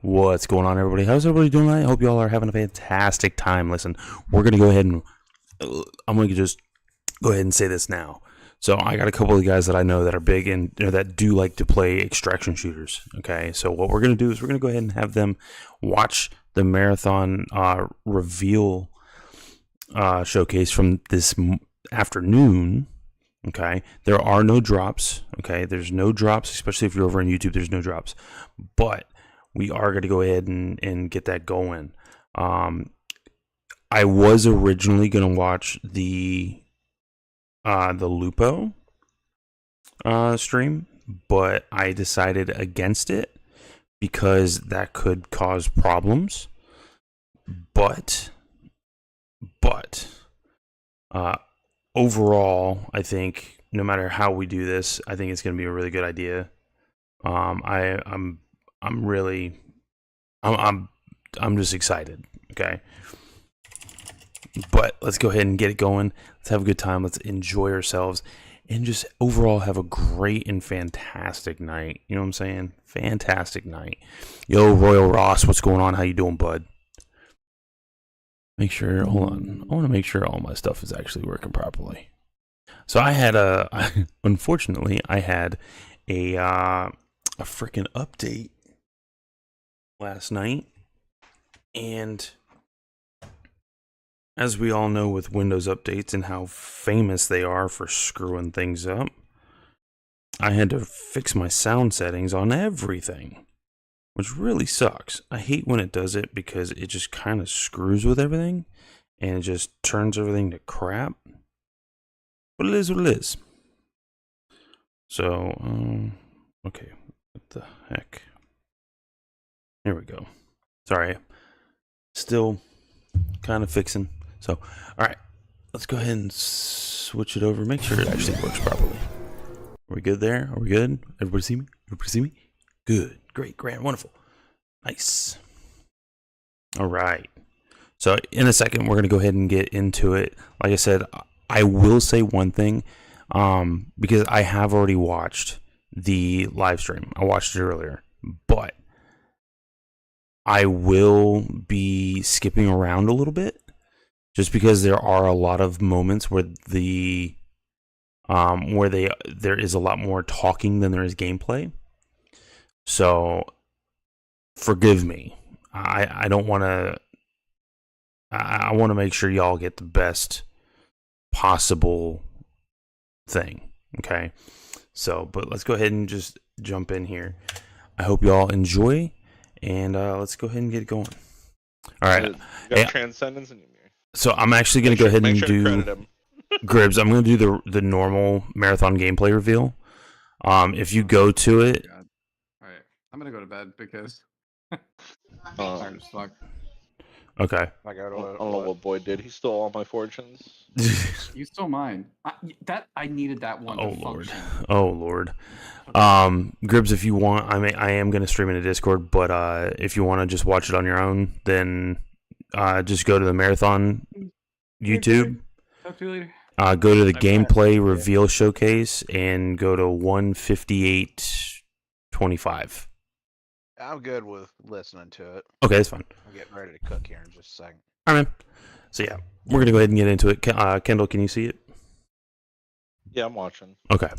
What's going on, everybody? How's everybody doing tonight? I hope you all are having a fantastic time. Listen, we're going to go ahead and I'm going to just go ahead and say this now. So I got a couple of guys that I know that are big and that do like to play extraction shooters. Okay, so what we're going to do is we're going to go ahead and have them watch the marathon reveal showcase from this afternoon. Okay, there are no drops. Okay, there's no drops, especially if you're over on YouTube. There's no drops, but we are going to go ahead and get that going. I was originally going to watch the Lupo stream, but I decided against it because that could cause problems. But overall, I think no matter how we do this, I think it's going to be a really good idea. I'm just excited. Okay, but let's go ahead and get it going. Let's have a good time. Let's enjoy ourselves and just overall have a great and fantastic night. You know what I'm saying? Fantastic night. Yo, Royal Ross, what's going on? How you doing, bud? Make sure, hold on. I want to make sure all my stuff is actually working properly. So I had unfortunately, I had a freaking update last night, and as we all know with Windows updates and how famous they are for screwing things up, I had to fix my sound settings on everything, which really sucks. I hate when it does it because it just kind of screws with everything and it just turns everything to crap. But it is what it is. So, okay, what the heck? Here we go. Sorry, still kind of fixing. So, all right, let's go ahead and switch it over. Make sure it actually works properly. Are we good there? Are we good? Everybody see me? Everybody see me? Good, great, grand, wonderful, nice. All right. So in a second, we're gonna go ahead and get into it. Like I said, I will say one thing, because I have already watched the live stream. I watched it earlier, but I will be skipping around a little bit, just because there are a lot of moments where there is a lot more talking than there is gameplay. So forgive me. I don't want to. I want to make sure y'all get the best possible thing. Okay. So, but let's go ahead and just jump in here. I hope y'all enjoy, and let's go ahead and get it going. All right. You got Transcendence in your mirror. So I'm actually going to go ahead and do Gribs. I'm going to do the normal marathon gameplay reveal. If you go to it. All right. I'm going to go to bed because I tired as fuck. Okay. don't know what boy did. He stole all my fortunes. You stole mine. I needed that one. Oh to Lord. function. Oh Lord. Gribs, if you want, I am going to stream in a Discord, but if you want to just watch it on your own, then just go to the marathon YouTube. Talk to you later. Go to the gameplay reveal showcase and go to 158.25. I'm good with listening to it. Okay, that's fine. I'm getting ready to cook here in just a second. All right, man. So yeah, we're gonna go ahead and get into it. Kendall, can you see it? Yeah, I'm watching. Okay.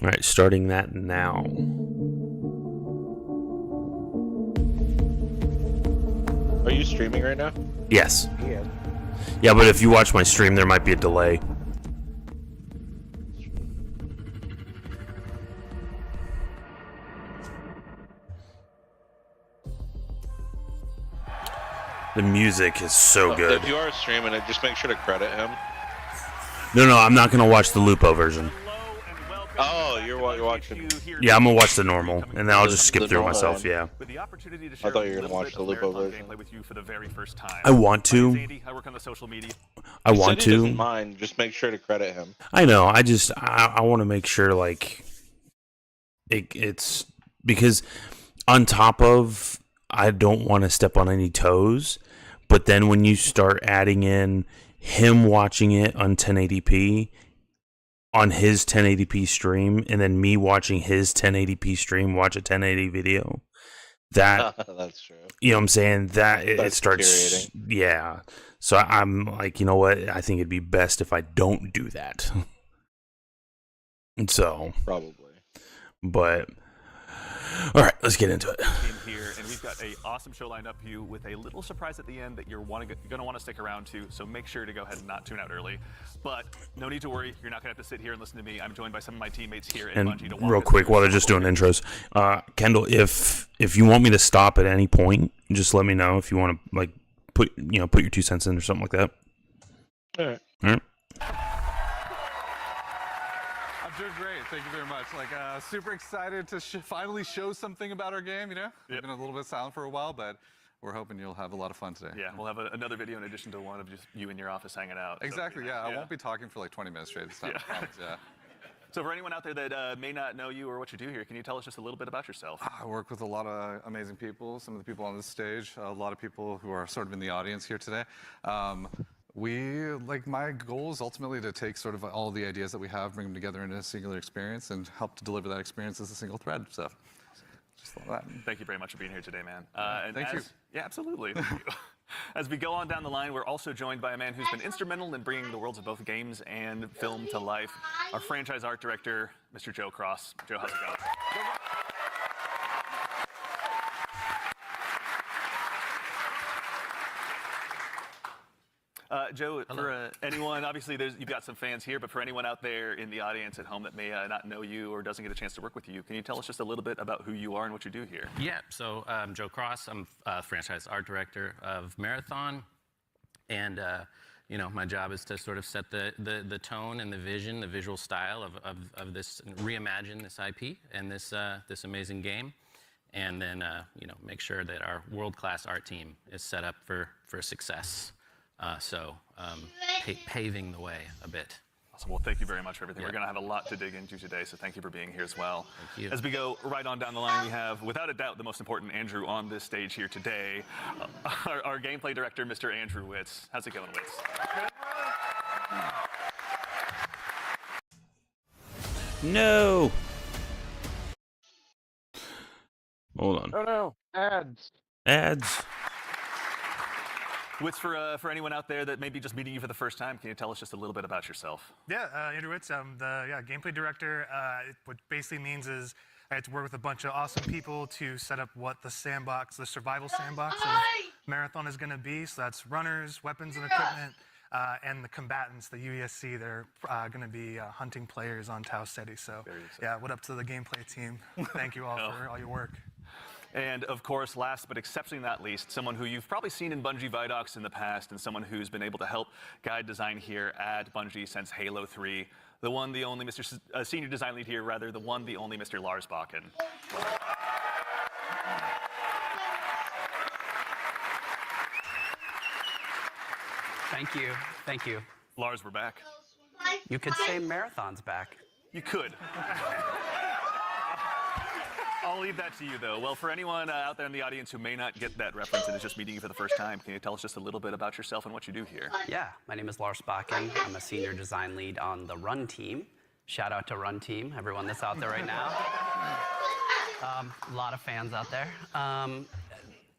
All right, starting that now. Are you streaming right now? Yes. Yeah. Yeah, but if you watch my stream, there might be a delay. The music is so good. If you are streaming it, just make sure to credit him. No, I'm not gonna watch the Lupo version. Oh, you're watching. Yeah, I'm gonna watch the normal, and then I'll just skip The through it normal myself. one. Yeah. I thought you were gonna watch the Lupo version. I want to. I He want said he doesn't to. mind. Just make sure to credit him. I know. I want to make sure like it's because on top of I don't want to step on any toes, but then when you start adding in him watching it on 1080p, on his 1080p stream and then me watching his 1080p stream watch a 1080 video, that That's true. you know what I'm saying, that it That's starts, yeah. So I'm like, you know what, I think it'd be best if I don't do that. And so Probably. but all right, let's get into it. Here, and we've got an awesome show lined up for you with a little surprise at the end that you're going to want to stick around to, so make sure to go ahead and not tune out early. But no need to worry, you're not going to have to sit here and listen to me. I'm joined by some of my teammates here at And Bungie to walk real us quick, through while they're just doing intros, Kendall, if you want me to stop at any point, just let me know. If you want to like put your 2 cents in or something like that. All right. All right. I'm doing great. Thank you very much. Like, super excited to finally show something about our game. You know, we've been a little bit silent for a while, but we're hoping you'll have a lot of fun today. Yeah, we'll have another video in addition to one of just you in your office hanging out. Exactly. So, Yeah, I won't be talking for like 20 minutes straight this time. I promise, yeah. So for anyone out there that may not know you or what you do here, can you tell us just a little bit about yourself? I work with a lot of amazing people. Some of the people on this stage, a lot of people who are sort of in the audience here today. My goal is ultimately to take sort of all the ideas that we have, bring them together into a singular experience, and help to deliver that experience as a single thread. So, just thought that. Thank you very much for being here today, man. Thank you. Yeah, absolutely. As we go on down the line, we're also joined by a man who's been instrumental in bringing the worlds of both games and film to life, our franchise art director, Mr. Joe Cross. Joe, how's it going? Joe, for anyone, obviously you've got some fans here, but for anyone out there in the audience at home that may not know you or doesn't get a chance to work with you, can you tell us just a little bit about who you are and what you do here? Yeah, so I'm Joe Cross. I'm franchise art director of Marathon. And, my job is to sort of set the tone and the vision, the visual style of this, reimagine this IP and this amazing game. And then, make sure that our world-class art team is set up for success. Paving the way a bit. Awesome. Well, thank you very much for everything. Yeah. We're going to have a lot to dig into today, so thank you for being here as well. Thank you. As we go right on down the line, we have, without a doubt, the most important Andrew on this stage here today, our gameplay director, Mr. Andrew Witz. How's it going, Witz? No. Hold on. Oh no, ads. Ads. Witz, for anyone out there that may be just meeting you for the first time, can you tell us just a little bit about yourself? Yeah, Andrew Witz, I'm the gameplay director. What basically means is I had to work with a bunch of awesome people to set up what the survival sandbox of Marathon is going to be. So that's runners, weapons and equipment, and the combatants, the UESC. They're going to be hunting players on Tau Ceti. So yeah, what up to the gameplay team? Thank you all for all your work. And of course, last but exceptionally not least, someone who you've probably seen in Bungie Vidocs in the past and someone who's been able to help guide design here at Bungie since Halo 3. The one, the only Senior Design Lead here, rather, the one, the only Mr. Lars Bakken. Thank you. Thank you. Lars, we're back. You could say Marathon's back. You could. I'll leave that to you, though. Well, for anyone out there in the audience who may not get that reference and is just meeting you for the first time, can you tell us just a little bit about yourself and what you do here? Yeah, my name is Lars Bakken. I'm a senior design lead on the Run team. Shout out to Run team, everyone that's out there right now. A lot of fans out there.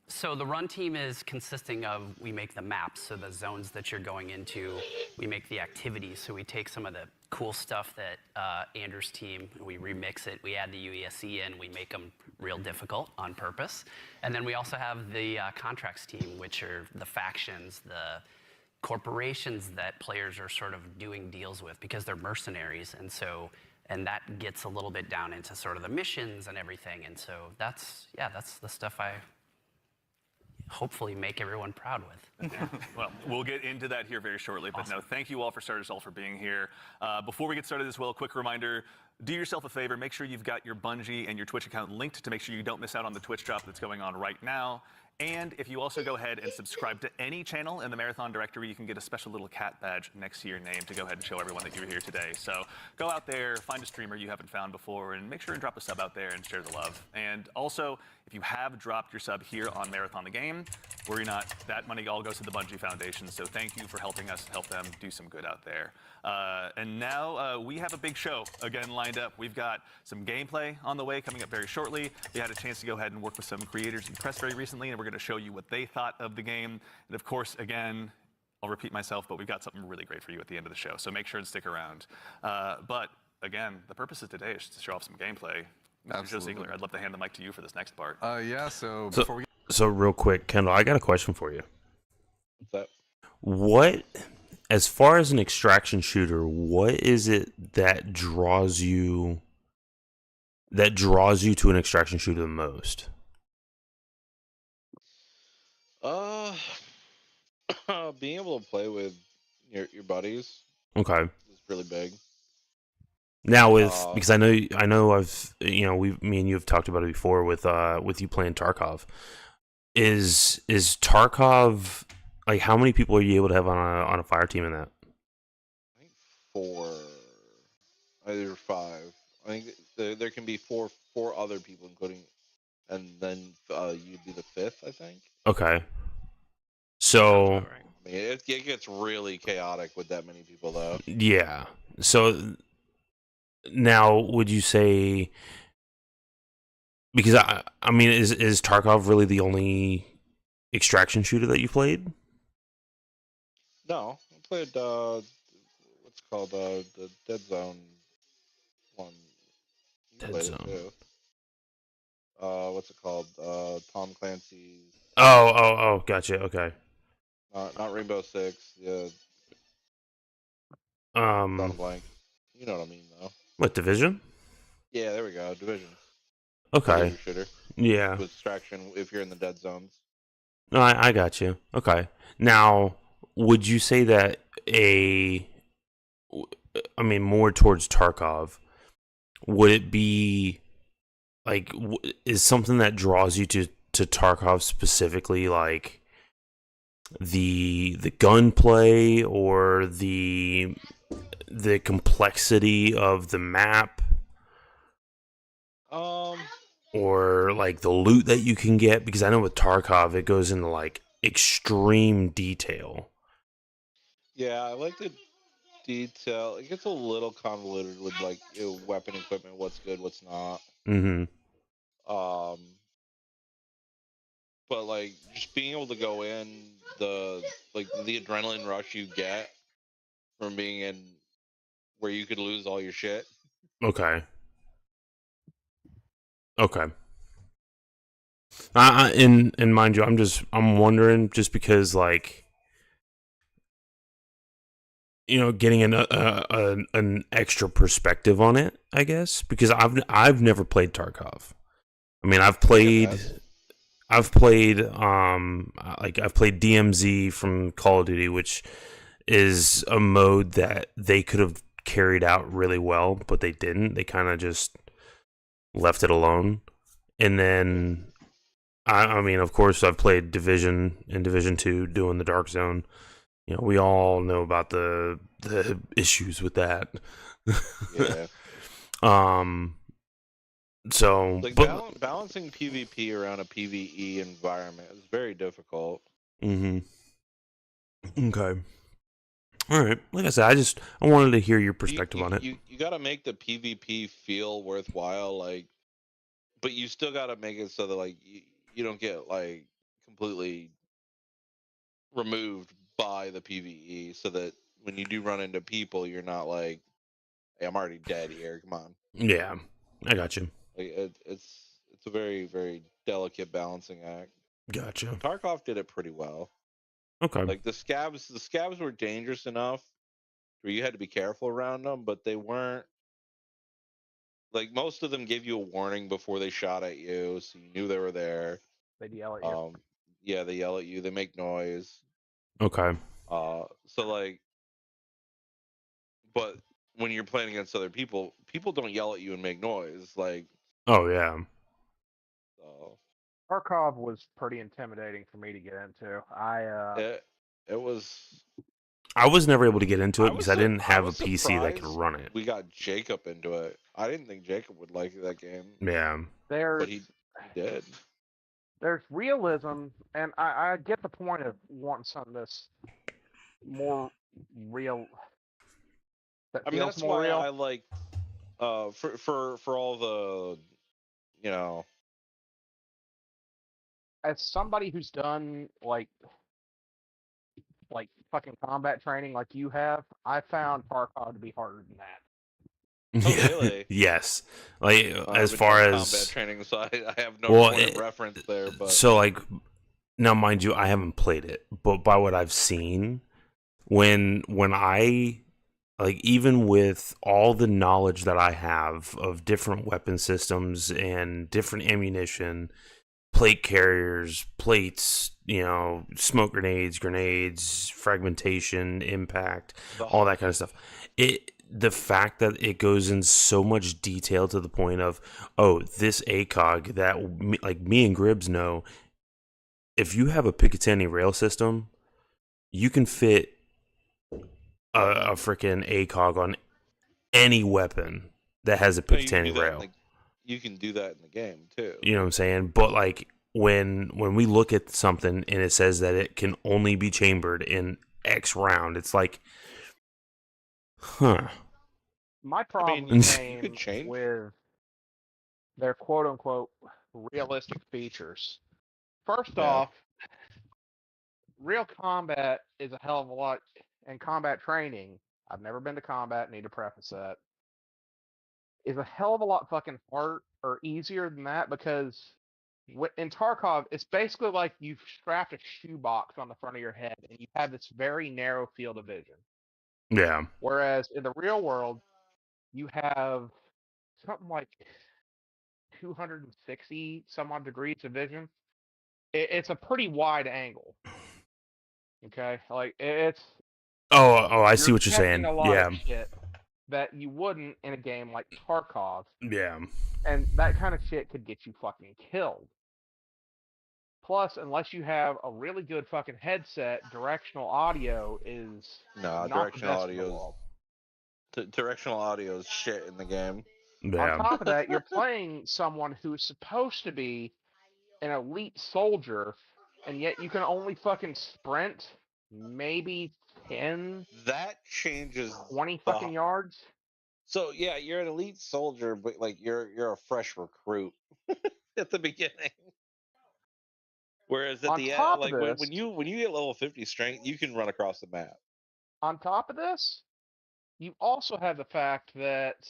So the Run team is consisting of, we make the maps, so the zones that you're going into, we make the activities, so we take some of the cool stuff that Andrew's team, we remix it, we add the UESC in, we make them real difficult on purpose. And then we also have the contracts team, which are the factions, the corporations that players are sort of doing deals with because they're mercenaries, and that gets a little bit down into sort of the missions and everything. And so that's the stuff I hopefully make everyone proud with. Well, we'll get into that here very shortly, but no, thank you all for starters all for being here. Before we get started as well, a quick reminder, do yourself a favor, make sure you've got your Bungie and your Twitch account linked to make sure you don't miss out on the Twitch drop that's going on right now. And if you also go ahead and subscribe to any channel in the Marathon directory, you can get a special little cat badge next to your name to go ahead and show everyone that you're here today. So go out there, find a streamer you haven't found before, and make sure and drop a sub out there and share the love. And also, If you have dropped your sub here on Marathon the Game, worry not, that money all goes to the Bungie Foundation, so thank you for helping us help them do some good out there. And now we have a big show again lined up. We've got some gameplay on the way coming up very shortly. We had a chance to go ahead and work with some creators in press very recently, and we're going to show you what they thought of the game. And of course, again, I'll repeat myself, but we've got something really great for you at the end of the show, so make sure and stick around. But again, the purpose of today is to show off some gameplay. Mr. Joe Ziegler, I'd love to hand the mic to you for this next part. Yeah, so before we So real quick, Kendall, I got a question for you. What's that? What, as far as an extraction shooter, what is it that draws you to an extraction shooter the most? Being able to play with your buddies Okay. is really big. Now because I know me and you have talked about it before with you playing Tarkov. Is Tarkov, like, how many people are you able to have on a fire team in that? I think 4, either 5. I think there can be four other people, including, and then you'd be the 5th, I think. Okay. So I mean, it gets really chaotic with that many people, though. yeah. So now, would you say, because I mean, is Tarkov really the only extraction shooter that you played? No, I played what's called the Dead Zone one. You played it too. What's it called? Tom Clancy's. Oh, gotcha. Okay. Not Rainbow Six. Yeah. Drawing a blank. You know what I mean, though. What, Division? Yeah, there we go. Division. Okay. Shooter. Yeah. With extraction, if you're in the dead zones. No, I got you. Okay. Now, would you say that more towards Tarkov, would it be, like, is something that draws you to Tarkov specifically, like, the gunplay or the complexity of the map, or like the loot that you can get? Because I know with Tarkov it goes into like extreme detail. Yeah, I like the detail. It gets a little convoluted with like weapon equipment, what's good, what's not. Mm-hmm. But like just being able to go in, the adrenaline rush you get from being in where you could lose all your shit. Okay. And mind you, I'm wondering, just because, like, getting an extra perspective on it, I guess, because I've never played Tarkov. I mean, I've played DMZ from Call of Duty, which is a mode that they could have carried out really well, but they didn't. They kind of just left it alone. And then, I mean, of course, I've played Division and Division 2 doing the Dark Zone. We all know about the issues with that. Yeah. So, like, balancing PvP around a PvE environment is very difficult. Mm-hmm. Okay. All right. Like I said, I wanted to hear your perspective on it. You got to make the PvP feel worthwhile, like, but you still got to make it so that like you don't get like completely removed by the PvE, so that when you do run into people, you're not like, hey, I'm already dead here. Come on. Yeah, I got you. Like, it's a very, very delicate balancing act. Gotcha. Tarkov did it pretty well. Okay. Like the scabs were dangerous enough where you had to be careful around them, but they weren't. Like, most of them gave you a warning before they shot at you, so you knew they were there. They'd yell at you. Yeah, they yell at you. They make noise. Okay. So like, but when you're playing against other people don't yell at you and make noise. Like, oh yeah. So Tarkov was pretty intimidating for me to get into. It was. I was never able to get into it because I didn't have a PC that could run it. We got Jacob into it. I didn't think Jacob would like that game. Yeah. But he did. there's realism, and I get the point of wanting something that's more real, that I mean, feels that's more why real. I like for all the, you know, As somebody who's done like fucking combat training like you have, I found Tarkov to be harder than that. Oh, really? Yes. Like as I've been far doing combat as training, so I have no well, point of reference there. But so like now, mind you, I haven't played it, but by what I've seen, when I like even with all the knowledge that I have of different weapon systems and different ammunition, plate carriers, plates, smoke grenades, fragmentation, impact, all that kind of stuff. The fact that it goes in so much detail to the point of, oh, this ACOG that like me and Gribbs know, if you have a Picatinny rail system, you can fit a freaking ACOG on any weapon that has a no, you can do Picatinny that. rail. You can do that in the game too. You know what I'm saying? But like when we look at something and it says that it can only be chambered in X round, it's like, huh. My I problem mean, you came could change. with their quote unquote realistic features. First Yeah. off, real combat is a hell of a lot, and combat training, I've never been to combat, need to preface that, is a hell of a lot fucking hard or easier than that because in Tarkov, it's basically like you've strapped a shoebox on the front of your head and you have this very narrow field of vision. Yeah. Whereas in the real world, you have something like 260 some odd degrees of vision. It's a pretty wide angle. Okay, like it's Oh, I see you're what you're catching saying. a lot Yeah. of shit that you wouldn't in a game like Tarkov, Yeah. and that kind of shit could get you fucking killed. Plus, unless you have a really good fucking headset, directional audio is No, not the best in the world. Directional audio is shit in the game. On Yeah. top of that, you're playing someone who's supposed to be an elite soldier, and yet you can only fucking sprint maybe 10, That changes 20 the. fucking yards. So yeah, you're an elite soldier, but like you're a fresh recruit at the beginning. Whereas at On the end, top of like this, when you get level 50 strength, you can run across the map. on top of this, you also have the fact that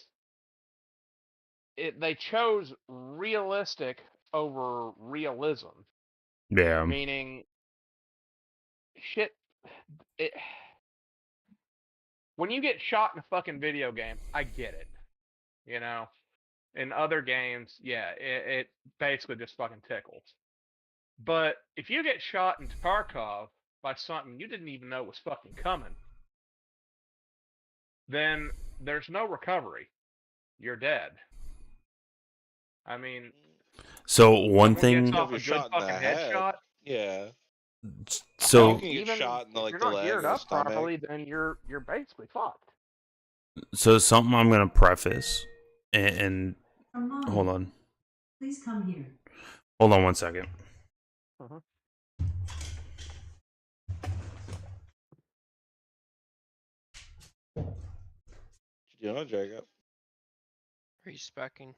they chose realistic over realism, Yeah. meaning shit. It, when you get shot in a fucking video game, I get it. You know, in other games, yeah, it basically just fucking tickles. But if you get shot in Tarkov by something you didn't even know was fucking coming, then there's no recovery. You're dead. I mean, So one someone gets thing. off If you're a good shot in the fucking head, headshot. yeah. So You can get Even shot in the, if like you're the not leg geared or the up stomach. properly, then you're basically fucked. so something I'm gonna preface and hold on. Please come here. Hold on 1 second. Uh-huh. You know, Jacob. Respecking.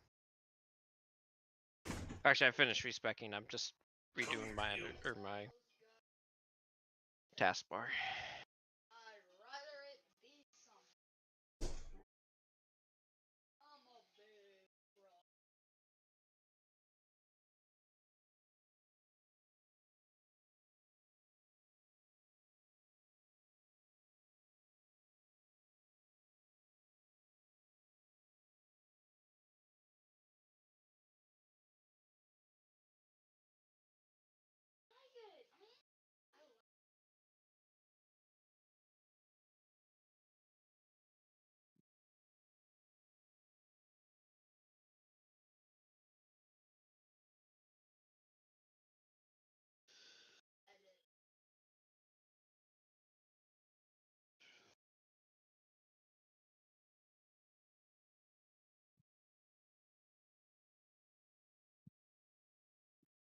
Actually, I finished respecking. I'm just redoing my taskbar.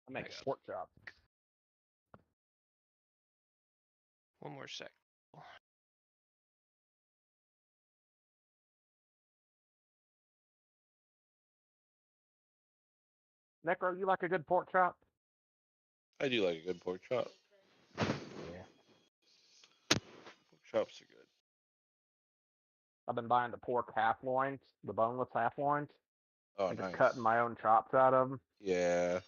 I make Nice. pork chops. One more sec. Necro, you like a good pork chop? I do like a good pork chop. Yeah. Pork chops are good. I've been buying the pork half loins, the boneless half loins, Oh, and just nice. cutting my own chops out of them Yeah.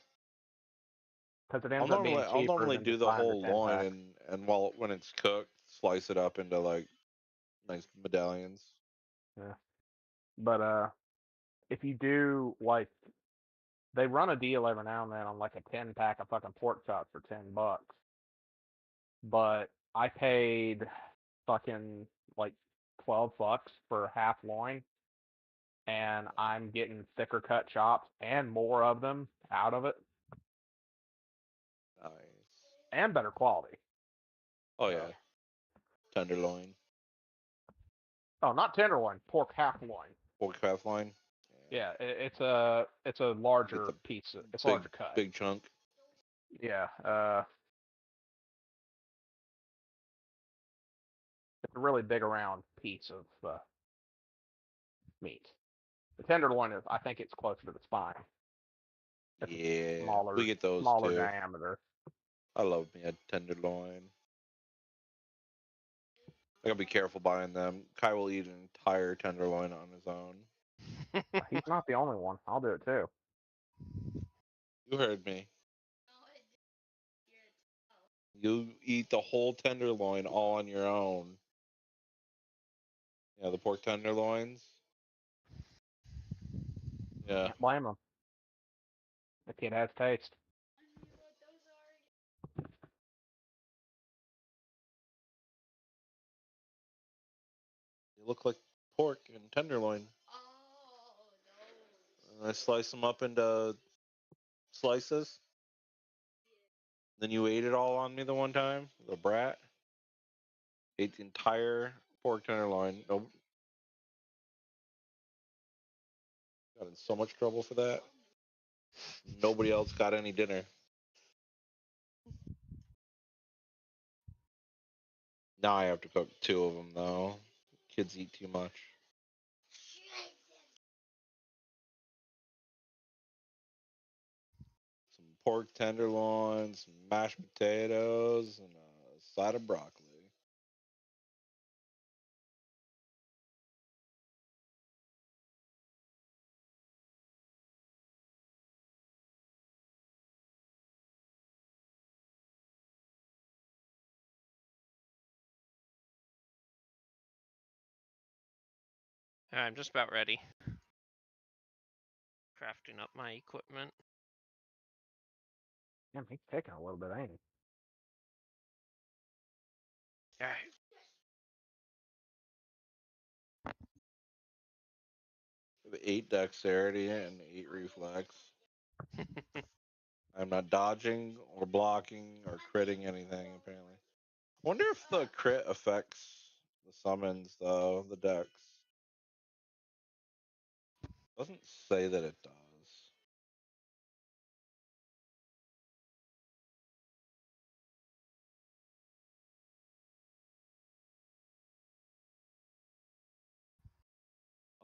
because it ends up being I'll cheaper normally than do just the buying whole the 10 loin pack. and when it's cooked, slice it up into like nice medallions. Yeah. But if you do like, they run a deal every now and then on like a 10 pack of fucking pork chops for $10. But I paid fucking like $12 for a half loin, and I'm getting thicker cut chops and more of them out of it, Nice. and better quality. Oh So- yeah. Tenderloin. Oh, not tenderloin, pork half loin. Pork half loin. Yeah, it's a larger the piece. It's Big, larger cut. big chunk. Yeah. It's a really big around piece of meat. The tenderloin is, I think it's closer to the spine. It's Yeah. smaller, We get those smaller too. diameter. I love me a tenderloin. I gotta be careful buying them. Kai will eat an entire tenderloin on his own. He's not the only one. I'll do it too. You heard me. You eat the whole tenderloin all on your own. Yeah, the pork tenderloins. Yeah. Can't blame him. The kid has taste. They look like pork and tenderloin. And I slice them up into slices. Then you ate it all on me the one time, the brat. Ate the entire pork tenderloin. No, got in so much trouble for that. Nobody else got any dinner. Now I have to cook 2 of them though. Kids eat too much. Some pork tenderloins, some mashed potatoes, and a side of broccoli. Alright, I'm just about ready. Crafting up my equipment. Damn, he's taking a little bit, ain't he? Alright. With 8 dexterity and 8 reflex. I'm not dodging or blocking or critting anything, apparently. Wonder if the crit affects the summons, though, the dex. Doesn't say that it does.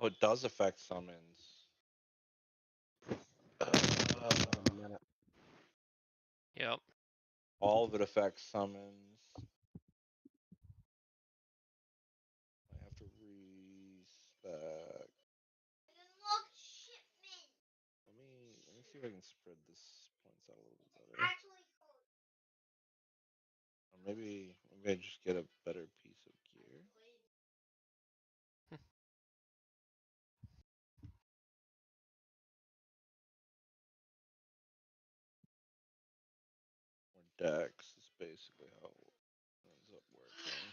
Oh, it does affect summons. In a minute. Yep. All of it affects summons. I have to respec. Let me see if I can spread this points out a little bit better. Or maybe I just get a better piece of gear. Or dex is basically how it ends up working.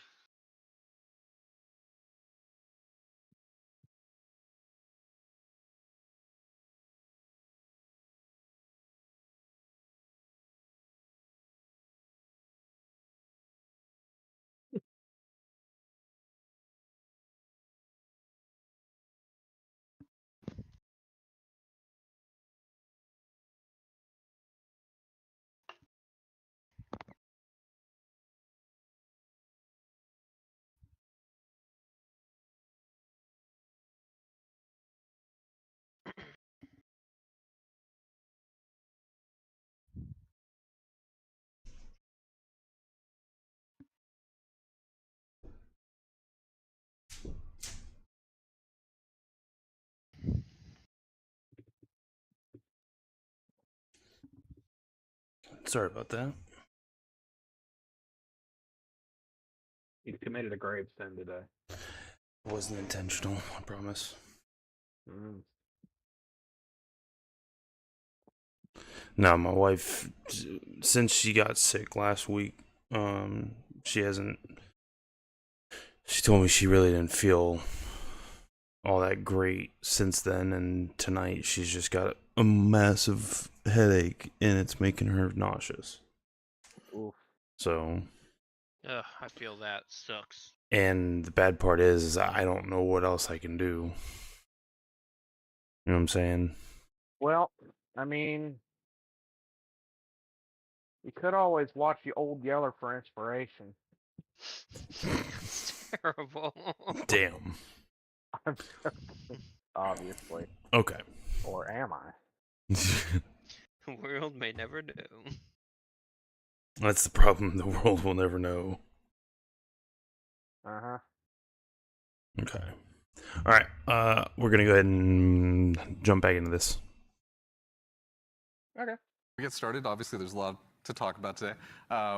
Sorry about that. You committed a grave sin today. It wasn't intentional, I promise. Mm. No, my wife, since she got sick last week, she told me she really didn't feel all that great since then, and tonight she's just got a massive headache, and it's making her nauseous. Oof. So, Ugh, I feel that sucks. and the bad part is I don't know what else I can do. You know what I'm saying? Well, I mean, you could always watch the Old Yeller for inspiration. It's terrible. Damn. I'm joking, obviously. Okay. Or am I? The world may never know. That's the problem. The world will never know. Uh-huh. Okay. All right. We're gonna go ahead and jump back into this. Okay. We get started. Obviously, there's a lot to talk about today.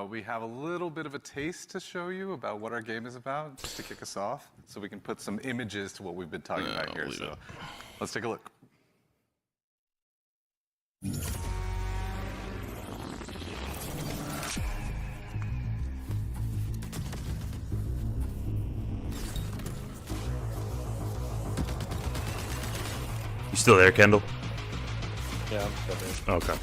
We have a little bit of a taste to show you about what our game is about, just to kick us off, so we can put some images to what we've been talking about here. So let's take a look. You still there, Kendall? Yeah, I'm still there. Okay.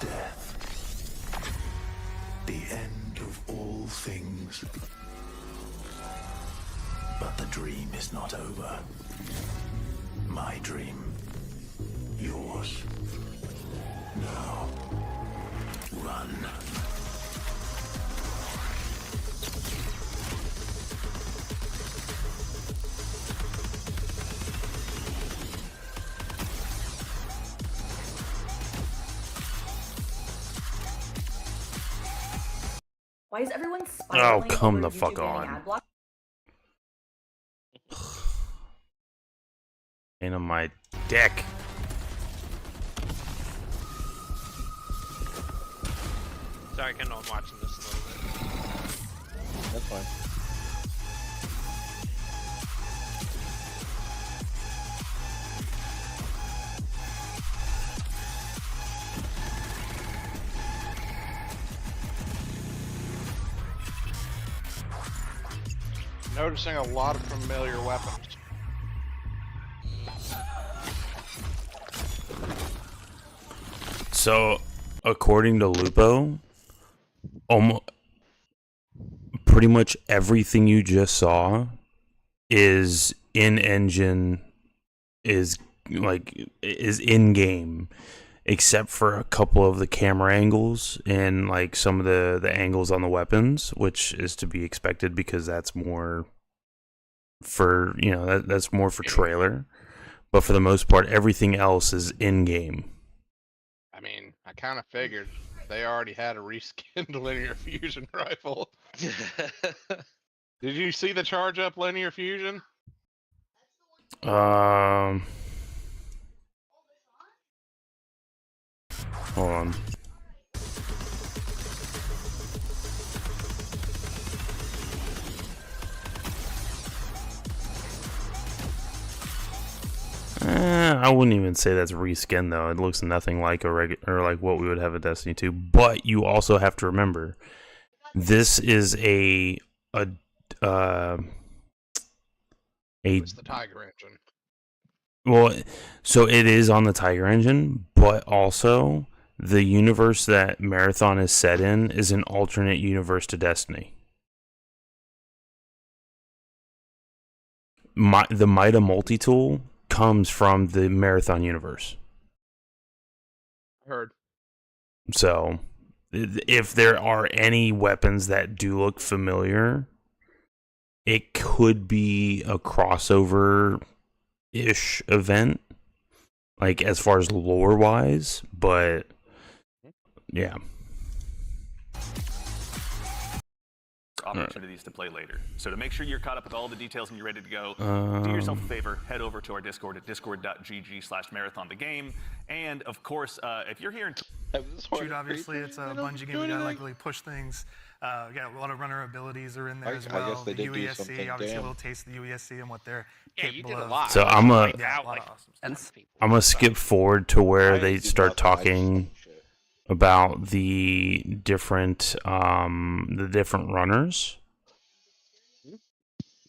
Death. The end of all things. But the dream is not over. My dream. Yours. Now. Run. Why is everyone spiraling? Oh, come over the fuck YouTube getting on. ad block? Ain't on my dick. Sorry, Kendall, I'm watching this a little bit. That's fine. Noticing a lot of familiar weapons. So, according to Lupo, almost pretty much everything you just saw is in engine, is in game, except for a couple of the camera angles and like some of the angles on the weapons, which is to be expected because that's more for that's more for trailer. But for the most part, everything else is in game. I mean, I kind of figured they already had a reskinned linear fusion rifle. Did you see the charge up linear fusion? Hold on. I wouldn't even say that's reskin though. It looks nothing like a or like what we would have a Destiny 2. But you also have to remember, this is It's the Tiger engine. well, so it is on the Tiger engine, but also the universe that Marathon is set in is an alternate universe to Destiny. The Mida multi-tool comes from the Marathon universe. Heard. So, if there are any weapons that do look familiar, it could be a crossover-ish event. like as far as lore wise, but yeah. Opportunities to play later. So to make sure you're caught up with all the details and you're ready to go, do yourself a favor, head over to our Discord at discord.gg/marathonthegame. And of course, if you're here in Shoot, obviously, it's a Bungie game. We gotta like really push things. Yeah, a lot of runner abilities are in there as well. I guess they the did do UESC, something. obviously, a Damn. little taste of the UESC and what they're Yeah, you capable did a of. lot. So I'm a Yeah, like, and I'm gonna skip forward to where I they didn't do start nothing, I just talking talked shit. about the different runners.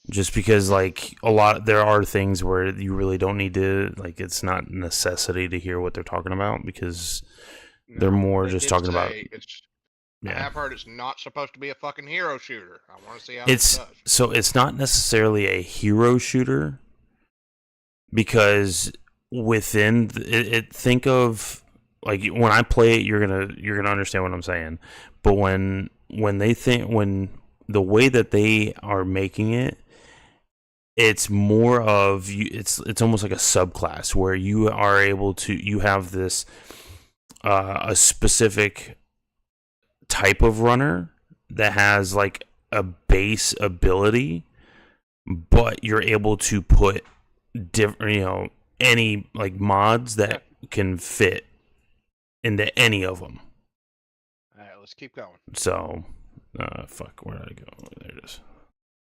Just because like there are things where you really don't need to, like, it's not necessity to hear what they're talking about because they're more They just did talking about say I yeah. have heard it's not supposed to be a fucking hero shooter. I want to see how It's it does. so it's not necessarily a hero shooter because within it think of like when I play it you're gonna understand what I'm saying, but when the way that they are making it, it's more of you. It's almost like a subclass where you are able to you have this a specific type of runner that has like a base ability, but you're able to put different any like mods that can fit into any of them. All right, let's keep going. So, fuck, where did I go? There it is.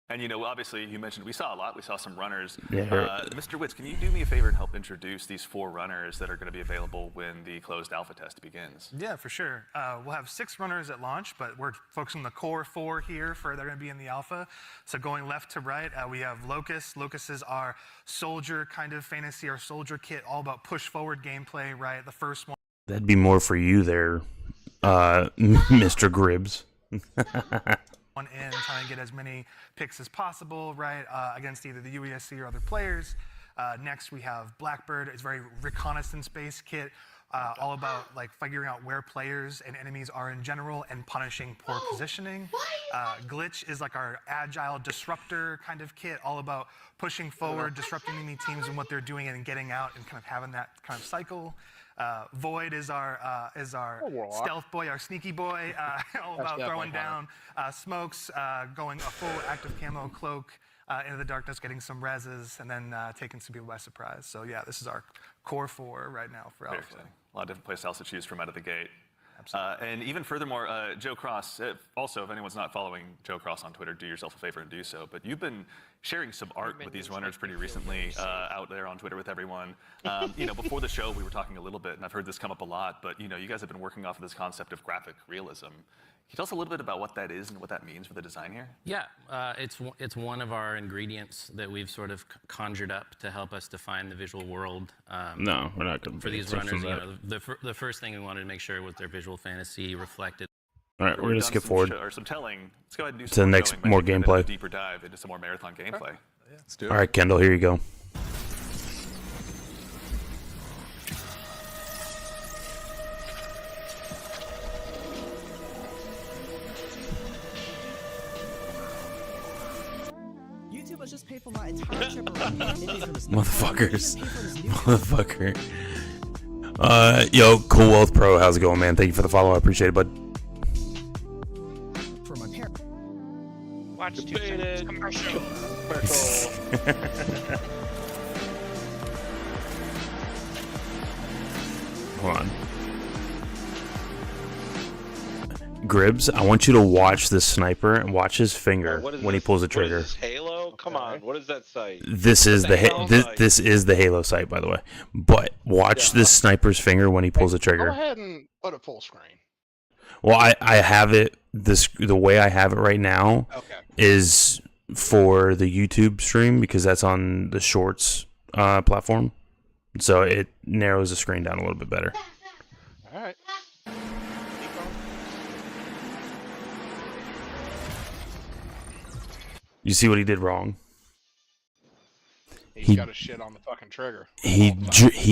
And obviously, you mentioned we saw a lot. We saw some runners. Yeah. Mr. Witz, can you do me a favor and help introduce these 4 runners that are going to be available when the closed alpha test begins? Yeah, for sure. We'll have 6 runners at launch, but we're focusing on the core 4 here they're going to be in the alpha. So going left to right, we have Locust. Locust is our soldier kind of fantasy, our soldier kit, all about push forward gameplay, right? The first one. That'd be more for you there, Mr. Gribbs. One in, trying to get as many picks as possible, right, against either the UESC or other players. Next, we have Blackbird. It's a very reconnaissance-based kit, all about like figuring out where players and enemies are in general and punishing poor positioning. Glitch is like our agile disruptor kind of kit, all about pushing forward, disrupting enemy teams and what they're doing and getting out and kind of having that kind of cycle. Void is our stealth boy, our sneaky boy, all about throwing down smokes, going a full active camo cloak into the darkness, getting some reses, and then taking some people by surprise. So yeah, this is our core 4 right now for Very Alpha. exciting. A lot of different play styles to choose from out of the gate. And even furthermore, Joe Cross, also, if anyone's not following Joe Cross on Twitter, do yourself a favor and do so. But you've been sharing some art with these runners pretty recently out there on Twitter with everyone. Before the show, we were talking a little bit, and I've heard this come up a lot, but you guys have been working off of this concept of graphic realism. Can you tell us a little bit about what that is and what that means for the design here? Yeah, it's one of our ingredients that we've sort of conjured up to help us define the visual world. No, we're not going to. For these runners, the first thing we wanted to make sure was their visual fantasy reflected. All right, we're going to skip forward. Some telling. Let's go ahead and do to some the next showing. more Maybe a gameplay. Deeper dive into some more marathon gameplay. Yeah, let's do it. All right, Kendall, here you go. YouTube has just paid for my entire trip. Motherfuckers. Motherfucker. Yo, Cool Wealth Pro, how's it going, man? Thank you for the follow. I appreciate it, bud. For my parents. Watch 2 seconds commercial. Hold on. Gribbs, I want you to watch this sniper and watch his finger when he pulls the trigger. What is this, Halo? Come on, what is that site? This is this is the Halo site, by the way. But watch this sniper's finger when he pulls the Go trigger. ahead and put it full screen. Well, I have it the way I have it right now is for the YouTube stream because that's on the Shorts platform, so it narrows the screen down a little bit better. All right. You see what he did wrong? He's got a shit on the fucking trigger. He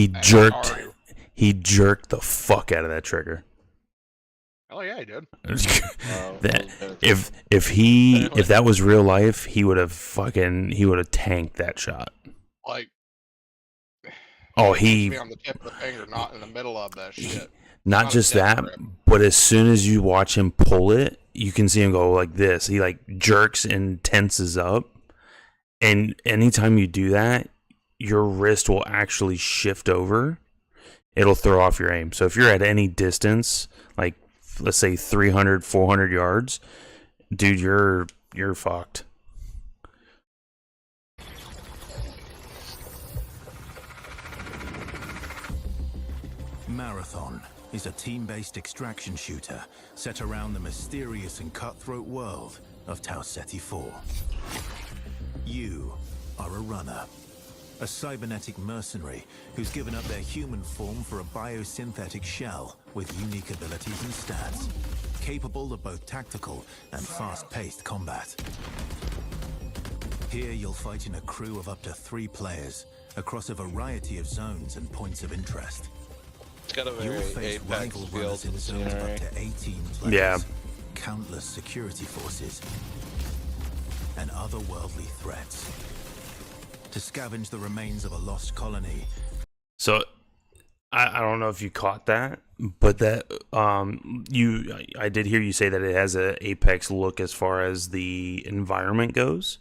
jerked the fuck out of that trigger. Oh yeah, he did. If that was real life, he would have tanked that shot. Like Oh, It needs to be on the tip of the finger, not in the middle of that shit. Not just that, but as soon as you watch him pull it, you can see him go like this. He like jerks and tenses up. And anytime you do that, your wrist will actually shift over. It'll throw off your aim. So if you're at any distance, like let's say 300, 400 yards, dude, you're fucked. Marathon is a team-based extraction shooter set around the mysterious and cutthroat world of Tau Ceti 4. You are a runner, a cybernetic mercenary who's given up their human form for a biosynthetic shell with unique abilities and stats, capable of both tactical and fast-paced combat. Here you'll fight in a crew of up to 3 players across a variety of zones and points of interest. It's got a You'll very face Apex rival feel runners to in the zones of scenery. up to 18 players, Yeah. countless security forces, and otherworldly threats. To scavenge the remains of a lost colony. So I don't know if you caught that, but that I did hear you say that it has a Apex look as far as the environment goes.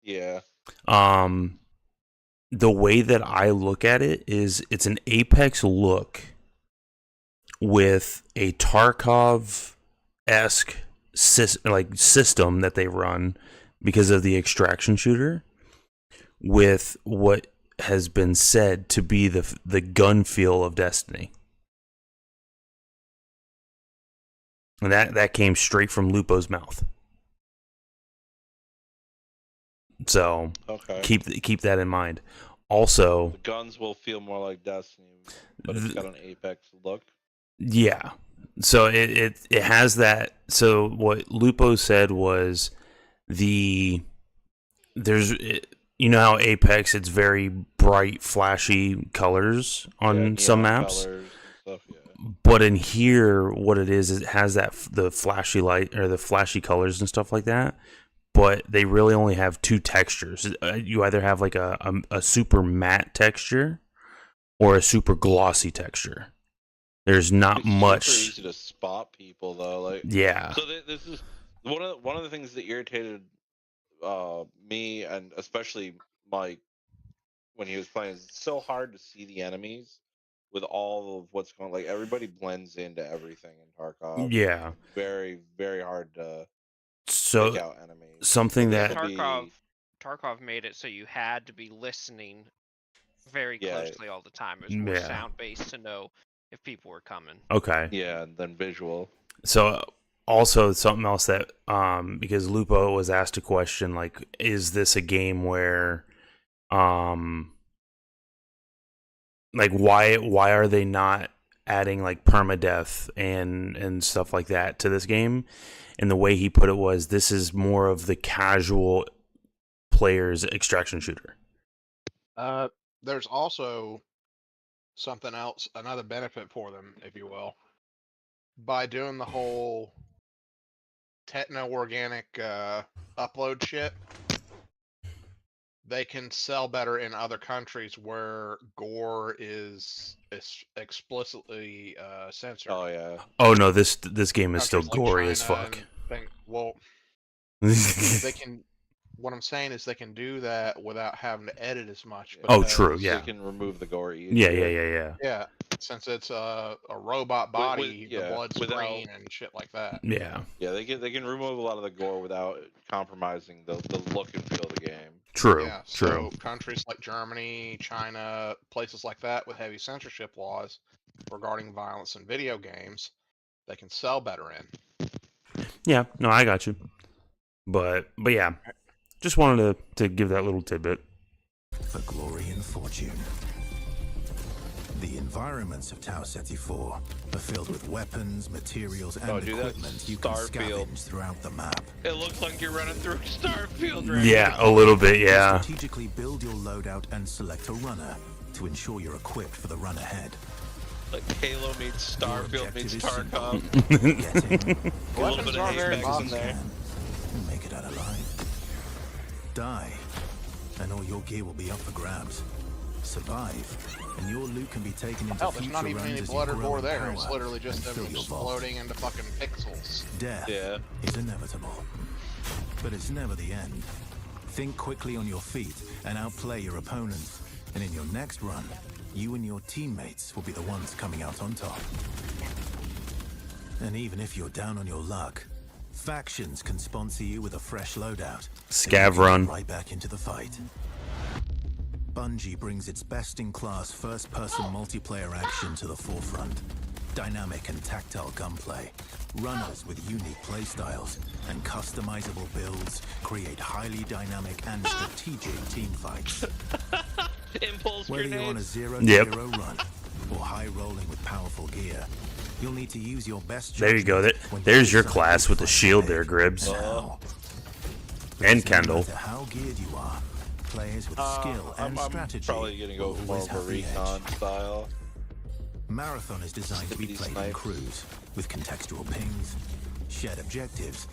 Yeah. The way that I look at it is it's an Apex look with a Tarkov-esque system that they run because of the extraction shooter, with what has been said to be the gun feel of Destiny. And that came straight from Lupo's mouth. So Okay. keep that in mind. Also, The guns will feel more like Destiny, but it's got an Apex look. yeah. So it has that. So what Lupo said was you know how Apex, it's very bright, flashy colors on some neon maps. colors and stuff, yeah. But in here, what it is it has the flashy light or the flashy colors and stuff like that. But they really only have 2 textures. You either have like a super matte texture or a super glossy texture. There's not It's much. super easy to spot people though. Like, Yeah. So this is one of the things that irritated me and especially Mike when he was playing. It's so hard to see the enemies with all of what's going. Like everybody blends into everything in Tarkov. Yeah. It's very very hard to So pick out enemies. something They that have to be- Tarkov made it so you had to be listening very Yeah. closely all the time. It was more Yeah. sound based to know if people were coming. okay. Yeah, and then visual. So also something else that because Lupo was asked a question like, is this a game where like why are they not adding like permadeath and stuff like that to this game? And the way he put it was, this is more of the casual player's extraction shooter. There's also something else, another benefit for them, if you will. By doing the whole techno-organic upload shit, they can sell better in other countries where gore is explicitly censored. Oh yeah. Oh no, this game is still Countries like gory as China fuck. well, they can. What I'm saying is they can do that without having to edit as much. Oh, because- true, yeah. They can remove the gore easier. Yeah. Yeah, since it's a robot body, the blood's without- green and shit like that. Yeah. Yeah, they can remove a lot of the gore without compromising the look and feel of the game. True. Yeah, True. so countries like Germany, China, places like that with heavy censorship laws regarding violence in video games, they can sell better in. Yeah, no, I got you. But yeah, just wanted to give that little tidbit. For glory and fortune. The environments of Tau Ceti 4 are filled with weapons, materials, and Oh, dude, that's equipment you can Starfield. scavenge throughout the map. It looks like you're running through Starfield right Yeah, now. a little bit, yeah. Strategically build your loadout and select a runner to ensure you're equipped for the run ahead. Like Halo meets Starfield meets objective is Tarkov. Get in, A little bit of Apex in there. and make it out alive. Die, and all your gear will be up for grabs. survive, and your loot can be taken into Hell, there's future not even runs any as you blood or grow gore in there. It's power literally just and them fill your vault. exploding into fucking pixels. Death Yeah. is inevitable, but it's never the end. Think quickly on your feet and outplay your opponents, and in your next run, you and your teammates will be the ones coming out on top. And even if you're down on your luck, factions can sponsor you with a fresh loadout. Scav and you can get run. right back into the fight. Bungie brings its best-in-class first-person multiplayer action to the forefront. Dynamic and tactile gunplay, runners with unique playstyles, and customizable builds create highly dynamic and strategic team fights. Impulse Whether you're on a grenades. 0-0 run or high rolling with powerful gear, you'll need to use your best There you go. judgment when There's your decide class which with the fight to shield take. there, Gribbs. Now. And Because no Kendall. matter how geared you are, players with skill and I'm strategy probably gonna go will more always of a have the edge. recon style. Marathon is designed to be Snippety played in snipe. crews, with contextual pings, shared objectives,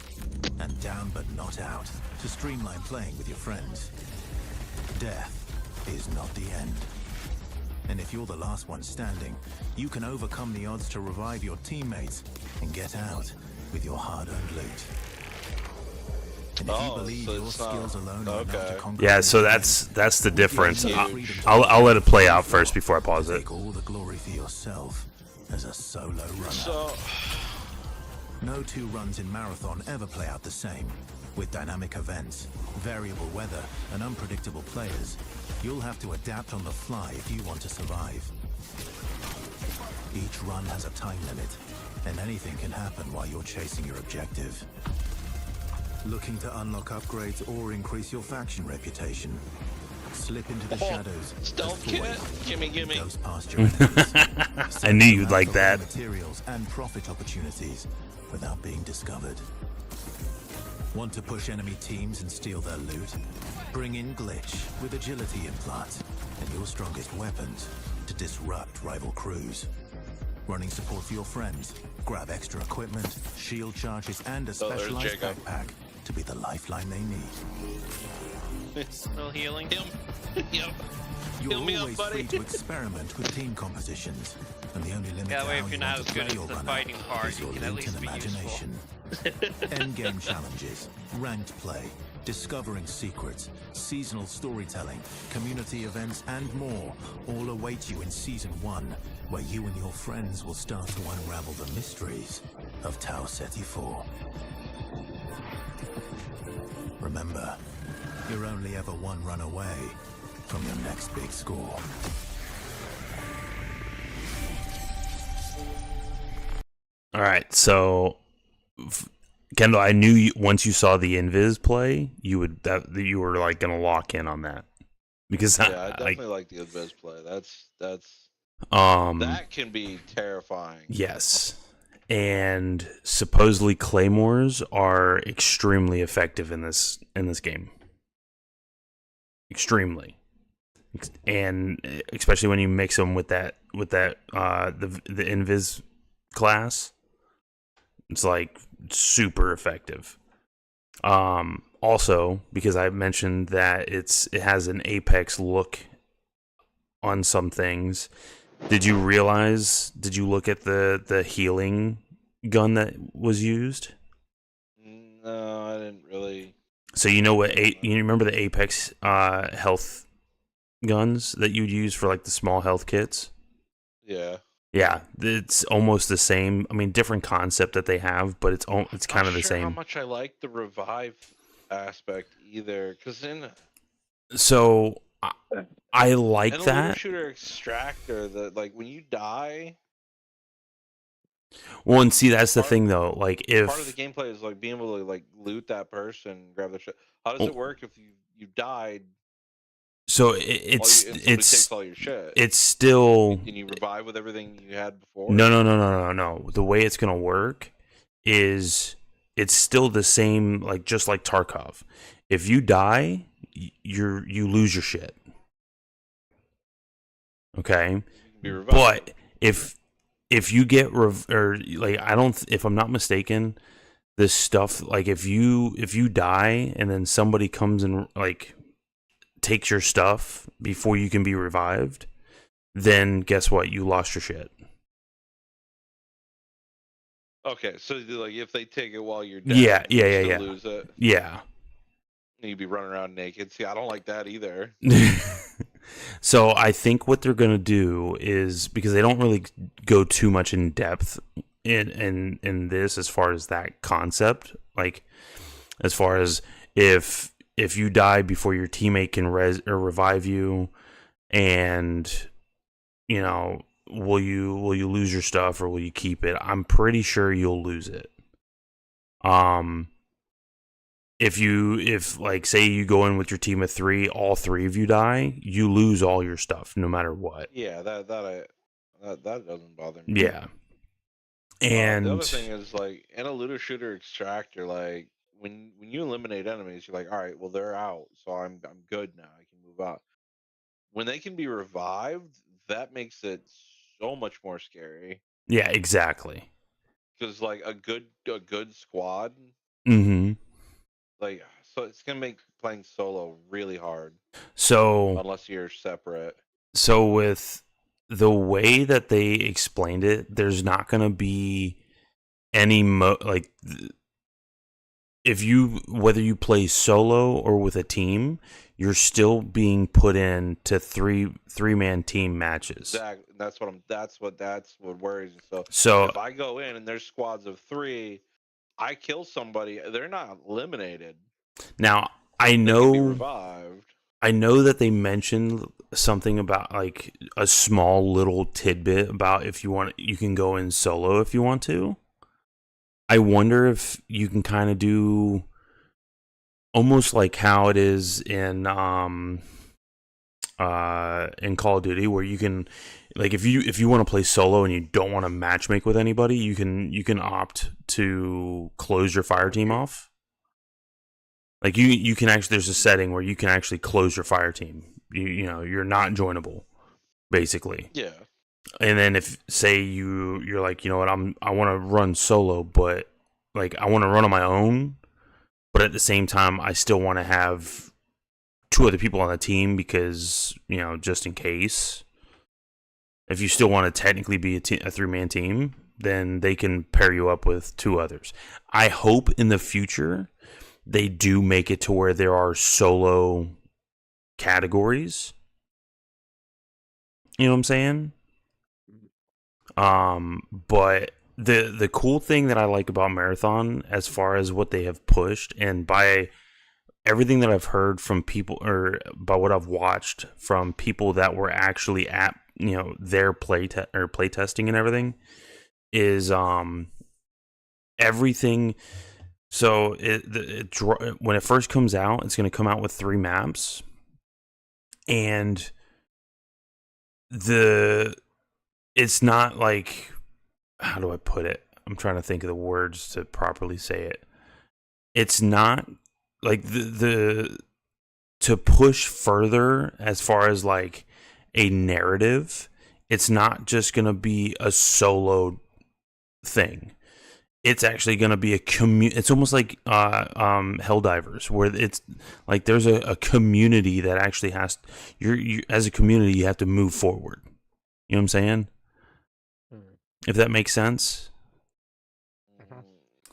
and down but not out, to streamline playing with your friends. Death is not the end. And if you're the last one standing, you can overcome the odds to revive your teammates and get out with your hard-earned loot. And if you Oh, believe so your it's not- skills alone are enough to okay. conquer Yeah, the so game, that's the difference. you have I'll, freedom to I'll let it play out first before I pause it. take all the glory for yourself as a solo runner. So, No two runs in Marathon ever play out the same. With dynamic events, variable weather, and unpredictable players, you'll have to adapt on the fly if you want to survive. Each run has a time limit, and anything can happen while you're chasing your objective. Looking to unlock upgrades or increase your faction reputation? Slip into the shadows. as stealth Void kit. Gimme. goes past your enemies. I knew you'd like Search for raw that. materials and profit opportunities without being discovered. Want to push enemy teams and steal their loot? Bring in Glitch with agility implants and your strongest weapons to disrupt rival crews. Running support for your friends, grab extra equipment, shield charges, and a Oh, there's specialized Jacob. backpack to be the lifeline they need. Still healing. Yep. You're Heal me up, always buddy. free to experiment with team compositions, and the only limit Yeah, to way how if you you're not want as to good play as your the runner fighting part, is you your can at loot least and be useful. imagination. Endgame challenges, ranked play, discovering secrets, seasonal storytelling, community events, and more all await you in Season 1, where you and your friends will start to unravel the mysteries of Tau Ceti 4. Remember, you're only ever one run away from your next big score. All right, so Kendall, I knew once you saw the Invis play, you were like gonna lock in on that because yeah, I definitely like the Invis play. That's that can be terrifying. yes, and supposedly claymores are extremely effective in this game. Extremely, and especially when you mix them with the Invis class. It's like super effective. Also, because I mentioned that it has an Apex look on some things. Did you look at the healing gun that was used? No, I didn't really. So you know you remember the Apex health guns that you'd use for like the small health kits? Yeah. Yeah, it's almost the same. I mean, different concept that they have, but it's kind of the Not sure same. how much I like the revive aspect either, because in So I like in a that. looter shooter extractor, like when you die, Well, and see, that's the thing though. Like part of the if gameplay is like being able to like loot that person, grab their shit. How does it work if you died? so And somebody takes all your shit. it's still Can you revive with everything you had before? no. The way it's gonna work is it's still the same, like just like Tarkov. If you die, you lose your shit. Okay, Be revived. but if you get if I'm not mistaken, this stuff like if you die and then somebody comes and like takes your stuff before you can be revived, then guess what? You lost your shit. Okay, so like if they take it while you're Yeah, dead, yeah, you yeah, still yeah. lose it. Yeah. You'd be running around naked. See, I don't like that either. So I think what they're gonna do is, because they don't really go too much in depth in this as far as that concept, like as far as if you die before your teammate can revive you, and you know, will you lose your stuff or will you keep it? I'm pretty sure you'll lose it. If like say you go in with your team of 3, all 3 of you die, you lose all your stuff no matter what. Yeah, that doesn't bother me. Yeah. And the other thing is, like, in a looter shooter extractor, like when you eliminate enemies, you're like, all right, well they're out, so I'm good now. I can move on. When they can be revived, that makes it so much more scary. yeah, exactly. Because like a good squad, Mm-hmm. like, so it's gonna make playing solo really hard. So unless you're separate. So with the way that they explained it, there's not going to be any if you, whether you play solo or with a team, you're still being put into three-man team matches. Exactly. That's what worries me. So if I go in and there's squads of 3, I kill somebody, they're not eliminated. now I They can be know revived. I know that they mentioned something about like a small little tidbit about if you want, you can go in solo if you want to. I wonder if you can kind of do almost like how it is in Call of Duty, where you can, like, if you want to play solo and you don't want to matchmake with anybody, you can opt to close your fire team off. Like you can actually, there's a setting where you can actually close your fire team. You know, you're not joinable, basically. Yeah. And then if say you're like, you know what, I want to run solo, but like I want to run on my own, but at the same time I still want to have 2 other people on the team because, you know, just in case. If you still want to technically be a 3-man team, then they can pair you up with 2 others. I hope in the future they do make it to where there are solo categories. You know what I'm saying? But the cool thing that I like about Marathon, as far as what they have pushed, and by everything that I've heard from people, or by what I've watched from people that were actually at, you know, their play testing and everything, is everything. So when it first comes out, it's going to come out with 3 maps, and it's not like, how do I put it? I'm trying to think of the words to properly say it. It's not like the to push further as far as like a narrative. It's not just going to be a solo thing. It's actually going to be a it's almost like Helldivers, where it's like there's a community that actually has, you as a community, you have to move forward. You know what I'm saying? If that makes sense.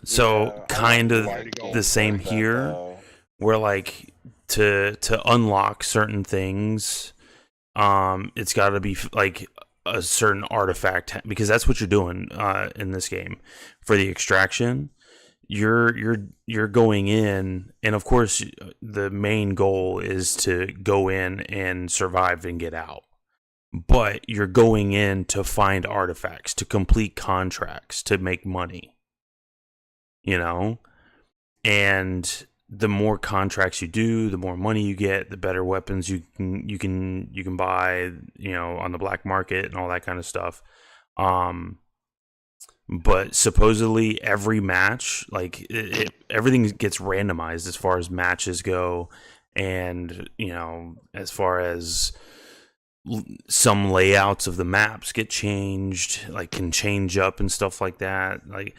So Yeah, kind of like the same like that, here, though. where like to unlock certain things, it's got to be like a certain artifact, because that's what you're doing in this game for the extraction. You're going in, and of course the main goal is to go in and survive and get out. But you're going in to find artifacts, to complete contracts, to make money. You know? And the more contracts you do, the more money you get, the better weapons you can buy, you know, on the black market and all that kind of stuff. But supposedly every match, like everything gets randomized as far as matches go, and, you know, as far as some layouts of the maps get changed, like can change up and stuff like that. Like,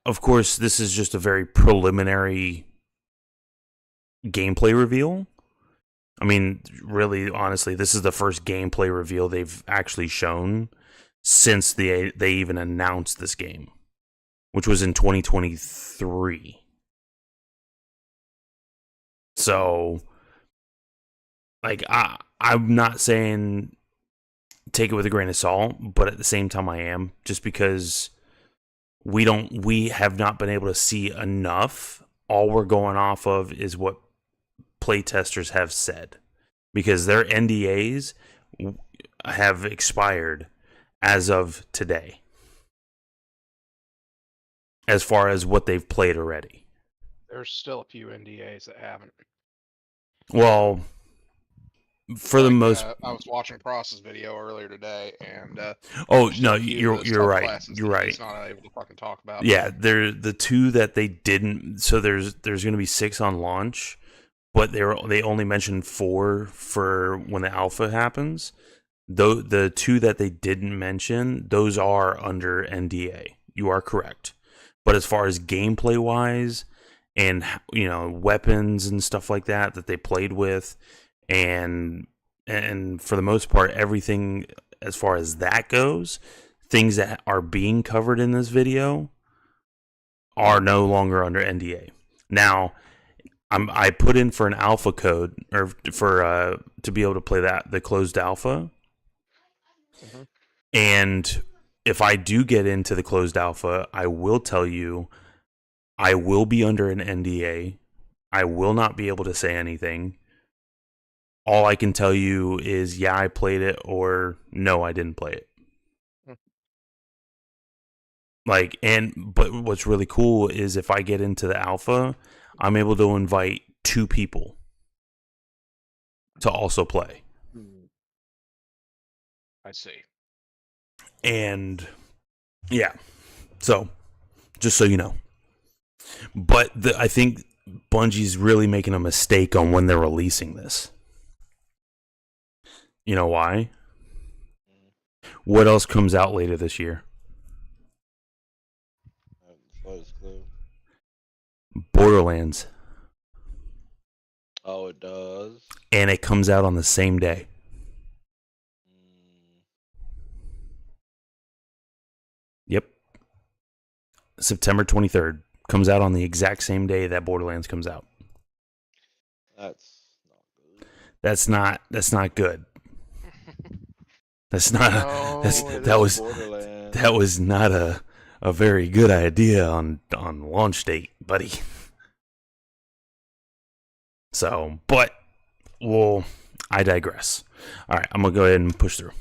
of course, this is just a very preliminary gameplay reveal, I mean, really, honestly, this is the first gameplay reveal they've actually shown since they even announced this game, which was in 2023. So, like, I'm not saying take it with a grain of salt, but at the same time I am, just because we have not been able to see enough. All we're going off of is what playtesters have said, because their NDAs have expired as of today, as far as what they've played already. There's still a few NDAs that haven't. Well, for the most, I was watching Cross's video earlier today, and oh there's still no, a few of those you're right. subclasses You're that right. he's not able to fucking talk about. Yeah, they're the two that they didn't. So there's going to be 6 on launch, but they only mentioned 4 for when the alpha happens. Though the 2 that they didn't mention, those are under NDA. You are correct. But as far as gameplay wise, and weapons and stuff like that they played with, and for the most part, everything as far as that goes, things that are being covered in this video are no longer under NDA. Now, I put in for an alpha code, or for to be able to play the closed alpha. Mm-hmm. And if I do get into the closed alpha, I will tell you, I will be under an NDA. I will not be able to say anything. All I can tell you is, yeah, I played it, or no, I didn't play it. But what's really cool is if I get into the alpha, I'm able to invite 2 people to also play. I see. And yeah, so just so you know. But I think Bungie's really making a mistake on when they're releasing this. You know why? What else comes out later this year? Borderlands. Oh, it does. And it comes out on the same day. Yep. September 23rd. Comes out on the exact same day that Borderlands comes out. That's not good. That's not that was not a very good idea on launch date, buddy. So, but I digress. All right, I'm gonna go ahead and push through.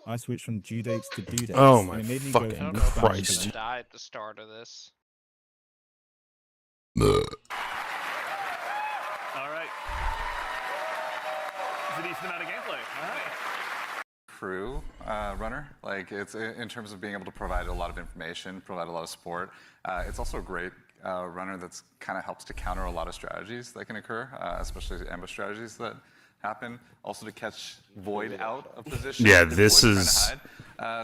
I switched from due dates to due dates. Oh my and it made me fucking go from Christ! Gonna die at the start of this. All right. It's a decent amount of gameplay. All right. Crew runner, like it's in terms of being able to provide a lot of information, provide a lot of support. It's also a great runner that's kind of helps to counter a lot of strategies that can occur, especially ambush strategies that happen. Also to catch Void out of position. Yeah, this is.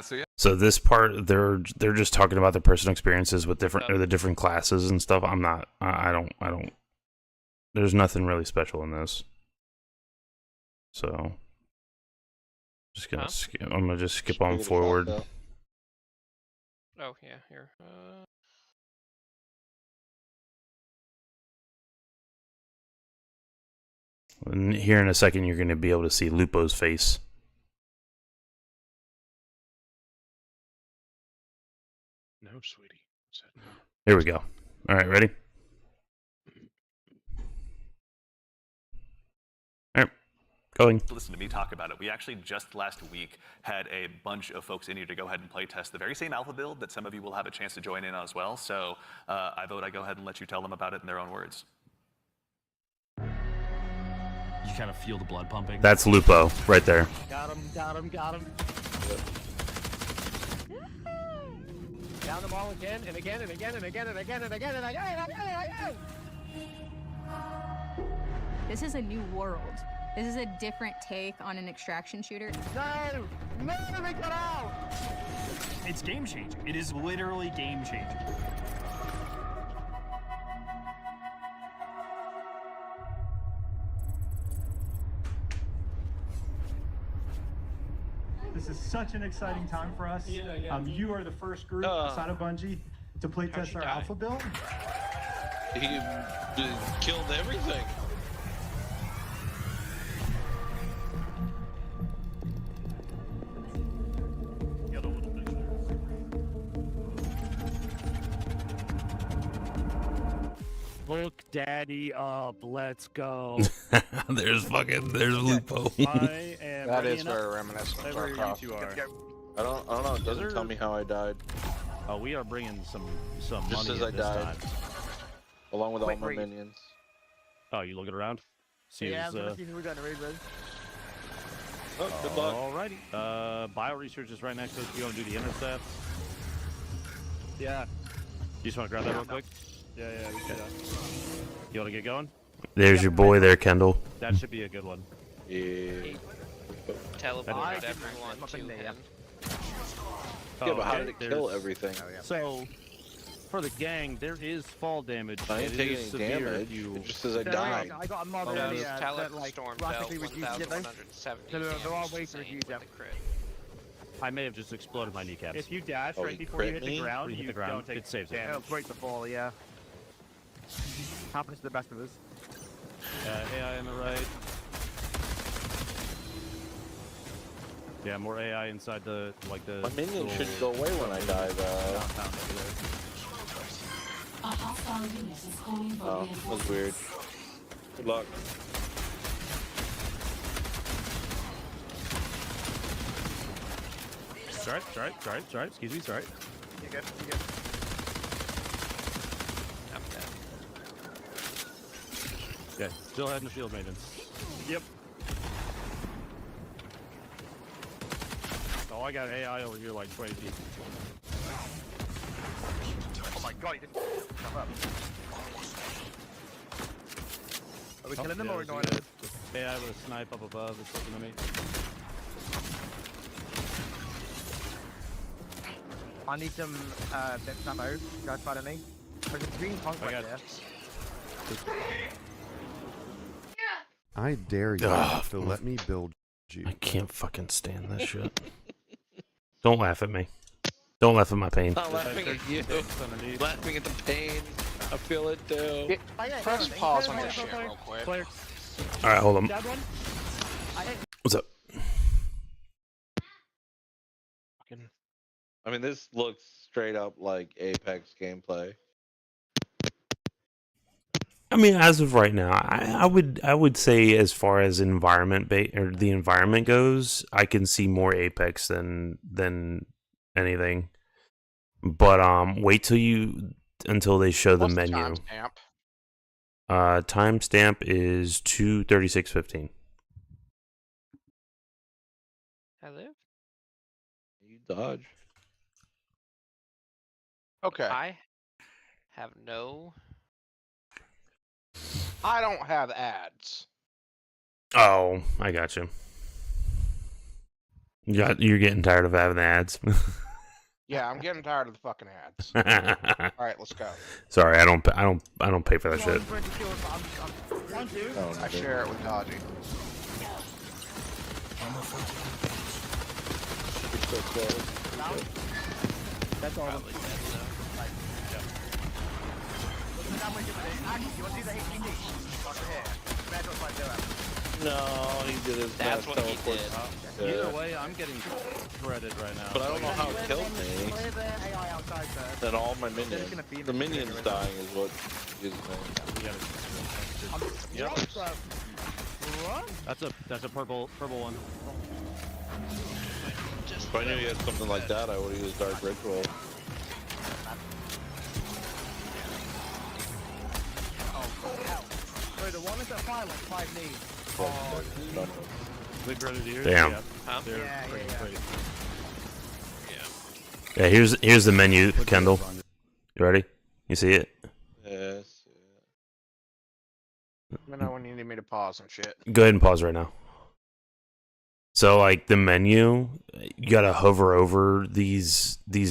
So yeah. So this part, they're just talking about their personal experiences with the different classes and stuff. I'm not. I don't. There's nothing really special in this. So. Just gonna skip. I'm gonna just skip on forward. Oh yeah, here. And here in a second, you're gonna be able to see Lupo's face. No, sweetie. Said no. Here we go. All right, ready? All right, going. Listen to me talk about it. We actually just last week had a bunch of folks in here to go ahead and play test the very same alpha build that some of you will have a chance to join in on as well. So I vote I go ahead and let you tell them about it in their own words. You kind of feel the blood pumping. That's Lupo right there. Got him, got him, got him. Down the ball again and again and again and again and again and again and again and again and again. This is a new world. This is a different take on an extraction shooter. No! No, let me get out! It's game changing. It is literally game changing. such an exciting time for us. You are the first group outside of Bungie to playtest our alpha build. He killed everything. Look daddy up, let's go. there's Lupo. I am That ready is enough. very reminiscent of Wherever Tarkov. you are. I don't know. It doesn't tell me how I died. Oh, we are bringing some Just money as I in this died. time. Along with all my minions. Oh, you looking around? See Yeah, who's, I'm gonna see who we got in the raid with. Oh, good luck. Alrighty. Bio research is right next to us. You want to do the intercepts? Yeah. You just want to grab that real quick? Yeah, we can do that. You want to get going? There's your boy there, Kendall. That should be a good one. Yeah. Teleport everyone to him. Yeah, but how did it there's- kill everything? So, for the gang, there is fall damage. I didn't It take is any severe damage. if you... It just says I died. I got a mob Oh, earlier those that like Storm drastically fell reduced it though. 1,170 So they're all damage, waiting to same reduce them. with the crit. I may have just exploded my kneecaps. If you dash Oh, right he before you crit hit the me? ground, When you hit you the ground, don't take it saves it. damage. It'll break the fall, yeah. Happens to the best of us. AI on the right. Yeah, more AI inside the My minion should go away when I die, though. Oh, that's weird. Good luck. Sorry. Excuse me, sorry. You good? You good? I'm dead. Okay, still heading to field maintenance. Yep. Oh, I got AI over here like 20 feet. Oh my god, he didn't jump up. Are we killing them or ignoring them? AI with a snipe up above is looking at me. I need some bits ammo. Guys, follow me. There's a green punk I right got there. I dare you Ugh. to let me build you. I can't fucking stand this shit. Don't laugh at me. Don't laugh at my pain. Not laughing at you. Laughing at the pain. I feel it too. Press pause on this shit real quick. Alright, hold on. What's up? I mean, this looks straight up like Apex gameplay. I mean, as of right now, I would say as far as the environment goes, I can see more Apex than anything. But wait until they show the menu. Timestamp? Timestamp is 2:36:15. I live. You dodge. Okay. I have no. I don't have ads. Oh, I got you. You're getting tired of having the ads. Yeah, I'm getting tired of the fucking ads. All right, let's go. Sorry, I don't pay for that shit. I share it with Dodgy. That's all. Probably dead No, he did his That's best what he teleport. did. Either way, I'm getting shredded right now. But I don't know how it killed me. That all my minions. The minions dying is what is me. Yep. That's a purple one. If I knew he had something like that, I would have used Dark Ritual. Wait, the one is at fire like 5 knees. Big Grenadiers. Damn. Yeah, Huh? they're Yeah, pretty yeah. great. Yeah, here's the menu, Kendall. You ready? You see it? Yes. Let me know when you need me to pause and shit. Go ahead and pause right now. So like the menu, you gotta hover over these the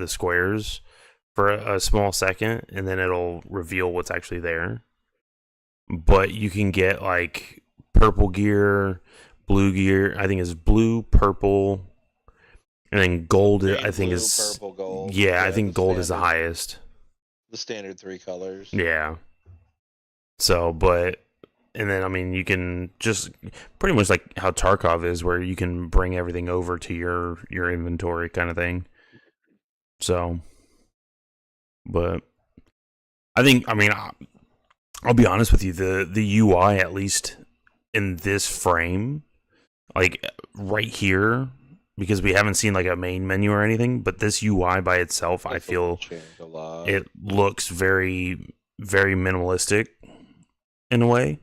squares for a small second, and then it'll reveal what's actually there. But you can get like purple gear, blue gear, I think, is blue, purple, and then gold. Green, I think blue, is purple, gold. Yeah, I Yeah, think the gold is the standard. highest. The standard 3 colors. Yeah. So, but and then I mean, you can just pretty much like how Tarkov is, where you can bring everything over to your inventory kind of thing. So, but I think, I mean, I'll be honest with you, the UI, at least in this frame, like right here, because we haven't seen like a main menu or anything, but this UI by itself, I feel Changed a lot. it looks very, very minimalistic in a way.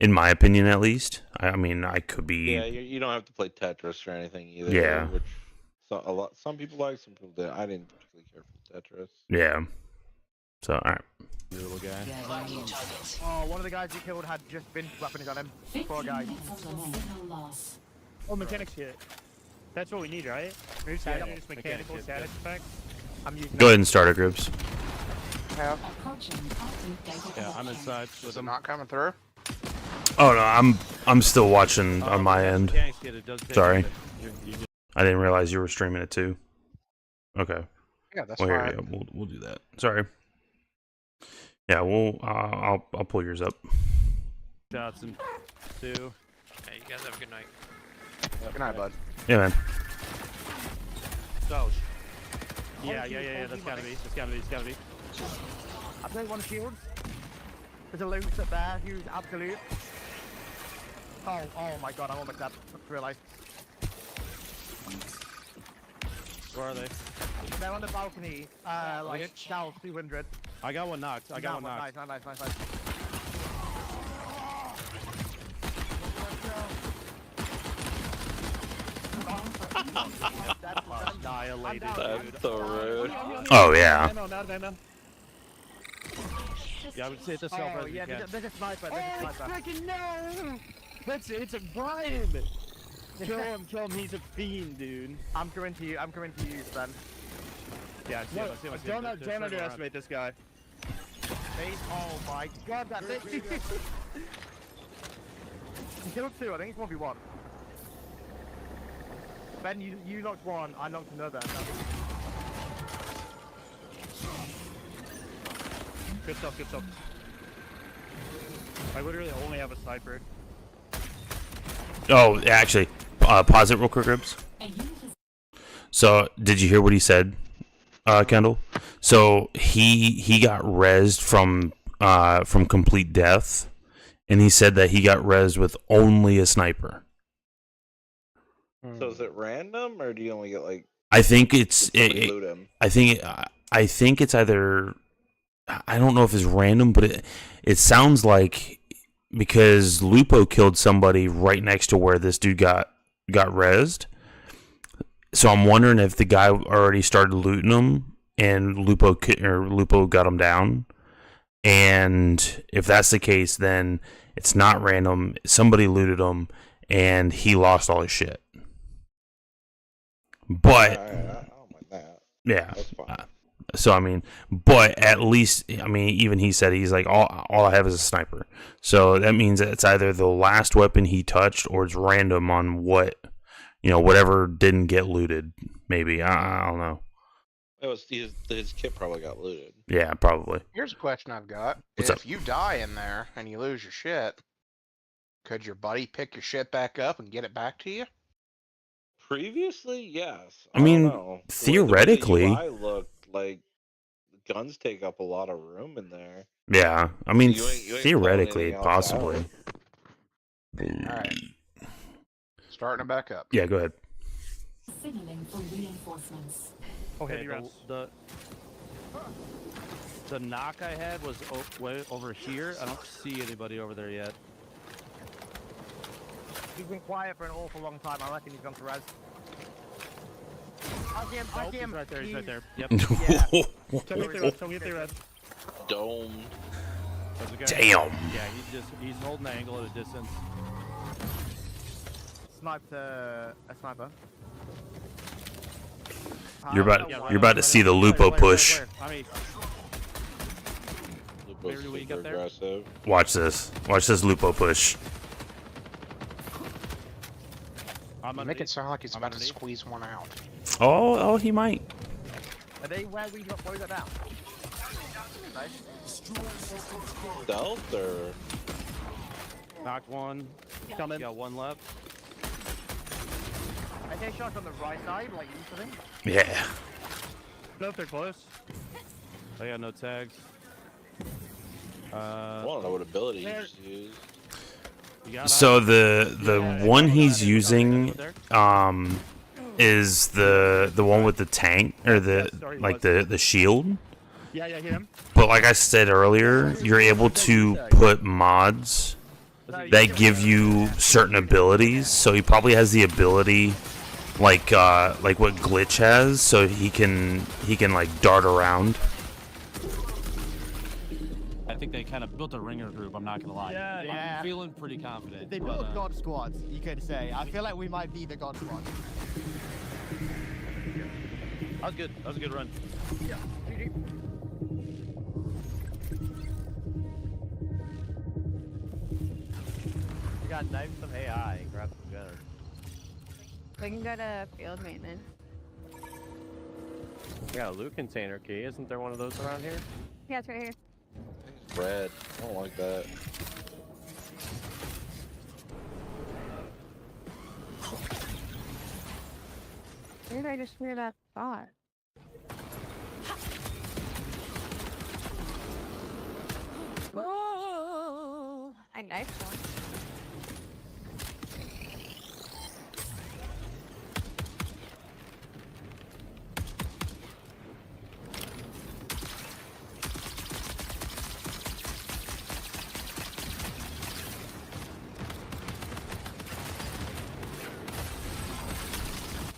In my opinion, at least. I mean, I could be. Yeah, you don't have to play Tetris or anything either. Yeah. Which some people like, some people didn't. I didn't particularly care for Tetris. Yeah. So, all right. Little guy. Oh, one of the guys you killed had just been weapons on him. Poor guy. Oh, mechanics hit. That's what we need, right? Maybe just mechanical status effect. I'm using Go ahead and start our groups. Yeah, I'm inside. Is it not coming through? Oh no, I'm still watching on my end. Mechanics hit, it does take Sorry, a bit. You just- I didn't realize you were streaming it too. Okay. Yeah, that's well, here fine. we go. We'll do that. Sorry. Yeah, I'll pull yours up. Johnson, 2. Yeah, you guys have a good night. Good night, bud. Yeah, man. So. Yeah. That's gotta be. It's gotta be. I play one shield. There's a loot up there. Huge absolute. Oh my god, I'm almost dead. Just realised. Where are they? They're on the balcony. Like south 200. I got one knocked. I got one knocked. Nice. Annihilated, dude. That's so rude. Oh yeah. No. Yeah, I would say it's a self as you can. There's a sniper. Freaking no! It's a Brian! Kill him, he's a fiend, dude. I'm coming to you, Ben. Yeah, I see him. Don't underestimate this guy. Oh my god, that thing! He killed 2, I think it's 1v1. Ben, you knocked 1, I knocked another. Good stuff. I literally only have a sniper. Oh, actually, pause it real quick, Ribs. So, did you hear what he said, Kendall? So he got rezzed from complete death, and he said that he got rezzed with only a sniper. So is it random, or do you only get like? I think it's. loot him? I think it's either. I don't know if it's random, but it sounds like, because Lupo killed somebody right next to where this dude got rezzed. So I'm wondering if the guy already started looting him and Lupo got him down. And if that's the case, then it's not random. Somebody looted him and he lost all his shit. But yeah. So I mean, but at least, I mean, even he said, he's like, all I have is a sniper. So that means that it's either the last weapon he touched or it's random on what, whatever didn't get looted. Maybe I don't know. It was his kit probably got looted. Yeah, probably. Here's a question I've got. What's if up? you die in there and you lose your shit, could your buddy pick your shit back up and get it back to you? Previously, yes. I mean, don't know. theoretically. The way the UI looked like guns take up a lot of room in there. Yeah, I mean, You ain't theoretically, blowing anything else possibly. Alright. Starting it back up. Yeah, go ahead. Signaling for reinforcements. Okay, the knock I had was way over here. I don't see anybody over there yet. He's been quiet for an awful long time. I reckon he's gone to res. I see him. He's right there. He's right there. Yep. Yeah. Tell me if they res. Domed. Damn. Yeah, he's holding the angle at a distance. Sniped a sniper. You're about to see the Lupo push. Lupo's super aggressive. Watch this. Watch this Lupo push. Make it sound like he's about to squeeze one out. Oh, he might. Are they where we got boys about? Nice. Stealth or? Knocked one. Coming. Got one left. I take shots on the right side, like usually. Yeah. No, if they're close. I got no tags. I want to know what ability he's used. So the one he's using is the one with the tank or the shield. Yeah, him. But like I said earlier, you're able to put mods that give you certain abilities. So he probably has the ability like what Glitch has, so he can like dart around. I think they kind of built a ringer group, I'm not gonna lie. Yeah. I'm feeling pretty confident. They built God squads, you could say. I feel like we might be the God squad. That was good. That was a good run. Yeah. We got knife some AI and grab some gunners. We can go to field maintenance. We got a loot container key. Isn't there one of those around here? Yeah, it's right here. Red. I don't like that. Where did I just hear that thought? Whoa! I knifed one.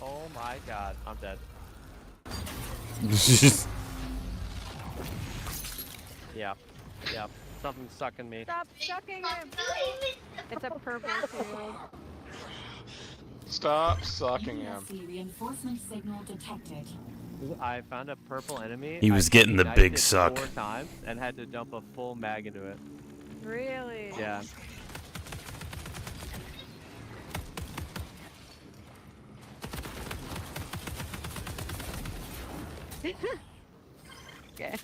Oh my god, I'm dead. Yeah. Something's sucking me. Stop sucking him! It's a purple too. Stop sucking him. Reinforcement signal detected. I found a purple enemy. He was getting the knifed big it suck. 4 times and had to dump a full mag into it. Really? Yeah. Okay.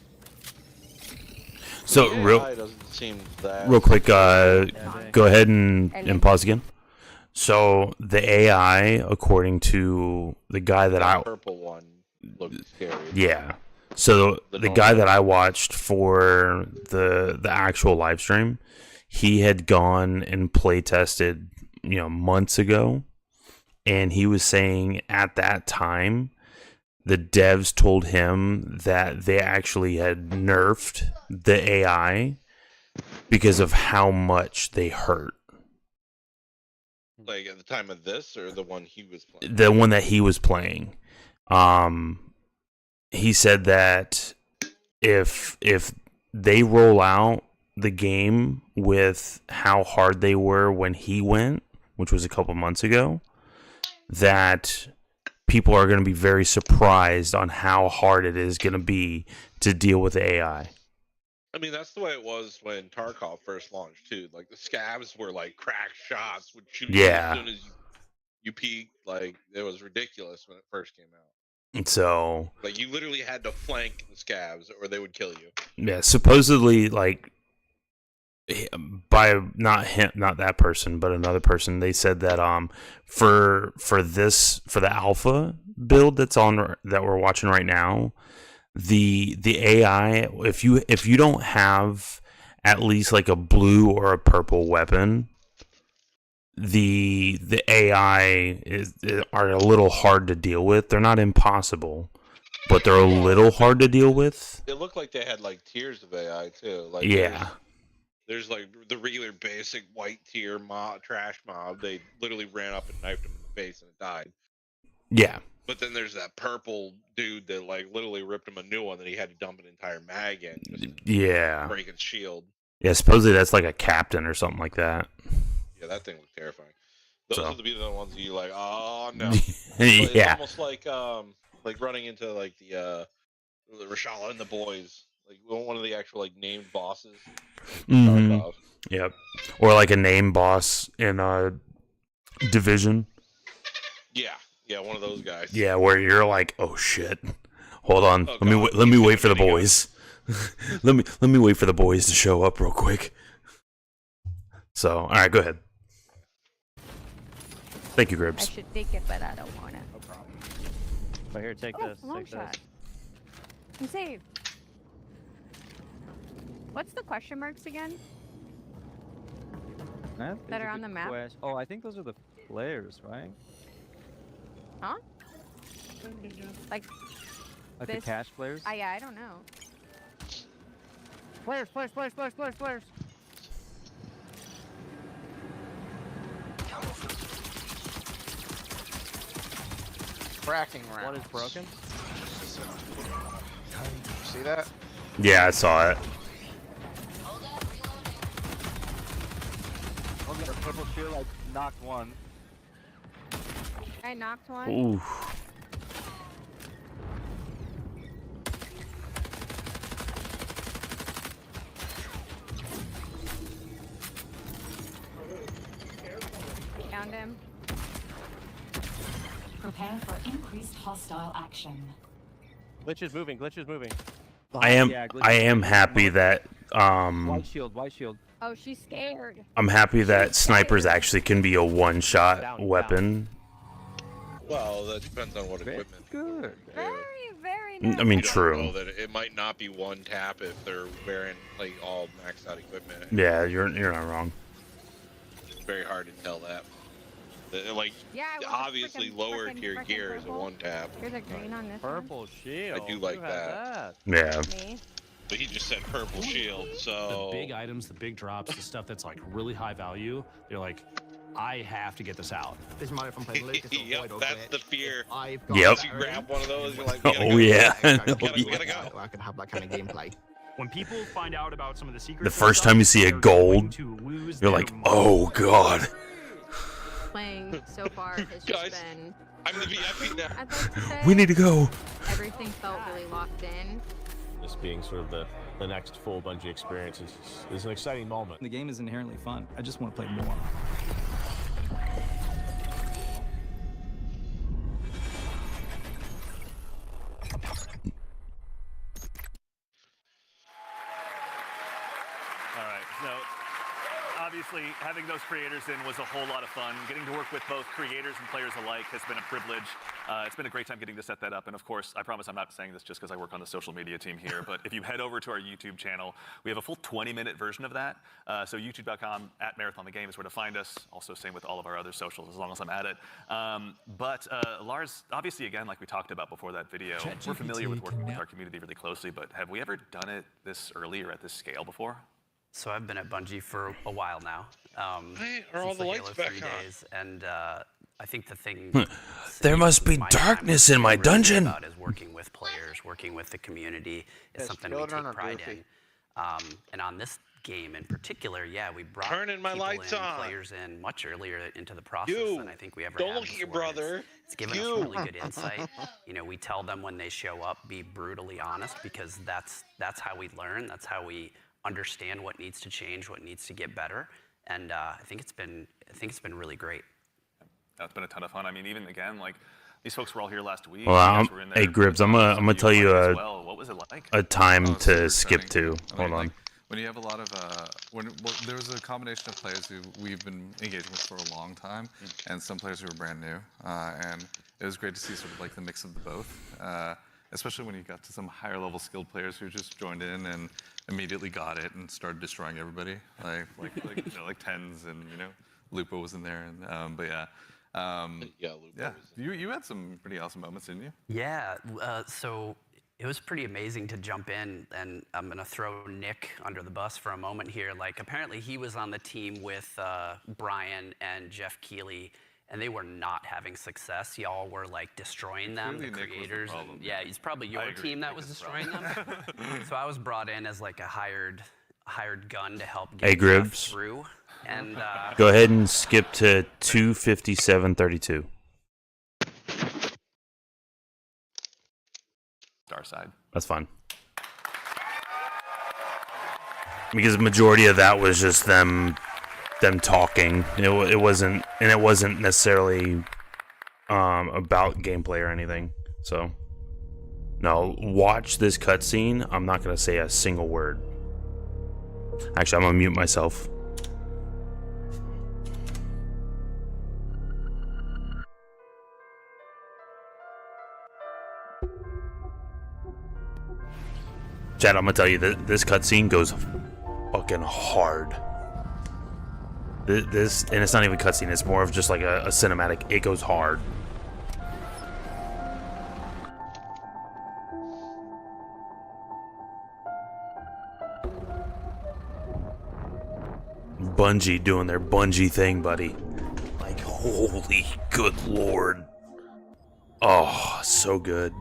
So The real AI doesn't seem that real quick, go ahead and pause again. So the AI, according to the guy that I purple one looked scary. yeah. So the guy that I watched for the actual live stream, he had gone and play tested, months ago, and he was saying at that time the devs told him that they actually had nerfed the AI because of how much they hurt. Like at the time of this, or the one he was playing? The one that he was playing. He said that if they roll out the game with how hard they were when he went, which was a couple months ago, that people are going to be very surprised on how hard it is going to be to deal with AI. I mean, that's the way it was when Tarkov first launched too. Like the scavs were like crack shots, would shoot you Yeah. as soon as you peeked. Like it was ridiculous when it first came out. So Like you literally had to flank the scavs, or they would kill you. yeah, supposedly like by not that person, but another person, they said that for the alpha build that we're watching right now, the AI, if you don't have at least like a blue or a purple weapon, the AI are a little hard to deal with. They're not impossible, but they're a little hard to deal with. It looked like they had like tiers of AI too. Like Yeah. there's like the regular basic white tier trash mob. They literally ran up and knifed him in the face and it died. Yeah. But then there's that purple dude that like literally ripped him a new one that he had to dump an entire mag in. Yeah. Break his shield. Yeah, supposedly that's like a captain or something like that. Yeah, that thing was terrifying. Those So. are the ones that you like, oh no. Yeah. It's almost like running into like the Rashala and the boys. Like one of the actual like named bosses. Mm-hmm. Tarkov. Yep. Or like a name boss in a division. Yeah, one of those guys. Yeah, where you're like, oh shit. Hold on. Oh, Let me wait for the boys. let me wait for the boys to show up real quick. So, all right, go ahead. Thank you, I Gribs. should take it, but I don't want it. No problem. But here, take this. Long Take shot. this. I'm saved. What's the question marks again? That That is a are on good the map? question. Oh, I think those are the players, right? Huh? Like Like the this? cash players? Yeah, I don't know. Players. Cracking round. One is broken. See that? Yeah, I saw it. One got a purple shield. I knocked one. I knocked one. Ooh. Found him. Prepare for increased hostile action. Glitch is moving. Glitch is moving. I am Yeah, glitch I is am moving. happy that White shield. White shield. Oh, she's scared. I'm happy that snipers actually can be a one-shot weapon. Well, that depends on what equipment. Good. Very I mean, I true. know that it might not be one tap if they're wearing like all maxed out equipment. Yeah, you're not wrong. It's very hard to tell that. Like, Yeah, I want obviously lower tier gear is a purple. one tap. Here's a green on this Purple shield. I do like Who has that. Yeah. one. Me. But he just said purple shield, so The big items, the big drops, the stuff that's like really high value, they're like, I have to get this out. This might have played Lucas or yep, Void or that's Glitch. the fear. I've Yep. Once you grab one of those, you're like, we gotta Oh go. yeah. We gotta go. I could have that kind of gameplay. When people find out about some of the secrets, The first time you see a gold, you're like, oh god. Playing so far has just Guys, been. I'm the VIP now. I'd like to say We need to go. everything felt really locked in. This being sort of the next full Bungie experience is an exciting moment. The game is inherently fun. I just want to play more. All right, so obviously having those creators in was a whole lot of fun. Getting to work with both creators and players alike has been a privilege. It's been a great time getting to set that up. And of course, I promise I'm not saying this just because I work on the social media team here, but if you head over to our YouTube channel, we have a full 20-minute version of that. So youtube.com /MarathonTheGame is where to find us. Also same with all of our other socials as long as I'm at it. But Lars, obviously again, like we talked about before that video, we're familiar with working with our community really closely, but have we ever done it this early or at this scale before? So I've been at Bungie for a while now. Why are all since the Halo lights back 3 on? days, and I think the thing There must be my time darkness was in my really good dungeon. about is working with players, working with the community is Yes, something we children take are pride goofy. in. And on this game in particular, yeah, we brought Turning my people lights in, on. players in much earlier into the process You, than I think we ever don't have look at your before, and brother. It's given us You. really good insight. You know, we tell them when they show up, be brutally honest, because that's how we learn. That's how we understand what needs to change, what needs to get better. And I think it's been really great. That's been a ton of fun. I mean, even again, like these folks were all here last week. Well, You guys were in there. hey Gribs, I'm gonna tell you as well. What was it like? a time Oh, super to skip exciting. to. I Hold mean, on. like, when you have a lot of there was a combination of players who we've been engaging with for a long time, and some players who were brand new, and it was great to see sort of like the mix of the both. Especially when you got to some higher level skilled players who just joined in and immediately got it and started destroying everybody, like Tens and Lupo was in there, and but yeah. Lupo You had some pretty awesome moments, didn't you? Yeah, so it was pretty amazing to jump in, and I'm going to throw Nick under the bus for a moment here. Like, apparently he was on the team with Brian and Jeff Keighley, and they were not having success. Y'all were like destroying them, Clearly the Nick was the creators. problem. And, yeah, it's probably your team that was destroying them. So I was brought in as like a hired gun to help get Hey, Jeff Gribs. through. And Go ahead and skip to 2:57:32. Star side. That's fine. Because the majority of that was just them talking. It wasn't necessarily about gameplay or anything. So, no, watch this cutscene. I'm not gonna say a single word. Actually, I'm gonna mute myself. Chad, I'm gonna tell you that this cutscene goes fucking hard. This, and it's not even cutscene, it's more of just like a cinematic. It goes hard. Bungie doing their Bungie thing, buddy. Like, holy good lord. Oh, so good.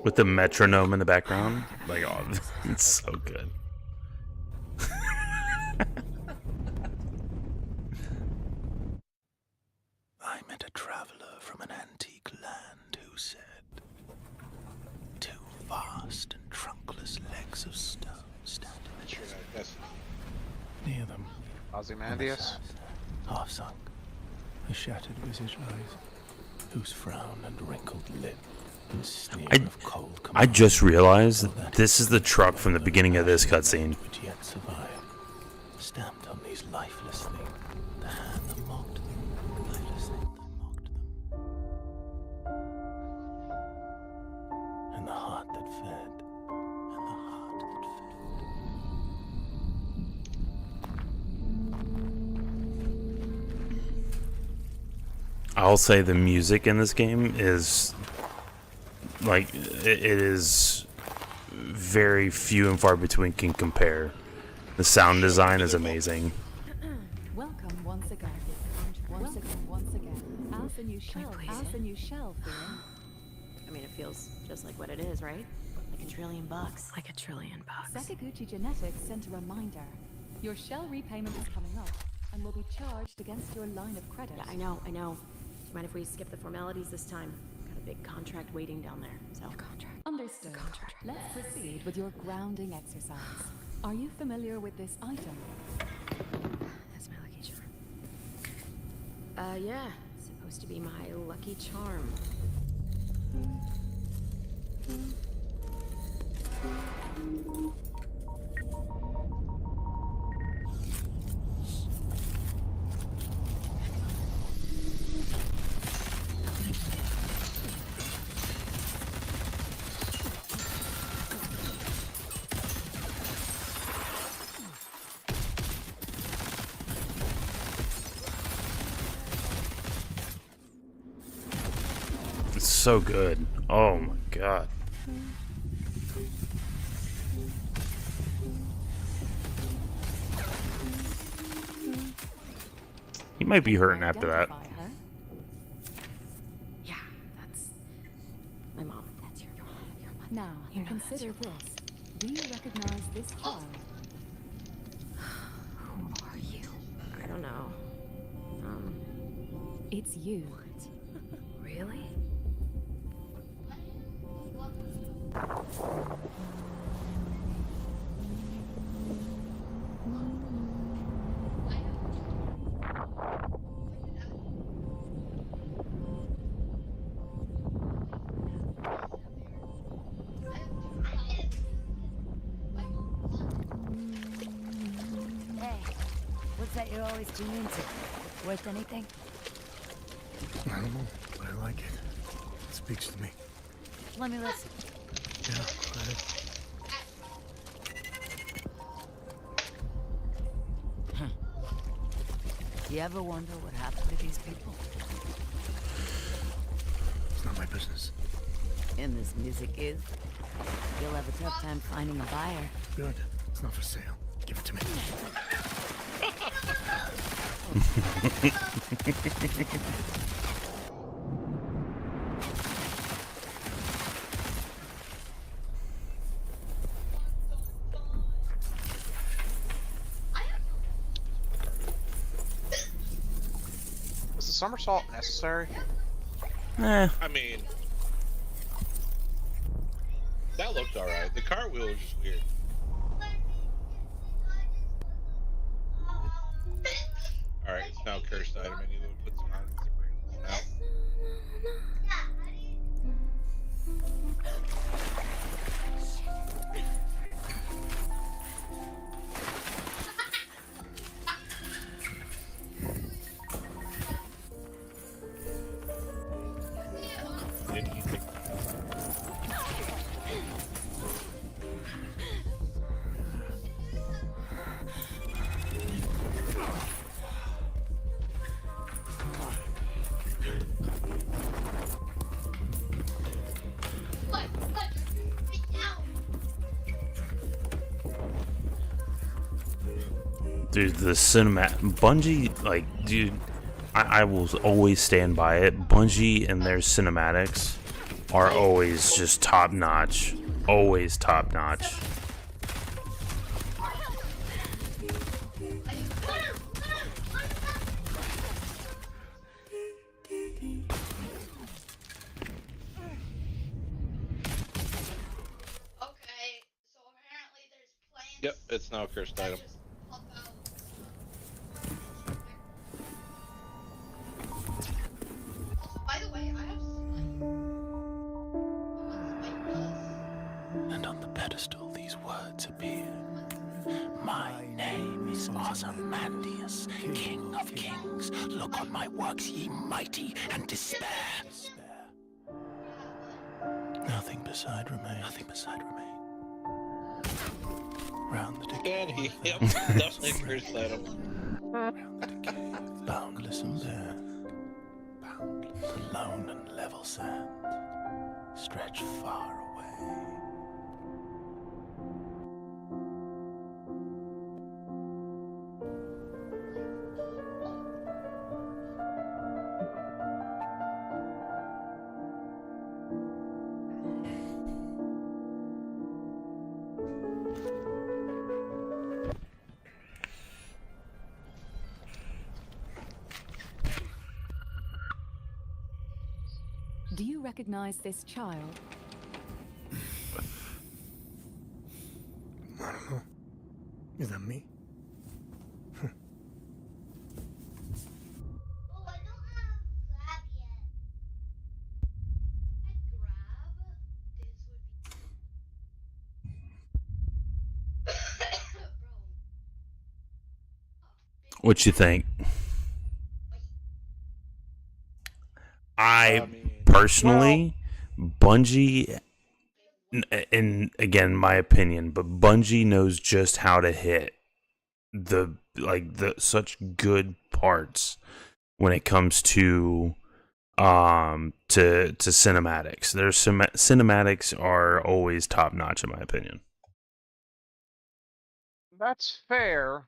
With the metronome in the background. Like, oh, it's so good. I met a traveler from an antique land who said, two vast and trunkless legs of stone stand in the chest. Near them, Ozymandias? half sunk, a shattered visage lies, whose frown and wrinkled lip and sneer of cold I just realized this is the truck from the beginning of this cutscene. but yet survive, stamped on these lifeless things, the hand that mocked them, lifeless thing that mocked them, and the heart that fed, and the heart that fed. I'll say the music in this game is like it is very few and far between can compare. The sound design is amazing. Welcome once again. Once again. As the new shell. As the new shell. I mean, it feels just like what it is, right? Like $1 trillion. Like $1 trillion. Sakaguchi Genetics sent a reminder. Your shell repayment is coming up and will be charged against your line of credit. Yeah, I know. Do you mind if we skip the formalities this time? Got a big contract waiting down there, so. Understood. Let's proceed with your grounding exercise. Are you familiar with this item? That's my lucky charm. Yeah. Supposed to be my lucky charm. It's so good. Oh my god. He might be hurting after that. Yeah, that's my mom. That's your mom. Now, consider this. Do you recognize this child? Who are you? I don't know. It's you. Really? Hey, what's that you're always too into? Worth anything? I don't know, but I like it. It speaks to me. Let me listen. Yeah, go ahead. Do you ever wonder what happened to these people? It's not my my business. And this music is. You'll have a tough time finding a buyer. Good. It's not for sale. Give it to me. Is the somersault necessary? Eh. I mean, that looked alright. The cartwheel is just weird. Alright, it's now a cursed item. I need to put some on to bring the one out. Dude, the Bungie, like, dude, I will always stand by it. Bungie and their cinematics are always just top notch. Always top notch. Yep, it's now a cursed item. And on the pedestal these words appear. My name is Ozymandias, King of Kings. Look on my works, ye mighty, and despair. Nothing beside remain. Nothing beside remain. Round the decay. Danny, yep, definitely a cursed item. Boundless and bare. The lone and level sand stretch far away. Do you recognize this child? I don't know. Is that me? What you think? I personally, Bungie, and again, my opinion, but Bungie knows just how to hit the such good parts when it comes to cinematics. Their cinematics are always top notch in my opinion. That's fair.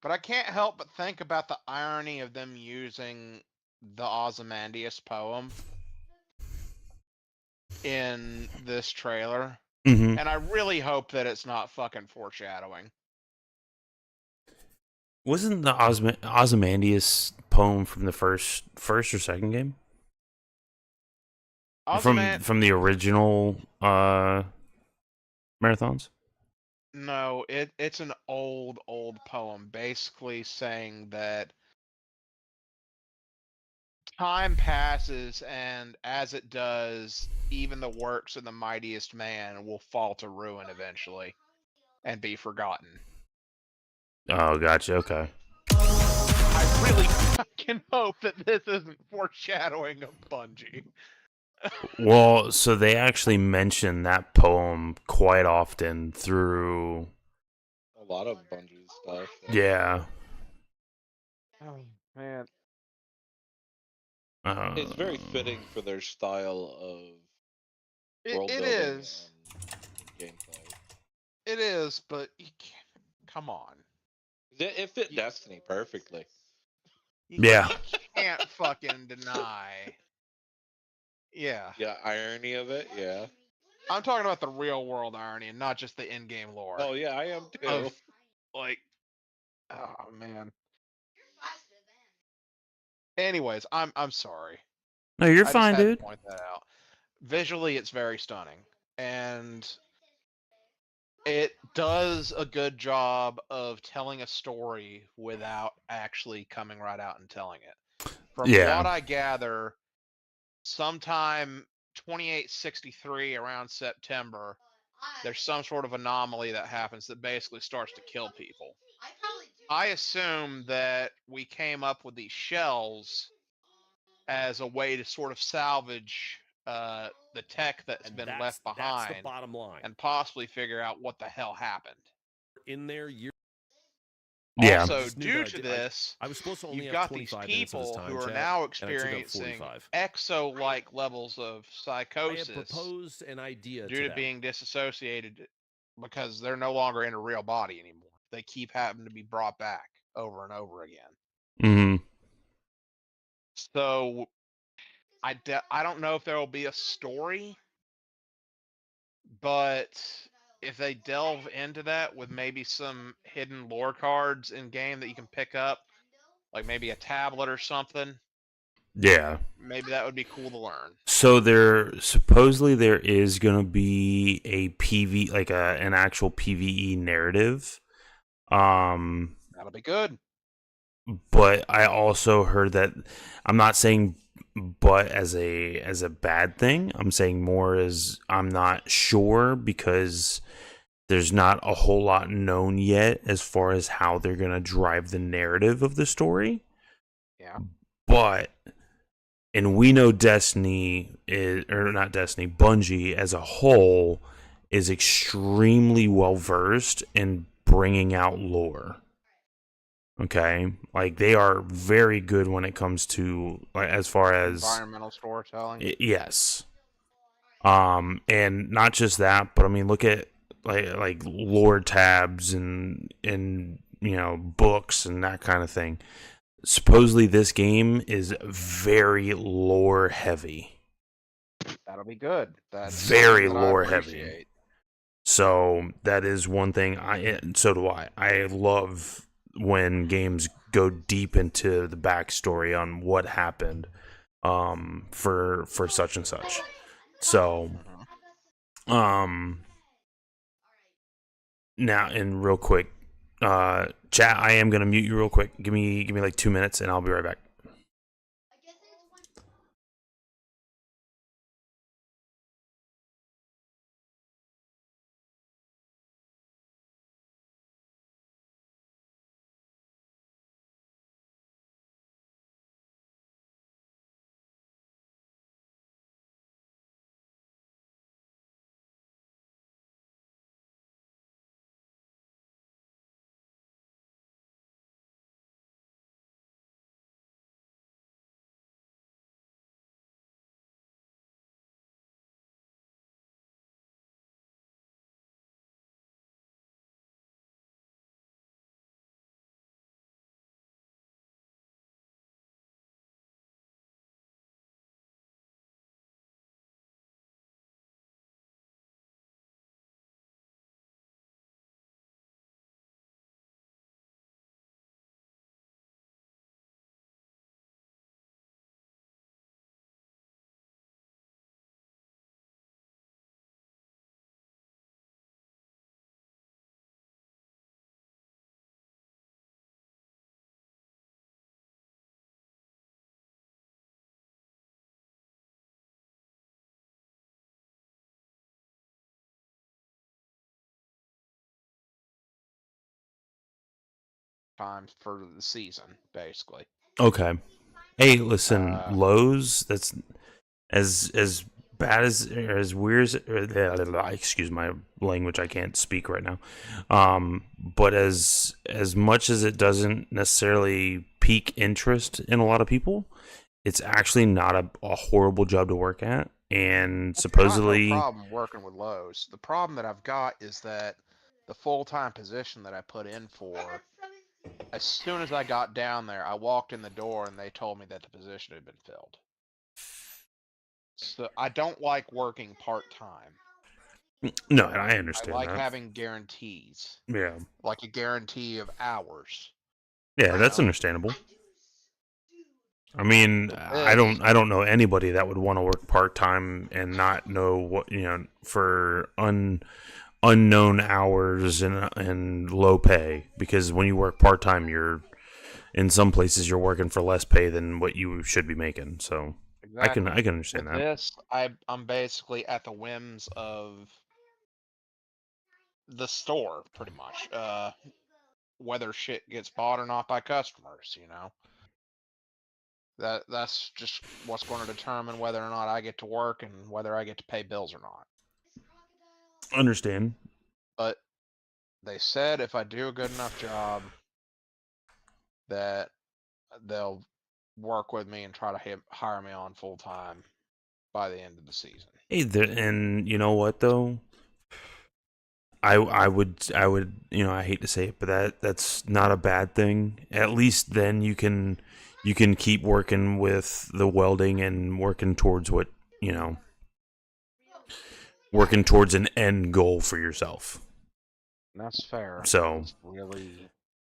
But I can't help but think about the irony of them using the Ozymandias poem in this trailer. Mm-hmm. And I really hope that it's not fucking foreshadowing. Wasn't the Ozymandias poem from the first or second game? From the original marathons? No, it's an old poem, basically saying that time passes, and as it does, even the works of the mightiest man will fall to ruin eventually and be forgotten. Oh, gotcha. Okay. I really fucking hope that this isn't foreshadowing of Bungie. Well, so they actually mention that poem quite often through A lot of Bungie stuff. Yeah. Oh man. It's very fitting for their style of world It building is. and gameplay. It is, but you can't, come on. It fit Destiny perfectly. Yeah. You can't fucking deny. Yeah. Yeah, irony of it. Yeah. I'm talking about the real world irony and not just the in-game lore. Oh yeah, I am too. Of, like, oh man. Anyways, I'm sorry. No, you're I fine, just had dude. to point that out. Visually, it's very stunning, and it does a good job of telling a story without actually coming right out and telling it. From Yeah. what I gather, sometime 2863 around September, there's some sort of anomaly that happens that basically starts to kill people. I assume that we came up with these shells as a way to sort of salvage the tech that's been left behind. That's the bottom line. And possibly figure out what the hell happened. In there, you're Yeah. Also, due to this, I was supposed to only you've have got these 25 minutes of this people time, who are chat, now and I took up experiencing 45. exo-like levels of I have psychosis proposed an idea due to them. being disassociated because they're no longer in a real body anymore. They keep having to be brought back over and over again. Mm-hmm. So I don't know if there will be a story, but if they delve into that with maybe some hidden lore cards in game that you can pick up, like maybe a tablet or something, Yeah. maybe that would be cool to learn. So supposedly there is gonna be a PV, like an actual PVE narrative. That'll be good. But I also heard that, I'm not saying but as a bad thing. I'm saying more as I'm not sure because there's not a whole lot known yet as far as how they're gonna drive the narrative of the story. Yeah. But and we know Destiny is, or not Destiny, Bungie as a whole is extremely well versed in bringing out lore. Okay, like they are very good when it comes to, like, as far as environmental storytelling. Yes. And not just that, but I mean, look at like lore tabs and books and that kind of thing. Supposedly, this game is very lore heavy. That'll be good. That's Very something that I lore heavy. appreciate. So that is one thing. So do I. I love when games go deep into the backstory on what happened, for such and such. So, now, and real quick, chat, I am gonna mute you real quick. Give me like 2 minutes, and I'll be right back. Times for the season, basically. Okay. Hey, listen, Lowe's. That's as bad as weird as, excuse my language, I can't speak right now. But as much as it doesn't necessarily pique interest in a lot of people, it's actually not a horrible job to work at, and I've got supposedly no problem working with Lowe's. The problem that I've got is that the full-time position that I put in for, as soon as I got down there, I walked in the door and they told me that the position had been filled. So I don't like working part-time. no, I I understand like that. having guarantees, Yeah, like a guarantee of hours. yeah, that's know? understandable. I mean, I This, don't know anybody that would want to work part time and not know what, for unknown hours and low pay, because when you work part time, you're in some places you're working for less pay than what you should be making. So exactly. I can understand With that. this, I'm basically at the whims of the store, pretty much. Whether shit gets bought or not by customers, That's just what's going to determine whether or not I get to work and whether I get to pay bills or not. Understand. But they said if I do a good enough job, that they'll work with me and try to hire me on full time by the end of the season. Hey, and you know what though? I would I hate to say it, but that's not a bad thing. At least then you can keep working with the welding and working towards working towards an end goal for yourself. That's fair. So really,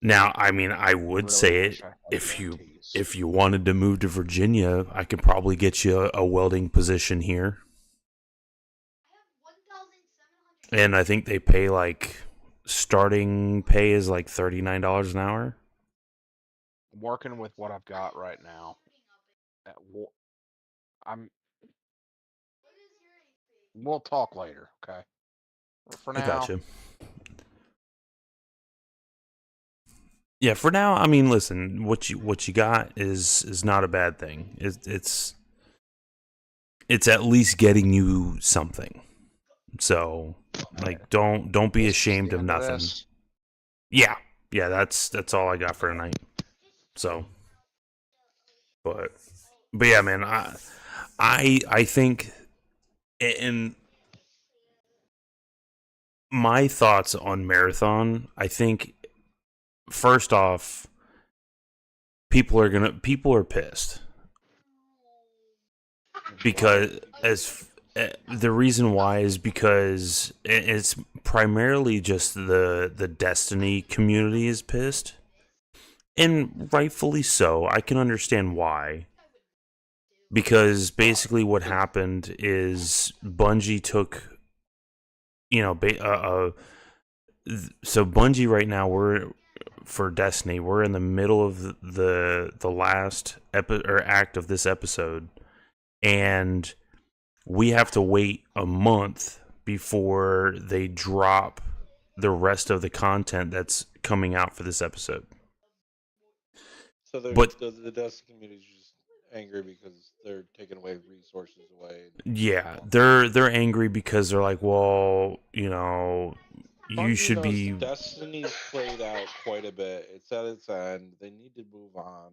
now, I mean, I would really say wish it I had if guarantees. you wanted to move to Virginia, I could probably get you a welding position here. And I think they pay starting pay is like $39 an hour. Working with what I've got right now, we'll talk later, okay? For I now, gotcha. Yeah, for now, I mean, listen, what you got is not a bad thing. It's at least getting you something. So, like, don't be this is ashamed the of end of nothing. this. Yeah, that's all I got for tonight. So, but yeah, man, I think, and my thoughts on Marathon, I think, first off, people are pissed because the reason why is because it's primarily just the Destiny community is pissed, and rightfully so. I can understand why, because basically what happened is Bungie took, so Bungie right now, for Destiny, we're in the middle of the last act of this episode, and we have to wait a month before they drop the rest of the content that's coming out for this episode. So But the Destiny community is just angry because they're taking away resources away. yeah, they're angry because they're like, well, you should be. Destiny's played out quite a bit. It's at its end. They need to move on.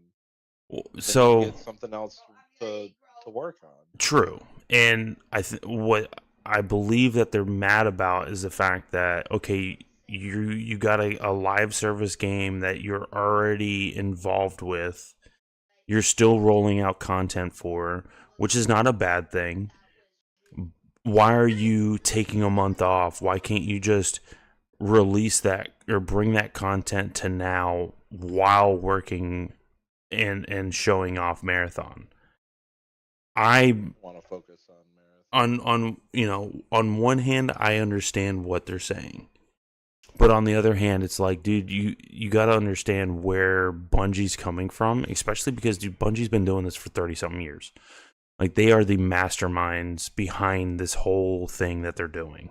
So they need to get something else to work on. True, and what I believe that they're mad about is the fact that, okay, you got a live service game that you're already involved with. You're still rolling out content for, which is not a bad thing. Why are you taking a month off? Why can't you just release that or bring that content to now while working and showing off Marathon? I want to focus on Marathon. On one hand, I understand what they're saying, but on the other hand, it's like, dude, you got to understand where Bungie's coming from, especially because, dude, Bungie's been doing this for 30-something years. Like, they are the masterminds behind this whole thing that they're doing.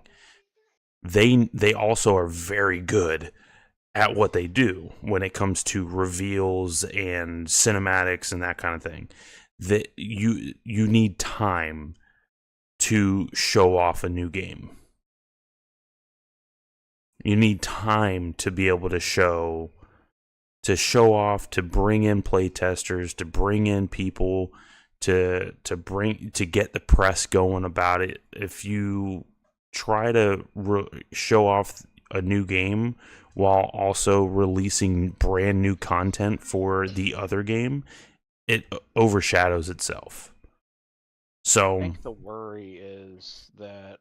They also are very good at what they do when it comes to reveals and cinematics and that kind of thing. That you need time to show off a new game. You need time to be able to show show off, to bring in play testers, to bring in people, to get the press going about it. If you try to show off a new game while also releasing brand new content for the other game, it overshadows itself. So I think the worry is that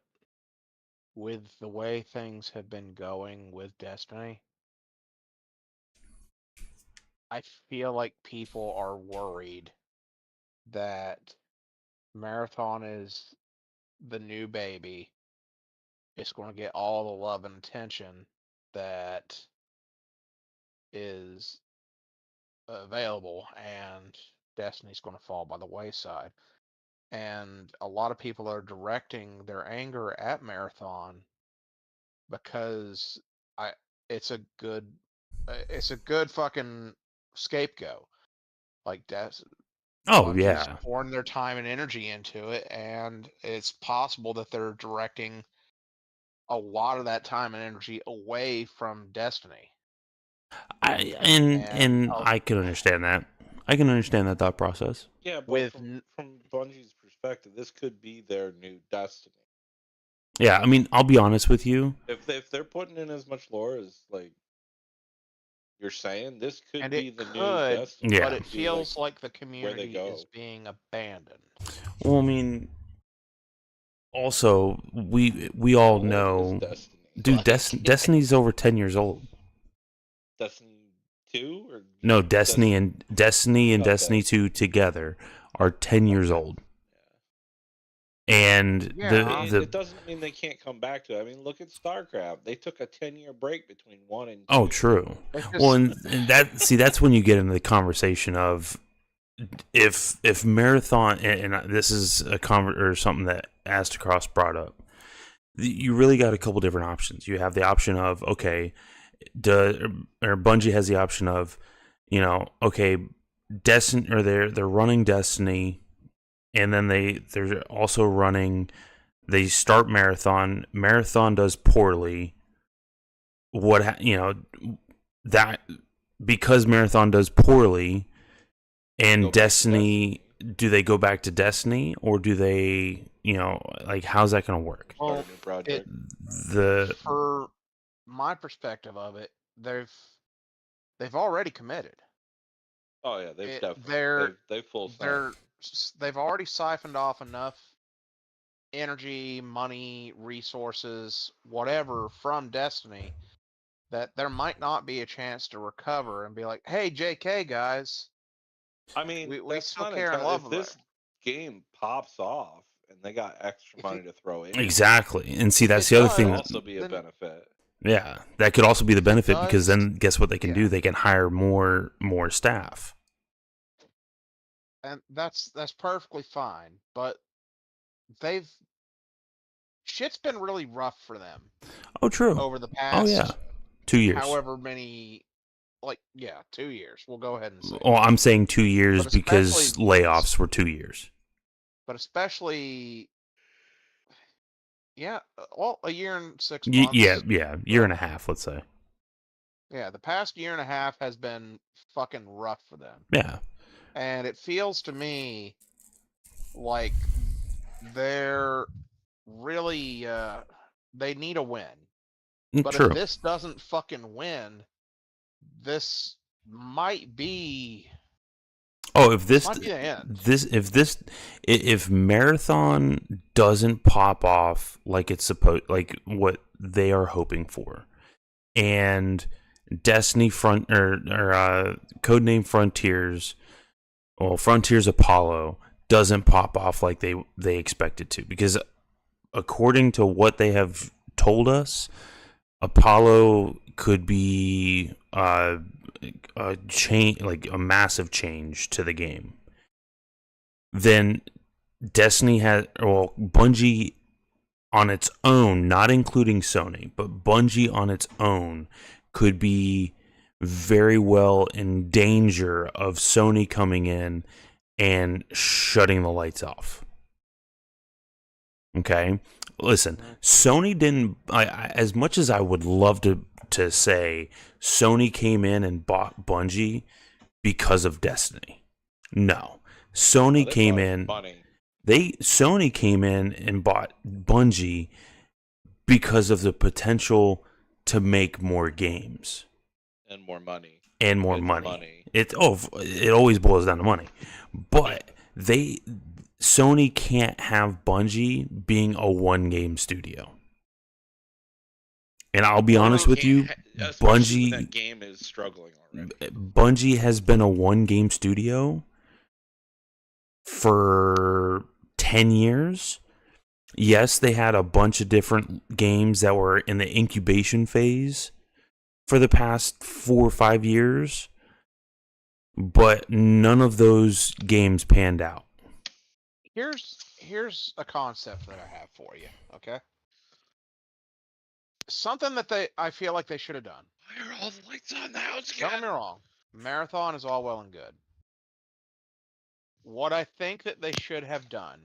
with the way things have been going with Destiny, I feel like people are worried that Marathon is the new baby. It's going to get all the love and attention that is available, and Destiny's going to fall by the wayside. And a lot of people are directing their anger at Marathon because it's a good fucking scapegoat. Like oh Bungie's yeah, pouring their time and energy into it, and it's possible that they're directing a lot of that time and energy away from Destiny. and I can understand that. I can understand that thought process. Yeah, but from Bungie's perspective, this could be their new Destiny. Yeah, I mean, I'll be honest with you. If they're putting in as much lore as like you're saying, this could And be it the could, new Destiny. but Yeah. it feels like the where they community go. is being abandoned. Well, I mean, also we all know, dude, Destiny's over 10 years old. Destiny 2 or No, Destiny and Okay. Destiny 2 together are 10 years old. And it doesn't mean they can't come back to it. I mean, look at StarCraft. They took a 10-year break between 1 and 2. Oh, true. Well, and that's when you get into the conversation of if Marathon, and this is or something that Astacross brought up. You really got a couple different options. You have the option of, okay, or Bungie has the option of, okay, Destiny, or they're running Destiny, and then they're also running. They start Marathon. Marathon does poorly. That because Marathon does poorly, and Destiny, do they go back to Destiny, or do they, how's that going to work? Well, for my perspective of it, they've already committed. Oh yeah, they've definitely they've full send. They've already siphoned off enough energy, money, resources, whatever from Destiny that there might not be a chance to recover and be like, "Hey, JK guys." I mean, we still care and love if this game pops off and they got extra money to throw in. Exactly, and see, that's the other thing. That could also be a benefit. Yeah, that could also be the benefit, because then guess what they can do? They can hire more staff. And that's perfectly fine, but shit's been really rough for them. Oh, true. Over the past 2 years. However many, 2 years. We'll go ahead and say. Well, I'm saying 2 years because layoffs were 2 years. But especially, a year and 6 months. Year and a half, let's say. Yeah, the past year and a half has been fucking rough for them. Yeah. And it feels to me like they're really, they need a win. But True. if this doesn't fucking win, this might be. Oh, if this might be the end. if Marathon doesn't pop off like it's supposed, like what they are hoping for, and Destiny Codename Frontiers, Frontiers Apollo doesn't pop off like they expect it to, because according to what they have told us, Apollo could be a change, like a massive change to the game. Then Destiny Bungie on its own, not including Sony, but Bungie on its own could be very well in danger of Sony coming in and shutting the lights off. Okay? Listen, Sony didn't, as much as I would love to to say Sony came in and bought Bungie because of Destiny. No. Sony They came bought in. money. Sony came in and bought Bungie because of the potential to make more games And more money. and more money. It always boils down to money. But Sony can't have Bungie being a one game studio. And I'll be honest with you, Especially when that game is struggling already. Bungie has been a one game studio for 10 years. Yes, they had a bunch of different games that were in the incubation phase for the past 4 or 5 years, but none of those games panned out. Here's a concept that I have for you, okay? Something that I feel like they should have done. Why are all the lights on the house Don't get me wrong. Marathon is all well and good. What I think that they should have done,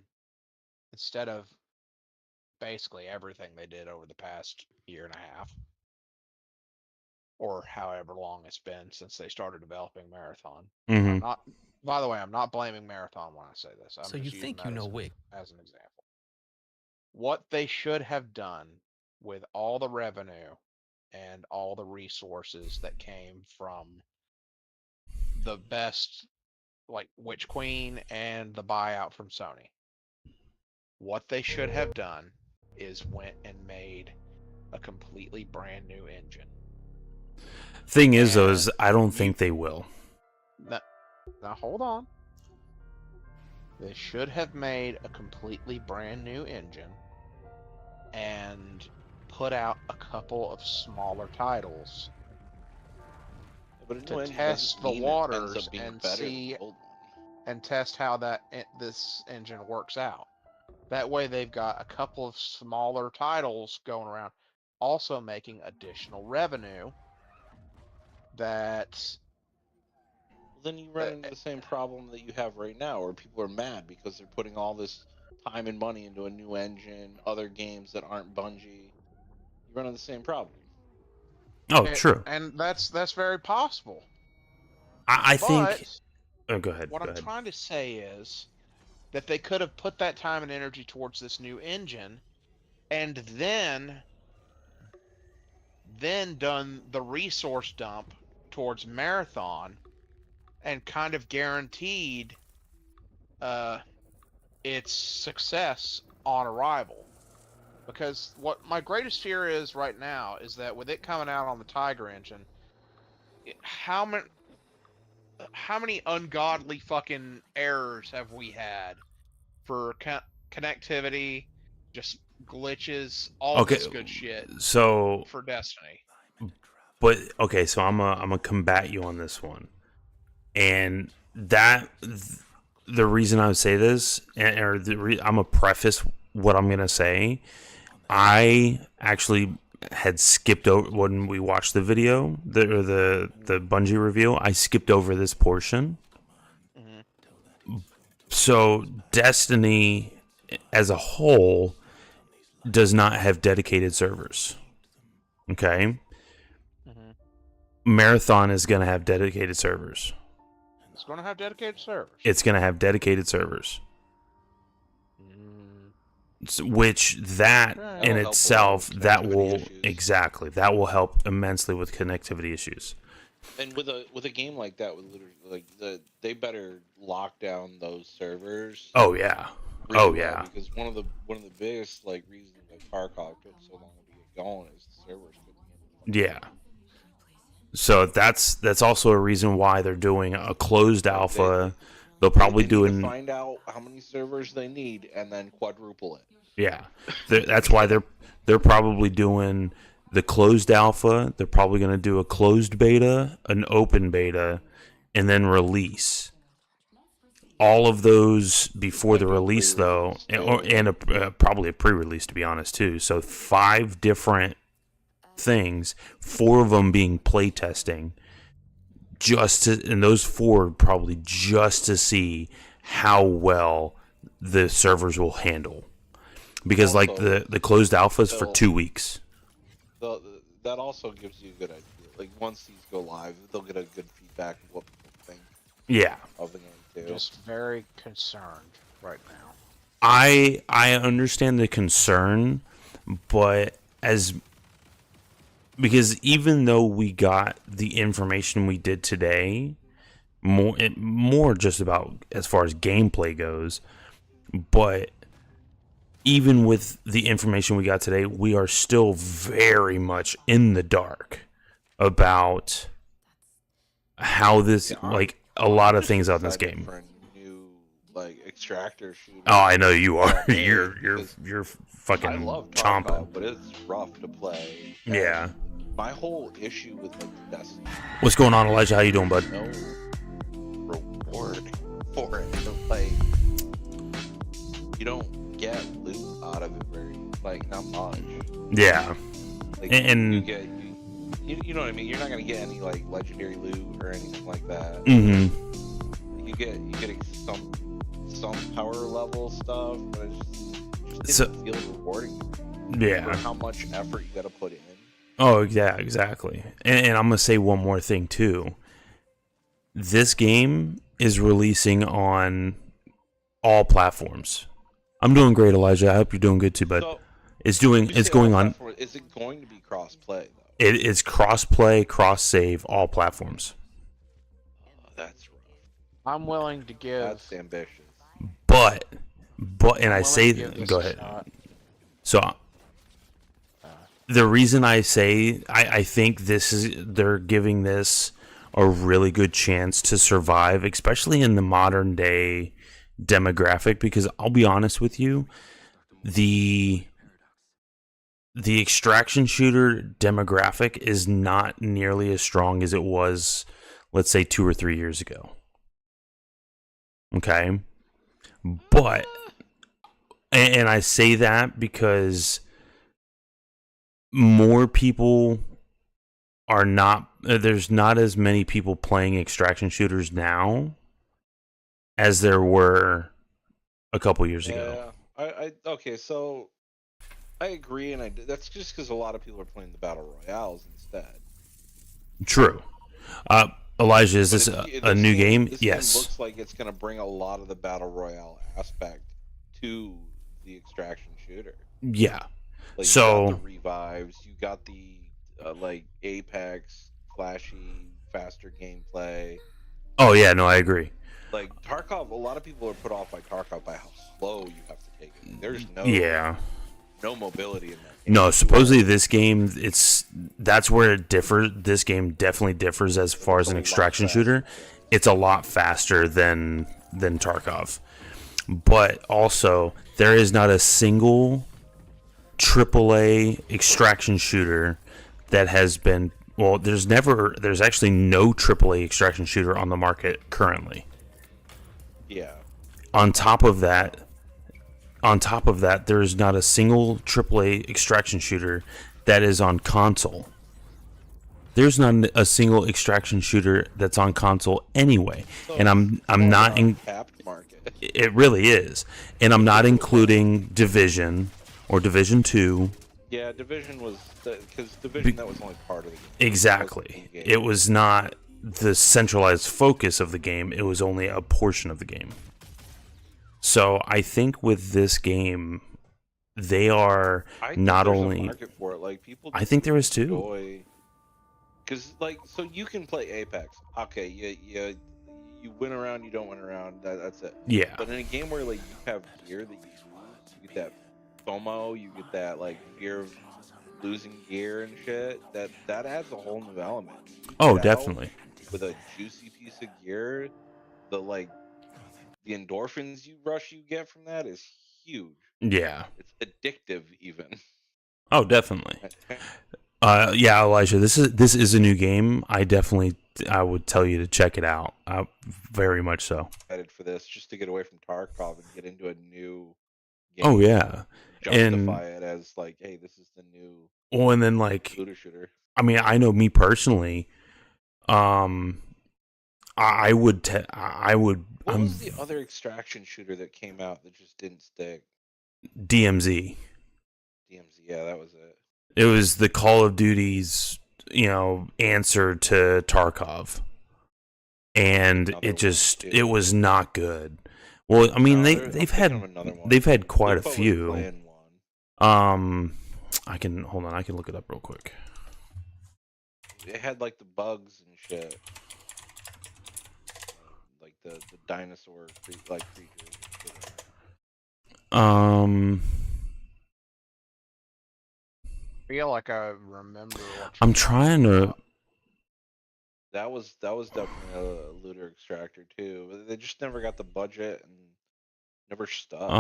instead of basically everything they did over the past year and a half, or however long it's been since they started developing Marathon. Mhm. By the way, I'm not blaming Marathon when I say this. I'm So just you using think that you know Wick? as an example. What they should have done with all the revenue and all the resources that came from the best, like Witch Queen and the buyout from Sony. What they should have done is went and made a completely brand new engine. Thing is, though, is I don't think they will. Now hold on. They should have made a completely brand new engine and put out a couple of smaller titles to test the waters and see and test how this engine works out. That way they've got a couple of smaller titles going around, also making additional revenue that... Then you run into the same problem that you have right now, where people are mad because they're putting all this time and money into a new engine, other games that aren't Bungie. You run into the same problem. Oh, true. And that's very possible. I think... Oh, go ahead. What I'm trying to say is that they could have put that time and energy towards this new engine and then done the resource dump towards Marathon and kind of guaranteed its success on arrival. Because what my greatest fear is right now is that with it coming out on the Tiger engine, how many ungodly fucking errors have we had for connectivity, just glitches, all this good shit. So for Destiny. But okay, so I'm gonna combat you on this one, and the reason I would say this, I'm gonna preface what I'm gonna say. I actually had skipped over when we watched the video, the Bungie reveal. I skipped over this portion. So Destiny, as a whole, does not have dedicated servers. Okay. Marathon is going to have dedicated servers. It's going to have dedicated servers. It's going to have dedicated servers. Which that in itself, that will help immensely with connectivity issues. And with a game like that, with literally they better lock down those servers. Oh yeah, Because one of the biggest reasons that Tarkov took so long to get going is the servers couldn't get it. Yeah. So that's also a reason why they're doing a closed alpha. They'll probably do to find out how many servers they need and then quadruple it. Yeah, that's why they're probably doing the closed alpha. They're probably going to do a closed beta, an open beta, and then release. All of those before the release, though, and probably a pre-release, to be honest, too. So 5 different things, 4 of them being playtesting, and those 4 probably just to see how well the servers will handle. Because also, the closed alpha is for 2 weeks. that also gives you a good idea. Like once these go live, they'll get a good feedback of what people think Yeah. of the game too. Just very concerned right now. I understand the concern, but because even though we got the information we did today, more just about as far as gameplay goes, but even with the information we got today, we are still very much in the dark about how this, like, a lot of things on this game. For a new like extractor shooter. Oh, I know you are. Hey, You're fucking I love chomping. Tarkov, but it's rough to play. Yeah. My whole issue with like Destiny. What's going on, Elijah? How you doing, bud? No reward for it. So, like, you don't get loot out of it very, like, not much. Yeah. Like, and you get, you know what I mean. You're not gonna get any like legendary loot or anything like that. Mm-hmm. You get some power level stuff, but it just didn't feel rewarding. Yeah. For how much effort you got to put in. Oh, yeah, exactly. And I'm going to say one more thing, too. This game is releasing on all platforms. I'm doing great, Elijah. I hope you're doing good, too, bud. So, it's going on. Is it going to be cross-play, though? It is cross-play, cross-save, all platforms. That's rough. I'm willing to give. That's ambitious. But, and I say, go ahead. So, the reason I say I think they're giving this a really good chance to survive, especially in the modern day demographic, because I'll be honest with you, the extraction shooter demographic is not nearly as strong as it was, let's say, 2 or 3 years ago. Okay? But, and I say that because more people are not, there's not as many people playing extraction shooters now as there were a couple years ago. Okay, so I agree, and that's just because a lot of people are playing the battle royales instead. True. Elijah, is this a new game? Yes. Game looks like it's going to bring a lot of the battle royale aspect to the extraction shooter. Yeah. Like, so you got the revives, you got the like Apex, flashy, faster gameplay. Oh yeah, no, I agree. Like Tarkov, a lot of people are put off by Tarkov by how slow you have to take it. There's no mobility in that game. No, supposedly this game, that's where it differs. This game definitely differs as far as an extraction shooter. It's a lot faster than Tarkov. But also, there is not a single AAA extraction shooter that has been, well, there's actually no AAA extraction shooter on the market currently. Yeah. On top of that, there is not a single AAA extraction shooter that is on console. There's not a single extraction shooter that's on console anyway, and I'm not in. It really is, and I'm not including Division or Division 2. Yeah, Division was because Division that was only part of the game. Exactly, it was not the centralized focus of the game. It was only a portion of the game. So I think with this game, they are not only. Market for it. Like people. I think there is too. Because so you can play Apex. Okay, you win around, you don't win around. That's it. Yeah. But in a game where like you have gear that you lose, you get that FOMO, you get that like fear of losing gear and shit. That adds a whole new element. Oh, definitely. With a juicy piece of gear, the endorphins you get from that is huge. Yeah. It's addictive even. Oh, definitely. Yeah, Elijah, this is a new game. I would tell you to check it out. Very much so. Excited for this, just to get away from Tarkov and get into a new game. Oh yeah, justify it as like, hey, this is the new. Well, and then like, shooter. I mean, I know me personally. I would. What was the other extraction shooter that came out that just didn't stick? DMZ. DMZ, yeah, that was it. It was the Call of Duty's, answer to Tarkov. And it was not good. Well, I mean, they've had quite a few. I can look it up real quick. It had like the bugs and shit, like the dinosaur like creatures. Feel like I remember. I'm trying to. That was definitely a looter extractor too, but they just never got the budget and never stuck.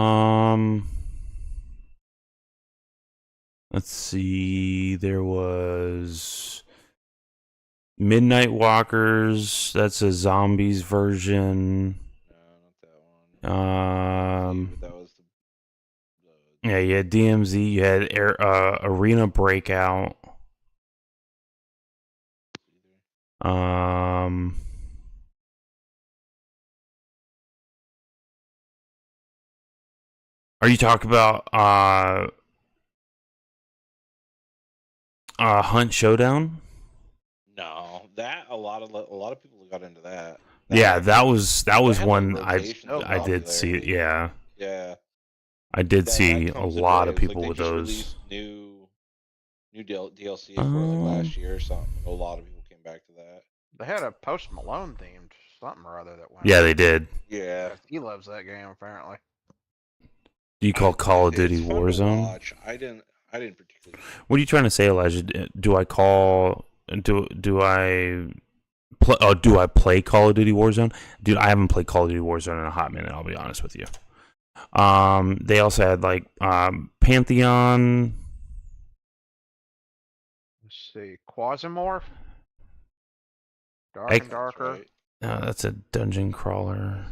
Let's see. There was Midnight Walkers. That's a zombies version. No, not that one. That was yeah, you had DMZ. You had Arena Breakout. Are you talking about Hunt Showdown? No, that a lot of people got into that. That was one rotations of I did see. popularity. Yeah. Yeah. I did see that a comes in lot of waves. people Like, with they just those. released new DLC for it, like last year or something. A lot of people came back to that. They had a Post Malone themed something or other that went. Yeah, they did. Yeah. He loves that game apparently. Do you call Call of Duty It's fun to Warzone? watch. I didn't particularly. What are you trying to say, Elijah? Do I call? Do I play? Oh, do I play Call of Duty Warzone? Dude, I haven't played Call of Duty Warzone in a hot minute. I'll be honest with you. They also had like Pantheon. Let's see, Quasimorph. Dark and Darker. No, that's a dungeon crawler.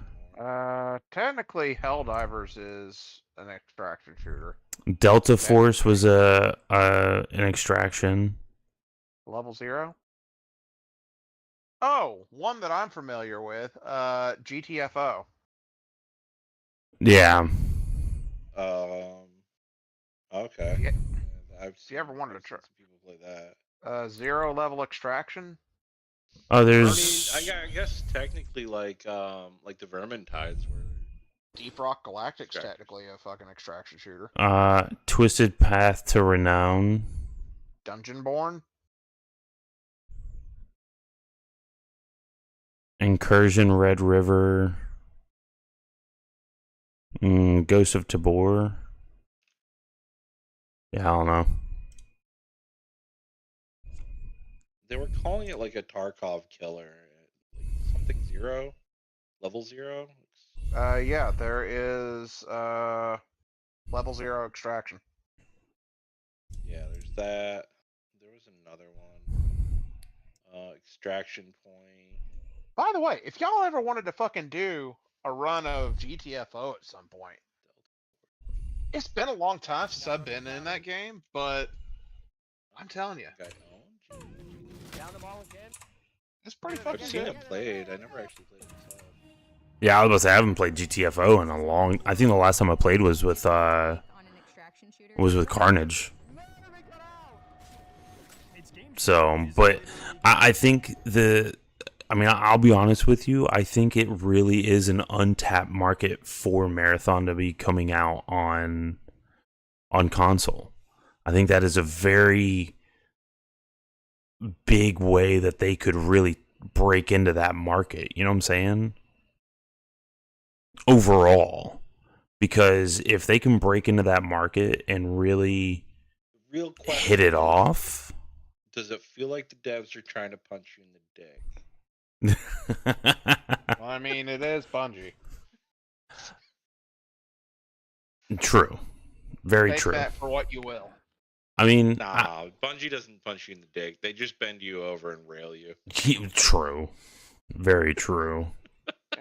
Technically, Helldivers is an extraction shooter. Delta Force was an extraction. Level 0. Oh, one that I'm familiar with. GTFO. Yeah. Okay. Yeah. I've If you ever wanted to try some people play that. 0 level extraction. Oh, there's. I guess technically like the Vermintides were. Deep Rock Galactic's technically a fucking extraction shooter. Twisted Path to Renown. Dungeonborn. Incursion Red River. Ghost of Tabor. Yeah, I don't know. They were calling it like a Tarkov killer, like something 0, level 0. Yeah, there is level 0 extraction. Yeah, there's that. There was another one. Extraction Point. By the way, if y'all ever wanted to fucking do a run of GTFO at some point, it's been a long time since I've been in that game, but I'm telling you, it's pretty fucking I've seen good. it played. I never actually played it myself. Yeah, I was about to say, I haven't played GTFO in a long. I think the last time I played was with Carnage. So, but I think I'll be honest with you. I think it really is an untapped market for Marathon to be coming out on console. I think that is a very big way that they could really break into that market. You know what I'm saying? Overall, because if they can break into that market and really hit it off, does it feel like the devs are trying to punch you in the dick? Well, I mean, it is Bungie. True. Very Take true. that for what you will. I mean, nah, Bungie doesn't punch you in the dick. They just bend you over and rail you. True. Very true.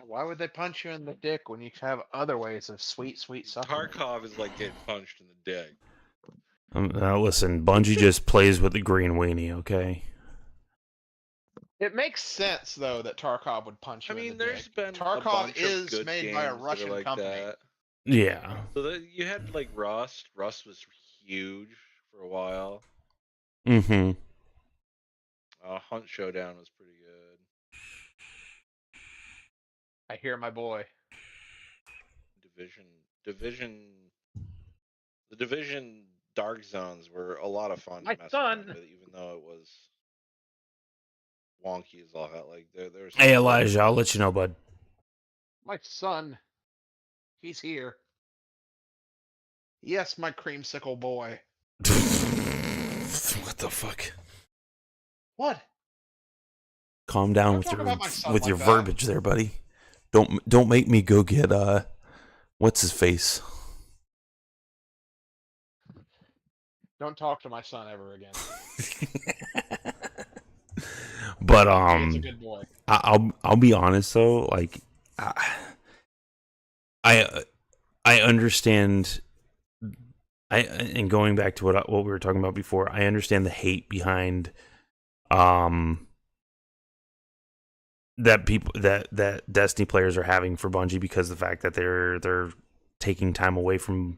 Why would they punch you in the dick when you have other ways of sweet suffering? Tarkov is like getting punched in the dick. Now listen, Bungie just plays with the green weenie, okay? It makes sense though that Tarkov would punch you. I mean, in the there's dick. been Tarkov a bunch is of good made by a games that are Russian like company. that. Yeah. So you had like Rust. Rust was huge for a while. Mm-hmm. Hunt Showdown was pretty good. I hear my boy. The Division Dark Zones were a lot of fun My to mess son. around with, even though it was wonky as all hell. Like there's. Hey, Elijah, I'll let you know, bud. My son. He's here. Yes, my creamsicle boy. What the fuck? What? Calm down Don't with talk your about my son with like your that. verbiage there, buddy. Don't make me go get what's his face? Don't talk to my son ever again. But He is a good boy. I'll be honest though, like I understand. And going back to what we were talking about before, I understand the hate behind that people that Destiny players are having for Bungie because of the fact that they're taking time away from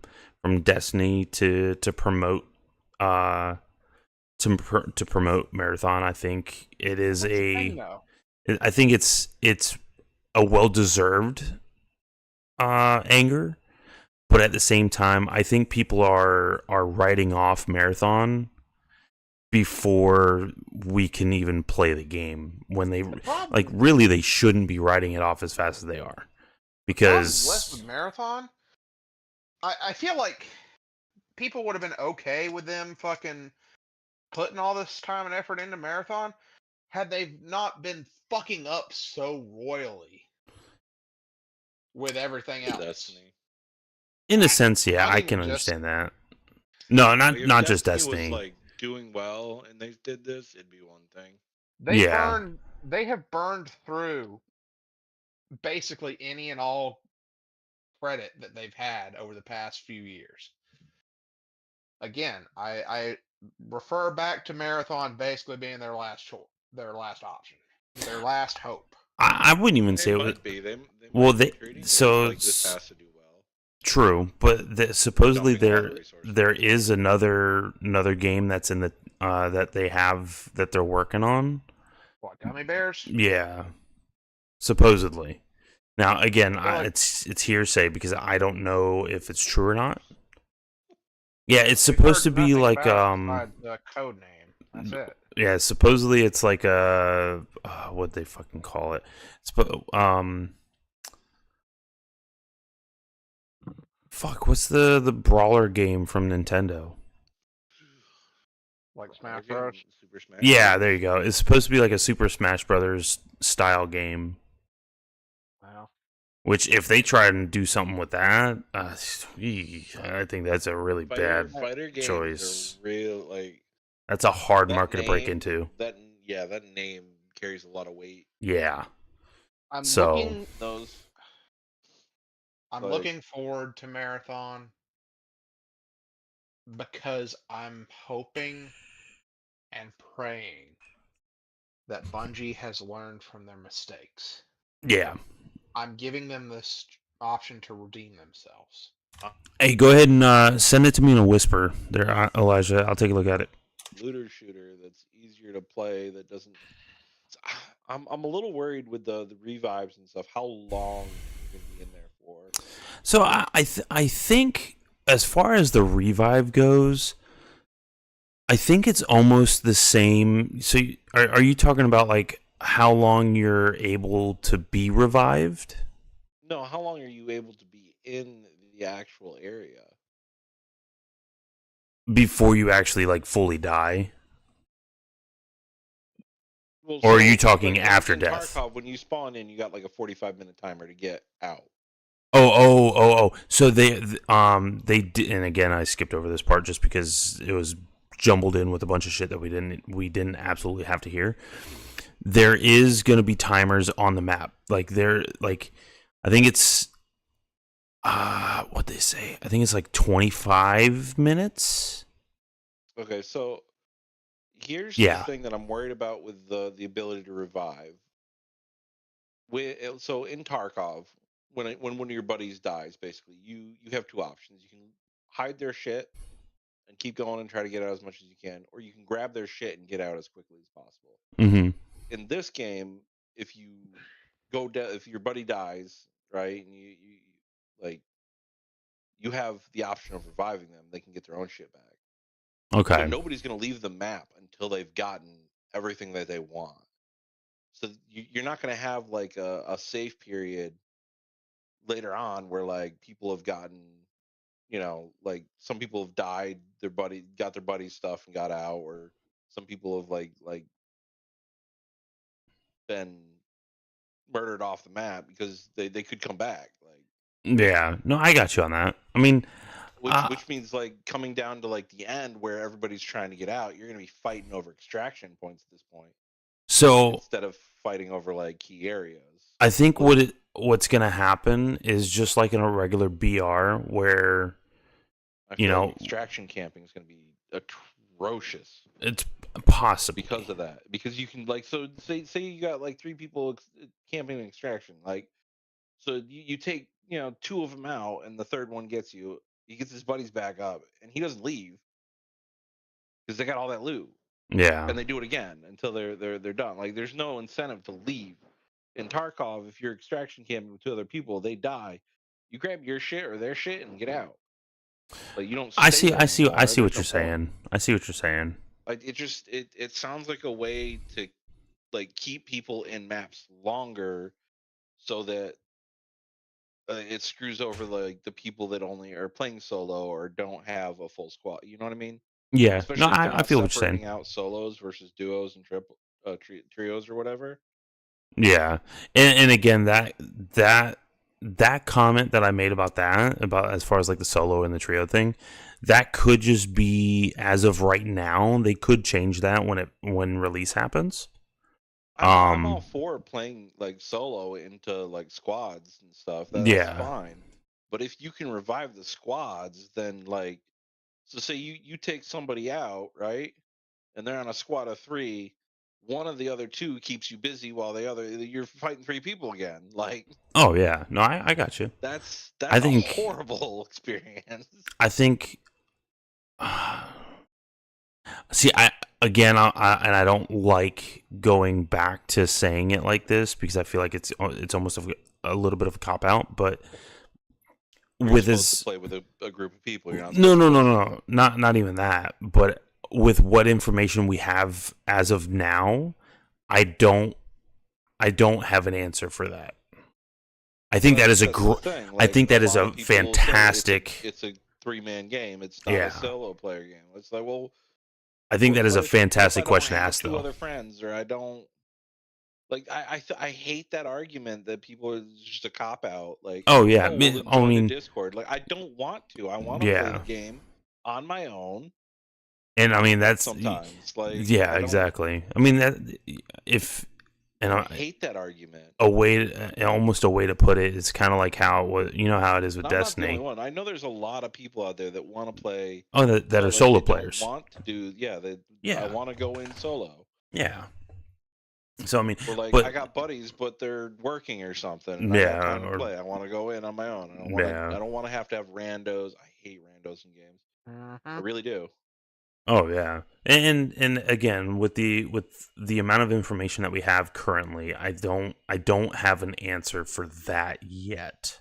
Destiny to promote to promote Marathon. I think it is I think it's a well-deserved anger, but at the same time, I think people are writing off Marathon before we can even play the game. When they like, really, they shouldn't be writing it off as fast as they are, because Less with Marathon. I feel like people would have been okay with them fucking putting all this time and effort into Marathon had they not been fucking up so royally with everything else. Destiny. in a sense, yeah, I mean, can just- understand that. No, not Like, if not just Destiny Destiny. was like doing well and they did this, it'd be one thing. They have burned through basically any and all credit that they've had over the past few years. Again, I refer back to Marathon basically being their last choice, their last option, their last hope. I wouldn't even They say it might was. be. They Well, might be they treating so it like this has to do well. True, but supposedly Dumping a lot of there is another game that's in the that they have that they're working on. What, gummy bears? Yeah, supposedly. Now again, like- it's hearsay because I don't know if it's true or not. Yeah, it's supposed to be like the code name. That's it. yeah, supposedly it's like a what they fucking call it. Fuck, what's the brawler game from Nintendo? Like Smash Bros. Super Smash. Yeah, there you go. It's supposed to be like a Super Smash Brothers style game. Wow. Which, if they try and do something with that, I think that's a really bad Fighter games choice. are real, like That's a hard that market to break name- into. That name carries a lot of weight. Yeah. I'm So- looking. Those. I'm like- looking forward to Marathon because I'm hoping and praying that Bungie has learned from their mistakes. Yeah. I'm giving them this option to redeem themselves. Hey, go ahead and send it to me in a whisper there, Elijah. I'll take a look at it. Looter shooter that's easier to play that doesn't. I'm a little worried with the revives and stuff. How long you're gonna be in there for? So I think as far as the revive goes, I think it's almost the same. So are you talking about like how long you're able to be revived? No, how long are you able to be in the actual area? Before you actually like fully die? Well, Or are so, you talking like, after in death? Tarkov, when you spawn in, you got like a 45-minute timer to get out. Oh. So they did, and again, I skipped over this part just because it was jumbled in with a bunch of shit that we didn't absolutely have to hear. There is going to be timers on the map. I think it's what they say. I think it's like 25 minutes. Okay, so here's Yeah. the thing that I'm worried about with the ability to revive. So in Tarkov, when one of your buddies dies, basically you have two options. You can hide their shit and keep going and try to get out as much as you can, or you can grab their shit and get out as quickly as possible. Mm-hmm. In this game, if you go down, if your buddy dies, right, and you like you have the option of reviving them, they can get their own shit back. Okay. So nobody's going to leave the map until they've gotten everything that they want. So you're not going to have like a safe period later on where like people have gotten, like some people have died, got their buddy stuff and got out, or some people have like been murdered off the map because they could come back. Like, Yeah. No, I got you on that. I mean, which means like coming down to like the end where everybody's trying to get out, you're going to be fighting over extraction points at this point. So Instead of fighting over like key areas. I think what's gonna happen is just like in a regular BR where I feel like extraction camping is going to be atrocious. It's possible because of that. Because you can like say you got like 3 people camping in extraction, like so you take 2 of them out and the third one gets you. He gets his buddies back up and he doesn't leave because they got all that loot. Yeah. And they do it again until they're done. Like there's no incentive to leave. In Tarkov, if you're extraction camping with 2 other people, they die. You grab your shit or their shit and get out. Like you don't. I see there what anymore. you're There's no saying. point. I see what you're saying. Like it sounds like a way to like keep people in maps longer, so that it screws over like the people that only are playing solo or don't have a full squad. You know what I mean? Yeah. Especially No, if they're I not feel what you're separating saying. out solos versus duos and trios or whatever. Yeah. And again that comment that I made about as far as like the solo and the trio thing, that could just be as of right now. They could change that when release happens. I'm all for playing like solo into like squads and stuff. That's fine. But if you can revive the squads, then like, so say you take somebody out, right? And they're on a squad of 3. One of the other 2 keeps you busy while you're fighting 3 people again. Like, oh yeah, no, I got you. That's I think a horrible experience. I think. See, I don't like going back to saying it like this because I feel like it's almost a little bit of a cop out. But You're supposed to play with a group of people. You're not no, not even that. But with what information we have as of now, I don't have an answer for that. I think that is I think that is a fantastic. It's a 3-man game. It's not a solo player game. It's like, well, I think that is a fantastic question to ask, 2 though. other friends, or I don't like. I hate that argument that people are just a cop out. Like, oh yeah, well, I mean, Discord. Like, I don't want to. I want to play the game on my own. And I mean that's sometimes like exactly. I mean that I hate that argument. Almost a way to put it is kind of like how how it is with Destiny. I'm not the only one. I know there's a lot of people out there that want to play. Oh, that are solo players. Want to do I want to go in solo. Yeah. So I mean, or like I got buddies, but they're working or something. And I got time to play. I want to go in on my own. I don't want to have randos. I hate randos in games. I really do. Oh yeah, and again with the amount of information that we have currently, I don't have an answer for that yet.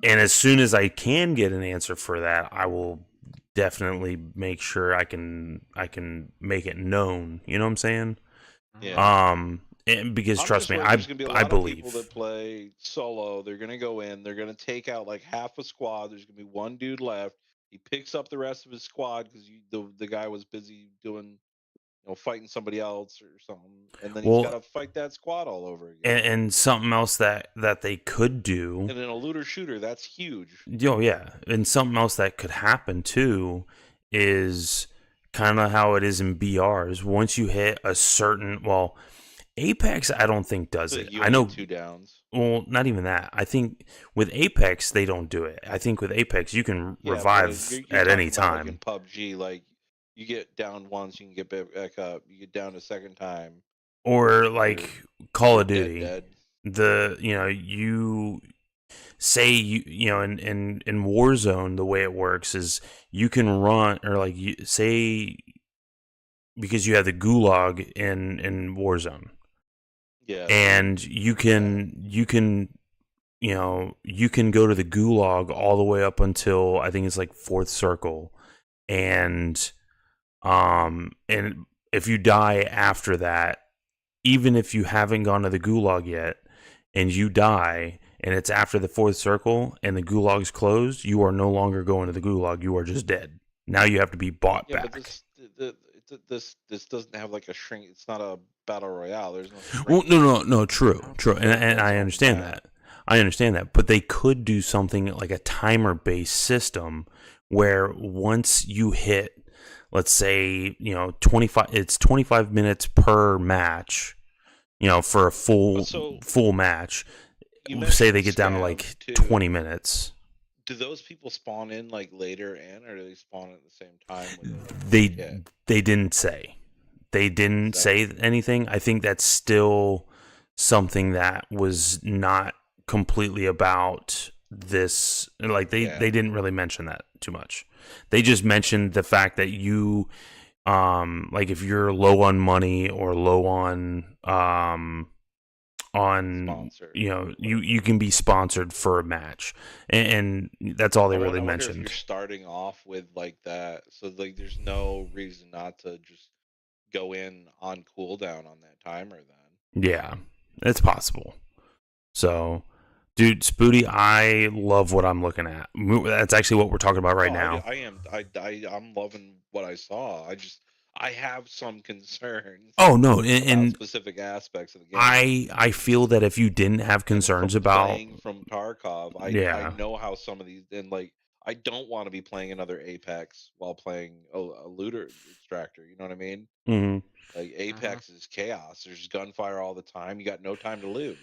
And as soon as I can get an answer for that, I will definitely make sure I can make it known. You know what I'm saying? Yeah. And because trust me, I believe people that play solo, they're gonna go in, they're gonna take out like half a squad. There's gonna be one dude left. He picks up the rest of his squad because the guy was busy doing, fighting somebody else or something, and then he's got to fight that squad all over again. And something else that they could do, and in a looter shooter, that's huge. Oh yeah, and something else that could happen too is kind of how it is in BRs. Once you hit a certain, Apex, I don't think does it. I know 2 downs. Well, not even that. I think with Apex they don't do it. I think with Apex you can revive you're at any Like time. in PUBG, like you get down once, you can get back up. You get down a second time. Or like Call of Duty, dead. say you know in Warzone, the way it works is you can run, or like you say, because you have the gulag in Warzone. Yeah. And you can you know, you can go to the gulag all the way up until I think it's like 4th circle, and if you die after that, even if you haven't gone to the gulag yet and you die and it's after the 4th circle and the gulag's closed, you are no longer going to the gulag. You are just dead. Now you have to be bought back. But this doesn't have like a shrink. It's not a battle royale. There's no. Well, no, true, and I understand that. I understand that, but they could do something like a timer-based system where once you hit, let's say, you know, 25 minutes per match, you know, for a full match. Say they get down to like 20 minutes. Do those people spawn in like later in, or do they spawn at the same time? They didn't say. They didn't say anything. I think that's still something that was not completely about this. Like they didn't really mention that too much. They just mentioned the fact that you, like if you're low on money or low on sponsored. You know, you can be sponsored for a match, and that's all they really mentioned. If you're starting off with like that, so like there's no reason not to just go in on cooldown on that timer then. Yeah, it's possible. So, dude, Spooty, I love what I'm looking at. That's actually what we're talking about right now. I'm loving what I saw. I have some concerns. Oh no, about specific aspects of the game. I feel that if you didn't have concerns about playing from Tarkov, I know how some of these, and like I don't want to be playing another Apex while playing a looter extractor. You know what I mean? Mm-hmm. Like Apex is chaos. There's gunfire all the time. You got no time to loot.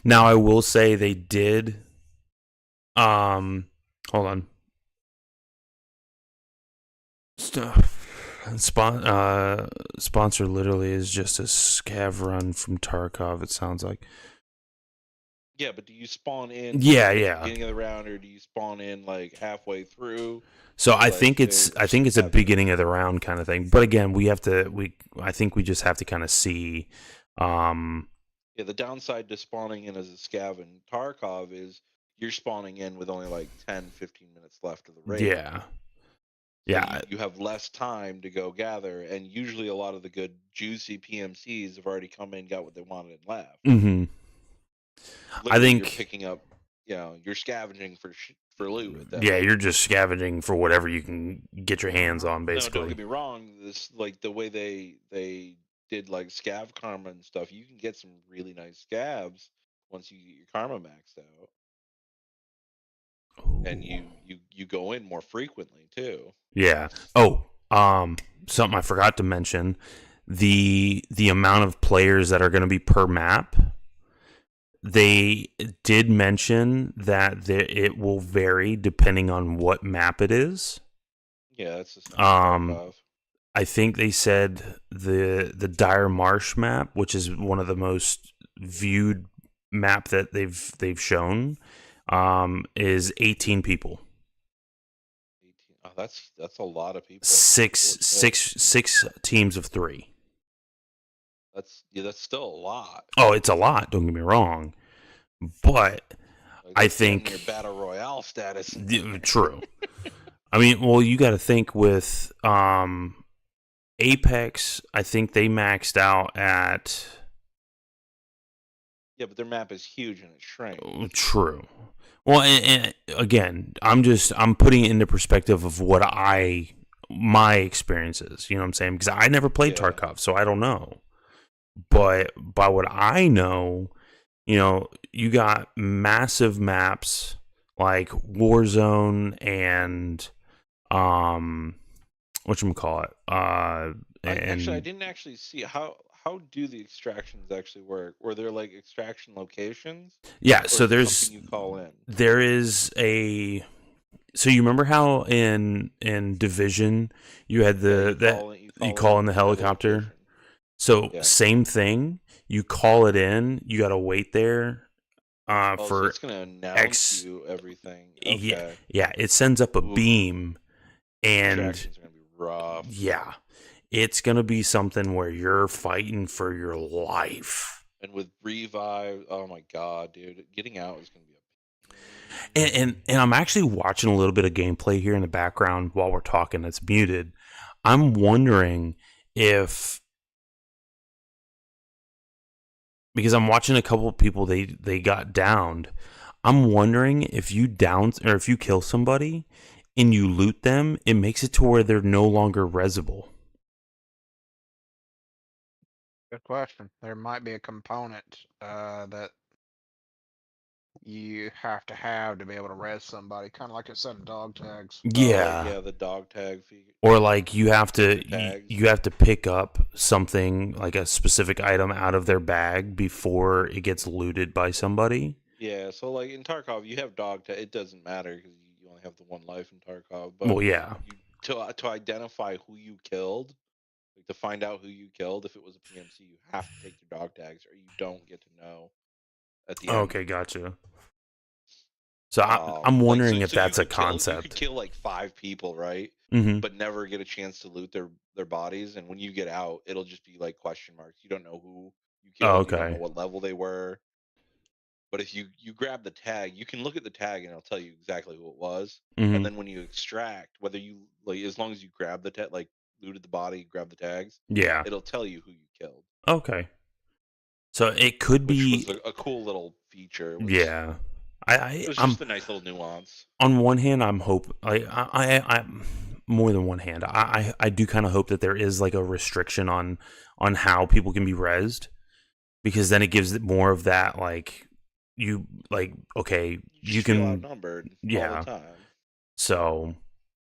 Now I will say they did. Hold on. Stuff. Sponsor literally is just a scav run from Tarkov. It sounds like. Yeah, but do you spawn in? Yeah. At the beginning of the round, or do you spawn in like halfway through? So I think it's a beginning of the round kind of thing. But again, I think we just have to kind of see. Yeah, the downside to spawning in as a scav in Tarkov is you're spawning in with only like 10, 15 minutes left of the raid. Yeah. So you have less time to go gather, and usually a lot of the good juicy PMCs have already come in, got what they wanted, and left. Mm-hmm. I think you're picking up, you know, you're scavenging for loot. You're just scavenging for whatever you can get your hands on, basically. No, don't get me wrong. This like the way they did like scav karma and stuff. You can get some really nice scavs once you get your karma maxed out. Ooh. And you go in more frequently too. Yeah. Oh, something I forgot to mention: the amount of players that are going to be per map. They did mention that it will vary depending on what map it is. Yeah, that's just I think they said the Dire Marsh map, which is one of the most viewed map that they've shown, is 18 people. 18. Oh, that's a lot of people. Six teams of 3. That's still a lot. Oh, it's a lot. Don't get me wrong, but like I think your battle royale status. True. I mean, well, you got to think with Apex. I think they maxed out at. Yeah, but their map is huge and it shrank. True. Well, and again, I'm putting it into perspective of what my experiences. You know what I'm saying? Because I never played Tarkov, so I don't know. But by what I know, you know, you got massive maps like Warzone and whatchamacallit. Actually, I didn't actually see how do the extractions actually work? Were there like extraction locations? Yeah, so there's you call in. There is a. So you remember how in Division you had you call in the helicopter. So same thing. You call it in. You got to wait there So for it's gonna announce you everything. Okay. Yeah, it sends up a beam, and Extractions are gonna be rough. yeah, it's gonna be something where you're fighting for your life. And with revive, oh my god, dude, getting out is gonna be And I'm actually watching a little bit of gameplay here in the background while we're talking. It's muted. I'm wondering if, because I'm watching a couple of people, they got downed. I'm wondering if you down or if you kill somebody and you loot them, it makes it to where they're no longer resable. Good question. There might be a component that you have to be able to res somebody, kind of like a set of dog tags. Yeah. yeah, the dog tag fee. Or like you have to Tags. you have to pick up something like a specific item out of their bag before it gets looted by somebody. Yeah, so like in Tarkov, you have dog tag. It doesn't matter because you only have the one life in Tarkov. But Well, yeah. to identify who you killed, like to find out who you killed, if it was a PMC, you have to take your dog tags, or you don't get to know at the end. Okay, gotcha. So I'm wondering if that's a concept. You could kill like 5 people, right? Mhm. But never get a chance to loot their bodies, and when you get out, it'll just be like question marks. You don't know who you killed. You don't okay. know what level they were. But if you grab the tag, you can look at the tag and it'll tell you exactly who it was. Mhm. And then when you extract, whether you like, as long as you grab the tag, like looted the body, grab the tags, Yeah. it'll tell you who you killed. Okay. So it could be Which was a cool little feature. It was, yeah. it was just a nice little nuance. On one hand, I'm I more than one hand. I do kind of hope that there is like a restriction on how people can be rezzed, because then it gives it more of that like you like okay you feel can outnumbered yeah all the time. So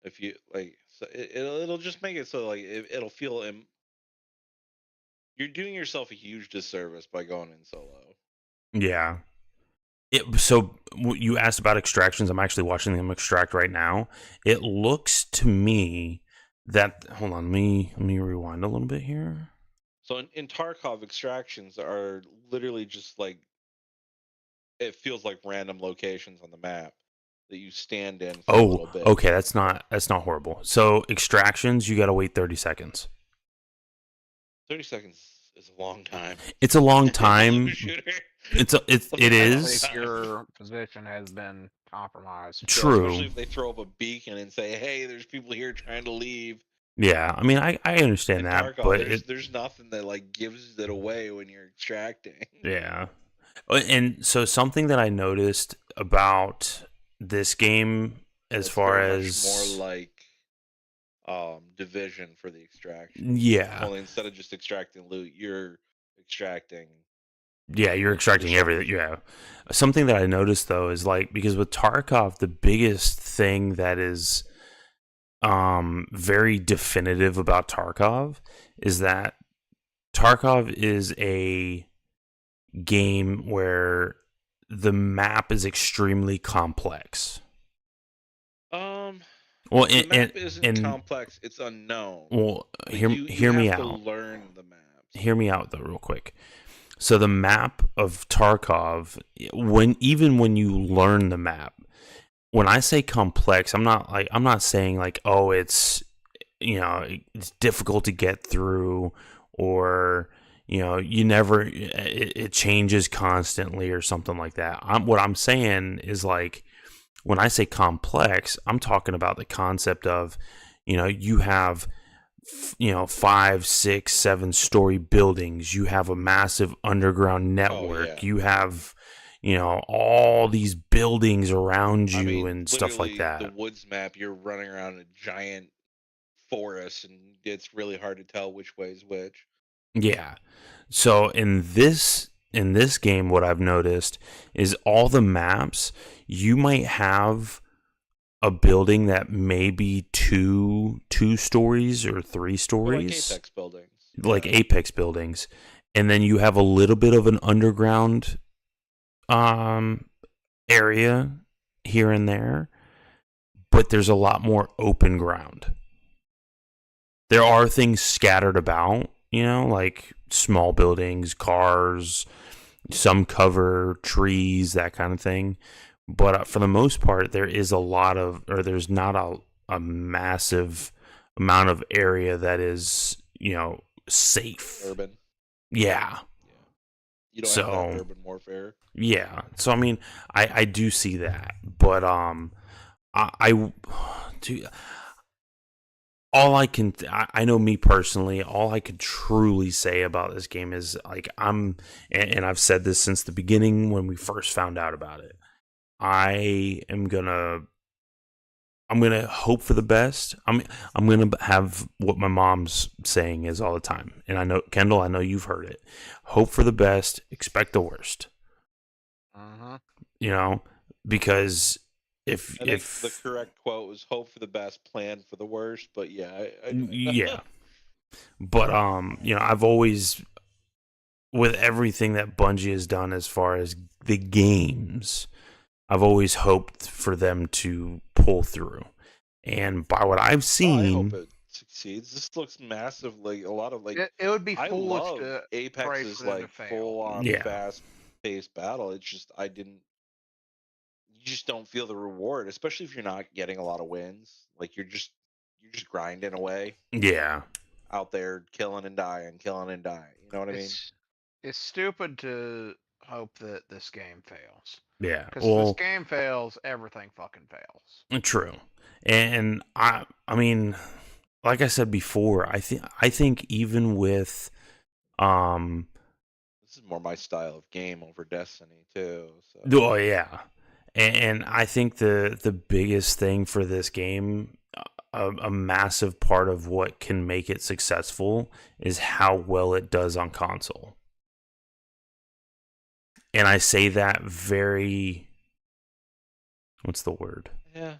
If you like, so it'll just make it so like it'll feel you're doing yourself a huge disservice by going in solo. yeah. So you asked about extractions. I'm actually watching them extract right now. It looks to me that hold on, let me rewind a little bit here. So in Tarkov, extractions are literally just like, it feels like random locations on the map that you stand in for a little bit. Okay, that's not horrible. So extractions, you got to wait 30 seconds. 30 seconds is a long time. It's a long time. It is. If your position has been compromised. True. Yeah, especially if they throw up a beacon and say, "Hey, there's people here trying to leave." Yeah, I mean, I understand that, Tarkov, but there's nothing that like gives it away when you're extracting. yeah. And so something that I noticed about this game, as far as more like Division for the extraction. Yeah. Only instead of just extracting loot, you're extracting. Yeah, you're extracting everything. Yeah. Something that I noticed though is like, because with Tarkov, the biggest thing that is very definitive about Tarkov is that Tarkov is a game where the map is extremely complex. Well, the map isn't complex; it's unknown. Well, Like, hear me you have out. to learn the map. Hear me out though, real quick. So the map of Tarkov, even when you learn the map, when I say complex, I'm not saying like, oh, it's it's difficult to get through, or you never it changes constantly or something like that. What I'm saying is like, when I say complex, I'm talking about the concept of, you have 5, 6, 7-story buildings. You have a massive underground network. You have, all these buildings around you and stuff like that. The woods map, you're running around a giant forest, and it's really hard to tell which way is which. Yeah. So in this game, what I've noticed is all the maps, you might have a building that may be two stories or 3 stories, like Apex buildings. Like Apex buildings, and then you have a little bit of an underground area here and there, but there's a lot more open ground. There are things scattered about, like small buildings, cars, some cover, trees, that kind of thing. But for the most part, there's not a massive amount of area that is, safe. Urban. Yeah. You don't have that urban warfare. Yeah. So I mean, I do see that, but I do. I know me personally, all I could truly say about this game is like and I've said this since the beginning when we first found out about it. I'm gonna hope for the best. I'm gonna have what my mom's saying is all the time, and I know Kendall, I know you've heard it. Hope for the best, expect the worst. Because I think the correct quote was "Hope for the best, plan for the worst." But yeah, yeah. But I've always, with everything that Bungie has done as far as the games, I've always hoped for them to pull through. And by what I've seen, I hope it succeeds. This looks massive. Like a lot of like it would be I foolish love to pray Apex's for them to like fail. full on Yeah. fast paced battle. It's just you just don't feel the reward, especially if you're not getting a lot of wins. Like you're just grinding away. Yeah. Out there killing and dying. You know what I mean? It's stupid to hope that this game fails. Yeah. Because if this game fails, everything fucking fails. True. And I mean, like I said before, I think even with this is more my style of game over Destiny too. So. Oh yeah. And I think the biggest thing for this game, a massive part of what can make it successful, is how well it does on console. And I say that very, what's the word? Yeah.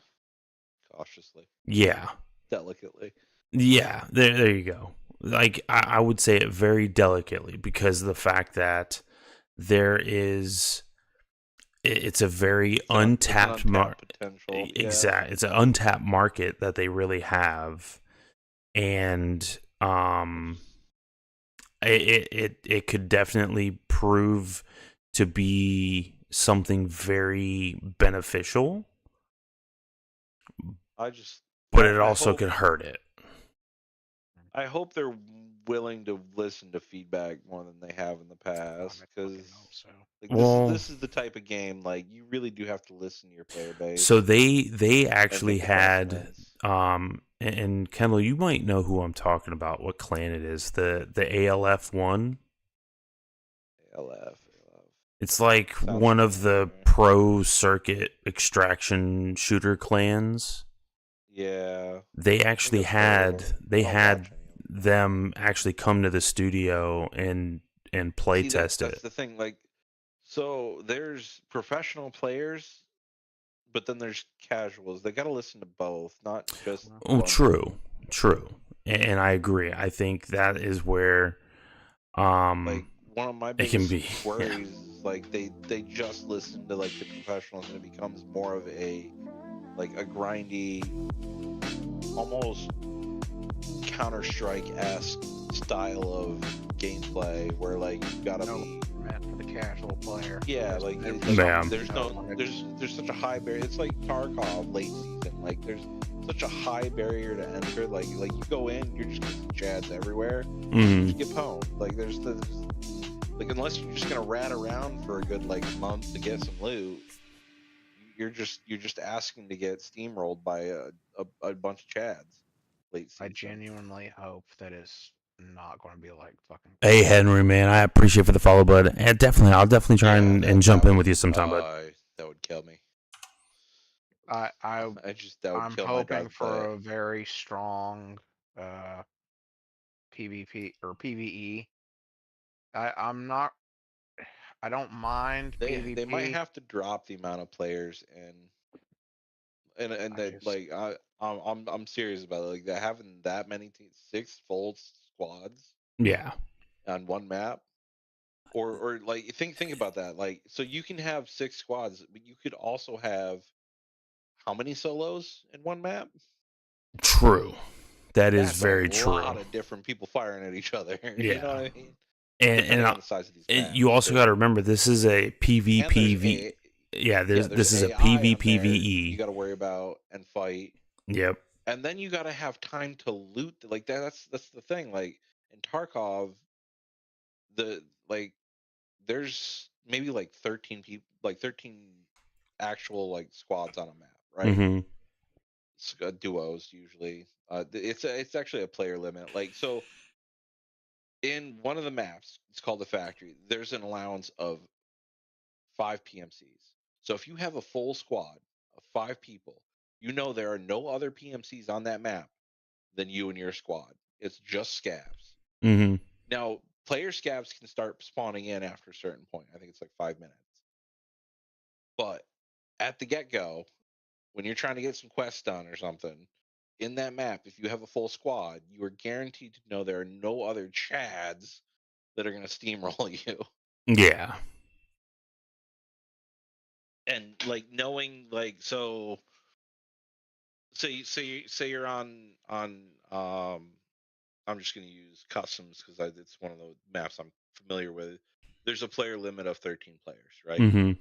Cautiously. Yeah. Delicately. Yeah, there you go. Like, I would say it very delicately because of the fact that it's a very untapped potential. Exactly. It's an untapped market that they really have. And it could definitely prove to be something very beneficial. But it also could hurt it. I hope they're willing to listen to feedback more than they have in the past, because this is the type of game like you really do have to listen to your player base. So they actually had and Kendall, you might know who I'm talking about, what clan it is, the ALF one. ALF. It's like one of the pro circuit extraction shooter clans. Yeah. They actually had them actually come to the studio and play test it. That's the thing. Like, so there's professional players, but then there's casuals. They got to listen to both, not just. Oh, true, and I agree. I think that is where, like one of my it can be worries is like they just listen to like the professionals, and it becomes more of a grindy, almost Counter-Strike-esque style of gameplay where like you gotta be meant for the casual player. Yeah, like there's such a high barrier. It's like Tarkov late season. Like there's such a high barrier to enter. Like you go in, you're just gonna see chads everywhere. You just get pwned. Like there's unless you're just gonna rat around for a good month to get some loot, you're just asking to get steamrolled by a bunch of chads. I genuinely hope that it's not going to be like fucking. Hey Henry, man, I appreciate for the follow, bud. And I'll definitely try and jump in with you sometime, bud. That would kill me. I'm kill my hoping dog for a very strong PvP or PvE. I'm not. I don't mind PvP. They might have to drop the amount of players and I'm serious about it. Like they're having that many teams, 6 full squads. Yeah. On one map, or like think about that. Like so you can have 6 squads, but you could also have how many solos in one map? True. That's very true. A lot of different people firing at each other. Yeah. You know what I mean? And depending on the size of these maps. you also got to remember this is a PvPv. Yeah, this is a AI on there You PvPvE. got to worry about and fight. Yep. And then you got to have time to loot. Like that's the thing. Like in Tarkov, there's maybe like 13 people, like 13 actual like squads on a map, right? Mm-hmm. Duos usually. It's actually a player limit. Like so, in one of the maps, it's called the factory. There's an allowance of 5 PMCs. So if you have a full squad of 5 people, you know there are no other PMCs on that map than you and your squad. It's just scabs. Mm-hmm. Now, player scabs can start spawning in after a certain point. I think it's like 5 minutes. But at the get-go, when you're trying to get some quests done or something, in that map, if you have a full squad, you are guaranteed to know there are no other chads that are going to steamroll you. Yeah. And like knowing like so you're on I'm just going to use customs because it's one of the maps I'm familiar with. There's a player limit of 13 players, right? Mm-hmm.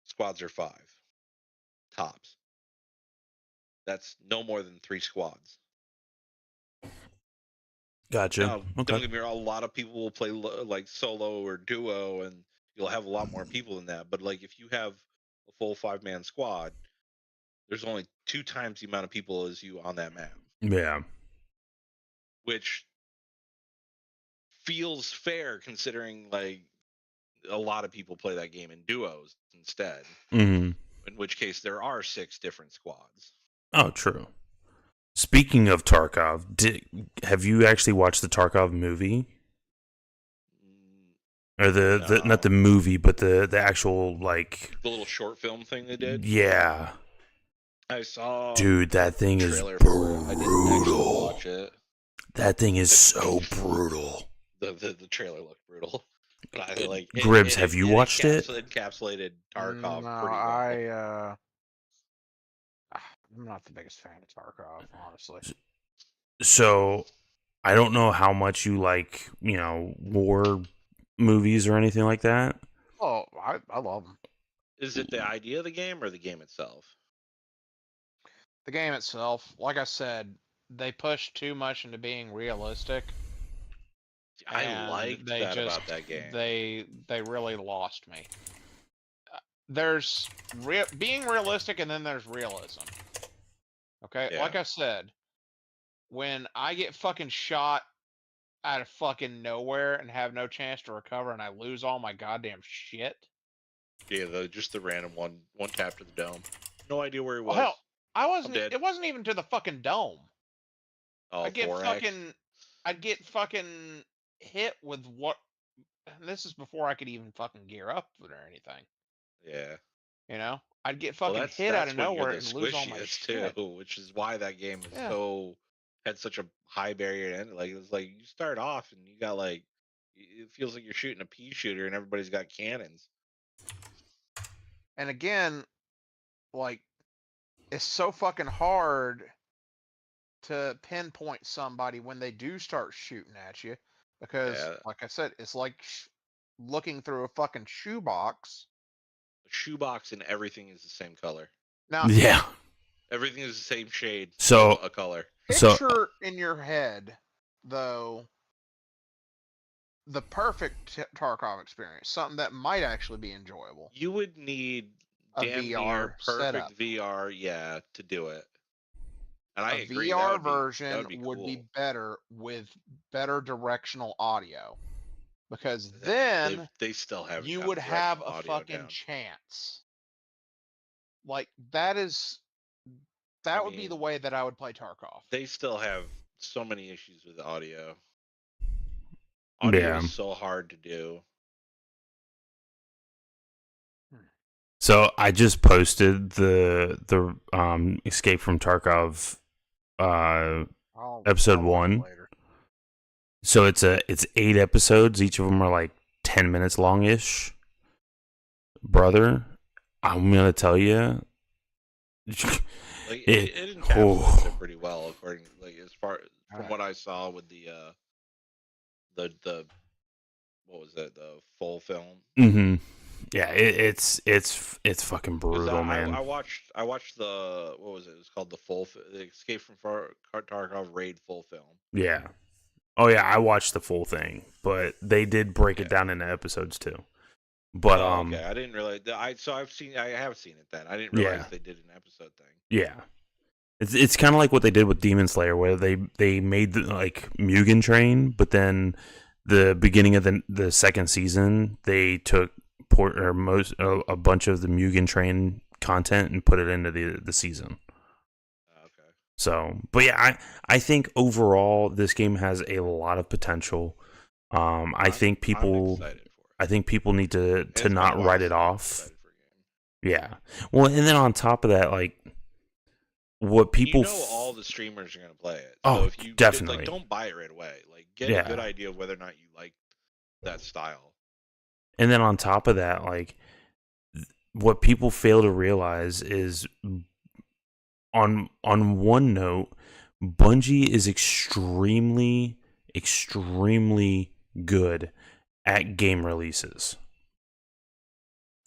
Squads are 5 tops. That's no more than 3 squads. Gotcha. Now, Okay. don't get me wrong, a lot of people will play like solo or duo, and you'll have a lot more people than that. But like if you have a full 5-man squad, there's only 2 times the amount of people as you on that map. Yeah. Which feels fair considering like a lot of people play that game in duos instead. Mm-hmm. In which case there are 6 different squads. Oh, true. Speaking of Tarkov, have you actually watched the Tarkov movie? Or the not the movie, but the actual like the little short film thing they did? Yeah. I saw Dude, that thing is brutal. I didn't actually watch it. That thing is so brutal. The trailer looked brutal. But I like Gribbs, have you watched it? Encapsulated Tarkov No, pretty well. I'm not the biggest fan of Tarkov, honestly. So, I don't know how much you like, war movies or anything like that. Oh, I love them. Is it the idea of the game or the game itself? The game itself, like I said, they pushed too much into being realistic. I liked that about that game. They really lost me. There's being realistic, and then there's realism. Okay, Yeah. like I said, when I get fucking shot out of fucking nowhere and have no chance to recover, and I lose all my goddamn shit. Yeah, just the random one tap to the dome. No idea where he was. Well, hell, it wasn't even to the fucking dome. Oh, I'd get 4X? fucking hit with what? This is before I could even fucking gear up or anything. Yeah. I'd get fucking hit out of nowhere and lose all my shit. Too, which is why that game is had such a high barrier to enter. Like it's like you start off and you got like it feels like you're shooting a pea shooter and everybody's got cannons. And again, like it's so fucking hard to pinpoint somebody when they do start shooting at you because, like I said, it's like looking through a fucking shoebox. A shoebox and everything is the same color. Now, yeah, everything is the same shade. So of a color. Picture in your head, though, the perfect Tarkov experience, something that might actually be enjoyable. You would need a damn VR near perfect setup. VR, to do it. And I a agree. VR version that would be, be better with better directional audio, because then they still have you would have a fucking chance. Like that would be the way that I would play Tarkov. They still have so many issues with audio. Audio is so hard to do. So I just posted the Escape from Tarkov episode 1. So it's 8 episodes. Each of them are like 10 minutes long-ish. Brother, I'm gonna tell you, it encapsulates it pretty well, according from what I saw with the the what was it, the full film. Mm-hmm. Yeah, it's fucking 'Cause brutal, man. I watched the, what was it? It was called the Escape from Tarkov raid full film. Yeah. Oh yeah, I watched the full thing, but they did break it down into episodes too. But okay, I didn't realize. I have seen it then. I didn't realize they did an episode thing. yeah, it's kind of like what they did with Demon Slayer, where they made the, like, Mugen Train, but then the beginning of the second season they took a bunch of the Mugen Train content and put it into the season. Okay. So, but yeah, I think overall this game has a lot of potential. I think people need to not write it off. Yeah. Well, and then on top of that, like, what people all the streamers are going to play it. Oh, so if you definitely. like, don't buy it right away. Like, get Yeah. a good idea of whether or not you like that style. And then on top of that, like, what people fail to realize is, on one note, Bungie is extremely good at game releases.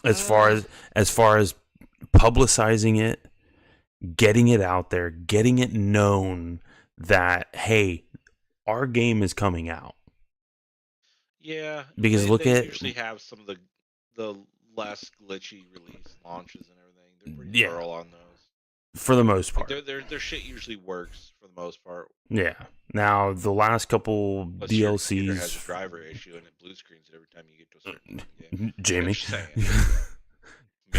As far as publicizing it, getting it out there, getting it known that, hey, our game is coming out. Yeah, Because they usually have some of the less glitchy release launches and everything. They're pretty thorough on those. For the most part. Like, their shit usually works for the most part. Yeah. Now, the last couple Plus your DLCs computer has a driver issue and it blue screens it every time you get to a certain game. Jamie. Just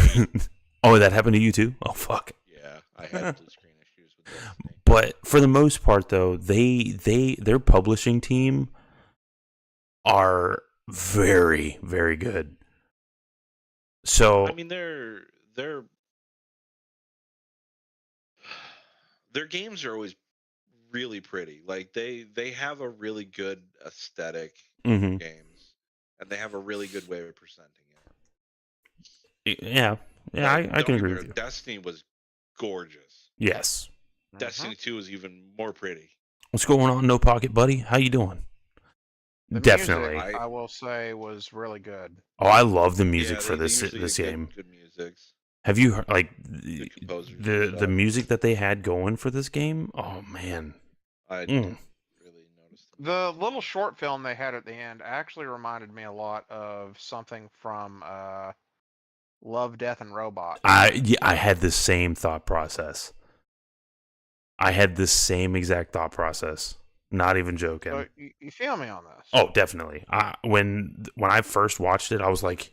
saying. Oh, that happened to you too? Oh, fuck. Yeah, I had blue screen issues with this. But for the most part, though, their publishing team are very, very good. So I mean, their games are always really pretty. Like, they have a really good aesthetic Mhm. games, and they have a really good way of presenting it. yeah, I Don't can get agree me with wrong, you. Destiny was gorgeous. Yes. Destiny 2 is even more pretty. What's going on, No Pocket Buddy? How you doing? The Definitely. music, I will say, was really good. Oh, I love the music Yeah, for they this usually this get game. good musics. Have you heard, like, composers and the stuff. music that they had going for this game? Oh man. I Mm. The little short film they had at the end actually reminded me a lot of something from Love, Death, and Robots. I had the same thought process. I had the same exact thought process. Not even joking. So you feel me on this? Oh, definitely. When I first watched it, I was like,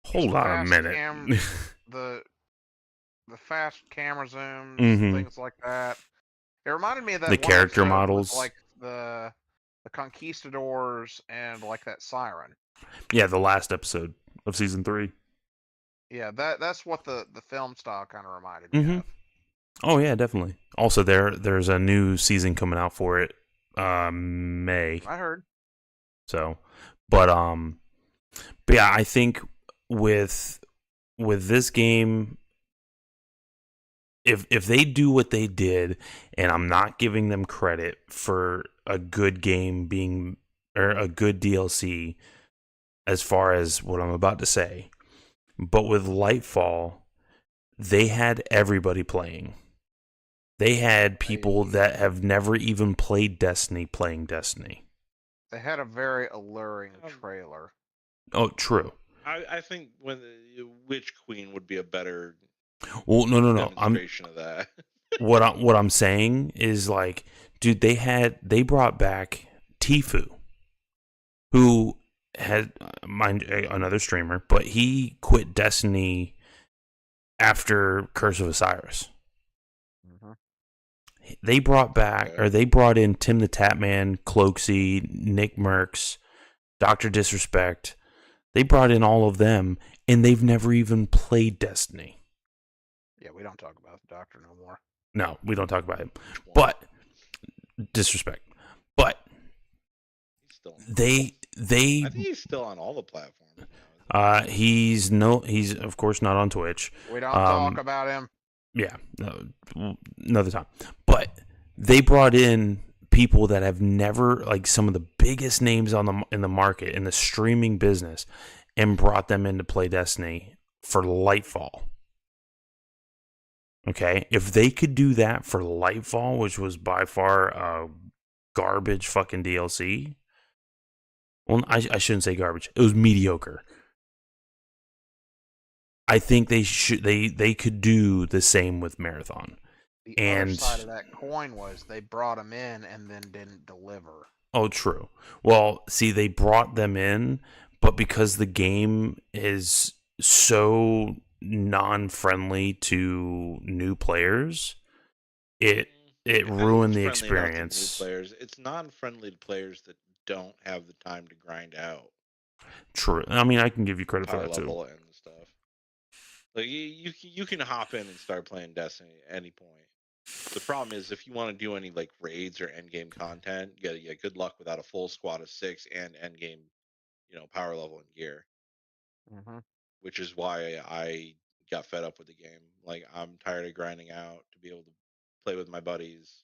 "Hold on a Fast minute." the fast camera zooms, Mhm. things like that. It reminded me of that The one character episode with, models. like the conquistadors and like that siren. Yeah, the last episode of season 3. Yeah, that's what the film style kind of reminded me Mm-hmm. of. Oh yeah, definitely. Also, there's a new season coming out for it, May. I heard. So, but yeah, I think with this game, if they do what they did, and I'm not giving them credit for a good game being, or a good DLC, as far as what I'm about to say, but with Lightfall, they had everybody playing. They had people that have never even played Destiny playing Destiny. They had a very alluring trailer. Oh, true. I think Witch Queen would be a better Well, no. demonstration of that. What I'm saying is, like, dude, they brought back Tfue, who had another streamer, but he quit Destiny after Curse of Osiris. They brought in Tim the Tatman, Cloaksy, Nick Merckx, Dr. Disrespect. They brought in all of them, and they've never even played Destiny. Yeah, we don't talk about the Doctor no more. No, we don't talk about him. But Disrespect. But they I think he's still on all the platforms. he's of course not on Twitch. We don't talk about him. Yeah, another time. But they brought in people that have never, like, some of the biggest names in the market in the streaming business, and brought them in to play Destiny for Lightfall. Okay, if they could do that for Lightfall, which was by far a garbage fucking DLC. Well, I shouldn't say garbage. It was mediocre. I think they could do the same with Marathon. The and other side of that coin was they brought them in and then didn't deliver. Oh, true. Well, see, they brought them in, but because the game is so non-friendly to new players, it ruined the experience. New players. It's non-friendly to players that don't have the time to grind out. True. I mean, I can give you credit for Power that too. level and stuff. Like you can hop in and start playing Destiny at any point. The problem is if you want to do any like raids or end game content, you gotta get good luck without a full squad of 6 and end game, power level and gear. Mm-hmm. Which is why I got fed up with the game. Like I'm tired of grinding out to be able to play with my buddies.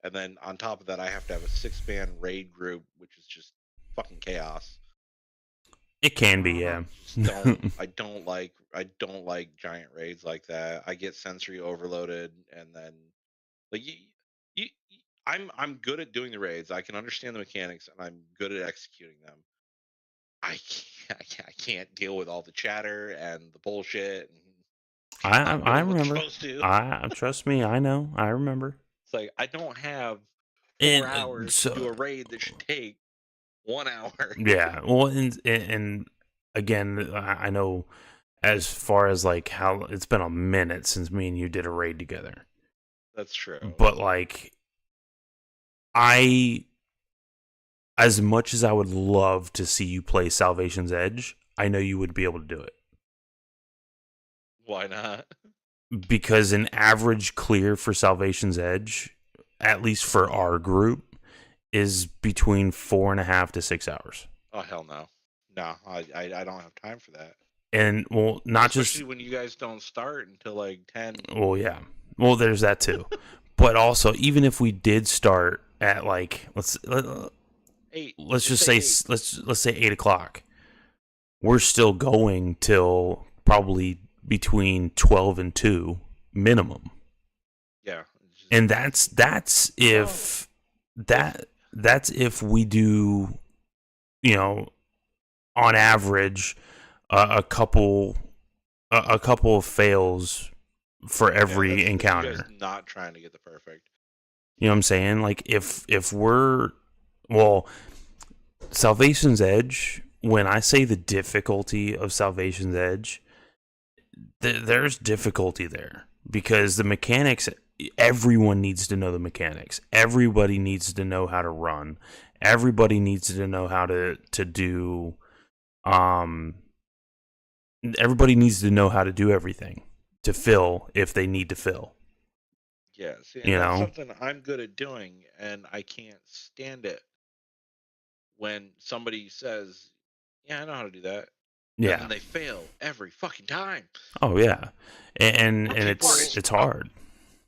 And then on top of that, I have to have a 6-man raid group, which is just fucking chaos. It can be, yeah. I don't like giant raids like that. I get sensory overloaded, and then like I'm good at doing the raids. I can understand the mechanics, and I'm good at executing them. I can't deal with all the chatter and the bullshit. And I remember. To. Trust me, I know. I remember. It's like I don't have 4 hours to do a raid that should take 1 hour. Yeah. Well, and again, I know as far as like how it's been a minute since me and you did a raid together. That's true. But like, as much as I would love to see you play Salvation's Edge, I know you would be able to do it. Why not? Because an average clear for Salvation's Edge, at least for our group, is between 4.5 to 6 hours. Oh hell no. No, I don't have time for that. And well, not especially just when you guys don't start until like 10. Well, yeah. Well, there's that too. But also, even if we did start at like let's just say 8. let's say 8:00, we're still going till probably between 12 and 2 minimum. Yeah. And that's if we do, on average, a couple of fails for every encounter. You guys not trying to get the perfect. You know what I'm saying? Like if we're Salvation's Edge, when I say the difficulty of Salvation's Edge, there's difficulty there because the mechanics, everyone needs to know the mechanics. Everybody needs to know how to run. Everybody needs to know how to do everybody needs to know how to do everything to fill if they need to fill. Yeah, see, and that's something I'm good at doing, and I can't stand it when somebody says, "Yeah, I know how to do that." Yeah, and then they fail every fucking time. Oh yeah, and it's hard.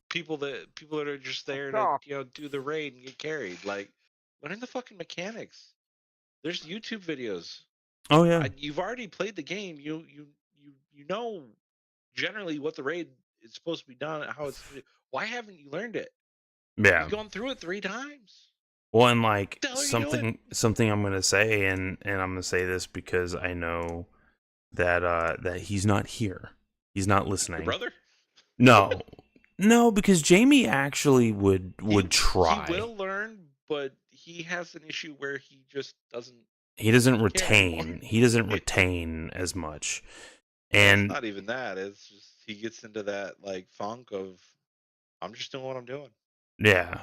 People that are just there to do the raid and get carried. Like, learn the fucking mechanics. There's YouTube videos. Oh yeah, you've already played the game. You know generally what the raid is supposed to be done and how it's. Why haven't you learned it? Yeah, you've gone through it 3 times. Well, and like something I'm gonna say, and I'm gonna say this because I know that he's not here. He's not listening. Your brother? No, because Jamie actually would try. He will learn, but he has an issue where he just doesn't. He doesn't retain. He doesn't retain as much, and it's not even that. It's just he gets into that like funk of, I'm just doing what I'm doing. Yeah.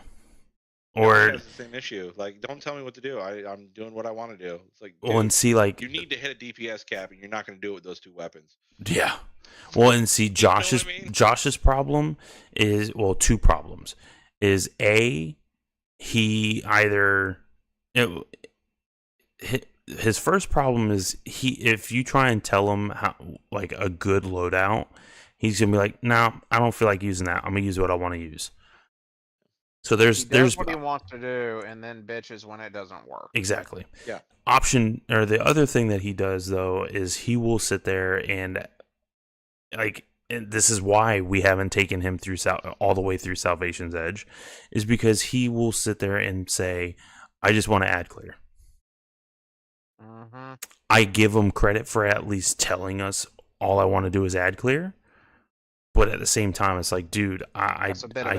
Or has the same issue. Like, don't tell me what to do. I'm doing what I want to do. It's like, dude, and see, like, you need to hit a DPS cap, and you're not going to do it with those 2 weapons. Yeah. Well, and see, Josh's problem is 2 problems. Is A, he either his first problem is if you try and tell him how like a good loadout, he's gonna be like, no, I don't feel like using that. I'm gonna use what I want to use. So He there's does what he wants to do, and then bitches when it doesn't work. exactly. Yeah. Option or the other thing that he does though is he will sit there and like, and this is why we haven't taken him through all the way through Salvation's Edge, is because he will sit there and say, "I just want to add clear." Mm-hmm. I give him credit for at least telling us all I want to do is add clear, but at the same time, it's like, dude, I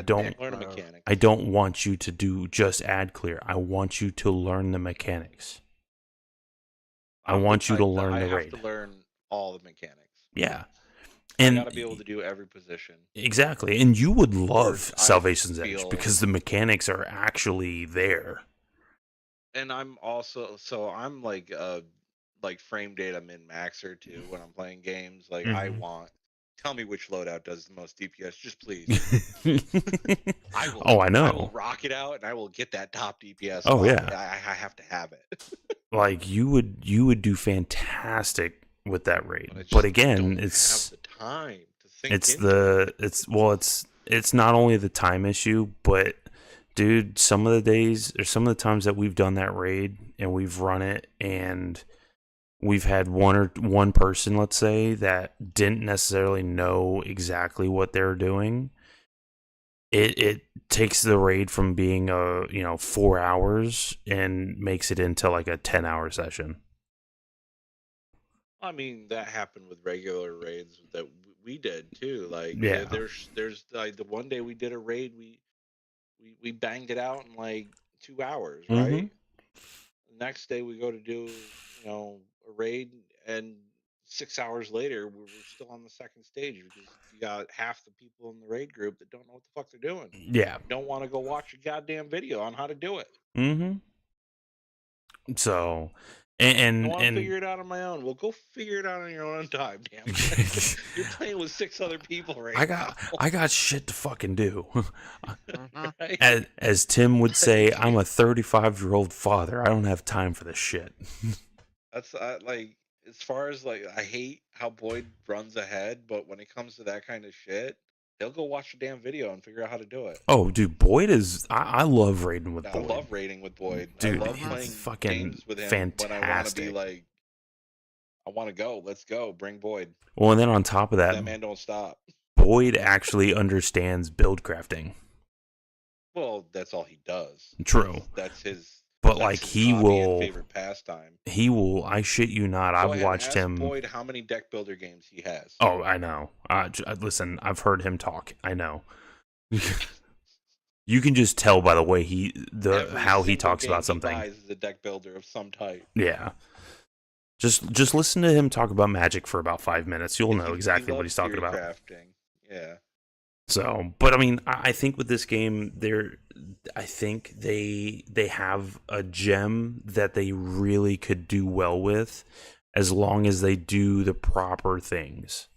don't learn a mechanic. I don't want you to do just add clear. I want you to learn the mechanics. I want you to learn the I raid. have to learn all the mechanics. Yeah. I And gotta be able to do every position. exactly. And you would love I Salvation's Edge feel- because the mechanics are actually there. And I'm like frame data min maxer too when I'm playing games. Like I Mhm. want, tell me which loadout does the most DPS, just please. I will. Oh, I know. I will rock it out, and I will get that top DPS. Oh, while yeah. I have to have it. Like you would do fantastic with that raid. But I just But again, don't it's have the time to think. it's not only the time issue, but dude, some of the days or some of the times that we've done that raid and we've run it and we've had one person, let's say, that didn't necessarily know exactly what they're doing. It takes the raid from being 4 hours and makes it into like a 10-hour session. I mean, that happened with regular raids that we did too. Like, Yeah. there's like the one day we did a raid, we banged it out in like 2 hours, right? Mhm. The next day we go to do a raid, and 6 hours later we're still on the second stage because you got half the people in the raid group that don't know what the fuck they're doing. Yeah. Don't want to go watch a goddamn video on how to do it. Mm-hmm. So, I and want to figure it out on my own. Well, go figure it out on your own time, damn it. You're playing with 6 other people right now. I got shit to fucking do. Right? As Tim would say, I'm a 35-year-old father. I don't have time for this shit. That's like, as far as like, I hate how Boyd runs ahead, but when it comes to that kind of shit, he'll go watch a damn video and figure out how to do it. Oh, dude, Boyd is. I love raiding with I Boyd. love raiding with Boyd. Dude, I love he's playing fucking games with him fantastic. when I want to be like, I want to go. Let's go. Bring Boyd. Well, and then on top of That man don't stop. Boyd actually understands build crafting. Well, that's all he does. True. That's his. But that's like his he hobby and will. favorite pastime. He will. I shit you not. Go I've ahead, watched ask him. Boyd how many deck builder games he has. Oh, I know. Listen, I've heard him talk. I know. You can just tell by the way how he talks about something. He buys is a deck builder of some type. Yeah. Just listen to him talk about Magic for about 5 minutes. You'll know exactly what he's talking about. Crafting. Yeah. So, but I mean, I think with this game, I think they have a gem that they really could do well with, as long as they do the proper things.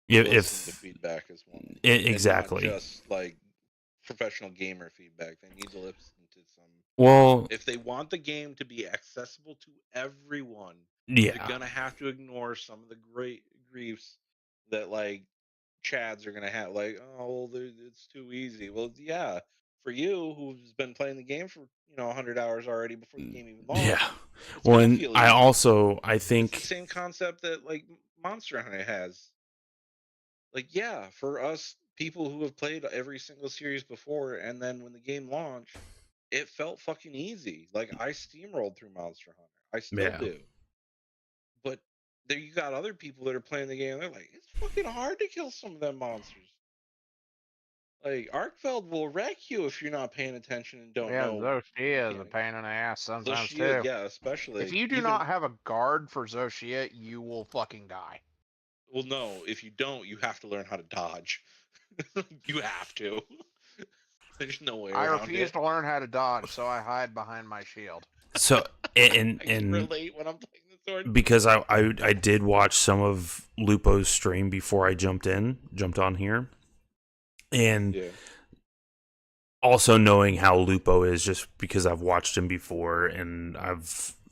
Listen to feedback is one. Exactly. And not just like professional gamer feedback. They need to listen to some. Well, if they want the game to be accessible to everyone, yeah, they're gonna have to ignore some of the great griefs that like Chads are gonna have. Like, oh, well, it's too easy. Well, yeah, for you who's been playing the game for 100 hours already before the game even launched. Yeah. Well, and I think it's the same concept that like Monster Hunter has. Like, yeah, for us people who have played every single series before, and then when the game launched, it felt fucking easy. Like, I steamrolled through Monster Hunter. I still do. But there you got other people that are playing the game, and they're like, it's fucking hard to kill some of them monsters. Like, Arkfeld will wreck you if you're not paying attention and don't know. Zoshia is a pain in the ass sometimes Zoshia, too. yeah, especially. If you do not have a guard for Zoshia, you will fucking die. Well, no, if you don't, you have to learn how to dodge. You have to. There's no way around I refuse to learn how to dodge, so I hide behind my shield. So and I can relate when I'm playing the sword. Because I did watch some of Lupo's stream before I jumped on here, and also knowing how Lupo is, just because I've watched him before and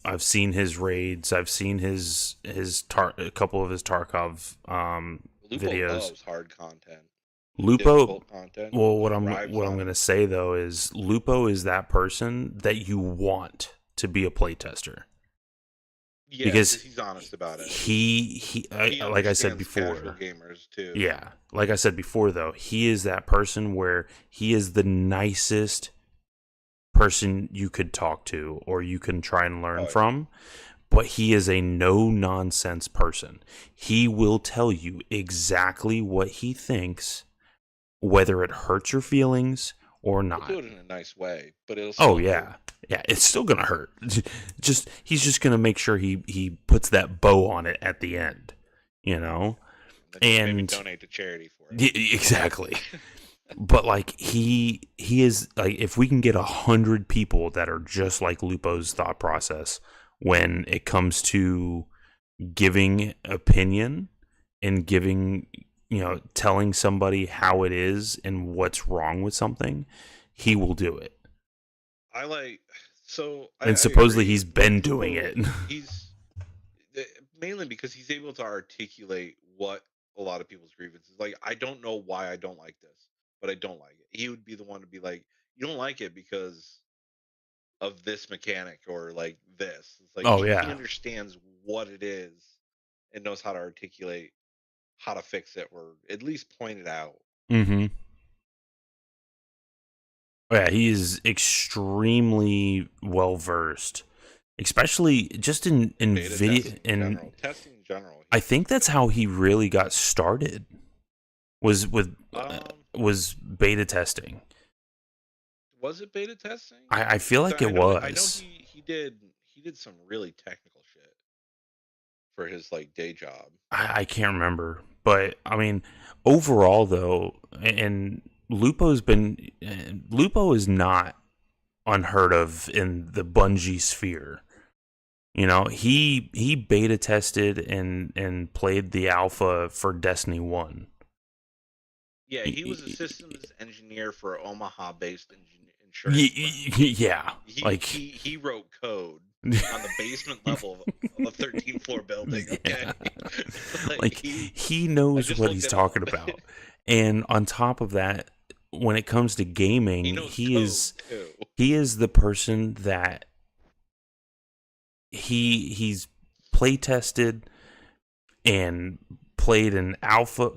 I've seen his raids, I've seen a couple of his Tarkov Lupo videos. loves hard content. Lupo. difficult content. Well, what I'm thrives on going to say though is Lupo is that person that you want to be a playtester. Yeah, Because he's honest about it. He like I said understands before. casual gamers too. Yeah, like I said before though, he is that person where he is the nicest person you could talk to or you can try and learn from. But he is a no-nonsense person. He will tell you exactly what he thinks, whether it hurts your feelings or not. He'll do it in a nice way, but it'll still hurt. Yeah, it's still gonna hurt. He's just gonna make sure he puts that bow on it at the end, you know. And maybe donate to charity for it. Exactly. But like he is like, if we can get 100 people that are just like Lupo's thought process when it comes to giving opinion and giving, telling somebody how it is and what's wrong with something, he will do it. And supposedly he's been doing it. He's mainly because he's able to articulate what a lot of people's grievances. Like, I don't know why I don't like this, but I don't like it. He would be the one to be like, you don't like it because of this mechanic or like this. It's like he understands what it is and knows how to articulate how to fix it or at least point it out. Mm-hmm. Yeah, he is extremely well versed, especially just in video and testing in general. I think that's how he really got started. Was beta testing. Was it beta testing? I feel like it was. I know he did some really technical shit for his like day job. I can't remember, but I mean, overall though, and Lupo is not unheard of in the Bungie sphere. He beta tested and played the alpha for Destiny 1. Yeah, he was a systems engineer for Omaha-based insurance. Yeah, he wrote code on the basement level of a 13th floor building. Okay, he knows what he's talking about. And on top of that, when it comes to gaming, he is the person that he's play tested and played in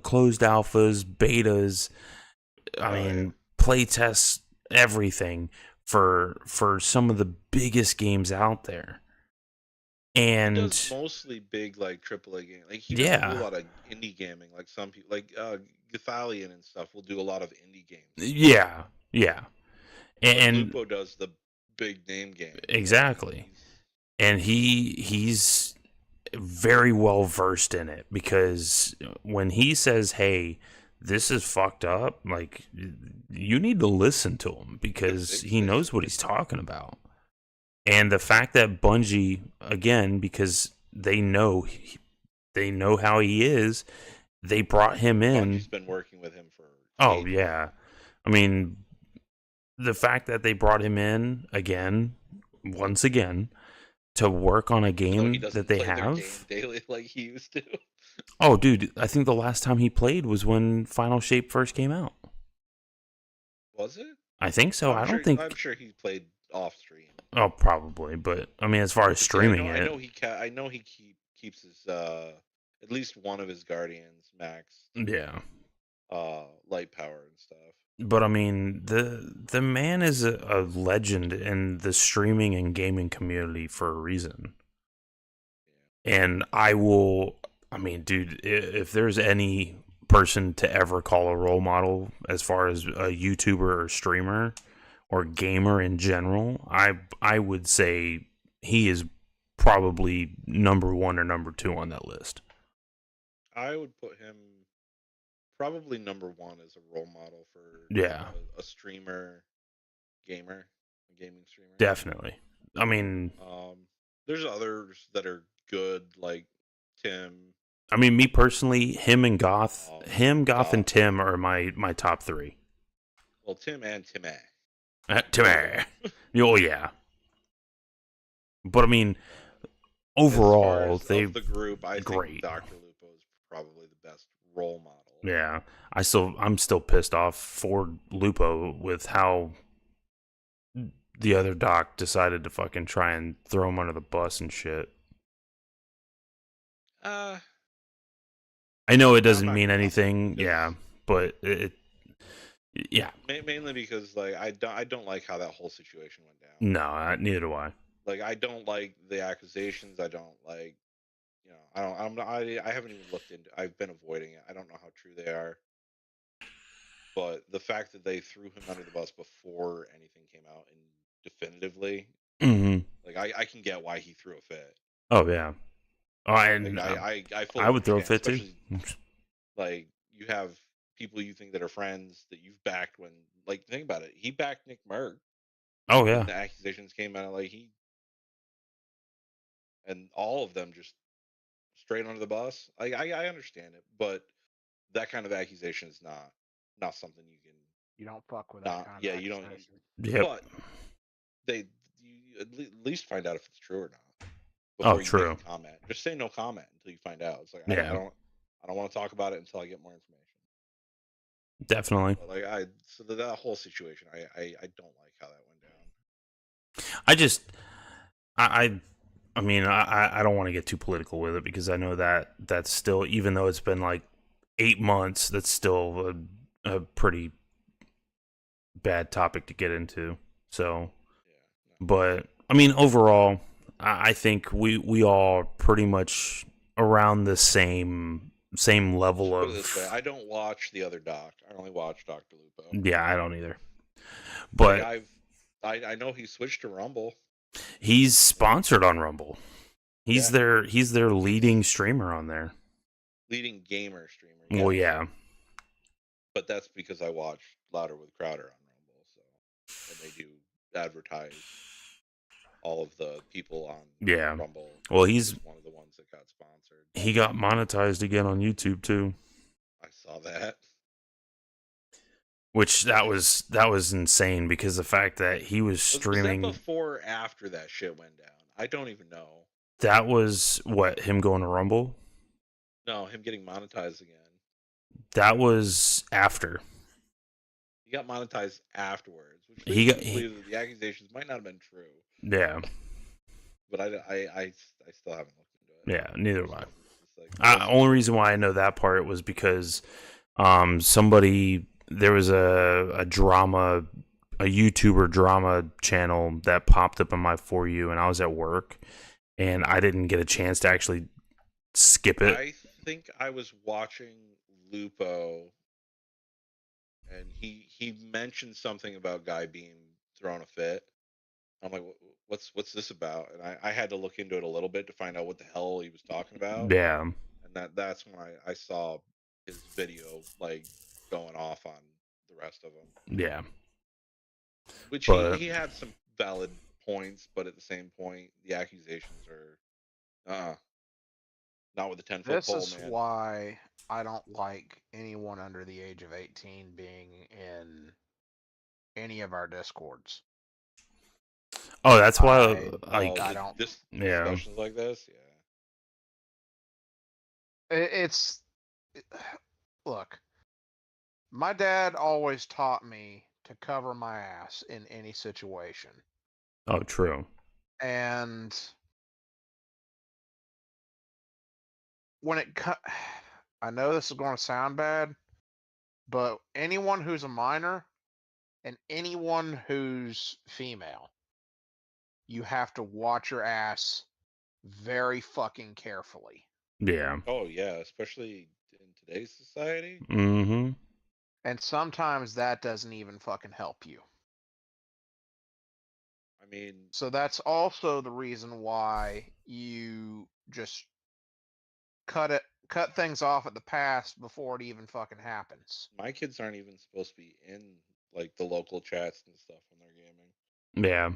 closed alphas, betas. I mean, play tests everything for some of the biggest games out there. And he does mostly big like AAA games. Like he doesn't do a lot of indie gaming. Like some people, like Gathalion and stuff, will do a lot of indie games. Yeah. And Lupo does the big name game. Exactly. And he's very well versed in it, because when he says, "Hey, this is fucked up," like, you need to listen to him, because he knows what he's talking about. And the fact that Bungie, again, because they know how he is, they brought him in. Bungie's been working with him for. Oh yeah, I mean, the fact that they brought him in once again, to work on a game that they have daily like he used to. Oh, dude, I think the last time he played was when Final Shape first came out. Was it? I think so. I'm sure he played off stream. Oh, probably, but I mean, as far as streaming I know he keeps his at least one of his Guardians max. Yeah. Light power and stuff. But I mean, the man is a legend in the streaming and gaming community for a reason. And I mean, dude, if there's any person to ever call a role model as far as a YouTuber or streamer or gamer in general, I would say he is probably number 1 or number 2 on that list. I would put him probably number 1 as a role model for a streamer, a gaming streamer. Definitely. I mean, there's others that are good, like Tim. I mean, me personally, him and Goth, and Tim are my top 3. Well, Tim and Timmy. Timmy. Oh yeah. But I mean, overall, the group, I think Dr. Lupo is probably the best role model. Yeah, I'm still pissed off for Lupo with how the other doc decided to fucking try and throw him under the bus and shit. Uh, I know it I'm doesn't not mean gonna anything, yeah, but yeah. mainly because like I don't like how that whole situation went down. No, neither do I. Like I don't like the accusations. I don't like, I haven't even looked into. I've been avoiding it. I don't know how true they are. But the fact that they threw him under the bus before anything came out and definitively, like I can get why he threw a fit. Oh yeah. Oh, and I fully I would throw a understand, fit too. especially like you have people you think that are friends that you've backed when, like, think about it. He backed Nick Merck. Oh When yeah. the accusations came out, like and all of them just straight under the bus. I understand it, but that kind of accusation is not something you can. You don't fuck with that kind Yeah, of you don't. accusation. Yep. But you at least find out if it's true or not Oh, before you true. make a comment. Just say no comment until you find out. It's like Yeah. I don't want to talk about it until I get more information. Definitely. But like so that whole situation, I don't like how that went down. I just, I mean, I don't want to get too political with it because I know that that's still, even though it's been like 8 months, that's still a pretty bad topic to get into. So, but I mean, overall, I think we all pretty much around the same level Put of. it this way, I don't watch the other doc. I only watch Dr. Lupo. Yeah, I don't either. But like I know he switched to Rumble. He's sponsored on Rumble. He's their leading streamer on there. Leading gamer streamer. Yeah. Well, yeah. But that's because I watch Louder with Crowder on Rumble, so and they do advertise all of the people on Rumble. Well, he's one of the ones that got sponsored. He got monetized again on YouTube too. I saw that. Which that was insane because the fact that he was streaming. Was that before or after that shit went down? I don't even know. That was what, him going to Rumble? No, him getting monetized again. That was after. He got monetized afterwards, which believe that the accusations might not have been true. Yeah. But I still haven't looked into it. Yeah, neither have I. Only reason why I know that part was because there was a YouTuber drama channel that popped up on my For You, and I was at work, and I didn't get a chance to actually skip it. I think I was watching Lupo, and he mentioned something about guy being thrown a fit. I'm like, what's this about? And I had to look into it a little bit to find out what the hell he was talking about. Yeah. And that's when I saw his video like going off on the rest of them. Yeah. Which he had some valid points, but at the same point, the accusations are not with the 10-foot pole, man. This is why I don't like anyone under the age of 18 being in any of our discords. Oh, that's why I don't. Discussions like this, It's look. My dad always taught me to cover my ass in any situation. Oh, true. And when I know this is going to sound bad, but anyone who's a minor and anyone who's female, you have to watch your ass very fucking carefully. Yeah. Oh yeah, especially in today's society. Mm-hmm. And sometimes that doesn't even fucking help you. I mean, so that's also the reason why you just cut things off at the past before it even fucking happens. My kids aren't even supposed to be in like the local chats and stuff when they're gaming. Yeah.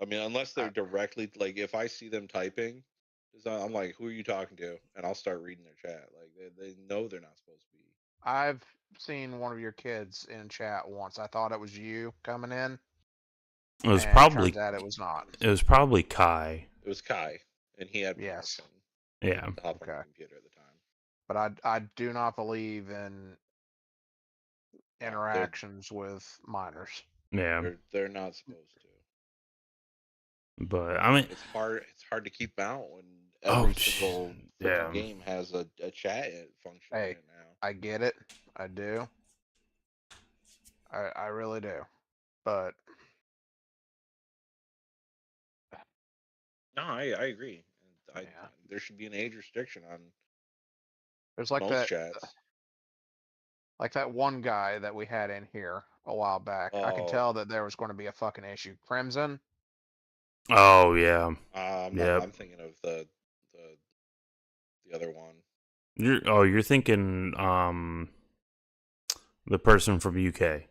I mean, unless they're directly like, if I see them typing, I'm like, who are you talking to? And I'll start reading their chat. Like they know they're not supposed to be. I've seen one of your kids in chat once. I thought it was you coming in. It was probably. Turns out it was not. It was probably Kai. It was Kai, and he had yes. Yeah. To hop on the computer at the time. but I do not believe in interactions with minors. Yeah, They're not supposed to. but I mean, It's hard. It's hard to keep out when Oh, every single yeah. freaking game has a chat function in Hey, it now. I get it. I do. I really do. But No, I agree. There should be an age restriction on there's like most chats. like that one guy that we had in here a while back. I could Oh. tell that there was going to be a fucking issue. Crimson. Oh yeah. I'm thinking of the other one. You're thinking the person from UK.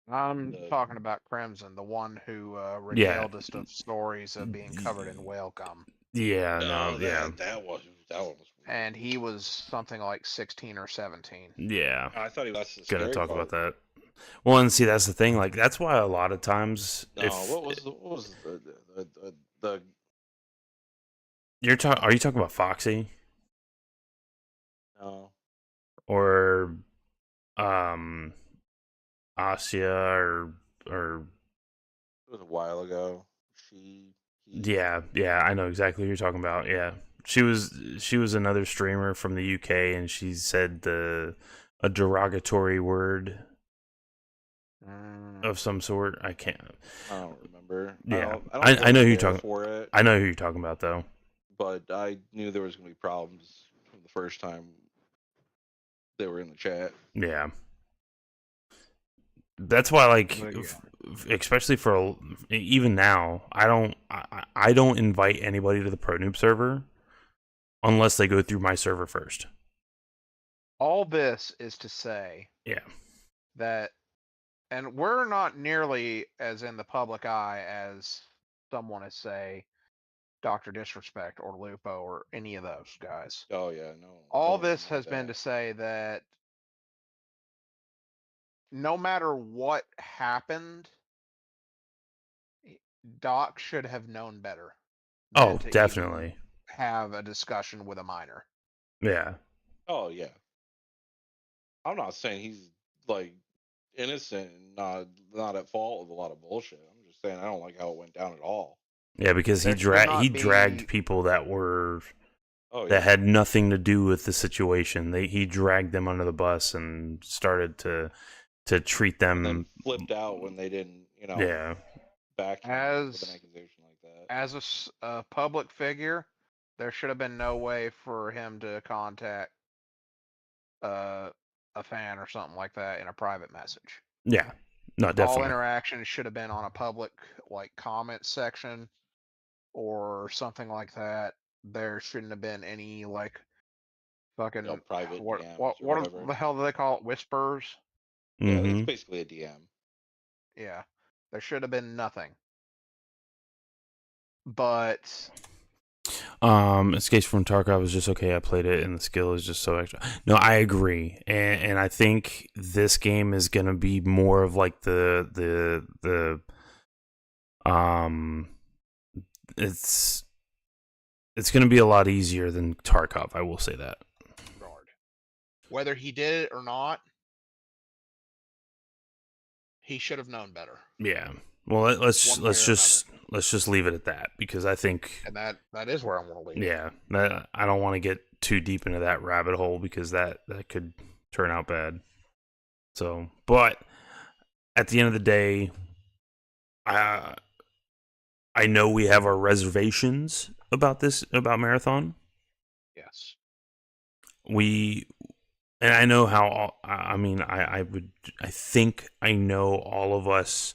I'm talking about Crimson, the one who regaled us of stories of being covered in whale cum. Yeah, no, yeah. That was And he was something like 16 or 17. Yeah. I thought he was the Gonna scary talk part. about that. Well, and see, that's the thing. Like, that's why a lot of times, No, what was the are you talking about Foxy no. or Asya or It was a while ago. yeah, I know exactly who you're talking about. Yeah, she was another streamer from the UK, and she said a derogatory word of some sort. I don't remember. Yeah, I don't I know who you're care talking. for it. I know who you're talking about though. But I knew there was going to be problems from the first time they were in the chat. Yeah. That's why, like, especially for even now, I don't invite anybody to the Pro Noob server unless they go through my server first. All this is to say Yeah. that, and we're not nearly as in the public eye as someone is, say, Dr. Disrespect or Lupo or any of those guys. Oh yeah, no. All this has been to say that no matter what happened, Doc should have known better. Oh, definitely. Have a discussion with a minor. Yeah. Oh yeah. I'm not saying he's like innocent and not at fault with a lot of bullshit. I'm just saying I don't like how it went down at all. Yeah, because he dragged people that were that had nothing to do with the situation. He dragged them under the bus and started to treat them. And then flipped out when they didn't, back him with an accusation like that. As a public figure, there should have been no way for him to contact a fan or something like that in a private message. Yeah, no, definitely. All interactions should have been on a public, like, comment section or something like that. There shouldn't have been any, like, fucking private what DMs the hell do they call it? Whispers? Yeah, it's basically a DM. Yeah, there should have been nothing. But Escape from Tarkov is just okay. I played it, and the skill is just so extra. No, I agree, and I think this game is gonna be more of like the it's gonna be a lot easier than Tarkov. I will say that. whether he did it or not, he should have known better. Yeah. Well, let's just leave it at that, because I think, and that is where I want to leave. Yeah, I don't want to get too deep into that rabbit hole, because that could turn out bad. So, but at the end of the day, I know we have our reservations about Marathon. Yes. And I know how. I mean, I think I know all of us.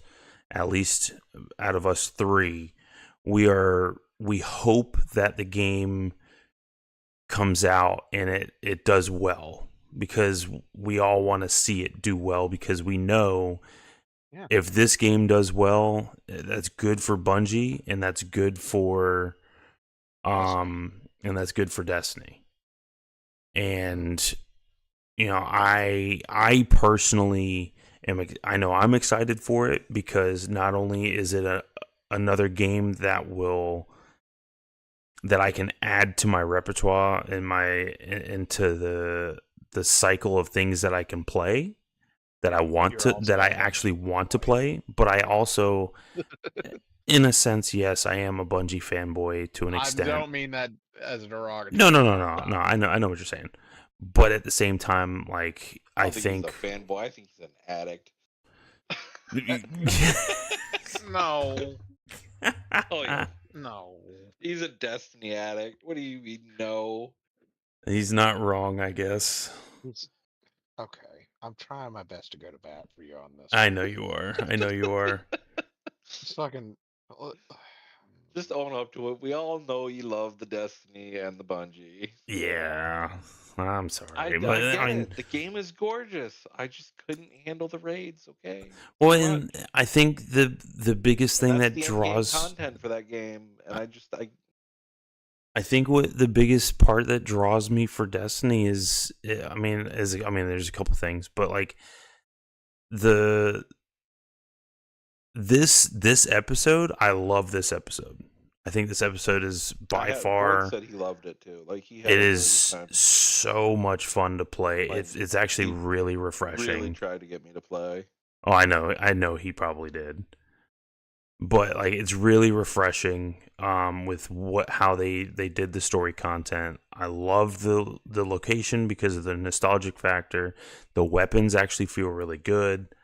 At least out of us three, we hope that the game comes out and it does well, because we all want to see it do well, because we know if this game does well, that's good for Bungie, and that's good for Destiny. And I personally I know I'm excited for it, because not only is it another game that will that I can add to my repertoire into the cycle of things that I can play that I actually want to play, but I also, in a sense, yes, I am a Bungie fanboy to an extent. I don't mean that as a derogatory. No. I know what you're saying, but at the same time, like I think he's a fanboy. I think he's an addict. No. Oh yeah. No. He's a Destiny addict. What do you mean no? He's not wrong, I guess. Okay. I'm trying my best to go to bat for you on this. I know you are. It's fucking. Just own up to it. We all know you love the Destiny and the Bungie. Yeah. I'm sorry. I get it. The game is gorgeous. I just couldn't handle the raids, okay? Well, and I think the biggest thing that the draws content for that game, and I think what the biggest part that draws me for Destiny is there's a couple things, but like this episode, I love this episode. I think this episode is by far. Gord said he loved it too. Like he. It is so much fun to play. Like, it's actually really refreshing. Really tried to get me to play. Oh, I know he probably did. But like it's really refreshing with how they did the story content. I love the location because of the nostalgic factor. The weapons actually feel really good.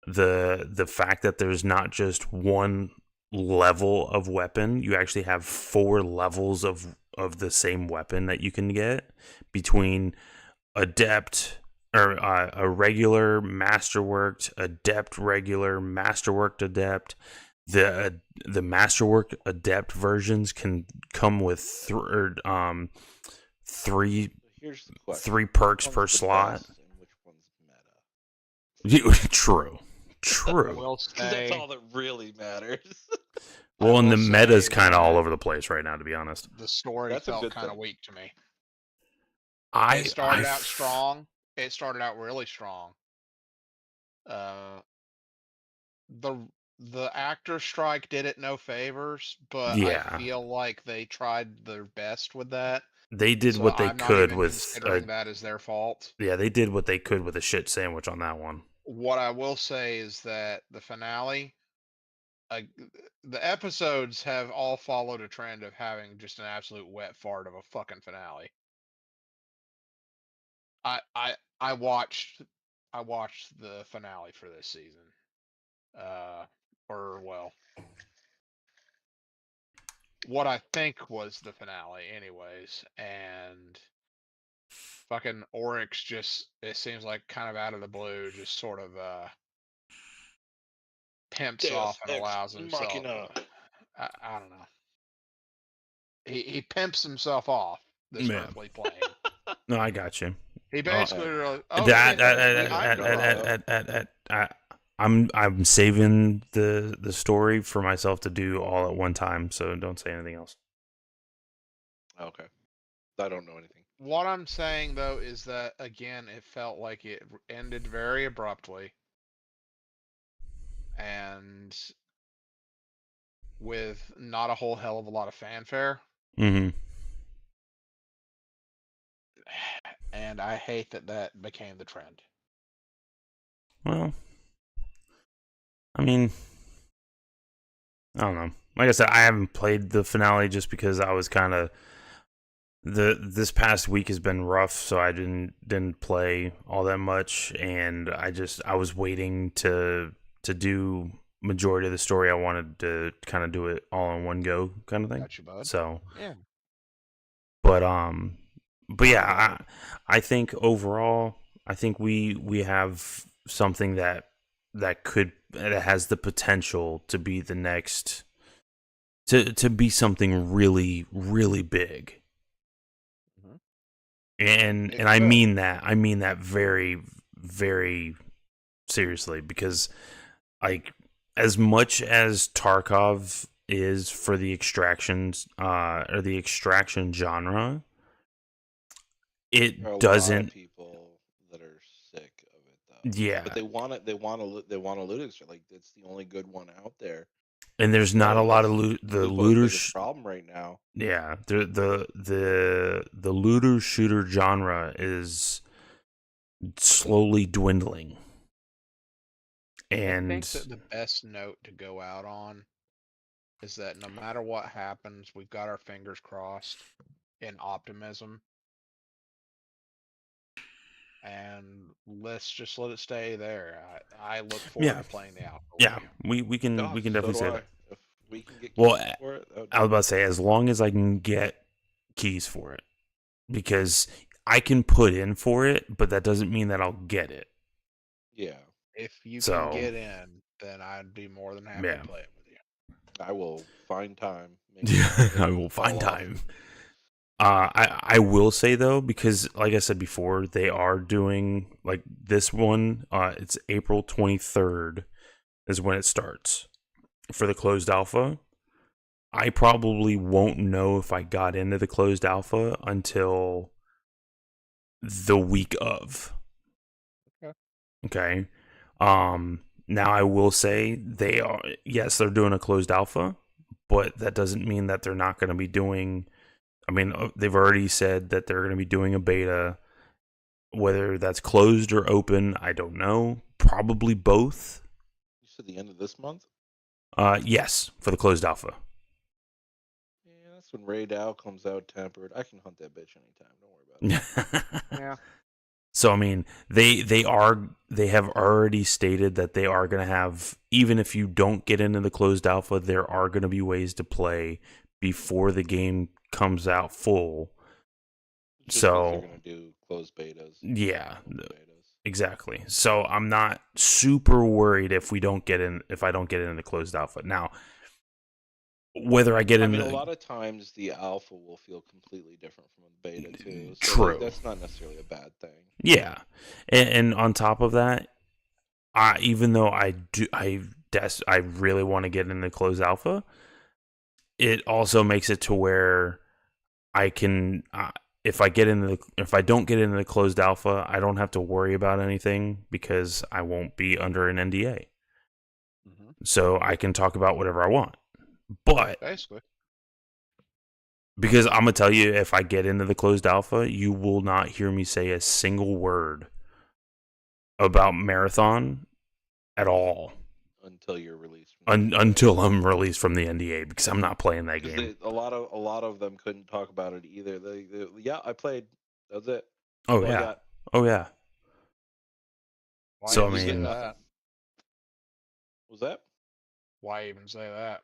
The fact that there's not just one level of weapon, you actually have 4 levels of the same weapon that you can get between adept or a regular masterworked adept, regular masterworked adept. The masterwork adept versions can come with 3 perks per slot. True. We'll say, that's all that really matters. Well, and the meta's kind of all over the place right now, to be honest. The story felt kind of weak to me. It started out strong. It started out really strong. The actor strike did it no favors, but I feel like they tried their best with that. They did what they could with considering that as their fault. Yeah, they did what they could with a shit sandwich on that one. What I will say is that the finale, the episodes have all followed a trend of having just an absolute wet fart of a fucking finale. I watched the finale for this season. What I think was the finale anyways, and fucking Oryx just, it seems like kind of out of the blue, just sort of pimps off and allows himself. I don't know. He pimps himself off this earthly plane. No, I got you. He basically I'm saving the story for myself to do all at one time, so don't say anything else. Okay. I don't know anything. What I'm saying though is that again, it felt like it ended very abruptly, and with not a whole hell of a lot of fanfare. Mm-hmm. And I hate that became the trend. Well, I mean, I don't know. Like I said, I haven't played the finale just because I was kind of this past week has been rough, so I didn't play all that much, and I was waiting to do majority of the story. I wanted to kind of do it all in one go, kind of thing. Got you, bud. So yeah, but yeah, I think overall, I think we have something that has the potential to be the next to be something really, really big. And I mean that very, very seriously, because like as much as Tarkov is for the extractions or the extraction genre, it doesn't. A lot of people that are sick of it though. Yeah, but they want to loot it. Like it's the only good one out there. and there's not a lot of the Lupo's looters. biggest problem right now. Yeah, the looter shooter genre is slowly dwindling. And I think that the best note to go out on is that no matter what happens, we've got our fingers crossed in optimism. And let's just let it stay there. I look forward to playing the alpha. Yeah, we can definitely say that. If we can get Well, keys for it, that would I was about to say, as long as I can get keys for it, because I can put in for it, but that doesn't mean that I'll get it. Yeah. If you So- can get in, then I'd be more than happy Yeah. to play it with you. I will find time. I will find time. I will say though, because like I said before, they are doing like this one. It's April 23rd is when it starts for the closed alpha. I probably won't know if I got into the closed alpha until the week of. Okay. Now I will say they're doing a closed alpha, but that doesn't mean that they're not going to be doing. I mean, they've already said that they're going to be doing a beta. Whether that's closed or open, I don't know. Probably both. You said the end of this month? Yes, for the closed alpha. Yeah, that's when Ray Dow comes out tempered. I can hunt that bitch anytime. Don't worry about it. Yeah. So I mean, they have already stated that they are going to have, even if you don't get into the closed alpha, there are going to be ways to play before the game comes out full. Just So means they're gonna do closed betas. Yeah, exactly. So I'm not super worried if I don't get in the closed alpha. Now, whether I get I in, mean, a lot of times the alpha will feel completely different from a beta too. So True. That's not necessarily a bad thing. yeah, and on top of that, even though I really want to get in the closed alpha, it also makes it to where I can. If I don't get into the closed alpha, I don't have to worry about anything because I won't be under an NDA. So I can talk about whatever I want. But Basically, because I'm gonna tell you, if I get into the closed alpha, you will not hear me say a single word about Marathon at all Until you're released. Until I'm released from the NDA, because I'm not playing that game. A lot of them couldn't talk about it either. Yeah, I played. That's it. Oh That's all I yeah. got. Oh yeah. why So I even say mean, that? Was that? Why even say that?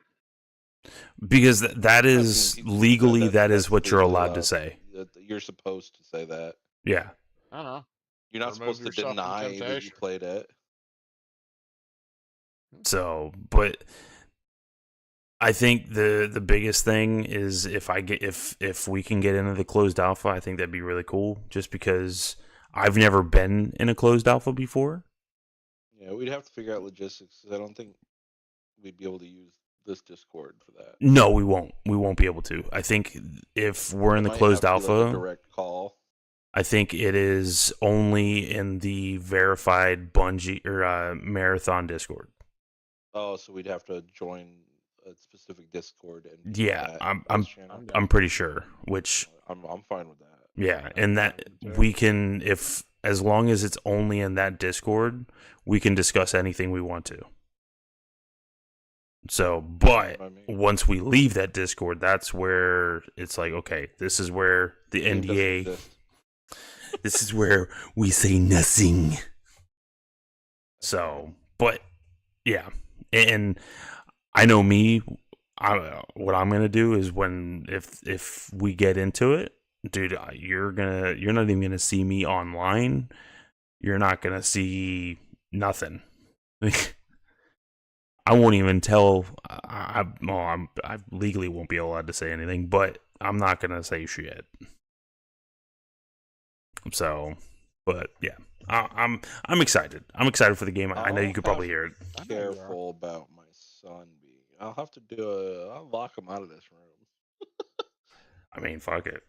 because that is legally that is what you're legally allowed to say. You're supposed to say that. Yeah. I don't know. You're not Remove supposed to yourself from deny that you temptation. played it. So, but I think the biggest thing is if we can get into the closed alpha, I think that'd be really cool. Just because I've never been in a closed alpha before. Yeah, we'd have to figure out logistics. 'Cause I don't think we'd be able to use this Discord for that. No, we won't. We won't be able to. I think if we're in the Might closed have to be alpha, like a direct call. I think it is only in the verified Bungie or Marathon Discord. Oh, so we'd have to join a specific Discord and be Yeah, in that I'm channel. I'm pretty sure. Which I'm fine with that. yeah, and that we can, if as long as it's only in that Discord, we can discuss anything we want to. So, but once we leave that Discord, that's where it's like, okay, this is where the Game doesn't NDA. exist. This is where we say nothing. So, but yeah, and I know me. What I'm gonna do is if we get into it, dude, you're not even gonna see me online. You're not gonna see nothing. I won't even tell. I legally won't be allowed to say anything, but I'm not gonna say shit. So, but yeah, I'm excited. I'm excited for the game. I know you could probably hear it. Careful about my son being. I'll have to I'll lock him out of this room. I mean, fuck it.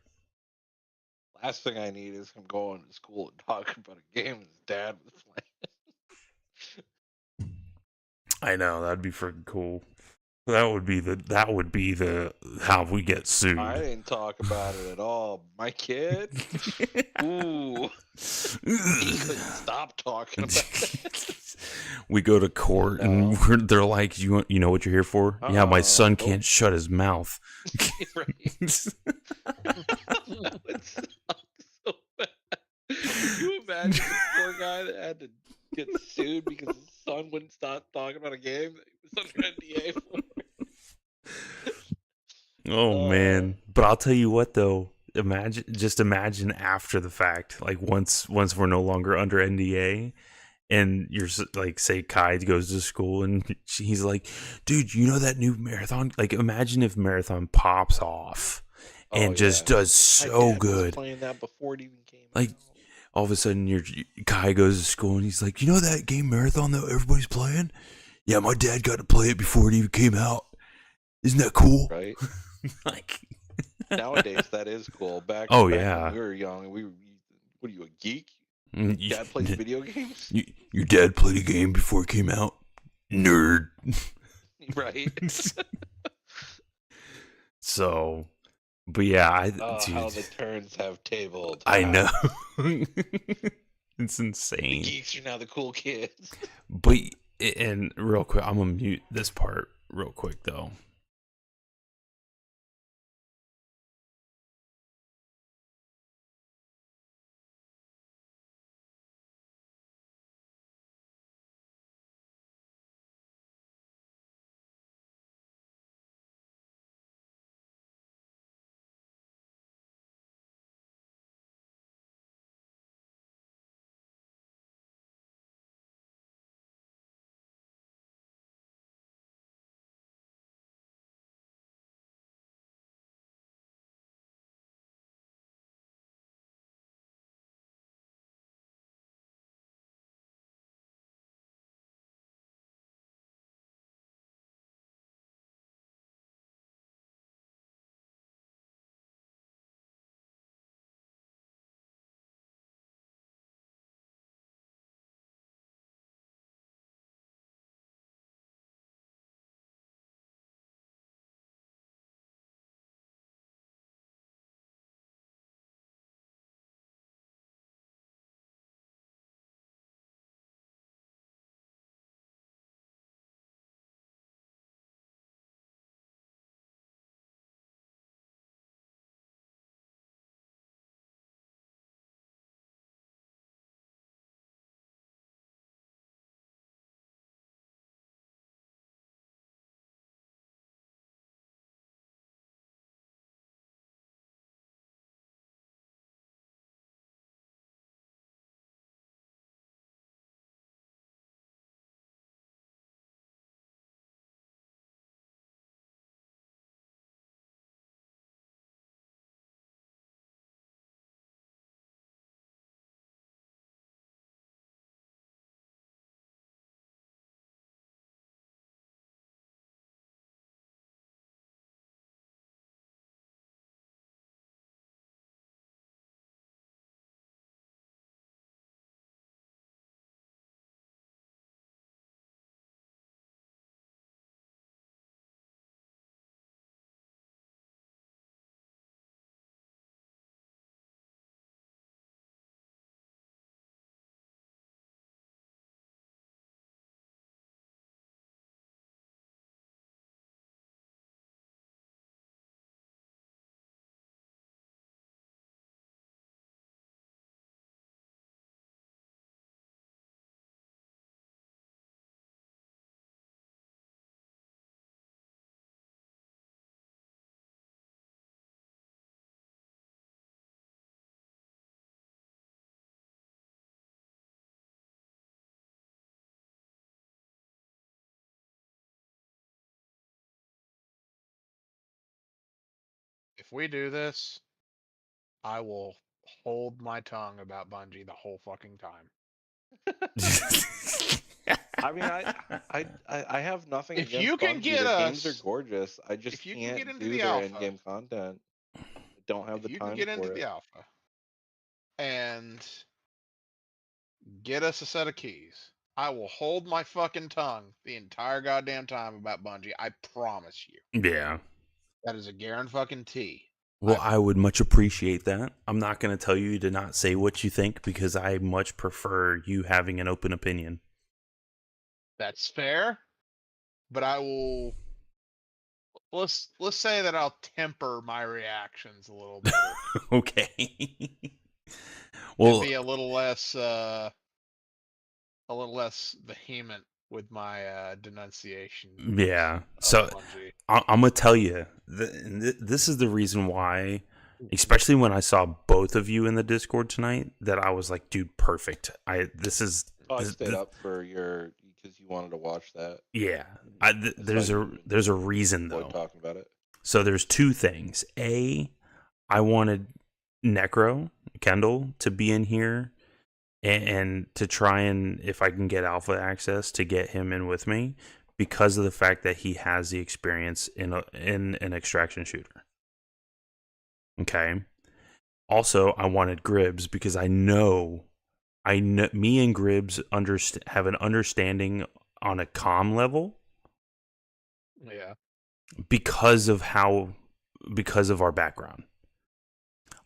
Last thing I need is him going to school and talking about a game his dad was playing. I know that'd be freaking cool. That would be the how we get sued. I didn't talk about it at all. My kid, ooh, he couldn't stop talking about it. We go to court and they're like, "You know what you're here for?" Yeah, my son can't shut his mouth. Right. That would suck so bad. Can you imagine the poor guy that had to get sued because his son wouldn't stop talking about a game that he was under NDA for? Oh man. But I'll tell you what though, imagine after the fact, like once we're no longer under NDA and you're like, say Kai goes to school and he's like, dude, you know that new marathon? Like imagine if marathon pops off and just does so good. Playing that before it even came like all of a sudden Kai goes to school and he's like, you know that game Marathon that everybody's playing? Yeah, my dad got to play it before it even came out. Isn't that cool? Right. Like nowadays that is cool. Back Oh, back yeah. when we were young, what are you, a geek? You- Dad plays video games? Your dad played a game before it came out? Nerd. Right. So, but yeah, dude, how the turns have tabled. I Wow. know. It's The insane. geeks are now the cool kids. But, and real quick, I'm going to mute this part real quick though. If we do this, I will hold my tongue about Bungie the whole fucking time. I mean, I have nothing If against you can Bungie. get Their games are us, gorgeous. I just if you can can't get into do the their alpha, in-game content. I don't have if the you can time get into for the it. alpha and get us a set of keys, I will hold my fucking tongue the entire goddamn time about Bungie. I promise you. Yeah. That is a guarantee. Well, I would much appreciate that. I'm not going to tell you to not say what you think because I much prefer you having an open opinion. That's fair, but I will. Let's say that I'll temper my reactions a little better. Okay. Well, be a little less vehement with my denunciation. Yeah. So I'm gonna tell you, this is the reason why, especially when I saw both of you in the Discord tonight, that I was like, dude, perfect. I stayed up for because you wanted to watch that. Yeah. There's a reason though. Talking about it. So there's two things. A, I wanted Necro Kendall to be in here and to try and, if I can get alpha access, to get him in with me because of the fact that he has the experience in an extraction shooter. Okay. Also, I wanted Gribbs because I know me and Gribbs have an understanding on a comm level. Yeah. Because of our background.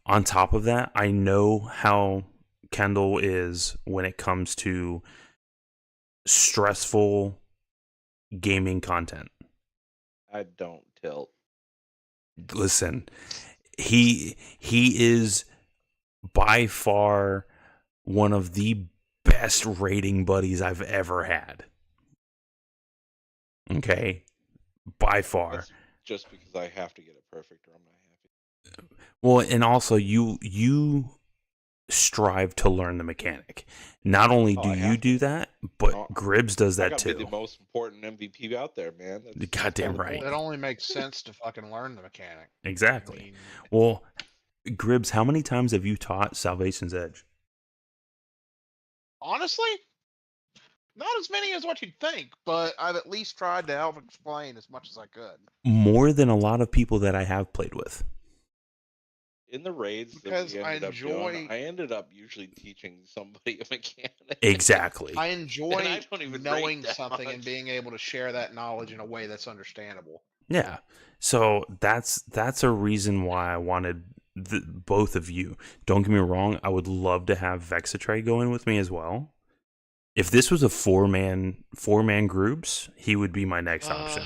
On top of that, I know how Kendall is when it comes to stressful gaming content. I don't tilt. Listen, he is by far one of the best rating buddies I've ever had. Okay? By far. That's just because I have to get it perfect or I'm not happy. Well, and also you strive to learn the mechanic. Not only do you do that, but Gribbs does that too. I gotta be the most important MVP out there, man. That's goddamn right. It only makes sense to fucking learn the mechanic. Exactly. I mean, well, Gribbs, how many times have you taught Salvation's Edge? Honestly, not as many as what you'd think, but I've at least tried to help explain as much as I could. More than a lot of people that I have played with. In the raids because that I ended up usually teaching somebody a mechanic. Exactly. I enjoy I don't even knowing rate something much. and being able to share that knowledge in a way that's understandable. Yeah. So that's a reason why I wanted both of you. Don't get me wrong, I would love to have Vexatray go in with me as well. If this was a four-man groups, he would be my next option.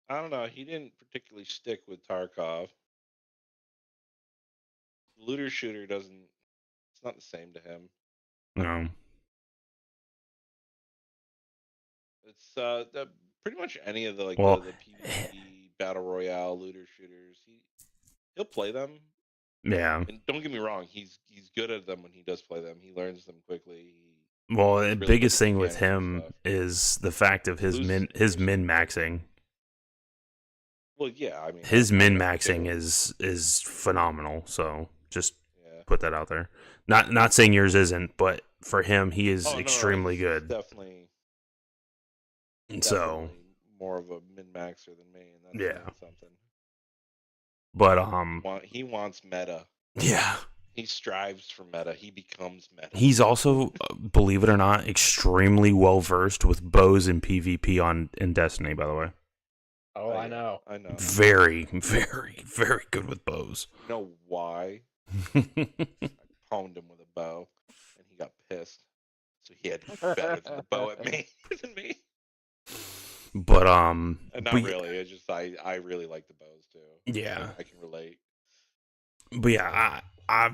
I don't know. He didn't particularly stick with Tarkov. Looter shooter doesn't. It's not the same to him. No. It's pretty much any of the the PvP battle royale looter shooters. He'll play them. Yeah. And don't get me wrong. He's good at them when he does play them. He learns them quickly. Well, the biggest thing with him is the fact of his min maxing. Well, yeah, I mean his min maxing is phenomenal. So just put that out there. Not saying yours isn't, but for him, he is extremely good. Definitely. So more of a min maxer than me, and that's something. But he wants meta. Yeah. He strives for meta. He becomes meta. He's also, believe it or not, extremely well versed with bows and PvP in Destiny. By the way. Oh, I know. Very, very, very good with bows. You know why? I pwned him with a bow, and he got pissed. So he had to be better than the bow at me than me. But and not really. It's just I really like the bows too. Yeah, I can relate. But yeah, I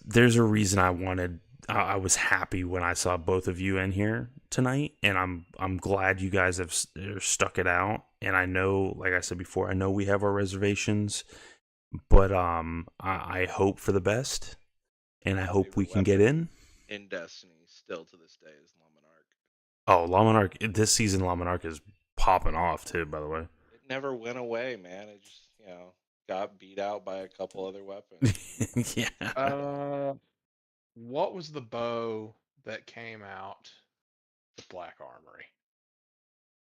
there's a reason I was happy when I saw both of you in here tonight, and I'm glad you guys have stuck it out. And I know, like I said before, I know we have our reservations, but I hope for the best, and I hope we can get in. In Destiny, still to this day, is Laminarch. Oh, Laminarch! This season, Laminarch is popping off too. By the way, it never went away, man. It just got beat out by a couple other weapons. Yeah. What was the bow that came out with Black Armory?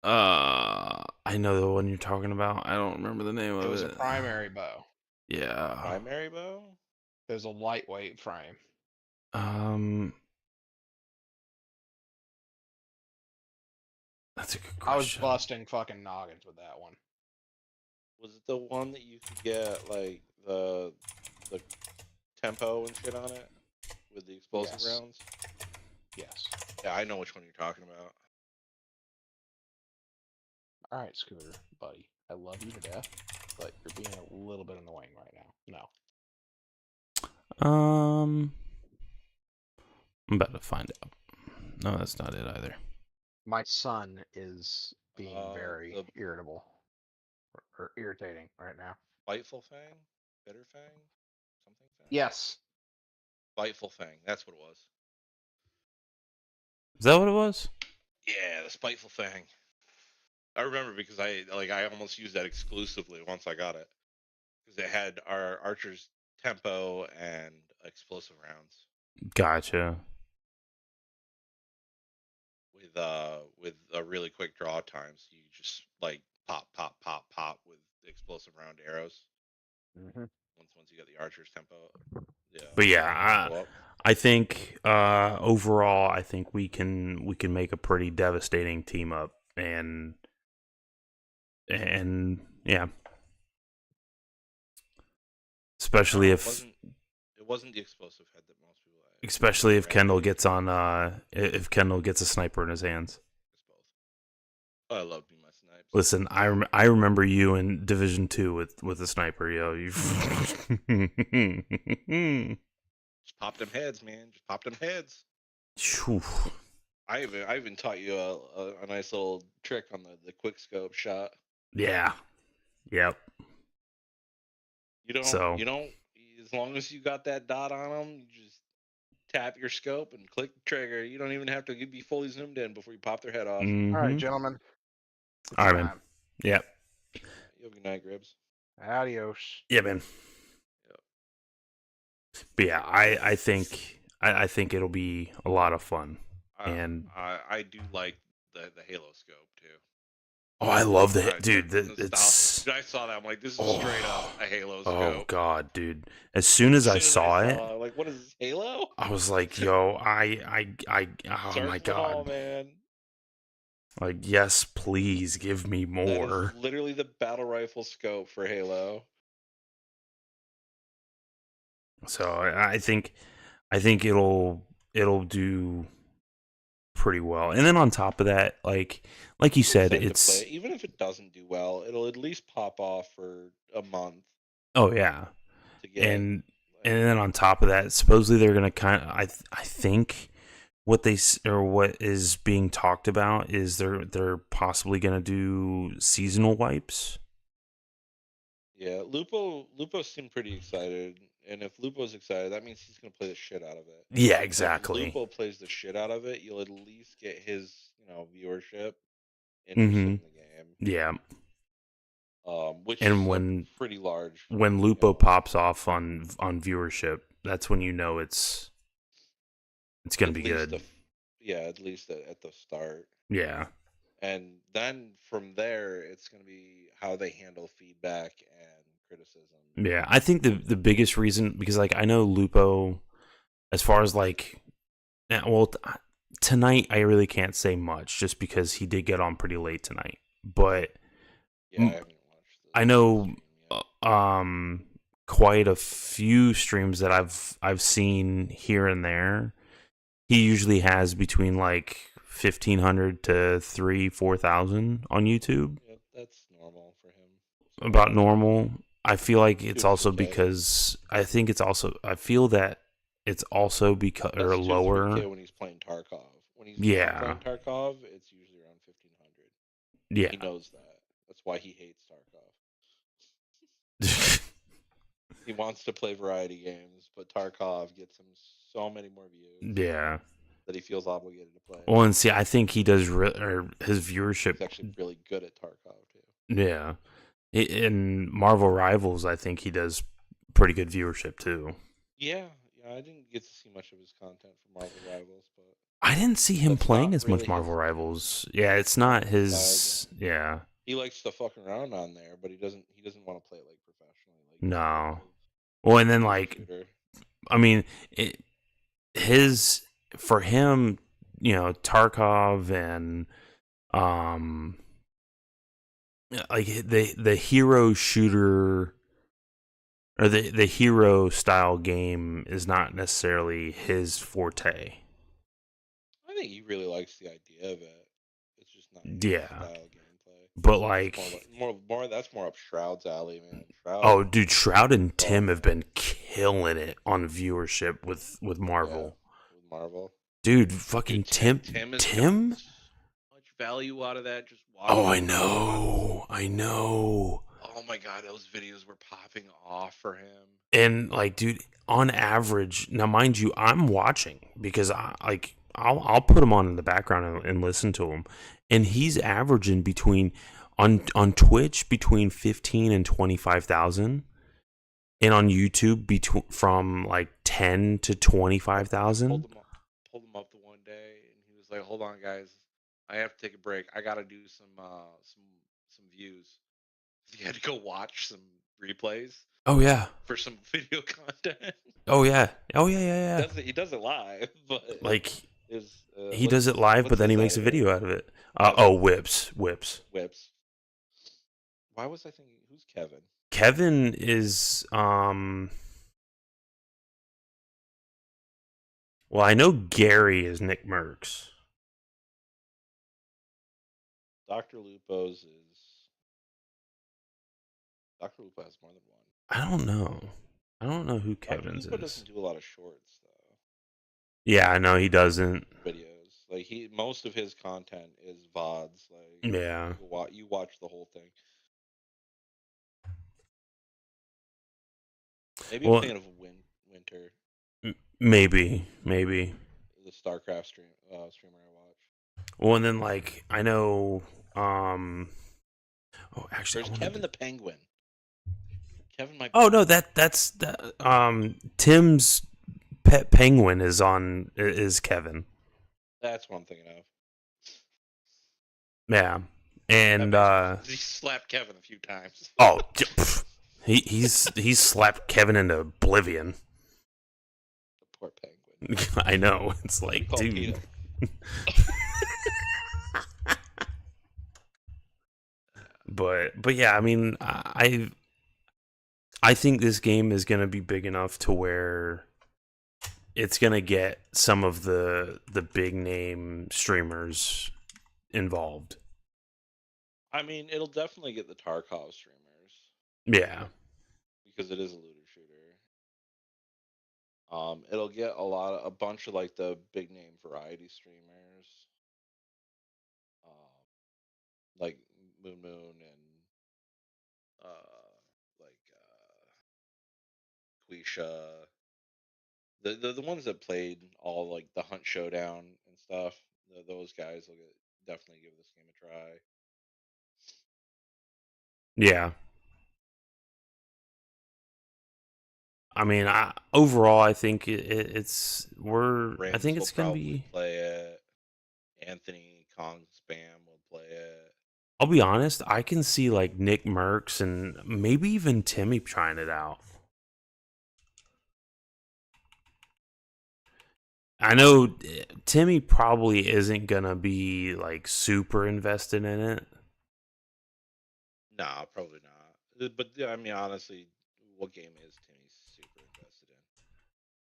I know the one you're talking about. I don't remember the name of it. It was a primary bow. Yeah. Primary bow? There's a lightweight frame. That's a good I was question. busting fucking noggins with that one. Was it the one that you could get like the tempo and shit on it with the explosive Yes. rounds? Yes. Yeah, I know which one you're talking about. All right, Scooter, buddy. I love you to death, but you're being a little bit annoying right now. No. I'm about to find out. No, that's not it either. My son is being very The irritable or irritating right now. Fightful Fang? Bitter Fang? Something Fang? Yes. Fightful Fang. That's what it was. Is that what it was? Yeah, the Spiteful Fang. I remember because I almost used that exclusively once I got it. Because it had our archer's tempo and explosive rounds. Gotcha. With a really quick draw time, so you just like pop with the explosive round arrows. Mm-hmm. Once you get the archer's tempo. Yeah. But yeah, I think overall, I think we can make a pretty devastating team up, and yeah, especially if it wasn't the explosive head that most people. Especially if Kendall gets on if Kendall gets a sniper in his hands. I love me my snipes. Listen, I remember you in Division 2 with a sniper, yo. You just pop them heads, man. Just pop them heads. Whew. I even taught you a nice little trick on the quick scope shot. Yeah. Yep. You don't as long as you got that dot on them, you just tap your scope and click the trigger. You don't even have to be fully zoomed in before you pop their head off. All right, gentlemen. All right, man. Yep. You have a good night, Gribbs. Adios. Yeah, man. Yep. But yeah, I think it'll be a lot of fun. And I do like the Halo scope too. Oh, I love that, dude. It's. Dude, I saw that. I'm like, this is straight up a Halo scope. Oh God, dude! As soon as I saw it, like, what is this, Halo? I was like, yo, oh my God, small, man. Like, yes, please give me more. That is literally the battle rifle scope for Halo. So I think it'll do pretty well. And then on top of that, like you said, it's even if it doesn't do well, it'll at least pop off for a month. Oh yeah, and then on top of that, supposedly they're gonna I think what is being talked about is they're possibly gonna do seasonal wipes. Yeah, Lupo seemed pretty excited, and if Lupo's excited, that means he's gonna play the shit out of it. Yeah, exactly. If Lupo plays the shit out of it, you'll at least get his viewership interested in the game. Yeah. Which and is when pretty large. When Lupo pops off on viewership, that's when you know it's gonna be good. At least at the start. Yeah. And then from there, it's going to be how they handle feedback and criticism. Yeah, I think the biggest reason, because like I know Lupo, as far as like, tonight I really can't say much just because he did get on pretty late tonight. But yeah, I haven't watched I know quite a few streams that I've seen here and there. He usually has between like 1,500 to 3,000-4,000 on YouTube. Yeah, that's normal for him. About normal. I feel like it's also because I feel that it's also because or lower. When he's playing Tarkov, playing Tarkov, it's usually around 1,500. Yeah, he knows that. That's why he hates Tarkov. He wants to play variety games, but Tarkov gets him so many more views. Yeah. That he feels obligated to play. Well, and see, I think he does, or his viewership. He's actually really good at Tarkov too. Yeah, in Marvel Rivals, I think he does pretty good viewership too. Yeah, I didn't get to see much of his content from Marvel Rivals, but I didn't see him playing as much Marvel Rivals. Yeah, it's not his. Yeah, he likes to fuck around on there, but he doesn't want to play it like professionally. Like no. Well, and then like, I mean, for him, Tarkov and like the hero shooter or the hero style game is not necessarily his forte. I think he really likes the idea of it. It's just not his Yeah. style of gameplay. But It's like more that's more up Shroud's alley, man. Shroud. oh dude, Shroud and Tim have been killing it on viewership with Marvel. Yeah, with Marvel. Dude, fucking Tim Is getting much value out of that. Just watching. Oh, I know. Oh my god, those videos were popping off for him. And like, dude, on average, now mind you, I'm watching because I'll put him on in the background and listen to him, and he's averaging between on Twitch between 15 and 25,000, and on YouTube between from like 10 to 25,000. Pulled him up the one day, and he was like, "Hold on, guys, I have to take a break. I got to do some views." He had to go watch some replays. Oh yeah. For some video content. Oh yeah. Yeah. He does it live, but like he does it live, but then he makes a video out of it. Whips. Why was I thinking? Who's Kevin? Kevin is well, I know Gary is Nick Merckx. Dr. Lupo's is Dr. Lupo has more than one. I don't know who Kevin's Dr. Lupo is. doesn't do a lot of shorts though. Yeah, I know he doesn't. Videos like most of his content is VODs. Like yeah, you watch the whole thing. Maybe I'm thinking of Winter. Maybe the StarCraft streamer I watch. Well, and then like I know, actually, there's Kevin the Penguin. Kevin, my. Oh no, that's Tim's pet penguin is Kevin. That's what I'm thinking of. Yeah, and he slapped Kevin a few times. Oh, he's slapped Kevin into oblivion. The poor penguin. I know. It's like, dude. But yeah, I mean, I think this game is going to be big enough to where it's going to get some of the big name streamers involved. I mean, it'll definitely get the Tarkov streamers. Yeah. Because it is a looter shooter. It'll get a bunch of like the big name variety streamers. Like Moon and Quisha. The ones that played all like the Hunt Showdown and stuff, those guys will definitely give this game a try. Yeah. I mean, overall, I think it's I think it's gonna be. Play it. Anthony Kong Spam will play it. I'll be honest. I can see like Nick Merckx and maybe even Timmy trying it out. I know Timmy probably isn't gonna be like super invested in it. Nah, probably not. But I mean, honestly, what game is Timmy super invested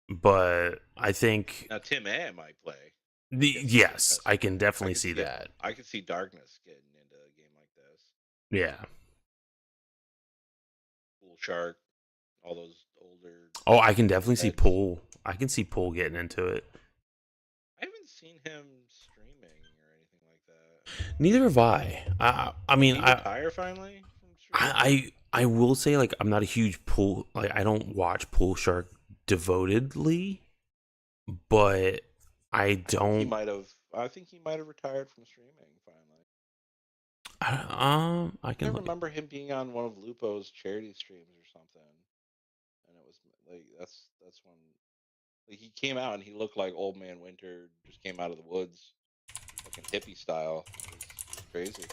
in? But I think now Tim A might play. Yes, I can definitely see that. I could see Darkness getting into a game like this. Yeah. Pool Shark, all those older. Oh, I can definitely see Pool. I can see Pool getting into it. I haven't seen him streaming or anything like that. Neither have I. I mean, Did he retire finally? I will say like I'm not a huge Pool. Like I don't watch Pool Shark devotedly, but I don't. He might have. I think he might have retired from streaming finally. I can remember him being on one of Lupo's charity streams or something, and it was like that's when like he came out and he looked like Old Man Winter just came out of the woods, fucking hippie style. It was crazy.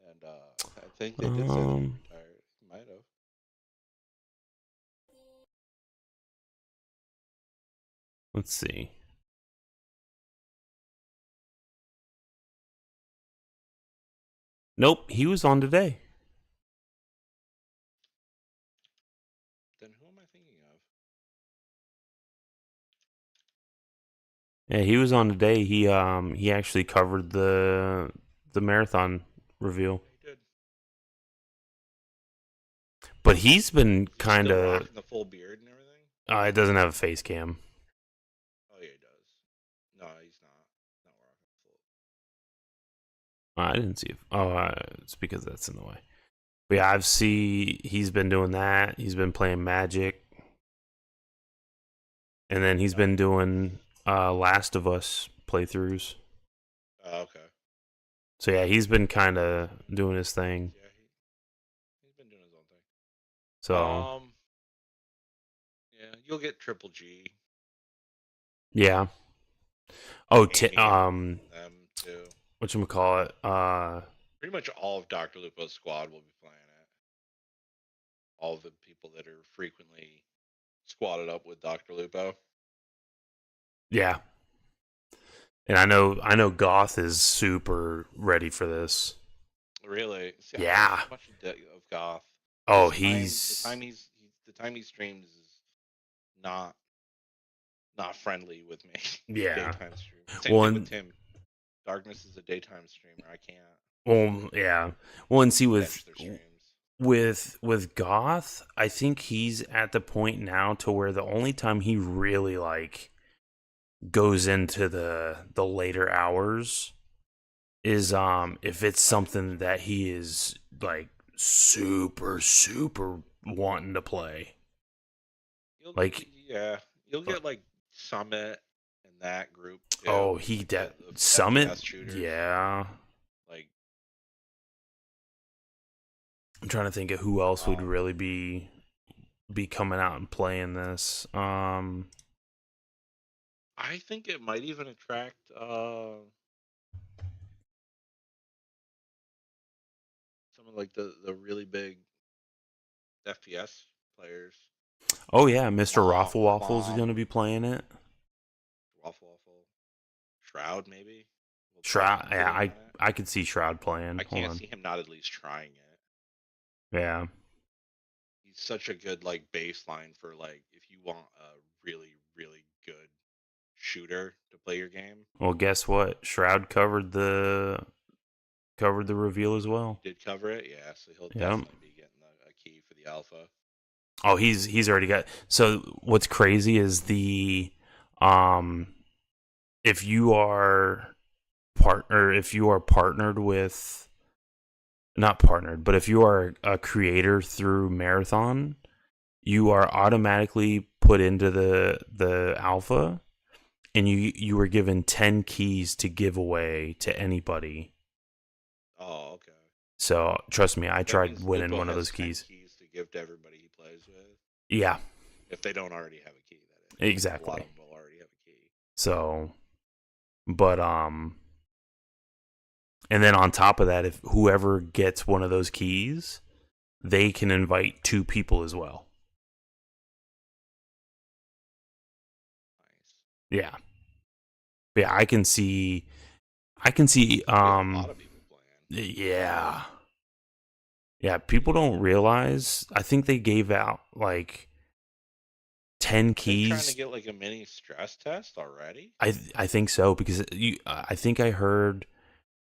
And I think they did say that he retired. He might have. Let's see. Nope, he was on today. Then who am I thinking of? Yeah, he was on today. He actually covered the marathon reveal. He did. But he's been Is he kind still of. rocking the full beard and everything? It doesn't have a face cam. Oh yeah, he does. No, he's not. Not rocking full. I didn't see it. It's because that's in the way. But yeah, he's been doing that. He's been playing Magic. And then he's been doing Last of Us playthroughs. Oh, okay. So yeah, he's been kind of doing his thing. Yeah, he's been doing his own thing. So yeah, you'll get Triple G. yeah. Oh, Them too. whatchamacallit? Pretty much all of Dr. Lupo's squad will be playing it. All of the people that are frequently squatted up with Dr. Lupo. Yeah. And I know Goth is super ready for this. Really? See, Yeah. I don't know much of Goth. Oh, The time he streams is not friendly with me. Yeah. Daytime stream. Same thing with Tim. Darkness is a daytime streamer. I can't. Well, yeah. Well, and see catch their streams. with Goth, I think he's at the point now to where the only time he really like goes into the later hours is if it's something that he is like super wanting to play. You'll get like Summit and that group too. Oh, the Summit, FPS shooters. yeah. Like I'm trying to think of who else would really be coming out and playing this. I think it might even attract some of like the really big FPS players. Oh yeah, Mr. Raffle Waffles is going to be playing it. Waffle, Shroud maybe. Shroud, yeah, I could see Shroud playing. I can't see him not at least trying it. Yeah. He's such a good like baseline for like if you want a really good shooter to play your game. Well, guess what? Shroud covered the reveal as well. He did cover it, yeah. So he'll definitely be getting a key for the alpha. Oh, he's already got. So what's crazy is the if you are partnered with, not partnered, but if you are a creator through Marathon, you are automatically put into the alpha, and you were given 10 keys to give away to anybody. Oh, okay. So trust me, I tried winning one of those keys. Keys to give to everybody he plays with. Yeah. If they don't already have a key, that is. Exactly. A lot of them will already have a key. So, but and then on top of that, if whoever gets one of those keys, they can invite 2 people as well. Nice. Yeah. Yeah, I can see a lot of people playing. Yeah. Yeah, people don't realize. I think they gave out like 10 keys. Trying to get like a mini stress test already? I think so, because I think I heard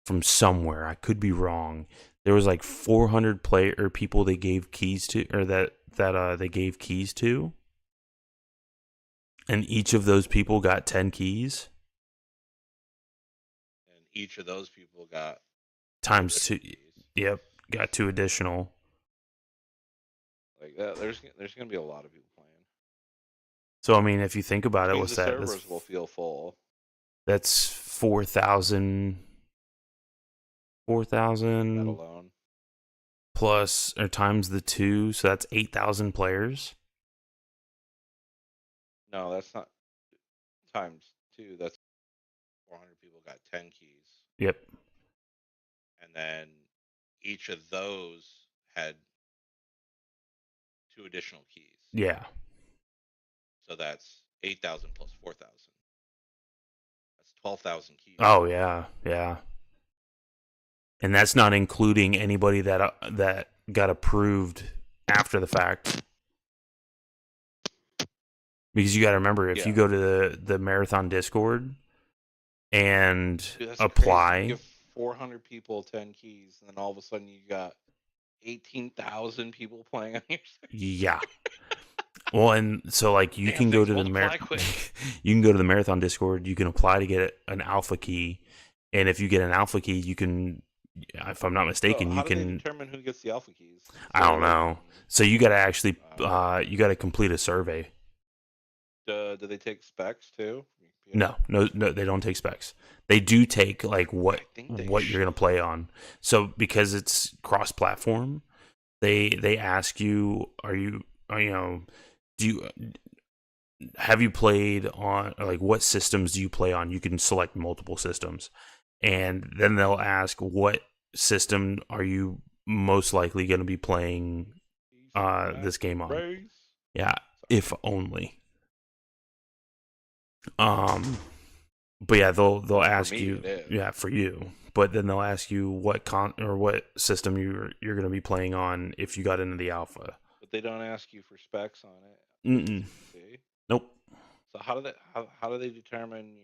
from somewhere, I could be wrong, there was like 400 people they gave keys to, or that they gave keys to, and each of those people got 10 keys. And each of those people got times 2. Yep, got 2 additional. Like that, there's going to be a lot of people playing. So I mean, if you think about it, what's the that? Servers will feel full. That's 4,000. 4,000 that alone. Plus or times the 2, so that's 8,000 players. No, that's not times 2. That's 400 people got 10 keys. Yep. And then each of those had 2 additional keys. Yeah. So that's 8,000 plus 4,000. That's 12,000 keys. Oh yeah, yeah. and that's not including anybody that got approved after the fact. Because you got to remember, if you go to the Marathon Discord and Dude, that's apply, crazy. You give 400 people 10 keys, and then all of a sudden you got 18,000 people playing on your server. yeah. Well, and so like you Damn, can go things to the multiply quick. you can go to the Marathon Discord. You can apply to get an alpha key, and if you get an alpha key, you can, if I'm not mistaken, So how you do they can. determine who gets the alpha keys? I don't know. So you got to actually you got to complete a survey. Do they take specs too? No, they don't take specs. They do take like what you're gonna play on. So because it's cross-platform, they ask you, have you played on, or like what systems do you play on? You can select multiple systems, and then they'll ask what system are you most likely going to be playing this game on. Yeah, if only. But yeah, they'll ask you, for you. But then they'll ask you what system you're going to be playing on if you got into the alpha. But they don't ask you for specs on it. Mm-mm. See? Nope. So how do they determine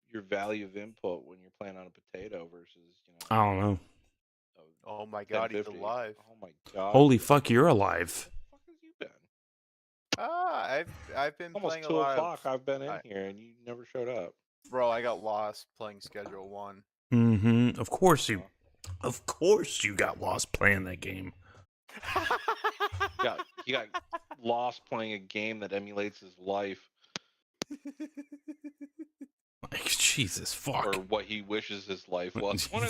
your value of input when you're playing on a potato versus I don't know. Oh my god, he's 1050? alive. Oh my god. Holy fuck, you're alive. I've been Almost playing 2 a lot o'clock. of... I've been in here and you never showed up. Bro, I got lost playing Schedule 1. Mm-hmm. Of course you got lost playing that game. He got lost playing a game that emulates his life. Like, Jesus fuck. Or what he wishes his life was. Bro,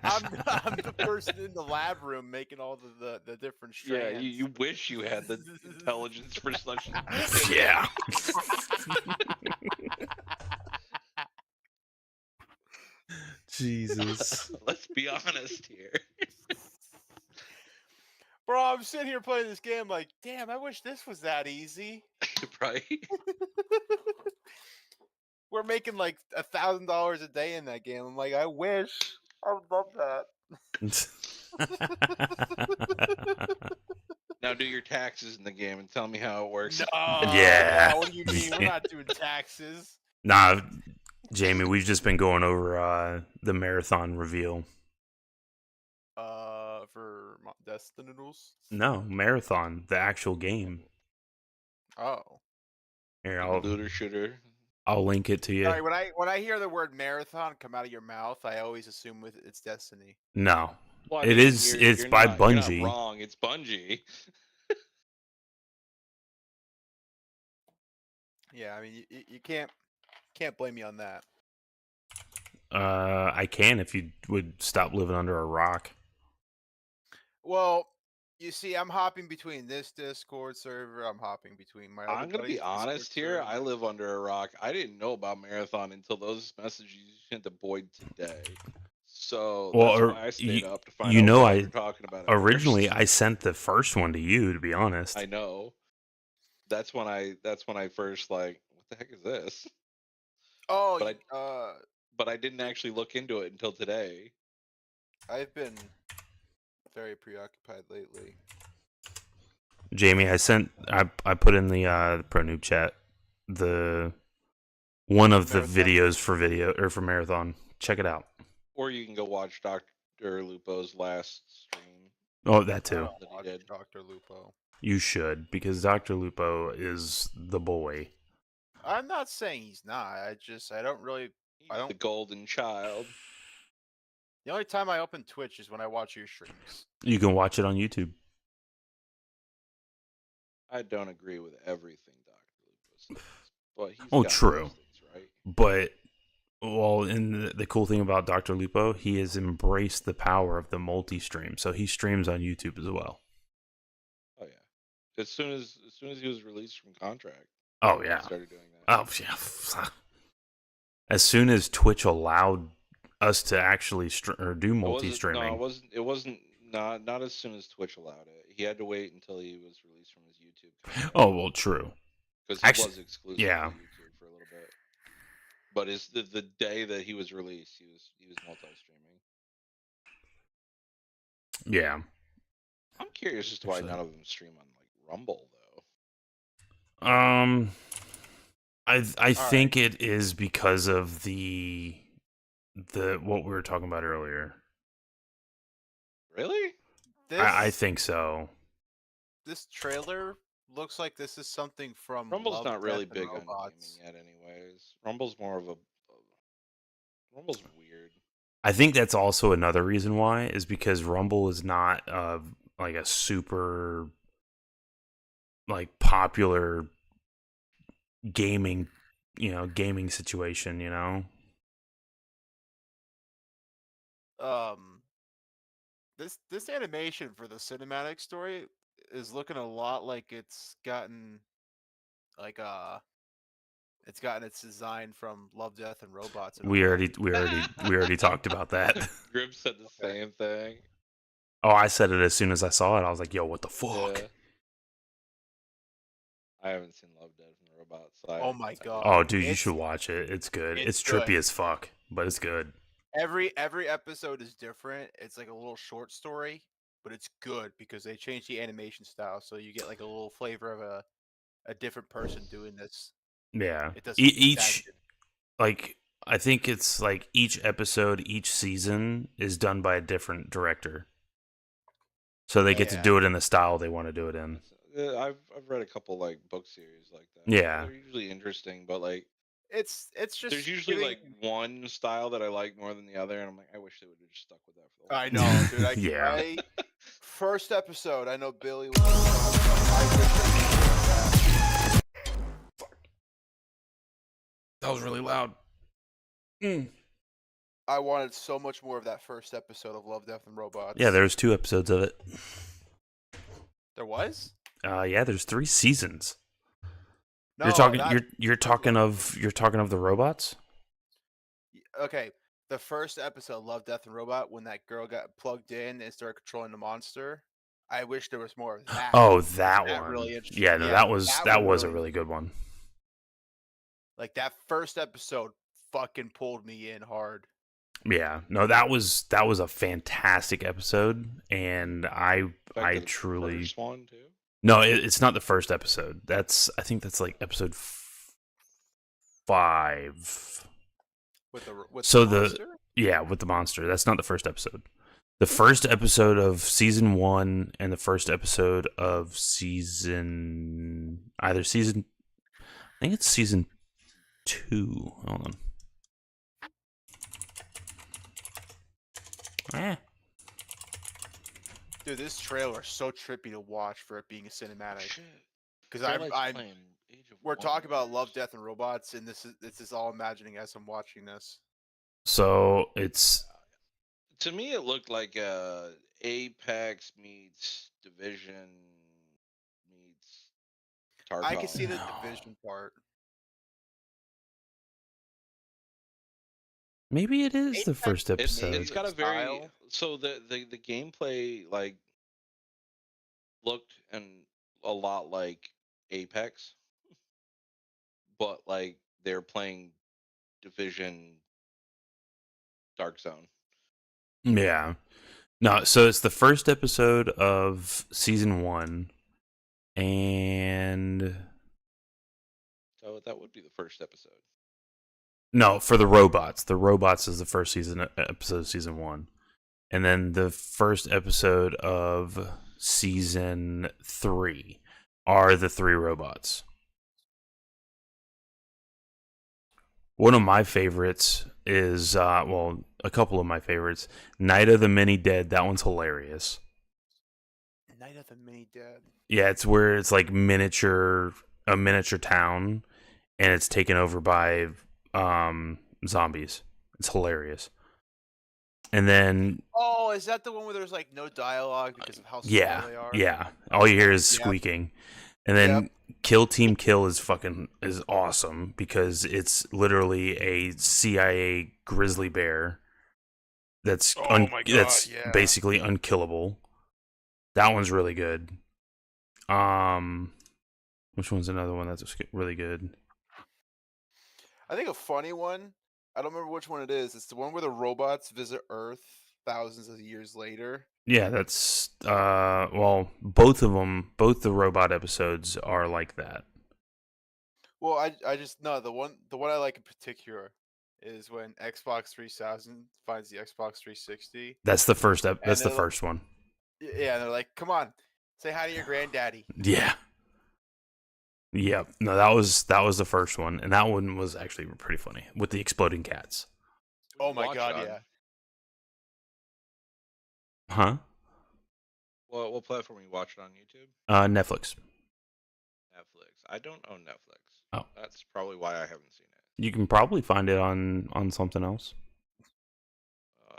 I'm the person in the lab room making all the different strands. Yeah, you wish you had the intelligence for such. Yeah. Jesus. Let's be honest here. Bro, I'm sitting here playing this game like, damn, I wish this was that easy. Right? We're making like $1,000 a day in that game. I'm like, I wish. I would love that. Now do your taxes in the game and tell me how it works. No, Yeah. What do you mean? We're not doing taxes. Nah, Jamie, we've just been going over the marathon reveal. For Destiny Noodles? No, marathon, the actual game. Oh. Here, Looter shooter. I'll link it to you. Sorry, when I hear the word marathon come out of your mouth, I always assume it's Destiny. No. Well, It's by Bungie. You're not wrong. It's Bungie. Yeah, I mean you can't blame me on that. I can if you would stop living under a rock. Well, you see, I'm hopping between this Discord server. I'm hopping between my. I'm gonna be honest here. I live under a rock. I didn't know about Marathon until those messages you sent to Boyd today. So that's why I stayed up to find out what you're talking about. Originally, I sent the first one to you. To be honest, I know. That's when I first like, what the heck is this? Oh, but I didn't actually look into it until today. I've been very preoccupied lately. Jamie, I put in the Pro Noob chat the one of the videos for Marathon. Check it out. Or you can go watch Dr. Lupo's last stream. Oh, that too. That he did. Dr. Lupo. You should, because Dr. Lupo is the boy. I'm not saying he's not. I don't really. The golden child. The only time I open Twitch is when I watch your streams. You can watch it on YouTube. I don't agree with everything Dr. Lupo says, but he's got true. those things, right? But and the cool thing about Dr. Lupo, he has embraced the power of the multi-stream, so he streams on YouTube as well. Oh yeah. As soon as he was released from contract. Oh yeah. He started doing that. Oh yeah. As soon as Twitch allowed us to actually do multi-streaming. No, it wasn't not as soon as Twitch allowed it. He had to wait until he was released from his YouTube contract. Oh well, true. Because he was exclusive yeah. to YouTube for a little bit. But the day that he was released, he was multi-streaming. Yeah. I'm curious as to why none of them stream on like Rumble though. I think it is because of the what we were talking about earlier. Really? I think so. This trailer looks like this is something from Rumble's Love, not really Death, and big on Robots. gaming yet, anyways. Rumble's more of a. Rumble's weird. I think that's also another reason why is because Rumble is not like a super like popular gaming situation, This animation for the cinematic story is looking a lot like it's gotten its design from Love, Death, and Robots. We already talked about that. Grib said the same thing. Oh, I said it as soon as I saw it. I was like, "Yo, what the fuck?" Yeah. I haven't seen Love, Death, and Robots. So Oh my god! Oh, dude, you should watch it. It's good. It's trippy good. as fuck, but it's good. Every episode is different. It's like a little short story, but it's good because they changed the animation style, so you get like a little flavor of a different person doing this. Yeah. It does Each like I think it's like each episode, each season is done by a different director. So they get to do it in the style they want to do it in. I've read a couple like book series like that. Yeah. They're usually interesting, but like it's just there's usually like one style that I like more than the other, and I'm like, I wish they would have just stuck with that for the whole I know, dude. Yeah. First episode, I know Billy was. I That was really loud. I wanted so much more of that first episode of Love, Death, and Robots. Yeah, there's 2 episodes of it. There was? Yeah, there's 3 seasons. No, you're talking of the robots? Okay, the first episode, Love, Death, and Robot, when that girl got plugged in and started controlling the monster. I wish there was more of that. Oh, that one. Really interesting. Yeah, no, that was a really good one. Like that first episode fucking pulled me in hard. Yeah, no, that was a fantastic episode, and I truly. First one too? No, it's not the first episode. I think that's like episode 5. With the monster? Yeah, with the monster. That's not the first episode. The first episode of season 1 and the first episode of I think it's season 2. Hold on. Dude, this trailer is so trippy to watch for it being a cinematic. Because we're talking about Love, Death, and Robots, and this is all imagining as I'm watching this. So it's. To me, it looked like Apex meets Division meets Tarkov. I can see the Division part. Maybe it is the first episode. It's got a very the gameplay like looked and a lot like Apex, but like they're playing Division Dark Zone. Yeah. No, so it's the first episode of season 1, and so that would be the first episode. No, for the robots. The robots is the first episode of season 1. And then the first episode of season 3 are the 3 robots. One of my favorites is, a couple of my favorites. Night of the Many Dead. That one's hilarious. Night of the Many Dead. Yeah, it's where it's like a miniature town, and it's taken over by zombies. It's hilarious. And then is that the one where there's like no dialogue because of how slow they are? Yeah. All you hear is squeaking. And then Kill Team Kill is awesome because it's literally a CIA grizzly bear that's basically unkillable. That one's really good. Which one's another one that's really good? I think a funny one. I don't remember which one it is. It's the one where the robots visit Earth. thousands of years later. Yeah, that's well, both of them, both the robot episodes are like that. Well, I just no the one I like in particular is when Xbox 3000 finds the Xbox 360. That's the first And that's the they're like- first one. Yeah, they're like, "Come on, say hi to your granddaddy." Yeah. Yeah. No, that was the first one, and that one was actually pretty funny with the exploding cats. Oh my Watch god, on. yeah. Huh? What platform you watch it on YouTube? Netflix. Netflix. I don't own Netflix. Oh. That's probably why I haven't seen it. You can probably find it on something else.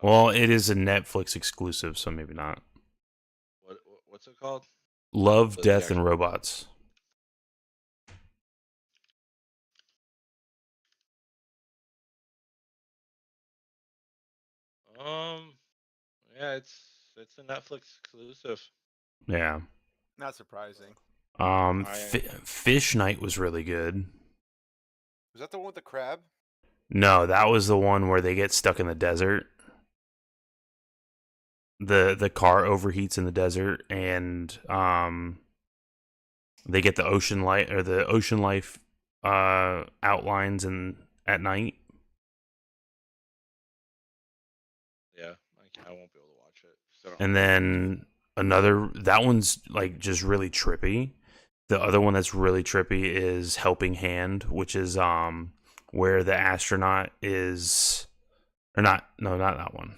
Well, it is a Netflix exclusive, so maybe not. What's it called? Love, The Death, and actual- Robots. Yeah, it's a Netflix exclusive. Yeah. Not surprising. Fish Night was really good. Was that the one with the crab? No, that was the one where they get stuck in the desert. The car overheats in the desert, and they get the ocean life outlines at night. Yeah, I won't be able to watch it. So And then that one's like just really trippy. The other one that's really trippy is Helping Hand, which is where the astronaut is, or not that one.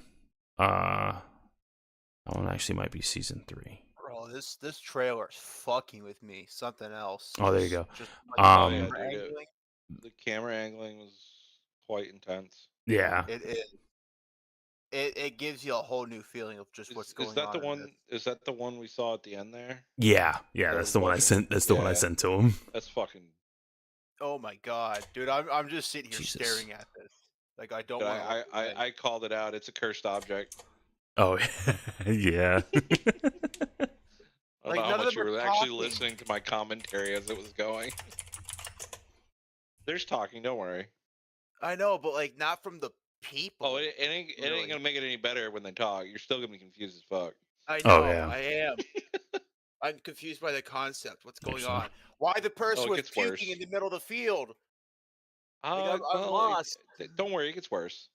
That one actually might be season 3. Bro, this trailer is fucking with me. Something else. Oh, there you go. Just oh yeah, camera dude, angling. the camera angling was quite intense. Yeah. It is. It gives you a whole new feeling of just what's going on. Is that the in one? this. Is that the one we saw at the end there? Yeah, that's the one I sent. That's the one I sent to him. That's fucking. Oh my god, dude! I'm just sitting here Jesus. staring at this. Like I don't But want. I called it out. It's a cursed object. Oh, yeah. I don't Like, know how none of much you them are were actually talking. listening to my commentary as it was going. There's talking. Don't worry. I know, but like not from the people. Oh, it ain't gonna make it any better when they talk. You're still gonna be confused as fuck. I Oh, know. yeah. I am. I'm confused by the concept. What's going so. on? Why the person it was gets puking worse. in the middle of the field? I'm well, lost. Don't worry, it gets worse.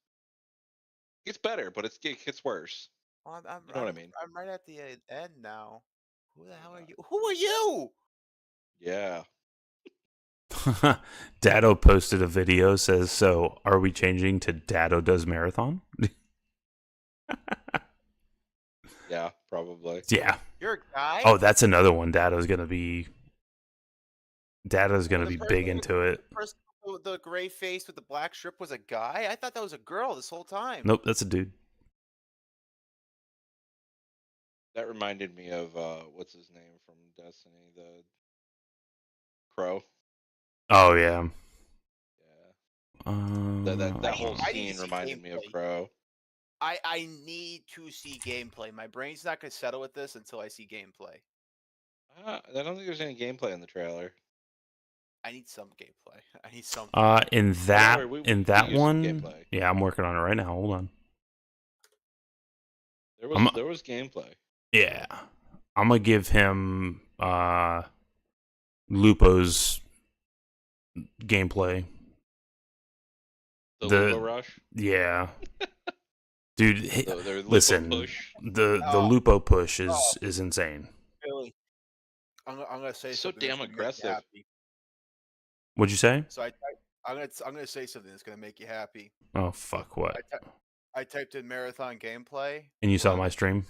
It gets better, but it gets worse. Well, You know what I mean? I'm right at the end now. Who the hell are you? Who are you? Yeah. Dado posted a video, says, "So are we changing to Dado does marathon?" Yeah, probably. Yeah. You're a guy. Oh, that's another one. Dado's gonna be big into it. The person with the gray face with the black strip was a guy. I thought that was a girl this whole time. Nope, that's a dude. That reminded me of what's his name from Destiny, the Crow. Oh yeah. That whole I need to scene see reminded me of gameplay. Crow. I need to see gameplay. My brain's not gonna settle with this until I see gameplay. I don't think there's any gameplay in the trailer. I need some gameplay. I need some. In that worry, we in use that some one, gameplay. yeah, I'm working on it right now. Hold on. There was gameplay. Yeah, I'm gonna give him Lupo's gameplay. The Lupo Rush? Yeah. Dude, The Lupo listen, push? the Lupo push is insane. Really? I'm gonna say So something. that's damn gonna make you aggressive. happy. What's you say? So I'm gonna say something that's gonna make you happy. Oh fuck, what? I typed in marathon gameplay. And you saw my stream?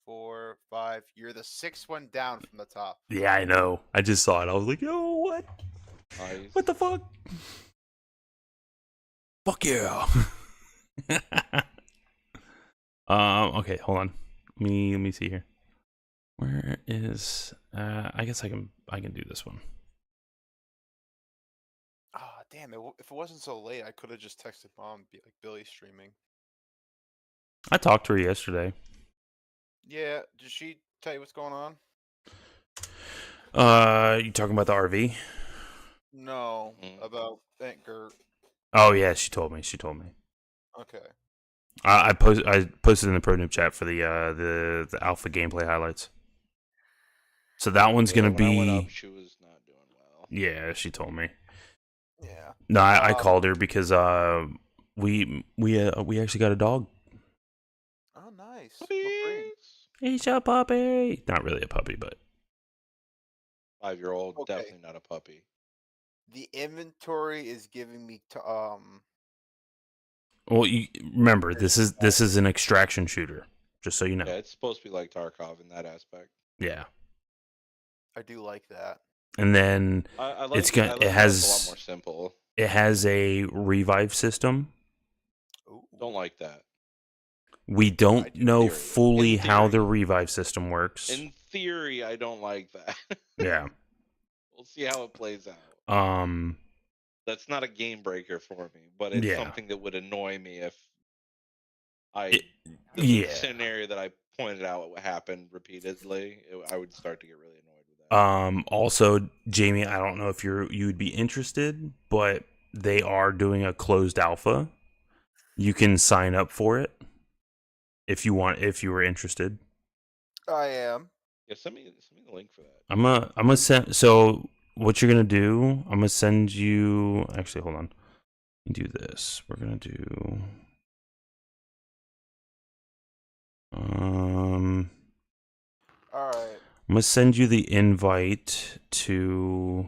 4, 5. You're the 6th one down from the top. Yeah, I know. I just saw it. I was like, yo, what? Nice. What the fuck? Fuck yeah. Okay, hold on. Let me see here. Where is I guess I can do this one. Ah, damn! If it wasn't so late, I could have just texted mom and be like, "Billy's streaming." I talked to her yesterday. Yeah, did she tell you what's going on? You talking about the RV? No, about Aunt Gert. Oh yeah, she told me. Okay. I posted in the pro noob chat for the alpha gameplay highlights. So that one's gonna When I went be. up, she was not doing well. Yeah, she told me. Yeah. No, I called her because we actually got a dog. Oh, nice. What breed? He's a puppy. Not really a puppy, but 5-year-old, Okay. definitely not a puppy. The inventory is giving me well, you remember this is an extraction shooter, just so you know. Yeah, it's supposed to be like Tarkov in that aspect. Yeah, I do like that. and then I like it's I gonna like it how it's a lot has more simple. it has a revive system. Don't like that. We don't know theory. fully In how the theory. revive system works. In theory, I don't like that. Yeah. We'll see how it plays out. That's not a game breaker for me, but it's Yeah. something that would annoy me if the yeah. scenario that I pointed out happened repeatedly. I would start to get really annoyed with that. Also, Jamie, I don't know if you'd be interested, but they are doing a closed alpha. You can sign up for it if you were interested. I am. Yeah, send me the link for that. I'm gonna send. So what you're gonna do? I'm gonna send you. Actually, hold on. Do this. We're gonna do. All right. I'm gonna send you the invite to.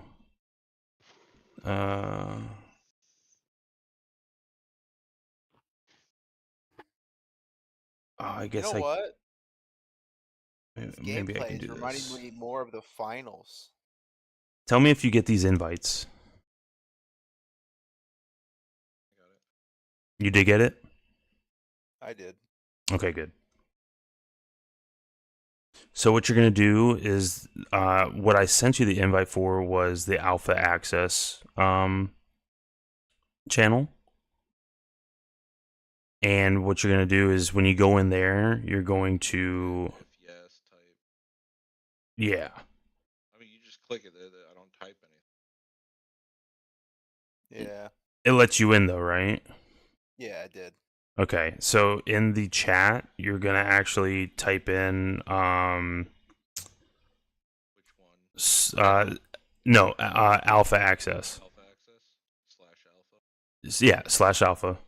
I guess You know what? Maybe I Gameplay can is do reminding this. me more of the finals. Tell me if you get these invites. You did get it? I did. Okay, good. So what you're going to do is what I sent you the invite for was the alpha access channel. And what you're going to do is when you go in there, you're going to Yes, type. Yeah. I mean, you just click it. I don't type anything. Yeah. It lets you in though, right? Yeah, I did. Okay. So in the chat, you're going to actually type in which one? No, alpha access. Alpha access /alpha. Yeah, /alpha.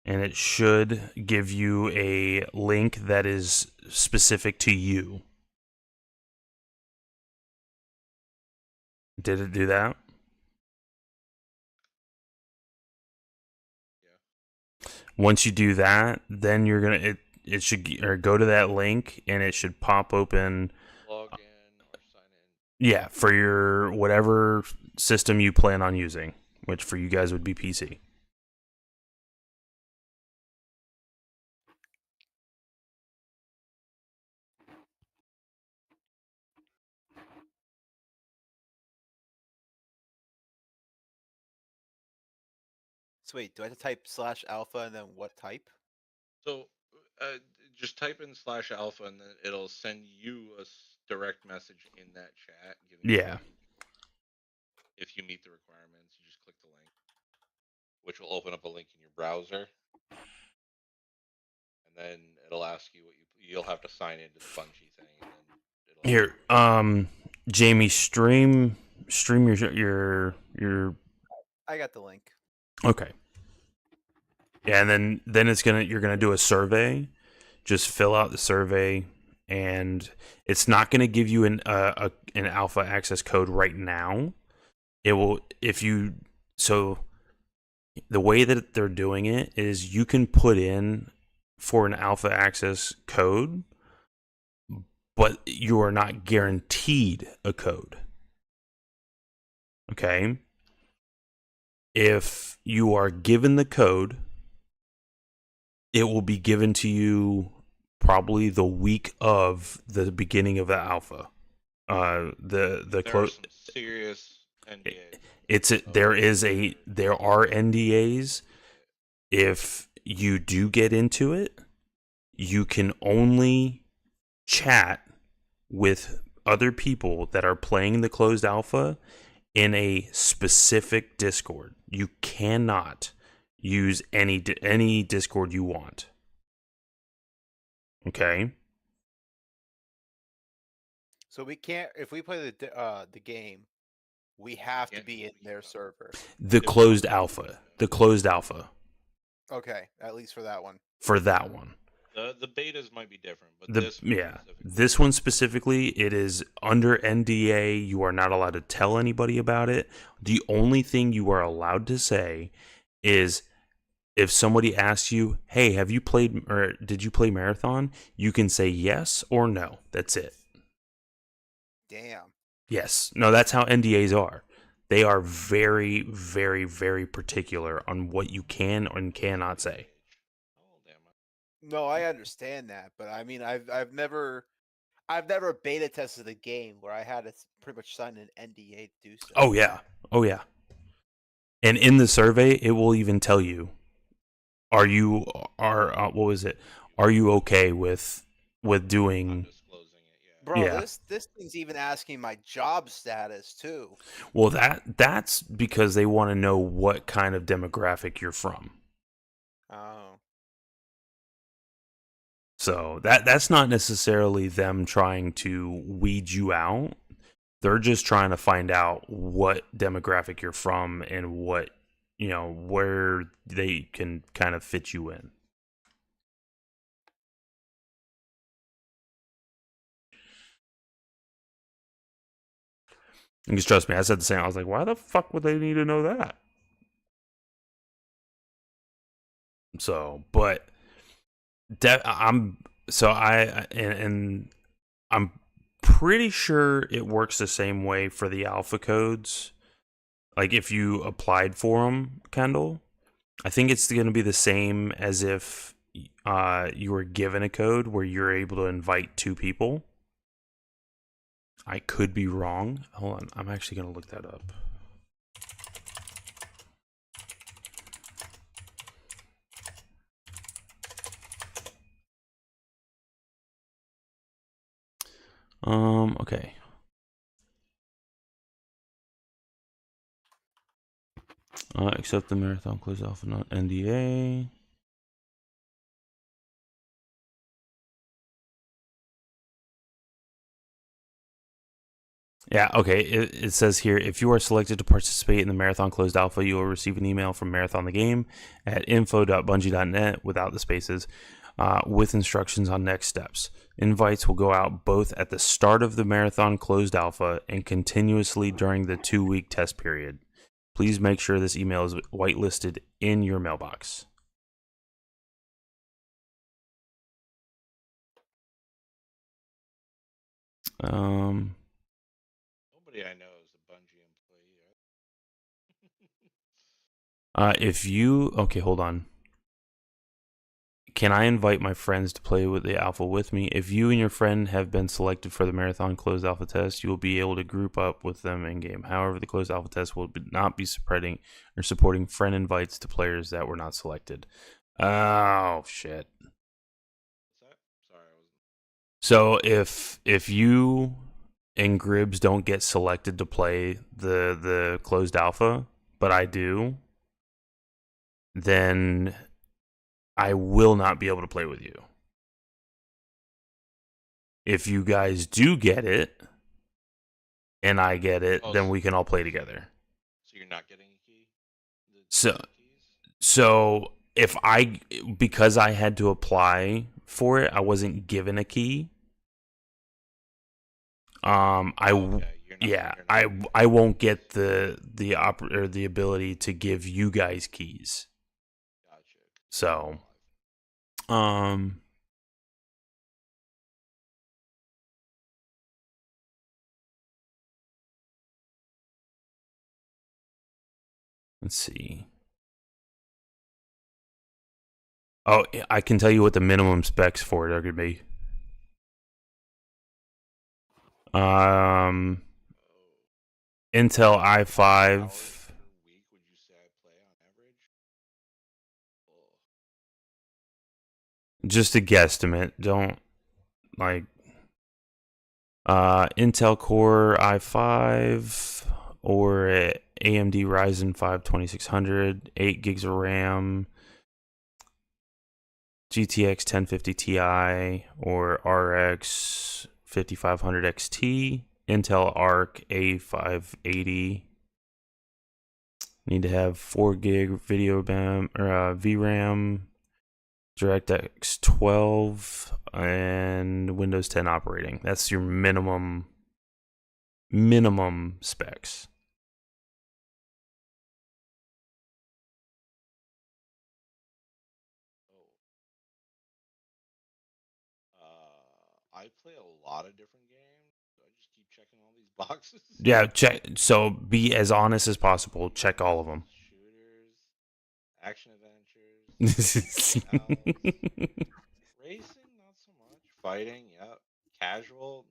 And it should give you a link that is specific to you. Did it do that? Yeah. Once you do that, then you're gonna it should or go to that link and it should pop open. Log in or sign in. Yeah, for your whatever system you plan on using, which for you guys would be PC. So wait, do I have to type /alpha and then what type? So just type in /alpha and then it'll send you a direct message in that chat. Giving you a link. If you meet the requirements, you just click the link, which will open up a link in your browser, and then it'll ask you what you'll have to sign into the Bungie thing. And then Here, Jamie, stream your. I got the link. Okay. Yeah, and then you're gonna do a survey. Just fill out the survey, and it's not gonna give you an alpha access code right now. It will so the way that they're doing it is you can put in for an alpha access code, but you are not guaranteed a code. Okay? If you are given the code, it will be given to you probably the week of the beginning of the alpha. The close serious NDA. There are NDAs. If you do get into it, you can only chat with other people that are playing the closed alpha in a specific Discord. You cannot use any Discord you want. Okay. So we can't, if we play the game, we have to be in their server. The closed alpha. The closed alpha Okay, at least for that one. for that one. The betas might be different, but this This one specifically, it is under NDA. You are not allowed to tell anybody about it. The only thing you are allowed to say is if somebody asks you, "Hey, have you played or did you play Marathon?" You can say yes or no. That's it. Damn. Yes. No, that's how NDAs are. They are very, very, very particular on what you can and cannot say. No, I understand that, but I mean, I've never beta tested a game where I had to pretty much sign an NDA to do so. Oh yeah. Oh yeah. And in the survey, it will even tell you, what was it? Are you okay with doing? Bro, Yeah. this thing's even asking my job status too. Well, that's because they want to know what kind of demographic you're from. Oh. So that's not necessarily them trying to weed you out. They're just trying to find out what demographic you're from and what, where they can kind of fit you in. And just trust me, I said the same. I was like, why the fuck would they need to know that? So, but I'm pretty sure it works the same way for the alpha codes. Like if you applied for them, Kendall, I think it's going to be the same as if you were given a code where you're able to invite 2 people. I could be wrong. Hold on. I'm actually going to look that up. Okay. Accept the Marathon closed alpha, not NDA. Yeah, okay. It says here, if you are selected to participate in the Marathon closed alpha, you will receive an email from Marathon the Game at info.bungie.net without the spaces with instructions on next steps. Invites will go out both at the start of the Marathon closed alpha and continuously during the 2-week test period. Please make sure this email is whitelisted in your mailbox. Nobody I know is a Bungie employee. Okay, hold on. Can I invite my friends to play with the alpha with me? If you and your friend have been selected for the Marathon closed alpha test, you will be able to group up with them in game. However, the closed alpha test will not be spreading or supporting friend invites to players that were not selected. Oh shit. So if you and Gribbs don't get selected to play the closed alpha, but I do, then I will not be able to play with you. If you guys do get it, and I get it, then we can all play together. So you're not getting a key? So because I had to apply for it, I wasn't given a key. I won't get the ability to give you guys keys. Gotcha. So, let's see. Oh, I can tell you what the minimum specs for it are going to be. Intel i5. Just a guesstimate. Don't Intel Core i5 or AMD Ryzen 5 2600, 8 gigs of RAM, GTX 1050 Ti or RX 5500 XT, Intel Arc A580. Need to have 4 gig video RAM or VRAM, DirectX 12, and Windows 10 operating. That's your minimum specs. I play a lot of different games. I just keep checking all these boxes. Yeah, check. So be as honest as possible. Check all of them. Shooters, action adventures, racing, not so much. Fighting, yep. Casual,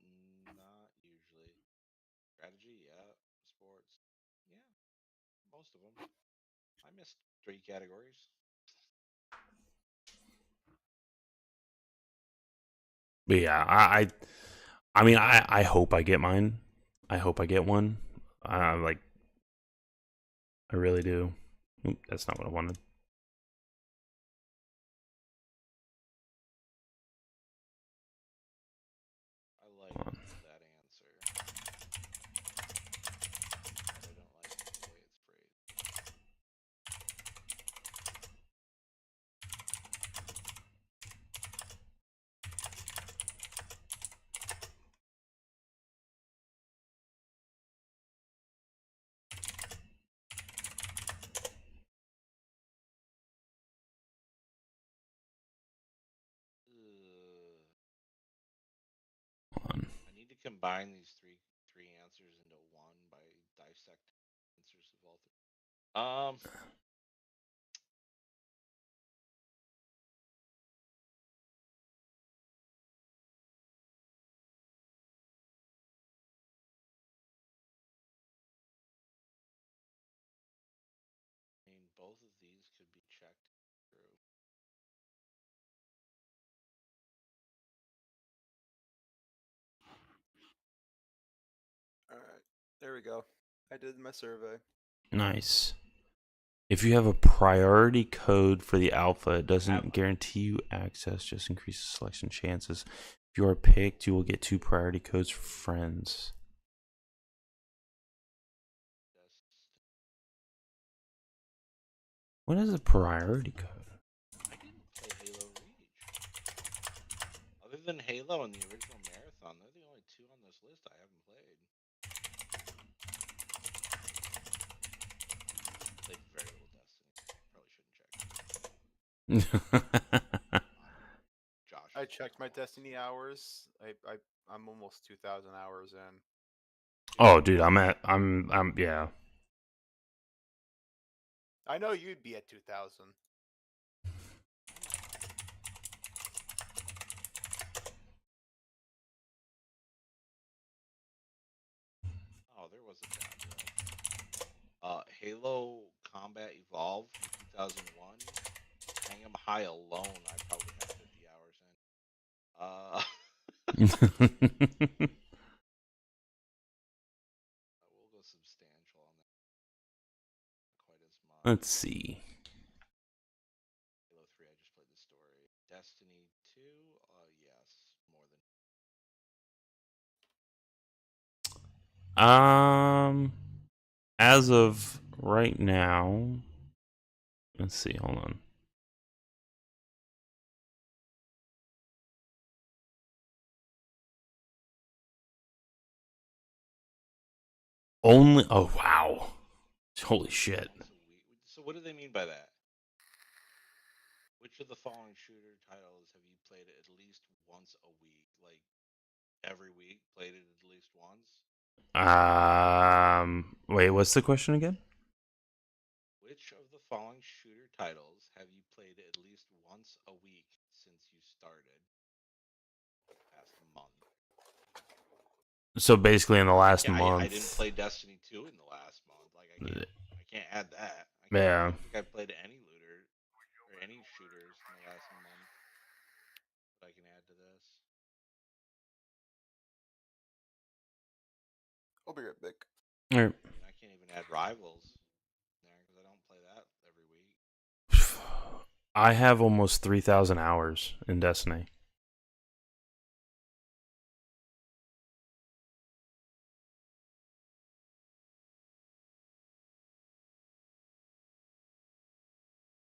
not usually. Strategy, yeah. Sports, yeah. Most of them. I missed 3 categories. But yeah, I mean, I hope I get mine. I hope I get one. Like, I really do. Oop, that's not what I wanted. I like that answer. But I don't like the way it's phrased. I need to combine these three answers into one by dissecting answers of all three. I mean, both of these could be checked through. All right, there we go. I did my survey. Nice. If you have a priority code for the alpha, it doesn't guarantee you access, just increases selection chances. If you are picked, you will get 2 priority codes for friends. What is a priority code? I didn't play Halo Reach. Other than Halo and the original Marathon, they're the only 2 on this list I haven't played. Played very little Destiny. Probably shouldn't check. Josh. I checked my Destiny hours. I'm almost 2,000 hours in. Oh, dude, I'm yeah. I know you'd be at 2,000. Oh, there was a downside. Halo Combat Evolved from 2001. Hang'em High alone, I probably have 50 hours in. We'll go substantial on that. Not quite as much. Let's see. Halo 3, I just played the story. Destiny 2, yes, more than. As of right now, let's see. Hold on. Only. Oh wow. Holy shit. So what do they mean by that? Which of the following shooter titles have you played at least once a week? Like every week, played it at least once? Wait, what's the question again? Which of the following shooter titles have you played at least once a week since you started? Past month. So basically, in the last month. I didn't play Destiny 2 in the last month. Like I can't add that. Yeah. I don't think I played any looter or any shooters in the last month that I can add to this. I'll be right back. All right. I mean, I can't even add Rivals there because I don't play that every week. I have almost 3,000 hours in Destiny.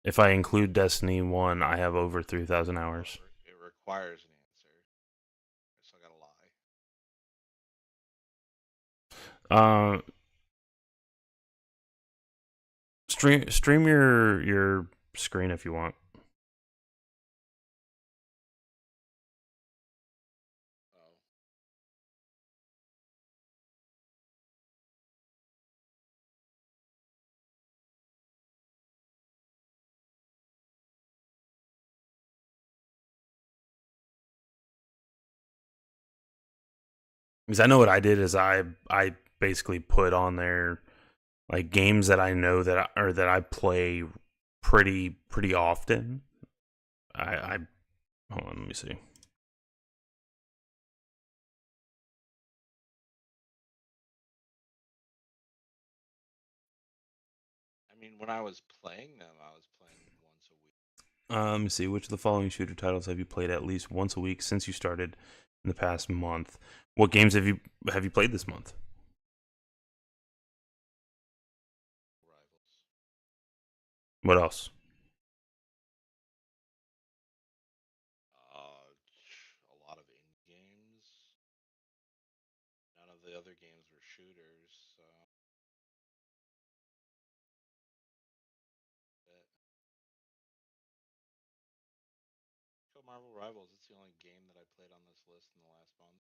If I include Destiny 1, I have over 3,000 hours. It requires an answer. I still gotta lie. Stream your screen if you want. Because I know what I did is I basically put on there like games that I know that I play pretty often. I hold on, let me see. I mean, when I was playing them, I was playing once a week. Let me see. Which of the following shooter titles have you played at least once a week since you started in the past month? What games have you played this month? What else? A lot of indie games. None of the other games were shooters, so. Marvel Rivals, it's the only game that I played on this list in the last month.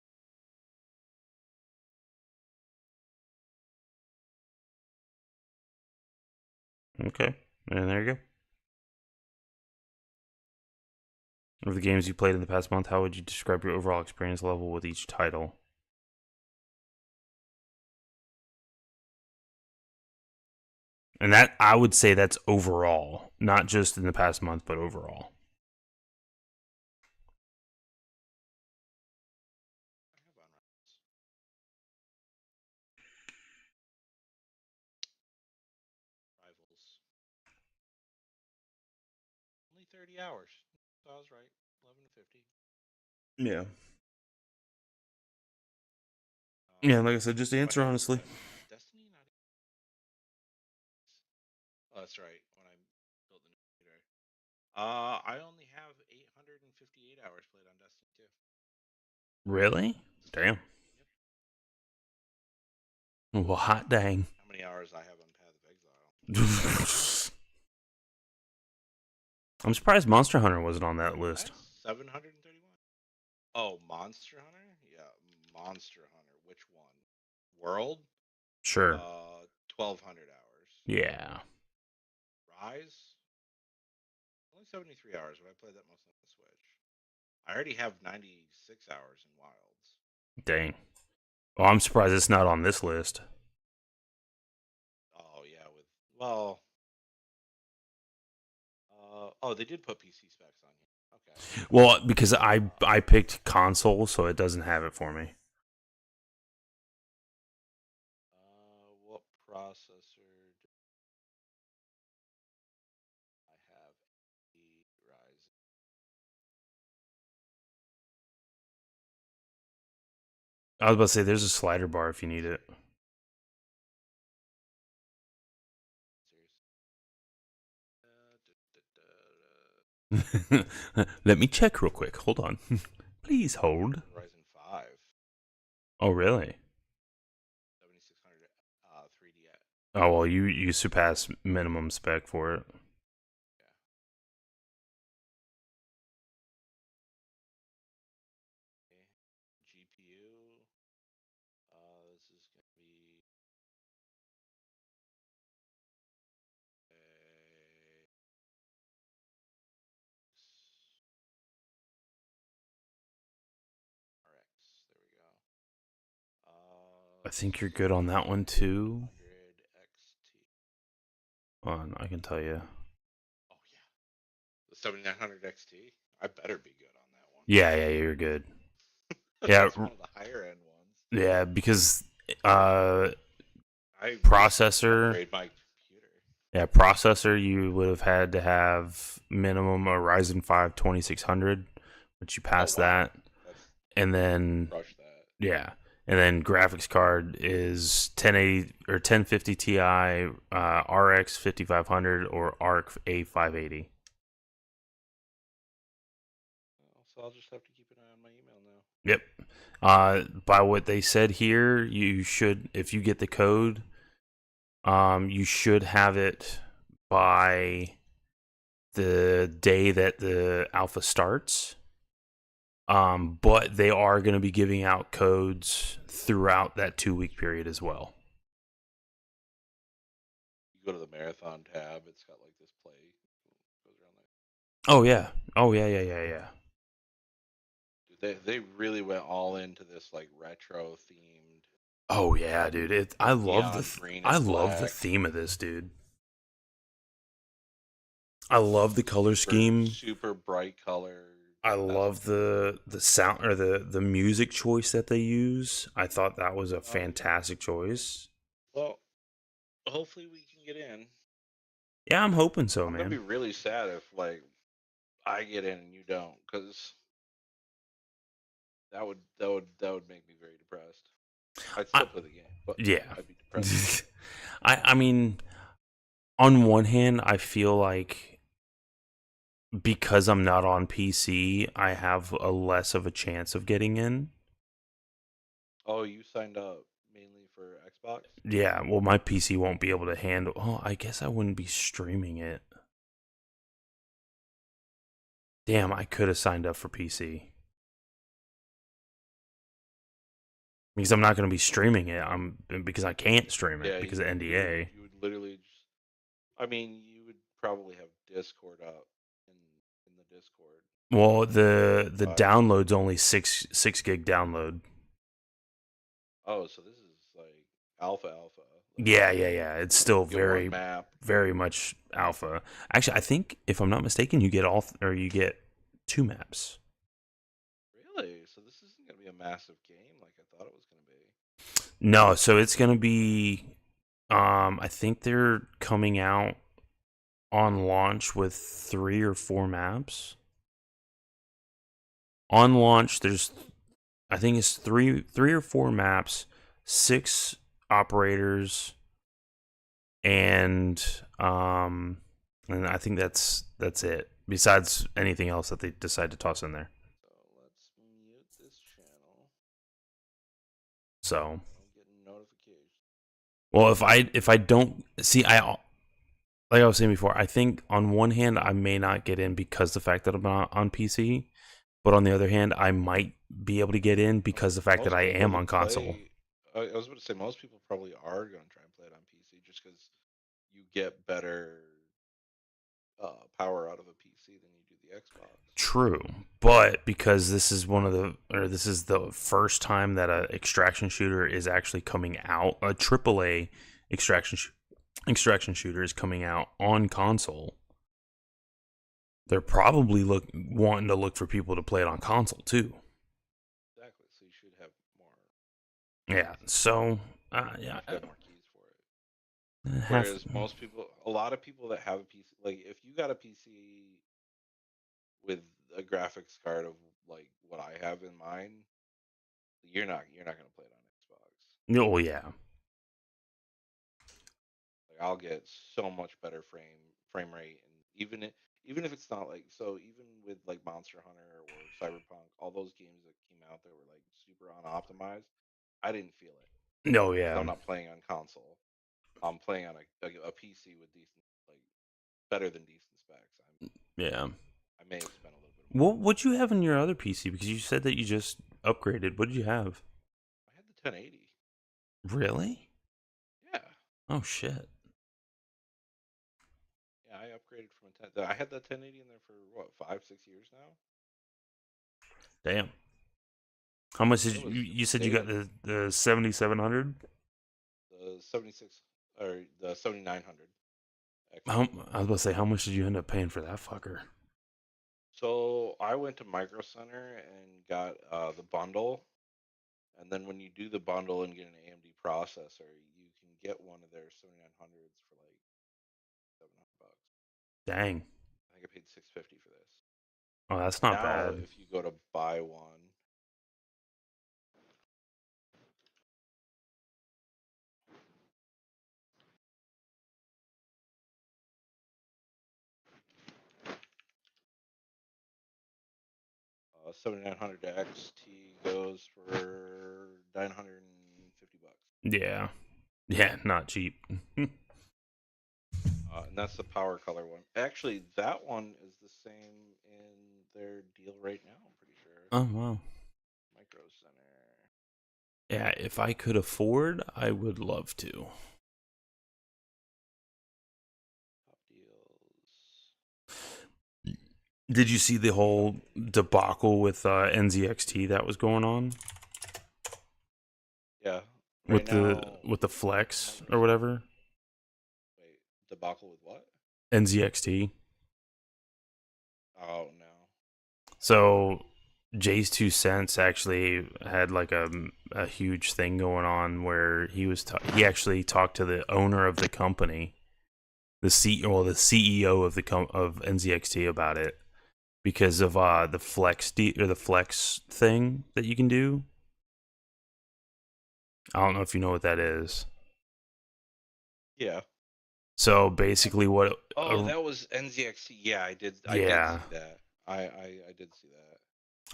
Okay, and there you go. Of the games you played in the past month, how would you describe your overall experience level with each title? And that, I would say that's overall, not just in the past month, but overall. Rivals. Only 30 hours. So I was right. 11 to 50. Yeah. Yeah, like I said, just answer honestly. Destiny? Not. Oh, that's right. When I built the new computer. I only have 858 hours played on Destiny 2. Really? Damn. Well, hot dang. How many hours I have on Path of Exile? I'm surprised Monster Hunter wasn't on that list. 731. Oh, Monster Hunter? Yeah, Monster Hunter. Which one? World? Sure. 1,200 hours. Yeah. Rise? Only 73 hours, but I played that most on the Switch. I already have 96 hours in Wilds. Dang. Well, I'm surprised it's not on this list. Oh, yeah, oh, they did put PC specs on here. Okay. Well, because I picked console, so it doesn't have it for me. What processor do I have? The Ryzen. I was about to say there's a slider bar if you need it. Let me check real quick. Hold on. Please hold. Ryzen 5. Oh, really? 7600 3D. Oh, well, you surpass minimum spec for it. GPU. This is going to be RX. There we go. I think you're good on that one too. On, I can tell you. Oh yeah, the 7900 XT. I better be good on that one. Yeah, you're good. Yeah, That's one of the higher end ones. Yeah, because I I Processor. upgrade my computer. Yeah, processor. You would have had to have minimum a Ryzen 5 2600, but you passed that, and then Crush that. yeah, and then graphics card is 1080 or 1050 Ti, RX 5500 or ARC A580. So I'll just have to keep an eye on my email now. Yep. By what they said here, you should, if you get the code, you should have it by the day that the alpha starts. But they are going to be giving out codes throughout that 2-week period as well. You go to the marathon tab, it's got like this play. Goes around Oh yeah. Oh yeah. They really went all into this like retro themed. Oh yeah, dude. I love Neon the green I and love the black. theme of this, dude. I love the color scheme. Super bright color. I love the sound or the music choice that they use. I thought that was a fantastic choice. Well, hopefully we can get in. Yeah, I'm hoping so, I'm man. gonna be really sad if like I get in and you don't, because that would make me very depressed. I'd still play the game, but Yeah. I'd be depressed. I mean, on one hand, I feel like because I'm not on PC, I have a less of a chance of getting in. Oh, you signed up mainly for Xbox? Yeah, well, my PC won't be able to handle. Oh, I guess I wouldn't be streaming it. Damn, I could have signed up for PC. Because I'm not going to be streaming it. Because I can't stream it because of NDA. You would literally just. I mean, you would probably have Discord up in the Discord. Well, the download's only 6 gig download. Oh, so this is like alpha. Yeah. It's still Get one very, map. very much alpha. Actually, I think if I'm not mistaken, you get you get 2 maps. Really? So this isn't gonna be a massive game like I thought it was gonna be. No, so it's gonna be. I think they're coming out on launch with 3 or 4 maps. On launch, I think it's 3 or 4 maps, 6 operators, and I think that's it. Besides anything else that they decide to toss in there. So let's mute this channel. So, I'm getting notifications. well, if I don't see, like I was saying before, I think on one hand I may not get in because the fact that I'm not on PC, but on the other hand I might be able to get in because the fact that I am on console. I was about to say most people probably are going to try and play it on PC just because you get better power out of a PC than you do the Xbox. True, but because this is this is the first time that a extraction shooter is actually coming out, a AAA extraction shooter is coming out on console. They're probably wanting to look for people to play it on console too. Exactly, so you should have more. Yeah, so yeah, you have more keys for it. Whereas most people, a lot of people that have a PC, like if you got a PC with a graphics card of like what I have in mind, you're not gonna play it on Xbox. Oh yeah. Like I'll get so much better frame rate, and even if it's not like so, even with like Monster Hunter or Cyberpunk, all those games that came out that were like super unoptimized, I didn't feel it. No, yeah. I'm not playing on console. I'm playing on a PC with decent, like better than decent specs. Yeah. I may have spent a little bit more. What'd you have in your other PC? Because you said that you just upgraded. What did you have? I had the 1080. Really? Yeah. Oh shit. Yeah, I upgraded from a 10. I had that 1080 in there for what, 5-6 years now. Damn. How much did you said you got the 7700? The 76 or the 7900. I was about to say, how much did you end up paying for that fucker? So I went to Micro Center and got the bundle, and then when you do the bundle and get an AMD processor, you can get one of their 7900s for like $700. Dang. I think I paid $650 for this. Oh, that's not now, bad. if you go to buy one, uh, 7900 XT goes for $950. Yeah. Yeah, not cheap. And that's the power color one. Actually, that one is the same in their deal right now, I'm pretty sure. Oh, wow. Micro Center. Yeah, if I could afford, I would love to. Top deals. Did you see the whole debacle with NZXT that was going on? Yeah. With the Flex or whatever? Wait, debacle with what? NZXT. Oh, no. So Jay's 2 cents actually had like a huge thing going on where he actually talked to the owner of the company, the CEO of of NZXT about it because of the flex thing that you can do. I don't know if you know what that is. Yeah. So basically, what? Oh, that was NZXT. Yeah, I did. I did Yeah. see that. I did see that.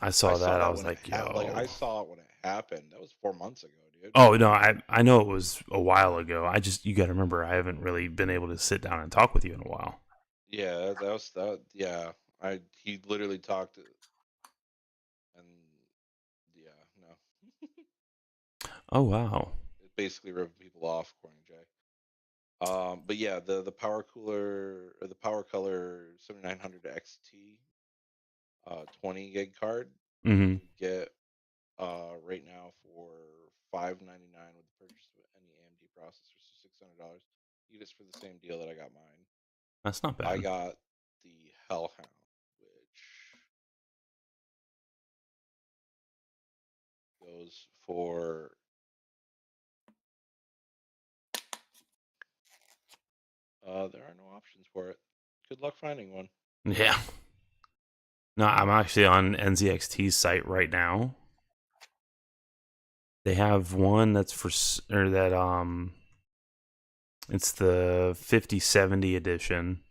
I saw that. I was when like, it yo. like I saw it when it happened. That was 4 months ago, dude. Oh no, I know it was a while ago. You got to remember, I haven't really been able to sit down and talk with you in a while. Yeah, that was that. Yeah, he literally talked, and yeah, no. Oh wow. It basically ripped people off, according to Jay. But yeah, the power cooler or the power color 7900 XT, 20 gig card, Mm-hmm. you get right now for $599 with the purchase of any AMD processor, so $600. You get this for the same deal that I got mine. That's not bad. I got the Hellhound, which goes for there are no options for it. Good luck finding one. Yeah. No, I'm actually on NZXT's site right now. They have one that's it's the 5070 edition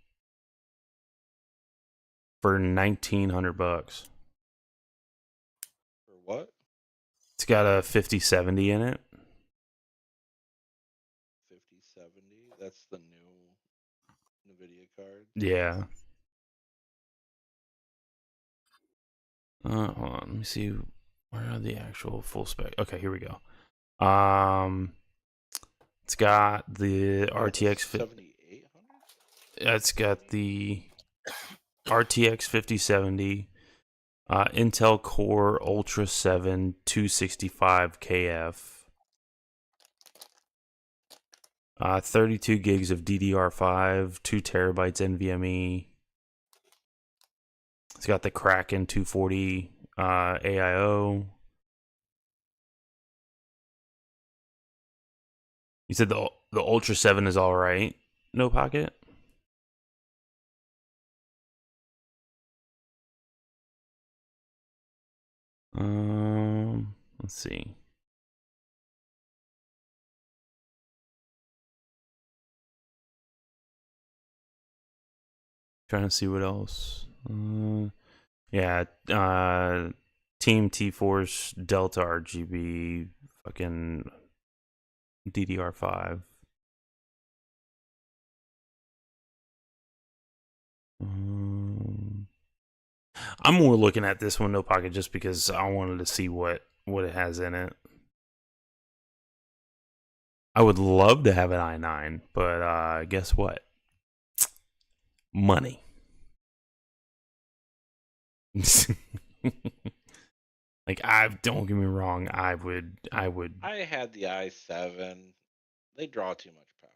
for $1,900. For what? It's got a 5070 in it. 5070. That's the new NVIDIA card. Yeah. Hold on, let me see. Where are the actual full spec? Okay, here we go. It's got the RTX 7800. It's got the RTX 5070, Intel Core Ultra 7 265 KF, 32 gigs of DDR5, 2 terabytes NVMe. It's got the Kraken 240 AIO. You said the Ultra 7 is all right. No pocket. Let's see. Trying to see what else. Yeah. Team T-Force Delta RGB fucking DDR5. I'm more looking at this one, no pocket, just because I wanted to see what it has in it. I would love to have an i9, but guess what? Money. Like, don't get me wrong, I would. I had the i7. They draw too much power.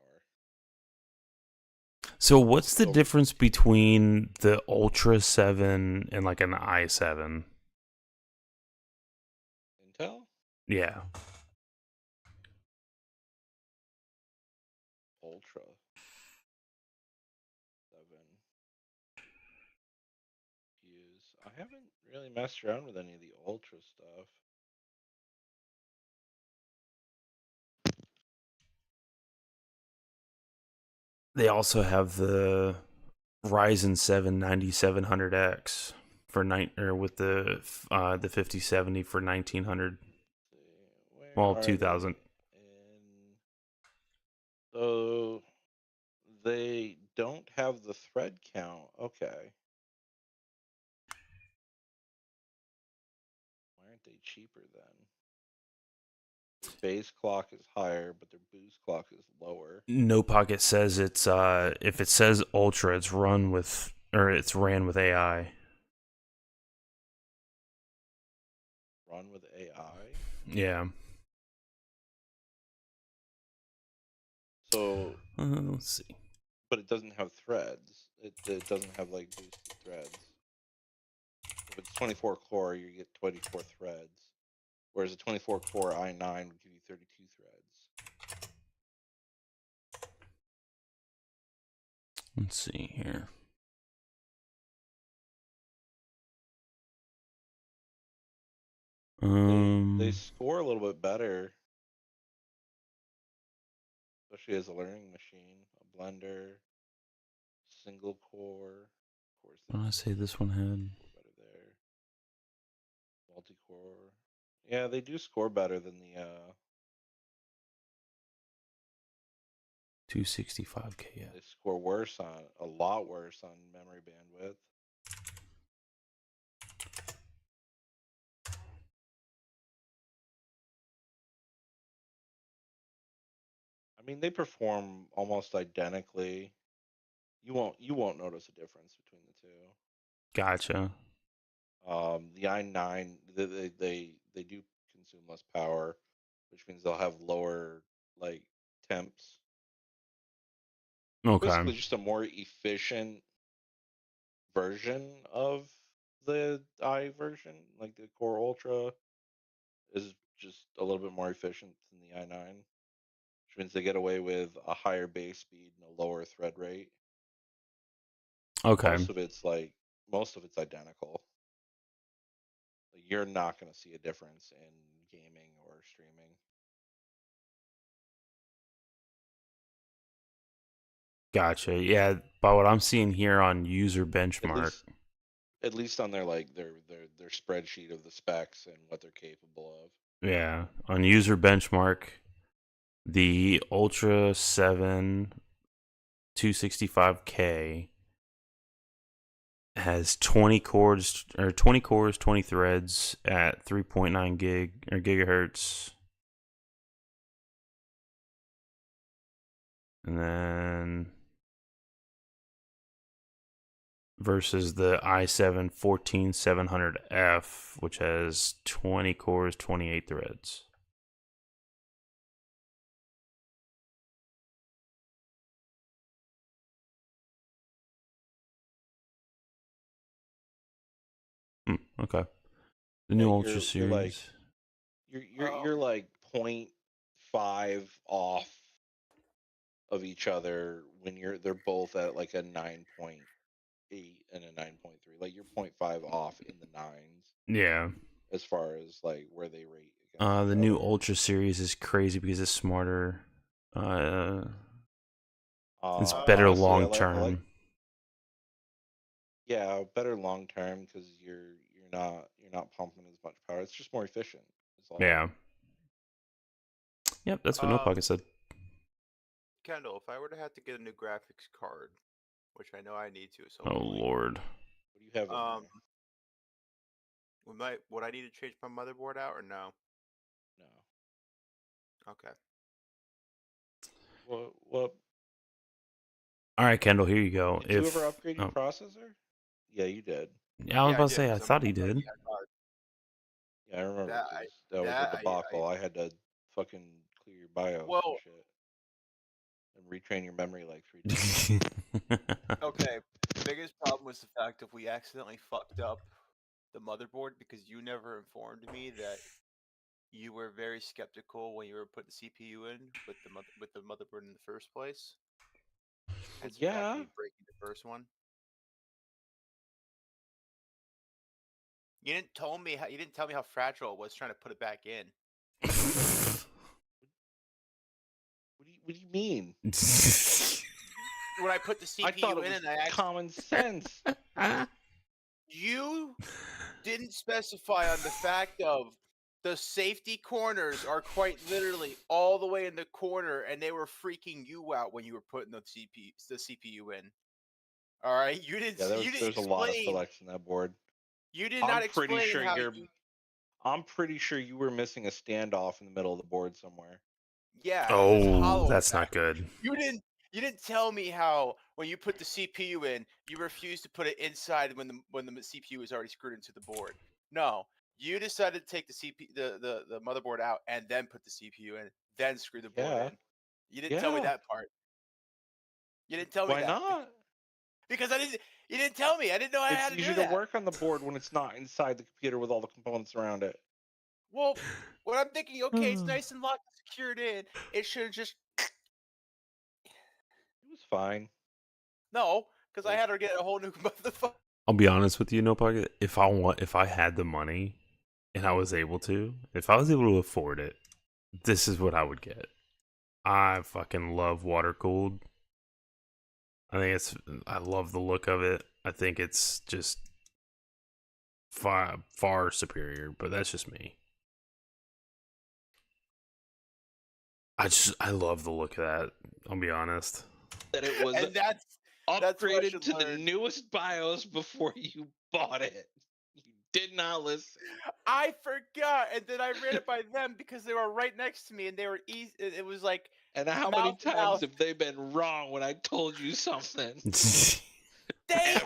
So what's the difference between the Ultra 7 and like an i7? Intel? Yeah. really messed around with any of the ultra stuff. They also have the Ryzen 7 9700X for with the 5070 for 1900. Well, 2000. So they don't have the thread count. Okay. Why aren't they cheaper then? Their base clock is higher, but their boost clock is lower. No Pocket says it's if it says Ultra, it's ran with AI. Run with AI. Yeah. So let's see. But it doesn't have threads. It doesn't have like boosted threads. If it's 24 core, you get 24 threads, whereas a 24 core i9 would give you 32 threads. Let's see here. They score a little bit better, especially as a learning machine. A blender, single core. Of course, What did I say this one had? better there. Multi-core. Yeah, they do score better than the 265K. Yeah. They score a lot worse on memory bandwidth. I mean, they perform almost identically. You won't notice a difference between the two. Gotcha. The i9 they do consume less power, which means they'll have lower like temps. Okay. Basically, just a more efficient version of the i version, like the Core Ultra, is just a little bit more efficient than the i9, which means they get away with a higher base speed and a lower thread rate. Okay. Most of it's identical. Like, you're not going to see a difference in gaming or streaming. Gotcha. Yeah, by what I'm seeing here on user benchmark. At least on their spreadsheet of the specs and what they're capable of. Yeah, on user benchmark, the Ultra 7 265K has 20 cores, 20 threads at 3.9 gigahertz. And then versus the i7 14700F, which has 20 cores, 28 threads. Okay. The new Ultra series. You're like 0.5 off of each other when they're both at like a 9.8 and a 9.3. Like you're 0.5 off in the nines. Yeah. As far as like where they rate. The new Ultra series is crazy because it's smarter. It's better Honestly, long term. Yeah, better long term because you're not pumping as much power. It's just more efficient. Yeah. Yep, that's what No Pocket said. Kendall, if I were to have to get a new graphics card, which I know I need to, so Oh Lord. What do you have? Would I need to change my motherboard out or no? No. Okay. What? All right, Kendall, here you go. Did you ever upgrade your processor? Yeah, you did. Yeah, I was about to say, I thought he did. Yeah, I remember that was a debacle. I had to fucking clear your BIOS and shit. And retrain your memory like 3 times. Okay, the biggest problem was the fact that we accidentally fucked up the motherboard because you never informed me that you were very skeptical when you were putting the CPU in with the motherboard in the first place. Hence the fact of me breaking the first one. You didn't tell me how fragile it was trying to put it back in. What do you mean? When I put the CPU I thought it in was and I common sense. You didn't specify on the fact of the safety corners are quite literally all the way in the corner, and they were freaking you out when you were putting the CPU in. All right, you didn't. Yeah, You didn't there's a lot of explain. selects in that board. You did I'm not pretty explain sure how you're. you. I'm pretty sure you were missing a standoff in the middle of the board somewhere. Yeah, this Oh, hollow that's not effect. good. You didn't. You didn't tell me how when you put the CPU in, you refused to put it inside when the CPU was already screwed into the board. No, you decided to take the the motherboard out and then put the CPU in, then screw the board Yeah. in. You didn't tell me Yeah. that part. You didn't tell me Why that not? because I didn't. You didn't tell me. I didn't know I It's had to easier do to that. work on the board when it's not inside the computer with all the components around it. Well, when I'm thinking, okay, it's nice and locked and secured in, it should have just It was fine. no, because I had to get a whole new motherfucker. I'll be honest with you, No Pocket. If I had the money and I was able to, if I was able to afford it, this is what I would get. I fucking love water cooled. I love the look of it. I think it's just far superior, but that's just me. I love the look of that. I'll be honest. That it was And that's what I upgraded should to the learn. newest BIOS before you bought it. You did not listen. I forgot, and then I ran it by them because they were right next to me, and they were easy. It was like And how many times have they been wrong when I told you something?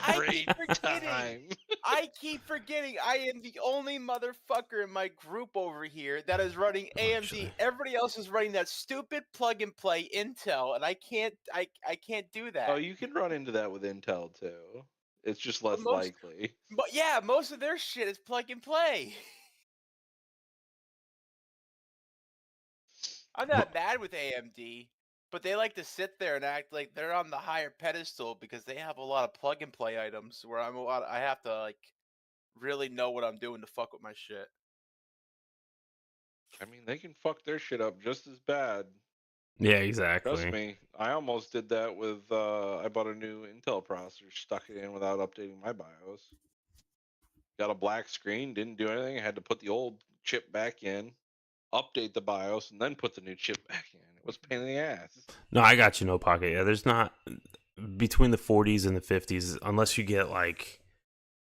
Every time. I keep forgetting. I am the only motherfucker in my group over here that is running AMD. Everybody else is running that stupid plug and play Intel, and I can't. I can't do that. Oh, you can run into that with Intel too. It's just less likely. But yeah, most of their shit is plug and play. I'm not mad with AMD, but they like to sit there and act like they're on the higher pedestal because they have a lot of plug and play items where I have to like really know what I'm doing to fuck with my shit. I mean, they can fuck their shit up just as bad. Yeah, exactly. Trust me. I almost did that with I bought a new Intel processor, stuck it in without updating my BIOS. Got a black screen, didn't do anything. I had to put the old chip back in, update the BIOS, and then put the new chip back in. It was a pain in the ass. No, I got you, No Pocket. Yeah, there's not between the 40s and the 50s, unless you get like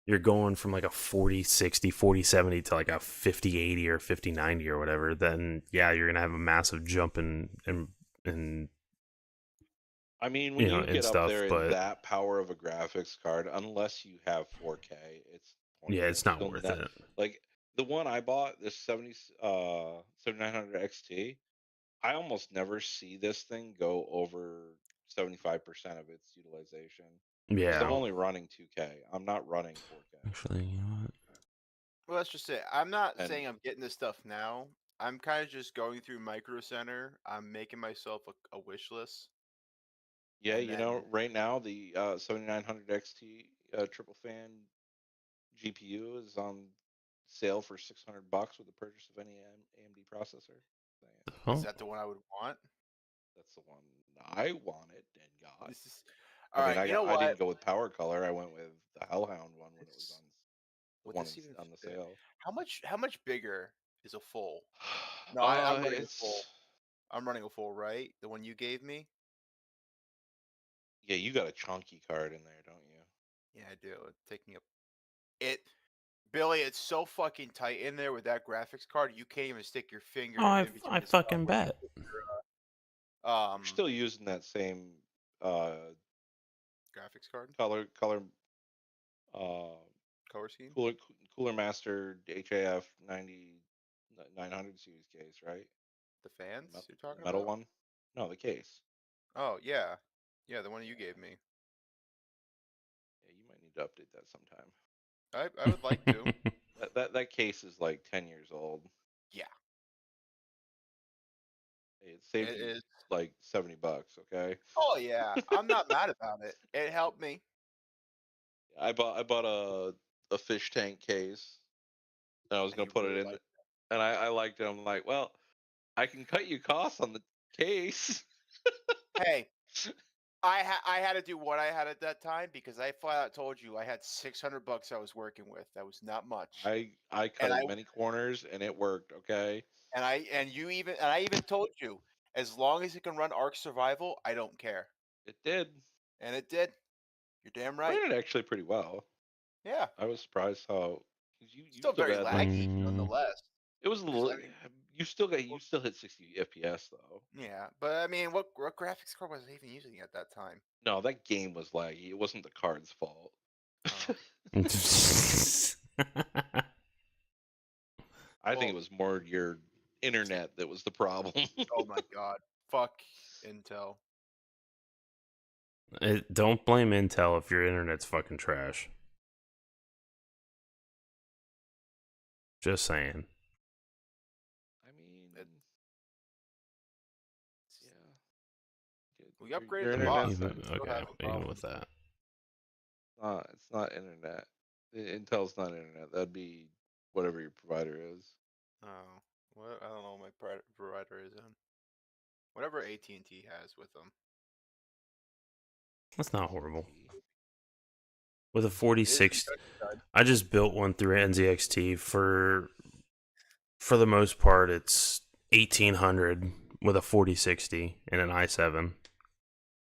you're going from like a 40-60, 40-70 to like a 50-80 or 50-90 or whatever, then yeah, you're gonna have a massive jump in I mean, when you get stuff, up there but in that power of a graphics card, unless you have 4K, it's yeah, it's not still worth not- it. Like the one I bought, this 7900 XT, I almost never see this thing go over 75% of its utilization. 'Cause Yeah. I'm only running 2K. I'm not running 4K. Actually, you know what? Well, that's just it. I'm not And- saying I'm getting this stuff now. I'm kind of just going through Micro Center. I'm making myself a wish list. Yeah, And you know, right now the 7900 XT triple fan GPU is on sale for $600 with the purchase of any AMD processor. Is that the one I would want? That's the one I wanted and got. This is all right. You know I what? didn't go with Power Color. I went with the Hellhound one when it was on Would one this even on the fit? sale. How much bigger is a full? No, I'm running a it's full. I'm running a full, right? The one you gave me? Yeah, you got a chunky card in there, don't you? Yeah, I do. It's taking up it. Billy, it's so fucking tight in there with that graphics card. You can't even stick your finger Oh, in between. I the stuff fucking where you bet. put your, You're still using that same graphics card color color scheme. Cooler Master HAF 900 series case, right? The fans you're talking Metal about? one? No, the case. Oh yeah, yeah, the one you gave me. Yeah, you might need to update that sometime. I would like to. That case is like 10 years old. Yeah. Hey, it saved you is. like $70, okay? Oh yeah, I'm not mad about it. It helped me. I bought a fish tank case And I was going to put it in, and I liked it. I'm like, well, I can cut you costs on the case. Hey, I had to do what I had at that time because I flat out told you I had $600 I was working with. That was not much. I cut as many corners, and it worked. Okay. And I even told you, as long as it can run Ark Survival, I don't care. It did. And it did. You're damn right. Ran it actually pretty well. Yeah. I was surprised how you Still very got, laggy, nonetheless. It was a little. You still hit 60 FPS though. Yeah, but I mean, what graphics card was I even using at that time? No, that game was laggy. It wasn't the card's fault. I think it was more your internet that was the problem. Oh my god. Fuck Intel. Don't blame Intel if your internet's fucking trash. Just saying. I mean, We upgraded the box. Okay, even with that. It's not internet. Intel's not internet. That'd be whatever your provider is. Oh, what? I don't know what my provider is in. Whatever AT&T has with them. That's not horrible. With a 4060, I just built one through NZXT for the most part. It's 1800 with a 4060 and an i7.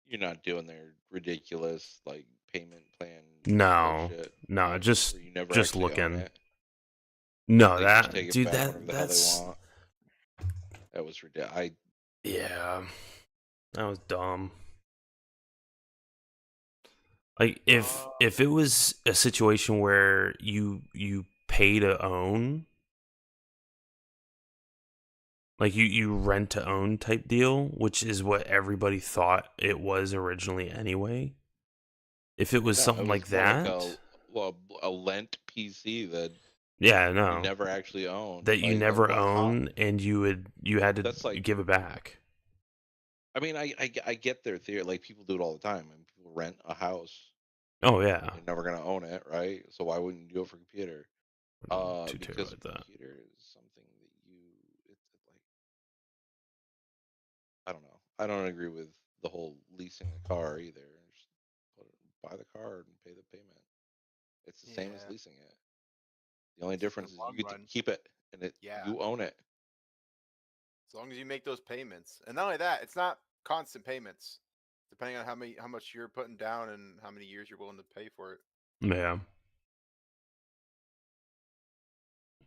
You're not doing their ridiculous like payment plan. No, bullshit, no, just where you never just actually own looking. it. No, They that just take it dude, back whenever the hell that's they want. That was ridiculous. Yeah, that was dumb. Like if it was a situation where you pay to own, like you rent to own type deal, which is what everybody thought it was originally anyway. If it was No, something it like was more that, a lent PC that yeah, you no, never actually owned. that you Like, never own, and you had to That's like- give it back. I mean, I get their theory. Like people do it all the time. I mean, people rent a house. Oh yeah, They're never gonna own it, right? So why wouldn't you do it for computer? Too Because like that. computer is something that it's like, I don't know. I don't agree with the whole leasing a car either. Just buy the car and pay the payment. It's the same as leasing it. The only difference is you get to keep it, and you own it. As long as you make those payments, and not only that, it's not constant payments. Depending on how much you're putting down and how many years you're willing to pay for it. Yeah.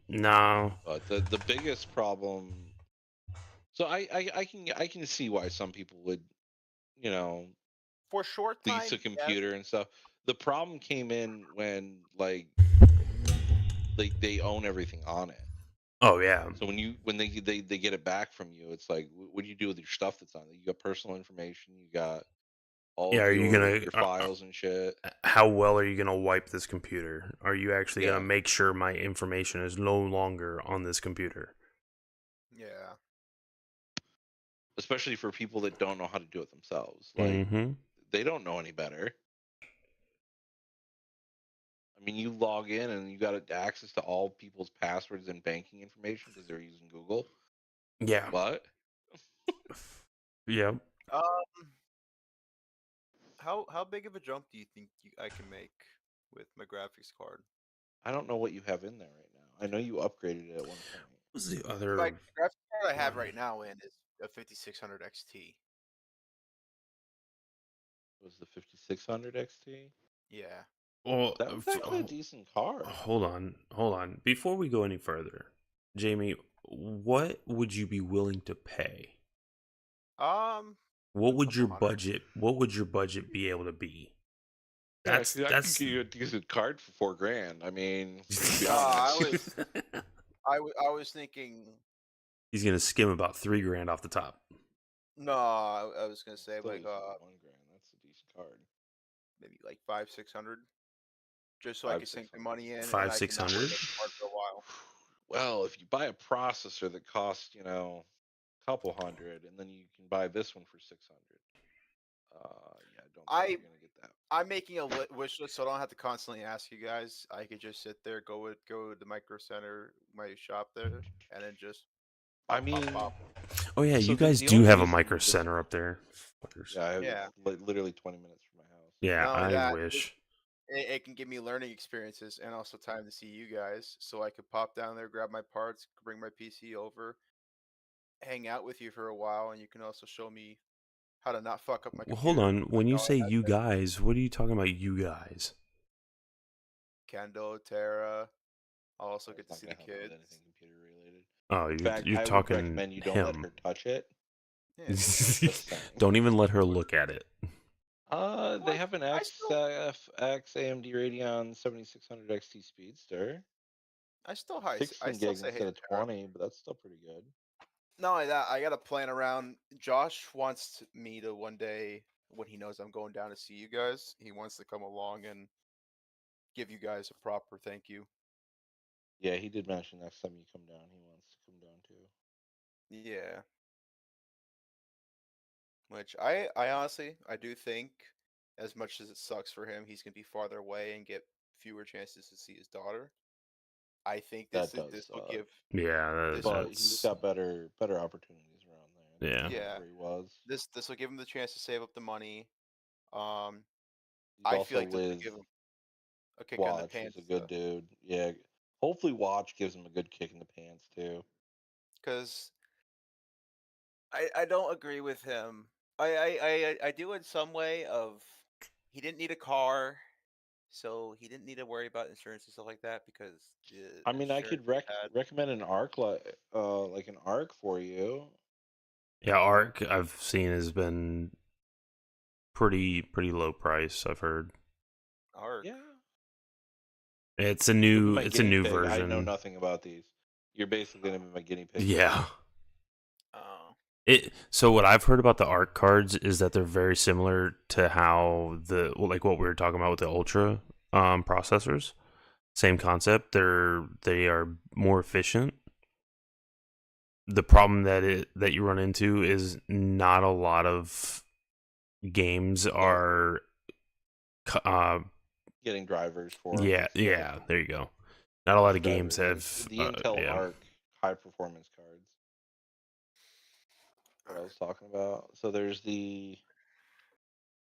No. But the biggest problem. So I can see why some people would, for short time, lease a computer and stuff. The problem came in when like they own everything on it. Oh yeah. So when they get it back from you, it's like, what do you do with your stuff that's on it? You got personal information. You got all Yeah, of are you gonna your files and shit. How well are you gonna wipe this computer? Are you actually Yeah. gonna make sure my information is no longer on this computer? Yeah. Especially for people that don't know how to do it themselves. Like they don't know any better. I mean, you log in and you got access to all people's passwords and banking information because they're using Google. Yeah. What? Yeah. How big of a jump do you think I can make with my graphics card? I don't know what you have in there right now. I know you upgraded it at one point. What's the other? My graphics card I have right now in is a 5600 XT. Was the 5600 XT? Yeah. Well, that was actually a decent card. Hold on. Before we go any further, Jamie, what would you be willing to pay? What would your budget? What would your budget be able to be? That's I can give you a decent card for $4,000. I mean, to be honest. I was thinking. He's gonna skim about $3,000 off the top. No, I was gonna say like $1,000. That's a decent card. Maybe like 500-600, just so I can sink the money in. 500-600 for a while. Well, if you buy a processor that costs a couple hundred, and then you can buy this one for $600. Yeah, I don't think you're gonna get that. I'm making a wish list, so I don't have to constantly ask you guys. I could just sit there, go to the Micro Center, my shop there, and then just I pop, mean, pop, pop. Oh yeah, so you guys the do only have a reason micro this, center up there. Fuckers. yeah, I have Yeah. literally 20 minutes from my house. Yeah, Not only I that, wish. it can give me learning experiences and also time to see you guys, so I could pop down there, grab my parts, bring my PC over, hang out with you for a while, and you can also show me how to not fuck up my Well, hold computer. on. When Like you how say I had you guys, what are you talking about? You guys? Kendo, Tara. I'll also get to Not see gonna the help me with kids. anything computer related. Oh, In fact, you're I would talking recommend you don't let him. her touch it. Yeah. Just saying. Don't even let her look at it. They have an XFX AMD Radeon 7600 XT Speedster. I still 16 still gigs say hey instead to of Tara. 20, but that's still pretty good. Not only that, I got to plan around. Josh wants me to one day, when he knows I'm going down to see you guys, he wants to come along and give you guys a proper thank you. Yeah, he did mention next time you come down, he wants to come down too. Yeah. Which I honestly, I do think, as much as it sucks for him, he's gonna be farther away and get fewer chances to see his daughter. I think That this does will suck. give. Yeah, But he's got better opportunities around there. Yeah. Yeah. Where he was. This will give him the chance to save up the money. He's I also feel like this will with give him a kick in the Watch, who's pants, a good dude. Yeah. Hopefully Watch gives him a good kick in the pants too. because I don't agree with him. I do in some way of he didn't need a car, so he didn't need to worry about insurance and stuff like that because the I mean, I insurance could he had. recommend an arc like an arc for you. Yeah, Arc I've seen has been pretty low price. I've heard. Arc. Yeah. It's a You'll be new my guinea pig. version. I know nothing about these. You're basically gonna be my guinea pig. Yeah. Oh. So what I've heard about the Arc cards is that they're very similar to how like what we were talking about with the Ultra processors. Same concept. They are more efficient. The problem that you run into is not a lot of games are getting drivers for them. Yeah, there you go. Not a lot of games Drivers, have the Intel yeah. Arc high performance cards. What I was talking about. So there's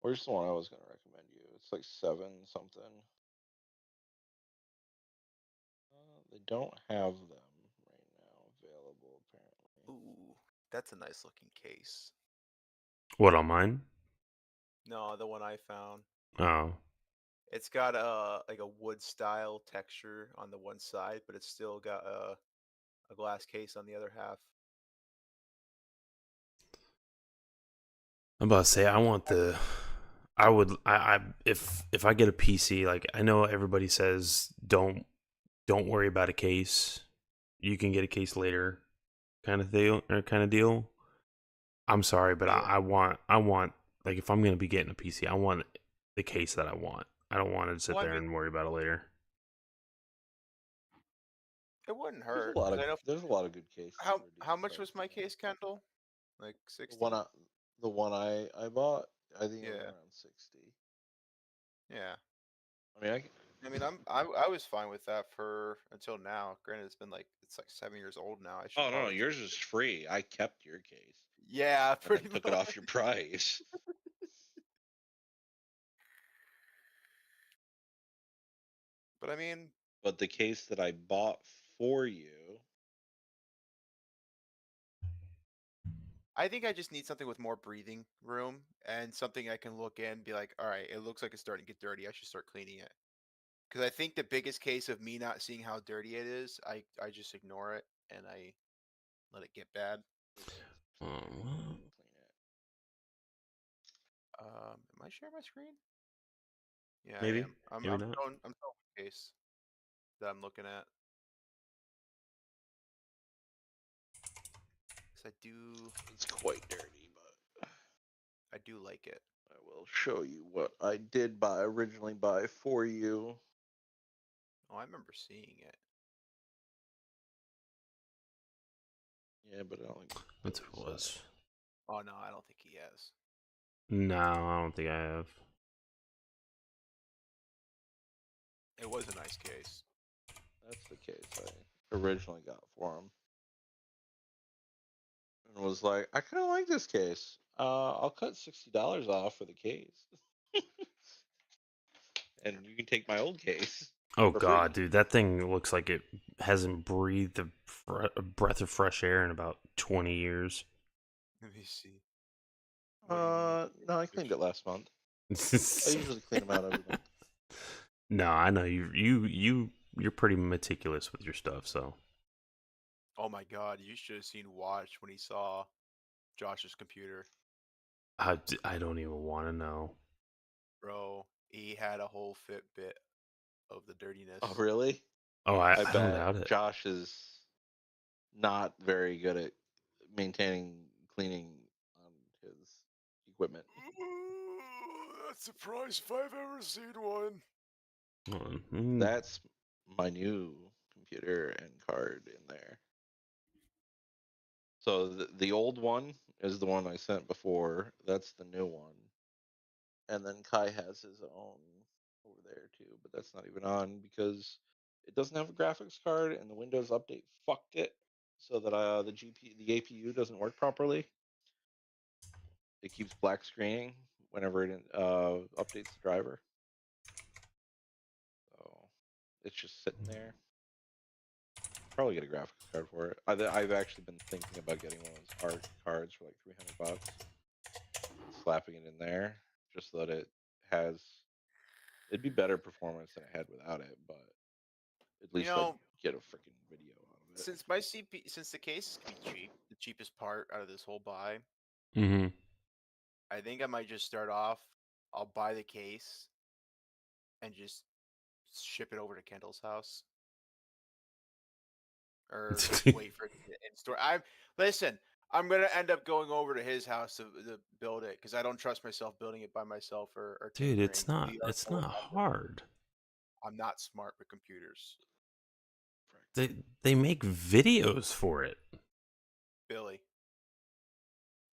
where's the one I was gonna recommend you? It's like 7 something. They don't have them right now available apparently. Ooh, that's a nice looking case. What, on mine? No, the one I found. Oh. It's got like a wood style texture on the one side, but it's still got a glass case on the other half. I'm about to say if I get a PC, like I know everybody says don't worry about a case. You can get a case later kind of deal. I'm sorry, but I want like if I'm gonna be getting a PC, I want the case that I want. I don't want to sit there and worry about it later. It wouldn't There's hurt. a lot 'Cause I know there's a lot of good cases. how much was my case, Kendall? Like 60. The one I bought, I think it was Yeah. around 60. Yeah. I mean, I was fine with that for until now. Granted, it's like 7 years old now. I should Oh no, probably yours is free. I kept your case. Yeah, and pretty then took it off your price. But I mean, But the case that I bought for you, I think I just need something with more breathing room and something I can look in and be like, all right, it looks like it's starting to get dirty. I should start cleaning it. Because I think the biggest case of me not seeing how dirty it is, I just ignore it and I let it get bad. Am I sharing my screen? Yeah, Maybe. I am. I'm Maybe not. showing the case that I'm looking at. I do. It's quite dirty, but I do like it. I will show you what I did originally buy for you. Oh, I remember seeing it. Yeah, but I don't think That's what it was. Oh no, I don't think he has. No, I don't think I have. It was a nice case. That's the case I originally got for him. And was like, I kind of like this case. I'll cut $60 off for the case. And you can take my old case. Oh for god, free. dude, that thing looks like it hasn't breathed a breath of fresh air in about 20 years. Let me see. No, I cleaned it last month. I usually clean them out every month. No, I know you're pretty meticulous with your stuff, so. Oh my god, you should have seen Watch when he saw Josh's computer. I don't even want to know. Bro, he had a whole Fitbit of the dirtiness. Oh, really? Oh, I bet don't doubt it. Josh is not very good at maintaining cleaning on his equipment. That's surprised if I've ever seen one. That's my new computer and card in there. So the old one is the one I sent before. That's the new one. And then Kai has his own over there too, but that's not even on because it doesn't have a graphics card and the Windows update fucked it so that the APU doesn't work properly. It keeps black screening whenever it updates the driver. So it's just sitting there. Probably get a graphics card for it. I've actually been thinking about getting one of those art cards for like $300 and slapping it in there just so that it'd be better performance than it had without it, but at least I'd get a freaking video out of it. Since the case can be cheap, the cheapest part out of this whole buy, Mm-hmm. I think I might just start off. I'll buy the case and just ship it over to Kendall's house, or just wait for it in store. I'm gonna end up going over to his house to build it because I don't trust myself building it by myself or Dude, tinkering. it's not hard. I'm not smart with computers. They make videos for it. Billy.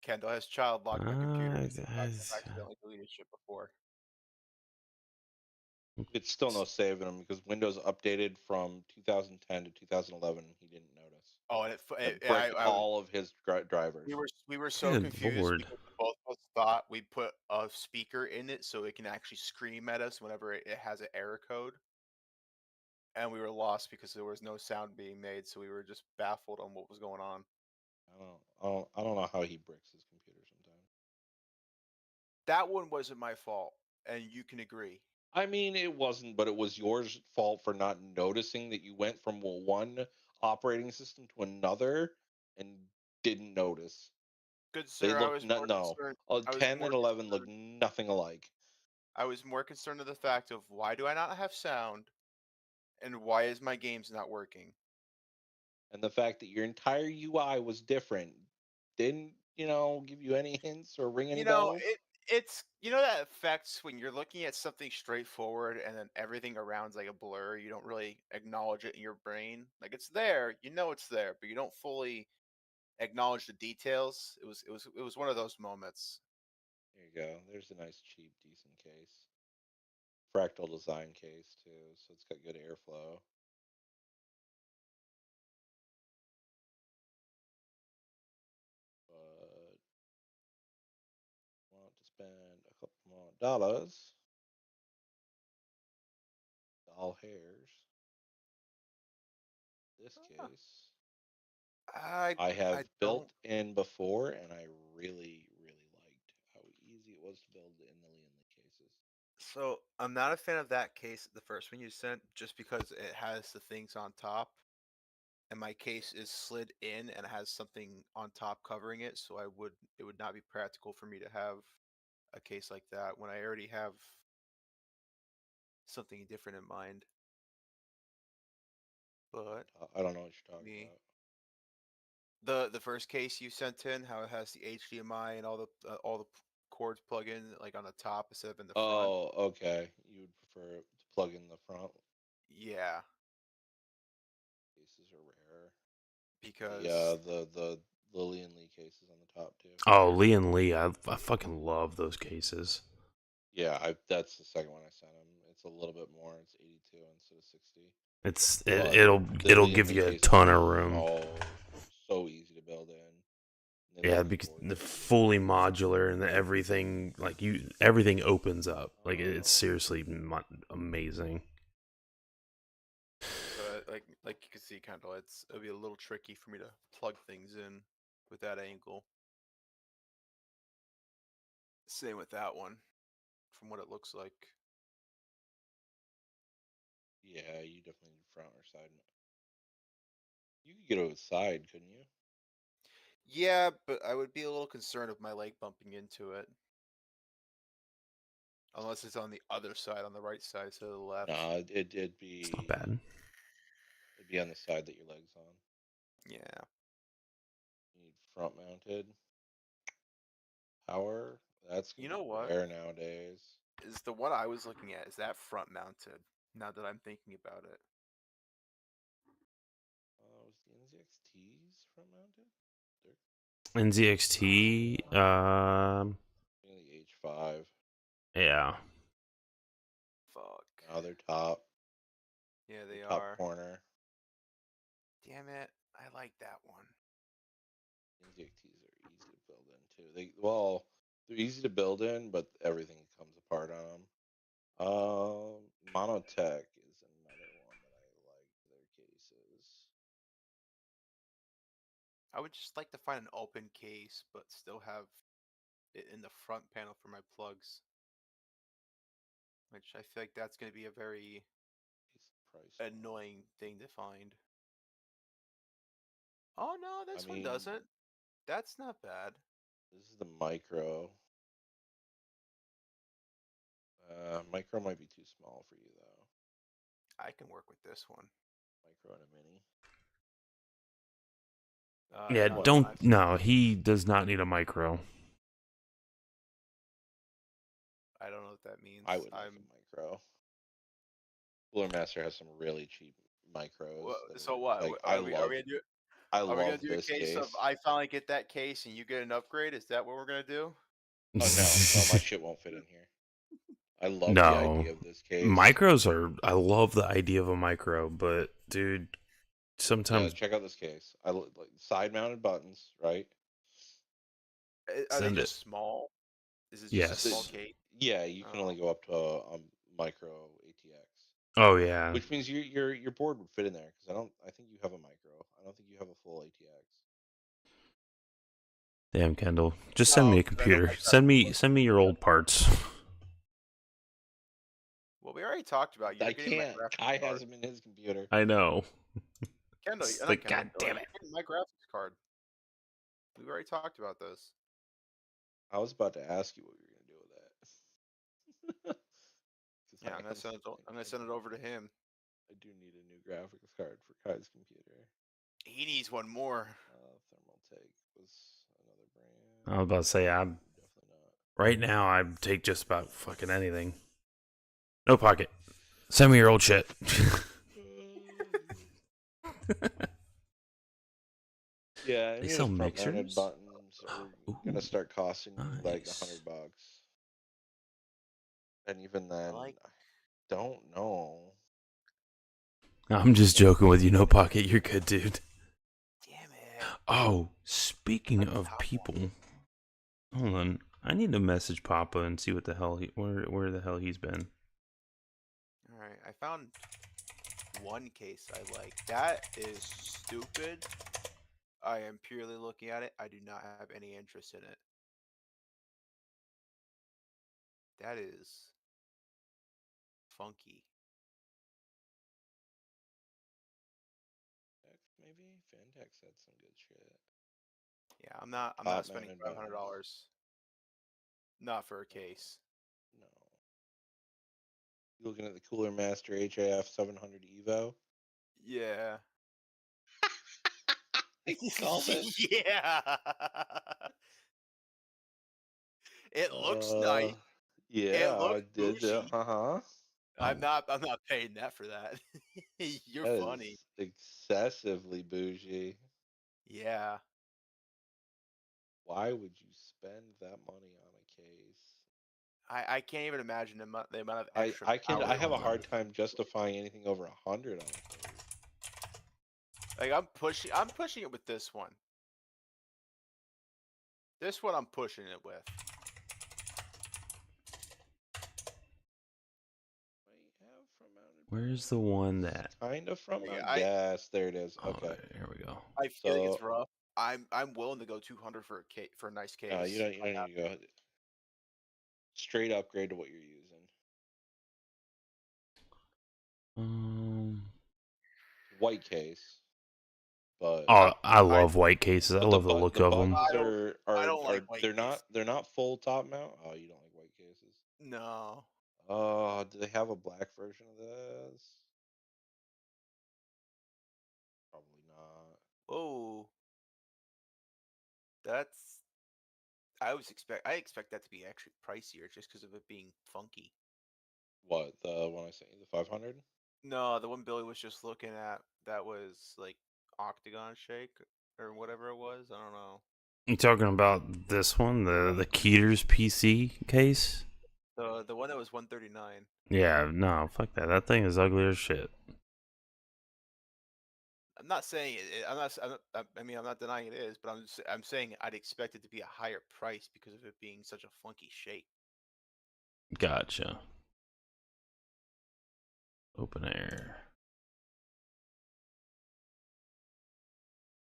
Kendall has child locked my computer. I've accidentally deleted shit before. It's still no saving him because Windows updated from 2010 to 2011. He didn't notice. Oh, and it bricked all of his drivers. We were so Good confused Lord. because both of us thought we put a speaker in it so it can actually scream at us whenever it has an error code. And we were lost because there was no sound being made, so we were just baffled on what was going on. I don't know how he bricks his computer sometimes. That one wasn't my fault, and you can agree. I mean, it wasn't, but it was your fault for not noticing that you went from one operating system to another and didn't notice. Good sir, They I look was more concerned. 10 and 11 look nothing alike. I was more concerned with the fact of why do I not have sound, and why is my games not working? And the fact that your entire UI was different didn't, give you any hints or ring any bells. It's that affects when you're looking at something straightforward and then everything around's like a blur. You don't really acknowledge it in your brain. Like it's there, it's there, but you don't fully acknowledge the details. It was one of those moments. There you go. There's a nice, cheap, decent case. Fractal design case too, so it's got good airflow. But want to spend a couple more dollars. Doll hairs. This case I have built in before, and I really, really liked how easy it was to build in the Lian Li cases. So I'm not a fan of that case, the first one you sent, just because it has the things on top, and my case is slid in and has something on top covering it. So it would not be practical for me to have a case like that when I already have something different in mind. But I don't know what you're talking about. The first case you sent in, how it has the HDMI and all the cords plug in like on the top instead of in the front. Oh, okay. You would prefer it to plug in the front. Yeah. Cases are rare. Because the Lian Li cases on the top too. Oh, Lian Li, I fucking love those cases. Yeah, that's the second one I sent him. It's a little bit more. It's 82 instead of 60. It's But it'll the give you a interface ton is of room. so easy to build in. They Yeah, make it because for you. the fully modular and everything, like everything opens up. Like it's seriously amazing. But like you can see, Kendall, it'll be a little tricky for me to plug things in with that angle. Same with that one, from what it looks like. Yeah, you definitely need front or side. You could get it with side, couldn't you? Yeah, but I would be a little concerned of my leg bumping into it. Unless it's on the other side, on the right side instead of the left. Nah, it'd be. It's not bad. It'd be on the side that your leg's on. Yeah. You need front mounted power. That's You know what? rare nowadays. Is the one I was looking at, is that front mounted? Now that I'm thinking about it. Was the NZXT's front mounted? NZXT, The H5. yeah. Fuck. Now they're top. Yeah, they top are. corner. Damn it! I like that one. NZXTs are easy to build in too. They're easy to build in, but everything comes apart on them. Monotech is another one that I like their cases. I would just like to find an open case, but still have it in the front panel for my plugs. Which I feel like that's going to be a very annoying thing to find. Oh no, this one doesn't. That's not bad. This is the micro. Micro might be too small for you though. I can work with this one. Micro and a mini. Yeah, no, he does not need a micro. I don't know what that means. I would like a micro. Cooler Master has some really cheap micros. So what? Like, Are we gonna do? Are we gonna do a case of I finally get that case and you get an upgrade? Is that what we're gonna do? Oh no, my shit won't fit in here. I love the No, idea of this case. micros are. I love the idea of a micro, but dude, sometimes check out this case. I like side-mounted buttons, right? Are they just small? Is it just a small case? Yeah, you can only go up to a micro ATX. Oh yeah. Which means your board would fit in there because I think you have a micro. I don't think you have a full ATX. Damn, Kendall, just send me a computer. Send me your old parts. Well, we already talked about you. I can't. Kai has them in his computer. I know. Kendall, Like, God damn it! My graphics card. We've already talked about this. I was about to ask you what you were gonna do with that. Yeah, I'm gonna send it over to him. I do need a new graphics card for Kai's computer. He needs one more. Thermaltake was another brand. I was about to say right now I take just about fucking anything. No pocket. Send me your old shit. Yeah, They sell mixers. Buttons are gonna start costing like $100. And even then, I don't know. I'm just joking with you. No pocket. You're good, dude. Damn it. Oh, speaking of people, hold on. I need to message Papa and see what the hell where the hell he's been. All right, I found one case I like. That is stupid. I am purely looking at it. I do not have any interest in it. That is funky. Maybe Fantex had some good shit. Yeah, I'm not spending $500. Not for a case. No. You looking at the Cooler Master HAF 700 Evo? Yeah. He called it. Yeah. It looks nice. Yeah, it looks I did. bougie. I'm not paying that for that. You're that funny. Is excessively bougie. Yeah. Why would you spend that money on a case? I can't even imagine the amount of extra. I have a hard time justifying anything over 100 on it. Like I'm pushing it with this one. This one I'm pushing it with. Where's the one that? Kind of from Yeah, yes, there it is. Okay, here we go. I feel like it's rough. I'm willing to go 200 for a nice case. No, you don't need to go straight upgrade to what you're using. White case. But I love white cases. I love the look of them. I don't like white they're not full top mount. Oh, you don't like white cases? No. Oh, do they have a black version of this? Probably not. Whoa. I expect that to be actually pricier just because of it being funky. What, the one I sent you, the 500? No, the one Billy was just looking at, that was like octagon shake or whatever it was. I don't know. You talking about this one, the Keter's PC case? The one that was 139. Yeah, no, fuck that. That thing is ugly as shit. I'm not saying it. I'm not denying it is, but I'm saying I'd expect it to be a higher price because of it being such a funky shape. Gotcha. Open air.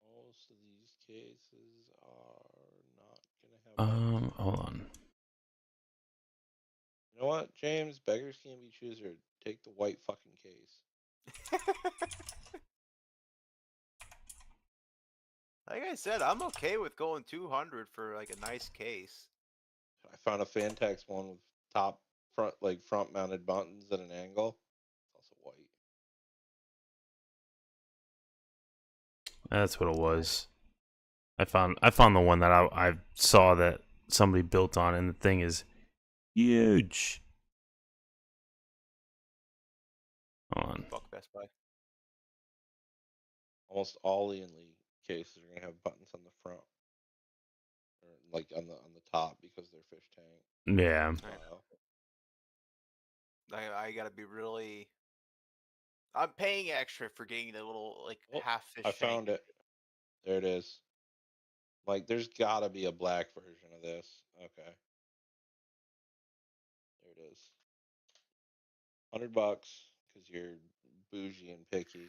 Most of these cases are not gonna have. Hold on. You know what, James? Beggars can't be choosers. Take the white fucking case. Like I said, I'm okay with going 200 for like a nice case. I found a Fantex one with front mounted buttons at an angle. It's also white. That's what it was. I found the one that I saw that somebody built on, and the thing is huge. Hold on. Fuck Best Buy. Almost all Ian Lee cases are gonna have buttons on the front, or like on the top because they're fish tank. Yeah. I gotta be really. I'm paying extra for getting the little half fish tank. I found it. There it is. Like, there's gotta be a black version of this. Okay. There it is. $100 because you're bougie and picky.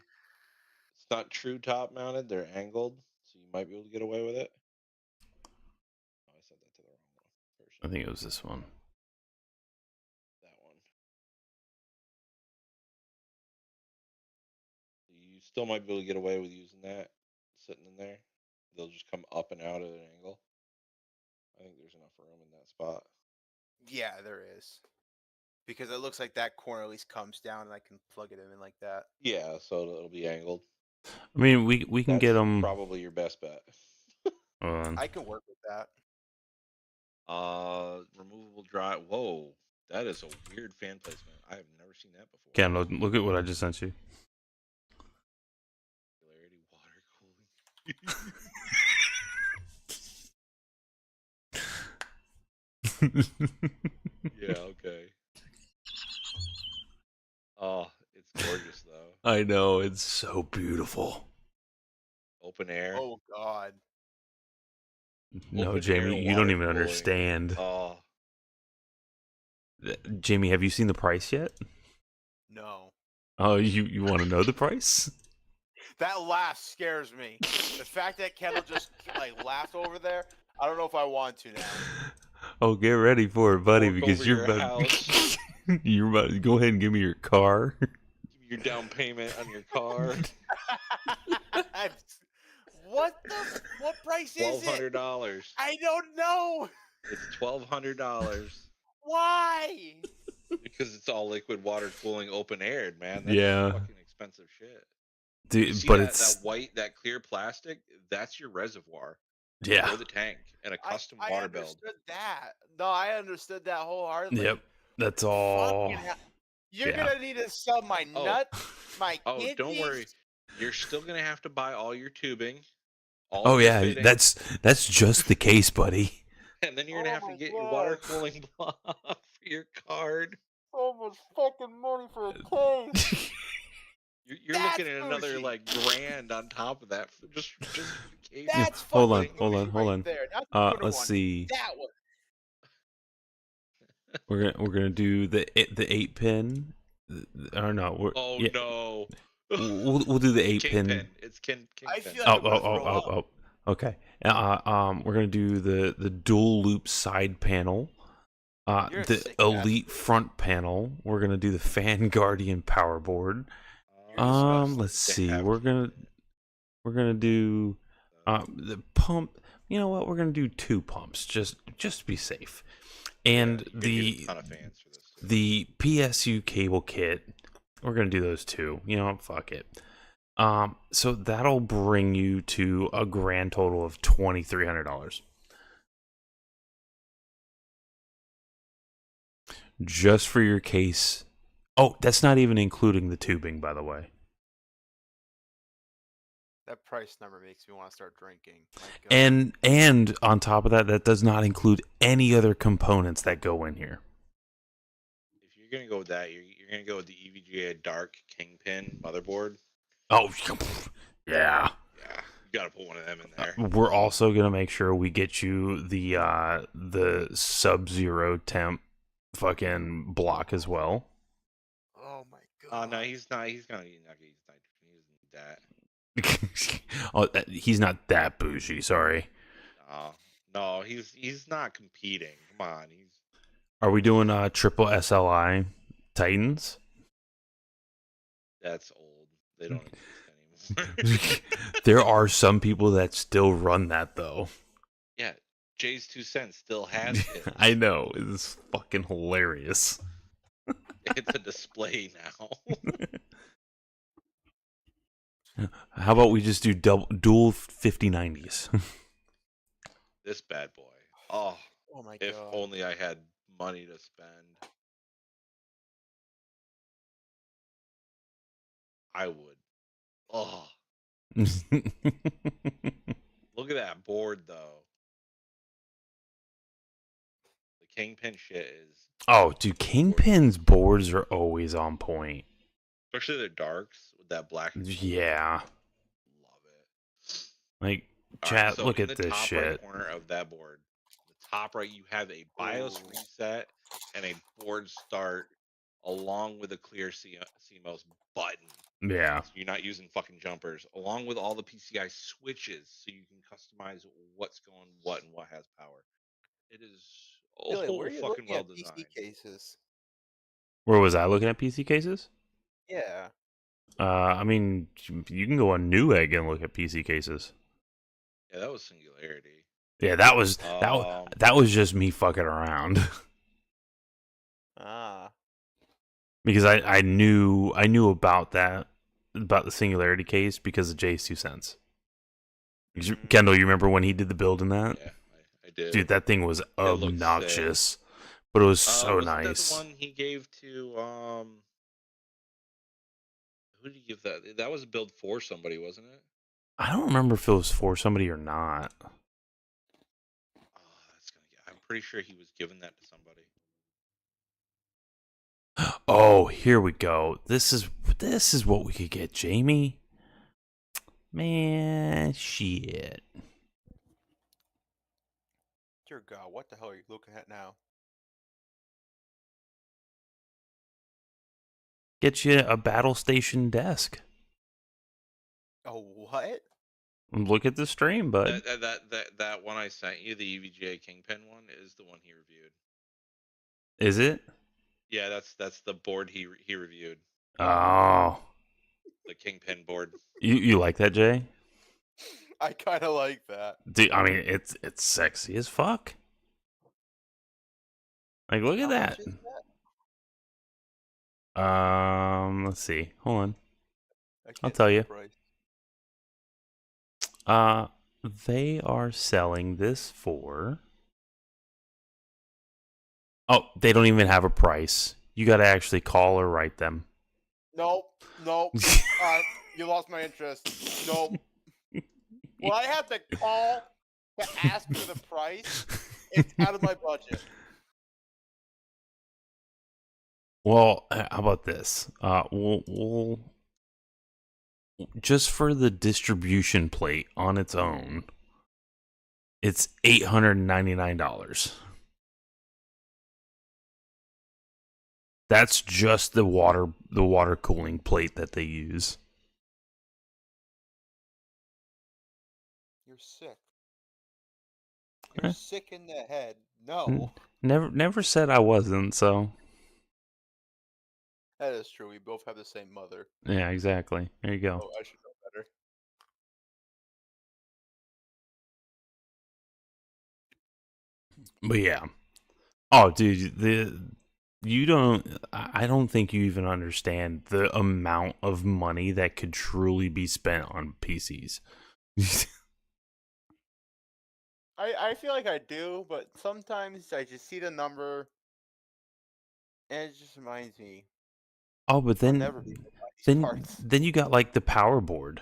It's not true top mounted. They're angled, so you might be able to get away with it. Oh, I said that to the wrong person. I think it was this one. That one. You still might be able to get away with using that sitting in there. They'll just come up and out at an angle. I think there's enough room in that spot. Yeah, there is. Because it looks like that corner at least comes down and I can plug it in like that. Yeah, so it'll be angled. I mean, we can get them. Probably your best bet. I can work with that. Removable dry. Whoa, that is a weird fan placement. I have never seen that before. Ken, look at what I just sent you. Water cooling. Yeah, okay. Oh, it's gorgeous though. I know, it's so beautiful. Open air. Oh God. No, Open Jamie, air you don't water even cooling. understand. Oh. Jamie, have you seen the price yet? No. Oh, you want to know the price? That laugh scares me. The fact that Kendall just laughed over there, I don't know if I want to now. Oh, get ready for it, buddy, Walk because over you're your about house. you're about to go ahead and give me your car. Give me your down payment on your car. What price is it? $1,200. I don't know. It's $1,200. Why? Because it's all liquid water cooling, open aired, man. That's Yeah. fucking expensive shit. Dude, You see but that white, that clear plastic, that's your reservoir. Yeah. Or the tank and a custom I water build. understood that. No, I understood that wholeheartedly. Yep, that's all. Fucking hell. You're Yeah. gonna need to sub my nuts, my kidneys. Oh, don't worry. You're still gonna have to buy all your tubing. Oh your yeah, fittings, that's just the case, buddy. and then you're gonna have to get your water cooling block. your card. So much fucking money for a case. You're looking at another like grand on top of that for just for the case. That's Hold on, fucking hold on, bougie hold right on. there. That's the good Let's one. see. That one. We're gonna do the 8-pin. Or no, Oh yeah. no. We'll do the 8-pin. Kingpin. It's Kingpin. I feel like I'm gonna throw up. Oh. Okay. We're gonna do the dual loop side panel. You're a The sick elite front panel. We're gonna do the Fan Guardian power board. Let's see. We're gonna do the pump. You know what? We're gonna do 2 pumps just to be safe. And Get a ton of fans for this. the PSU cable kit. We're gonna do those 2. You know, fuck it. So that'll bring you to a grand total of $2,300. Just for your case. Oh, that's not even including the tubing, by the way. That price number makes me want to start drinking. And on top of that, that does not include any other components that go in here. If you're gonna go with that, you're gonna go with the EVGA Dark Kingpin motherboard. Oh, yeah. Yeah, you gotta put one of them in there. We're also gonna make sure we get you the Sub-Zero temp fucking block as well. Oh my god. No, he's not. He's not gonna use nitrogen. He doesn't need that. Oh, he's not that bougie. Sorry. No, he's not competing. Come on, Are we doing triple SLI Titans? That's old. They don't exist anymore. There are some people that still run that though. Yeah, Jay's 2 cents still has it. I know. It's fucking hilarious. It's a display now. How about we just do dual 5090s? This bad boy. Oh my if god. only I had money to spend. I would. Oh. Look at that board though. The Kingpin shit is, Oh, dude, Kingpin's boards are always on point. especially the darks with that black. Yeah. Love it. Like, All chat, right, so look in at the this top shit. right corner of that board, the top right, you have a BIOS reset and a board start, along with a clear CMOS button. Yeah. So you're not using fucking jumpers, along with all the PCI switches, so you can customize what's going what and what has power. It is Billy, whole where are you fucking looking well at designed. PC cases? Where was I looking at PC cases? Yeah. I mean, you can go on Newegg and look at PC cases. Yeah, that was Singularity. Yeah, that was just me fucking around. Ah. Because I knew about the Singularity case because of Jay's 2 cents. Kendall, you remember when he did the build in that? Yeah, I did. Dude, that thing was obnoxious, but it was so wasn't nice. That the one he gave to who did he give that? That was a build for somebody, wasn't it? I don't remember if it was for somebody or not. I'm pretty sure he was giving that to somebody. Oh, here we go. This is what we could get, Jamie. Man, shit. Dear God, what the hell are you looking at now? Get you a battle station desk. Oh, what? Look at the stream, bud. That one I sent you, the EVGA Kingpin one, is the one he reviewed. Is it? Yeah, that's the board he reviewed. Oh. The Kingpin board. You like that, Jay? I kind of like that. Dude, I mean, it's sexy as fuck. Like, look at that. Let's see. Hold on. I'll tell you. They are selling this for. Oh, they don't even have a price. You got to actually call or write them. Nope. You lost my interest. Nope. Well, I have to call to ask for the price. It's out of my budget. Well, how about this? We'll just for the distribution plate on its own, it's $899. That's just the water cooling plate that they use. You're sick. You're Eh. sick in the head. No. Never said I wasn't, so That is true. We both have the same mother. yeah, exactly. There you go. Oh, I should know better. But yeah. Oh, dude, I don't think you even understand the amount of money that could truly be spent on PCs. I feel like I do, but sometimes I just see the number and it just reminds me. Oh, but I'll never be able to buy these parts. then you got like the power board.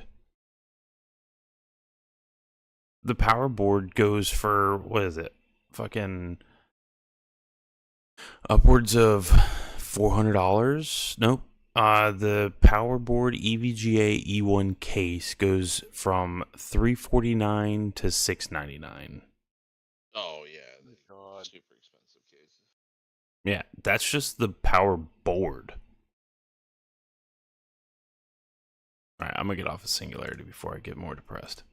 The power board goes for what is it? Fucking upwards of $400. Nope. The power board EVGA E1 case goes from $349 to $699. Oh yeah, they're super expensive cases. Yeah, that's just the power board. All right, I'm gonna get off of Singularity before I get more depressed.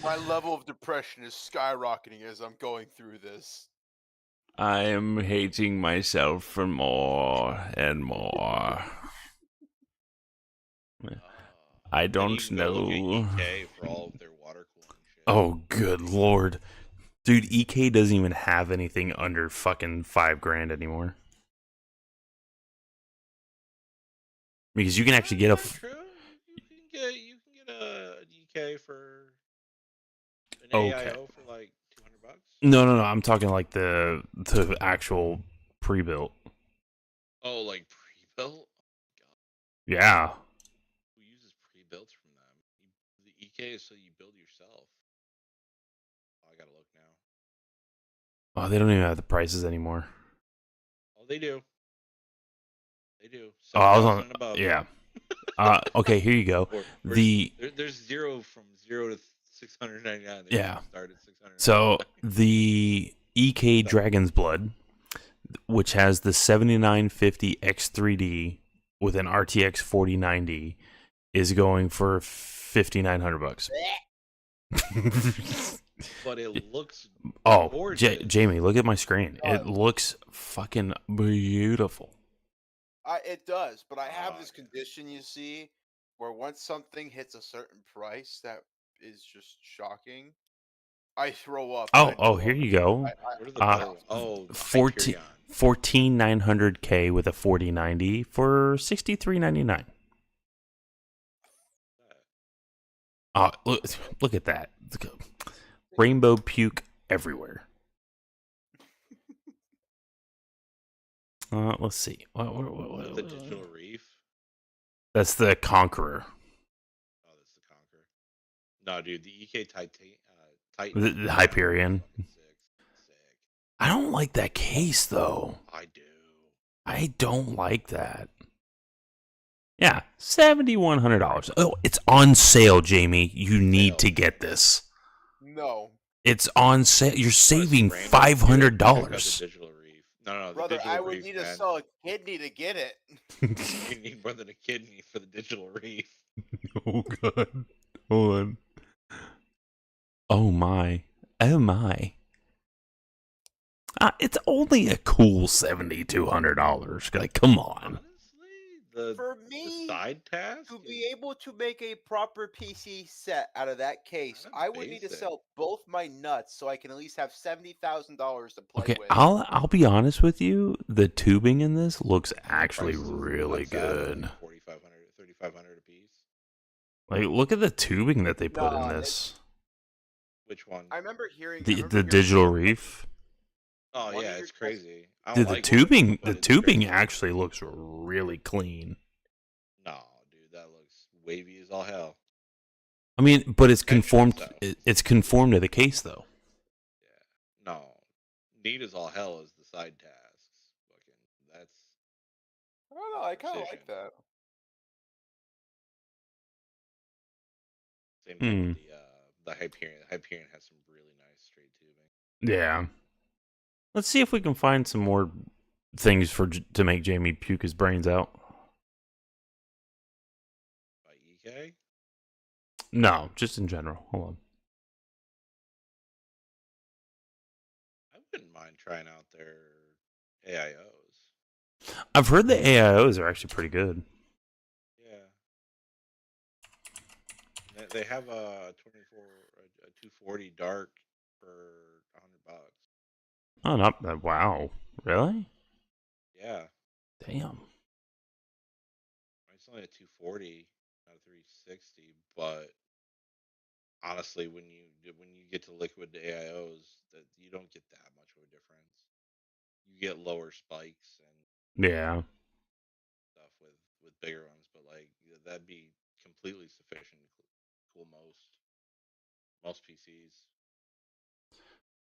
My level of depression is skyrocketing as I'm going through this. I am hating myself for more and more. I Then you don't can go look at know. EK for all of their water cooling shit. Oh, good lord. Dude, EK doesn't even have anything under fucking $5,000 anymore. Because you can actually get a. True. You can get a EK for an Okay. AIO for like $200. No. I'm talking like the actual pre-built. Oh, like pre-built? Yeah. Who uses pre-builts from them? The EK is so you build yourself. Oh, I gotta look now. Oh, they don't even have the prices anymore. Oh, they do. They do. Oh, I was 7,000 on. and above. Yeah. Okay, here you go. There's zero from 0 to 699. Yeah. Start at 600. So the EK Dragon's Blood, which has the 7950 X3D with an RTX 4090, is going for $5,900. But it looks Oh, Jamie, look at my screen. It looks fucking beautiful. It does, but I have this condition, you see, where once something hits a certain price that is just shocking, I throw up. Here you go. What are the better ones? Oh, 14,900K with a 4090 for $6,399. Look at that. Rainbow puke everywhere. Let's see. What, the Digital Reef? That's the Conqueror. Oh, that's the Conqueror. No, dude, the EK Titan. The Hyperion. I don't like that case, though. I do. I don't like that. Yeah, $7,100. Oh, it's on sale, Jamie. You need to get this. No. It's on sale. You're saving $500. No, brother, the Digital I would Reef, need man. to sell a kidney to get it. You need more than a kidney for the Digital Reef. Oh, God. Hold on. Oh, my. Oh, my. It's only a cool $7,200. Like, come on. For me, the side task to be able to make a proper PC set out of that case, I would need to sell both my nuts so I can at least have $70,000 to play Okay, with. I'll be honest with you. The tubing in this looks actually really good. $4,500, $3,500 a piece. Like, look at the tubing that they put in this. Which one? I remember hearing The Digital Reef. Oh yeah, it's crazy. I Dude, don't the like the tubing actually looks really clean. No, dude, that looks wavy as all hell. I mean, but it's conformed. It's conformed to the case, though. neat as all hell is the side tasks. Fucking, that's. I don't know. I kind of precision. like that. Same thing with the Hyperion. Hyperion has some really nice straight tubing. Yeah. Let's see if we can find some more things to make Jamie puke his brains out. By EK? No, just in general. Hold on. I wouldn't mind trying out their AIOs. I've heard the AIOs are actually pretty good. Yeah. They have a 240 dark for $100. Oh, not that. Wow. Really? Yeah. Damn. It's only a 240, not a 360, but honestly, when you get to liquid AIOs, that you don't get that much of a difference. You get lower spikes and Yeah. stuff with bigger ones, but like that'd be completely sufficient to cool most PCs.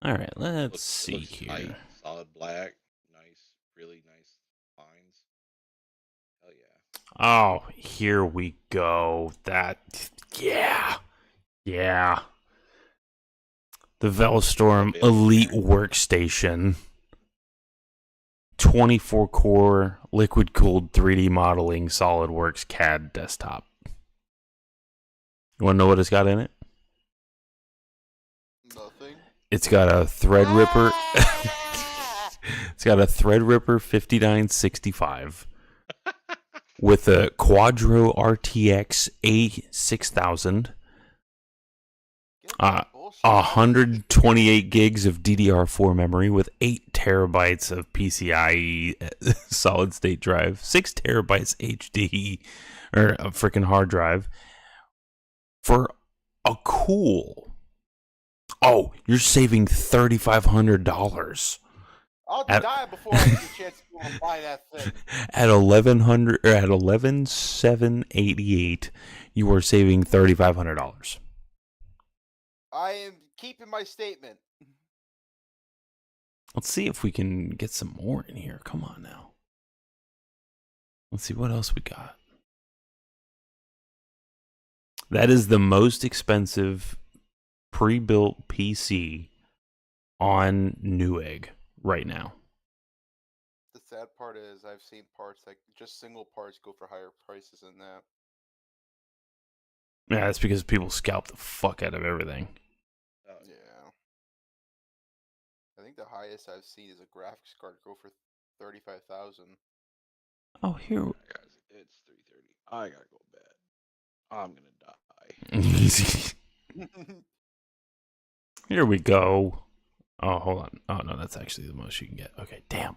All right, let's It see looks here. tight, solid black, nice, really nice lines. Hell yeah. Oh, here we go. Yeah. The Velstorm Elite Workstation. 24 core liquid cooled 3D modeling SolidWorks CAD desktop. You want to know what it's got in it? Nothing. It's got a Threadripper. It's got a Threadripper 5965 with a Quadro RTX A6000. 128 gigs of DDR4 memory with 8 terabytes of PCIe solid state drive, 6 terabytes HD or a freaking hard drive for a cool. Oh, you're saving $3,500 I'll die before I get a chance to go and buy that thing. at 1100 or at 11,788. You are saving $3,500. I am keeping my statement. Let's see if we can get some more in here. Come on now. Let's see what else we got. That is the most expensive pre-built PC on Newegg right now. The sad part is I've seen parts, like just single parts, go for higher prices than that. Yeah, that's because people scalp the fuck out of everything. Yeah. I think the highest I've seen is a graphics card go for 35,000. Oh, here. Guys, it's 3:30. I gotta go to bed. I'm gonna die. Here we go. Oh, hold on. Oh, no, that's actually the most you can get. Okay, damn.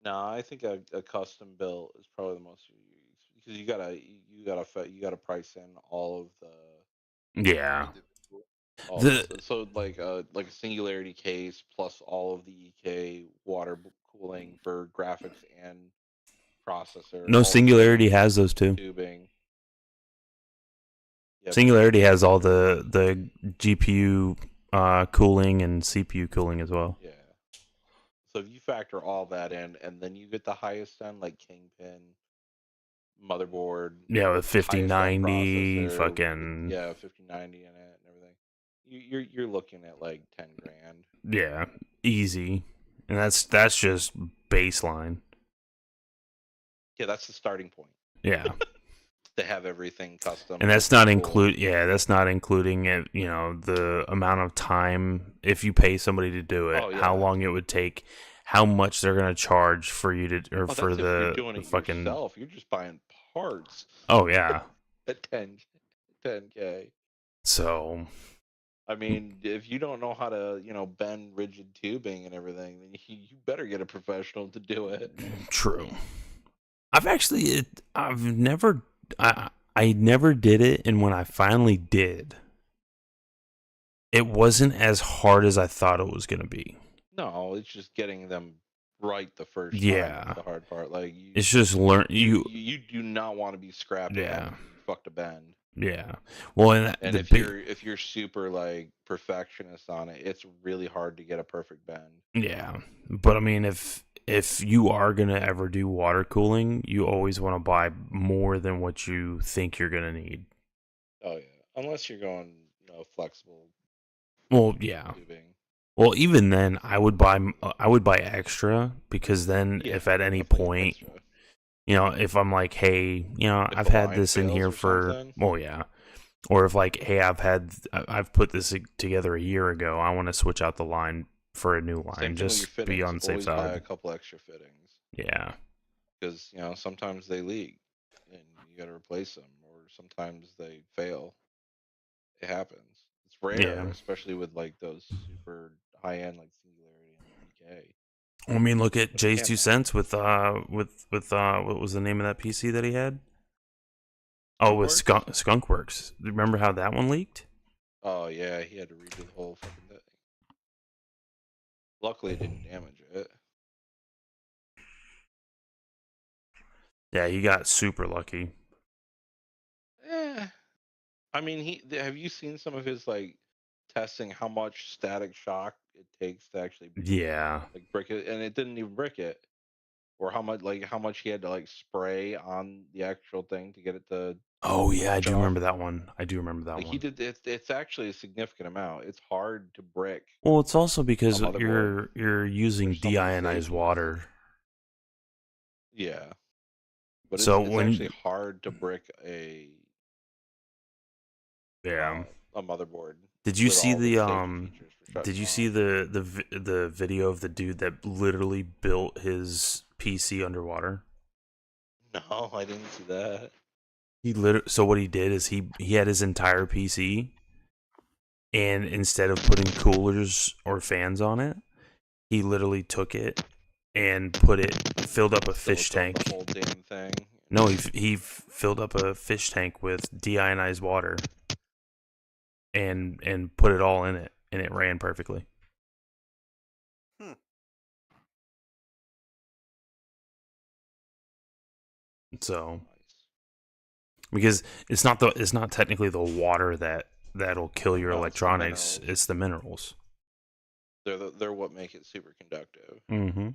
No, I think a custom built is probably the most, because you gotta price in all of the. Yeah. So like a singularity case plus all of the EK water cooling for graphics and processor. No, Singularity has those too. Tubing. Yep. Singularity has all the GPU cooling and CPU cooling as well. Yeah. So if you factor all that in, and then you get the highest end, like Kingpin motherboard. Yeah, with 5090 processor, fucking. Yeah, 5090 in it and everything. You're looking at like 10 grand. Yeah, easy, and that's just baseline. Yeah, that's the starting point. Yeah. To have everything custom. And that's not that's not including it, the amount of time if you pay somebody to do it, how long it would take, how much they're gonna charge for you to for that's if you're the doing it fucking yourself. You're just buying parts. Oh yeah. At 10K. So I mean, if you don't know how to, bend rigid tubing and everything, then you better get a professional to do it. True. I never did it, and when I finally did, it wasn't as hard as I thought it was going to be. No, it's just getting them right the first time. Yeah. That's the hard part. Like it's just you do not want to be scrapped. Yeah. Fucked a bend. Yeah. Well, And the if you're super like perfectionist on it, it's really hard to get a perfect bend. Yeah, but I mean, if you are gonna ever do water cooling, you always want to buy more than what you think you're gonna need. Oh yeah, unless you're going, flexible. Well, yeah. Tubing. Well, even then, I would buy extra because then Yeah, if at any definitely point, extra. if I'm like, hey, If I've the had line this in fails here or for, something. well, yeah, or if like, hey, I've put this together a year ago, I want to switch out the line for a new line, Same thing with your just fittings. be on the safe Always buy a side. couple extra fittings. Yeah. Because sometimes they leak and you got to replace them, or sometimes they fail. It happens. It's rare, Yeah. especially with like those super high end like Singularity and PK. I mean, look at But it Jay's can 2 cents with what was the name of that PC that he had? Oh, with Skunkworks. Remember how that one leaked? Oh yeah, he had to redo the whole fucking thing. Luckily, it didn't damage it. Yeah, he got super lucky. I mean, have you seen some of his like testing how much static shock it takes to actually Yeah. like brick it, and it didn't even brick it, or how much he had to like spray on the actual thing to get it to. Oh yeah, I do off. remember that one. I do remember that Like one. he did, it's actually a significant amount. It's hard to brick. Well, it's also because a motherboard. you're using There's so many deionized safeties. water. Yeah, but So it's when actually hard to brick a yeah a motherboard. Did you with see all the safety features for shutting Did you off. see the video of the dude that literally built his PC underwater? No, I didn't see that. So what he did is he had his entire PC, and instead of putting coolers or fans on it, he literally took it and filled up a fish tank. The whole damn thing. No, he filled up a fish tank with deionized water and put it all in it, and it ran perfectly. So, because it's not technically the water that'll kill your No, it's the electronics, minerals. it's the minerals. They're what make it super conductive. Mm-hmm.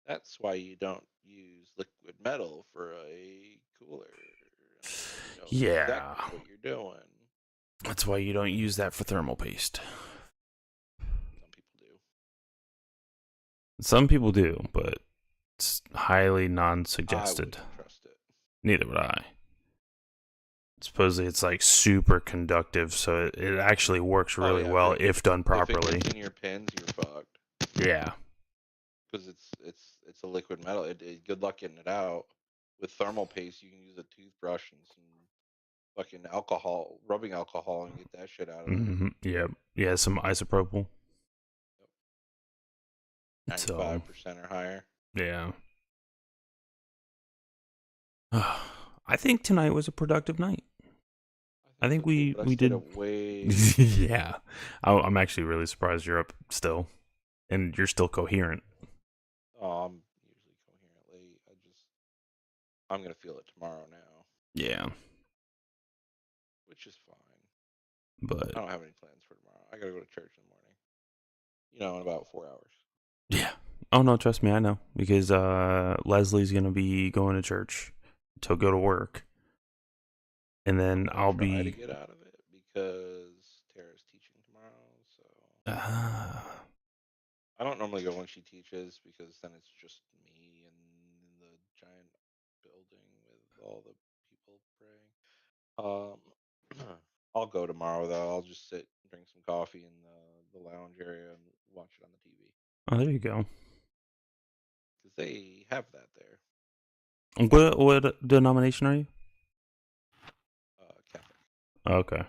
That's why you don't use liquid metal for a cooler. Yeah. Exactly what you're doing. That's why you don't use that for thermal paste. Some people do, but it's highly non-suggested. I wouldn't trust it. Neither would I. Supposedly it's like super conductive, so it actually works really well if done properly. If it gets in your pins, you're fucked. Yeah. Because it's a liquid metal. Good luck getting it out. With thermal paste, you can use a toothbrush and some fucking rubbing alcohol, and get that shit out of there. Mm-hmm. Yep. Yeah, some isopropyl. 95% or higher. Yeah. I think tonight was a productive night. I think we did. Yeah, I'm actually really surprised you're up still, and you're still coherent. Oh, I'm usually coherent late. I'm gonna feel it tomorrow now. Yeah. Which is fine. But I don't have any plans for tomorrow. I gotta go to church in the morning. In about 4 hours. Yeah. Oh no, trust me, I know, because Leslie's gonna be going to church to go to work, and then I'll try be to get out of it because Tara's teaching tomorrow. So I don't normally go when she teaches because then it's just me in the giant building with all the people praying. I'll go tomorrow though. I'll just sit, drink some coffee in the lounge area, and watch it on the TV. Oh, there you go. Because they have that there. What denomination are you? Catholic. Oh, okay.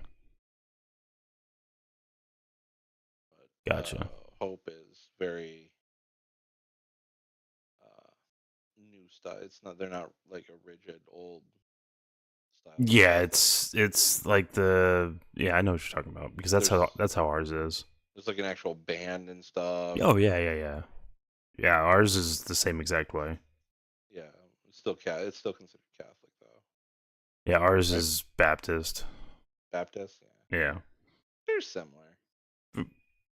Gotcha. Hope is very new style. They're not like a rigid old style. Yeah, it's like I know what you're talking about, because that's how ours is. There's like an actual band and stuff. Oh yeah. Yeah, ours is the same exact way. Yeah, it's still considered Catholic Yeah, ours is Baptist. Baptist. Yeah, They're similar.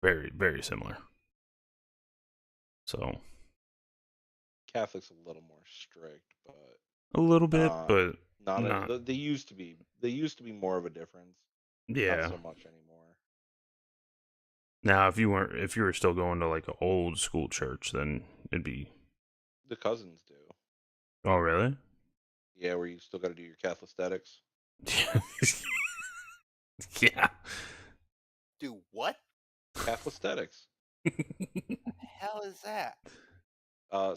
very, very similar. So Catholic's a little more strict, but a little bit, but They used to be. They used to be more of a difference. Yeah. Not so much anymore. Now, if you were still going to like an old school church, then it'd be. The cousins do. Oh, really? Yeah, where you still got to do your Catholicstetics. Yeah. Do what? Catholicstetics. The hell is that?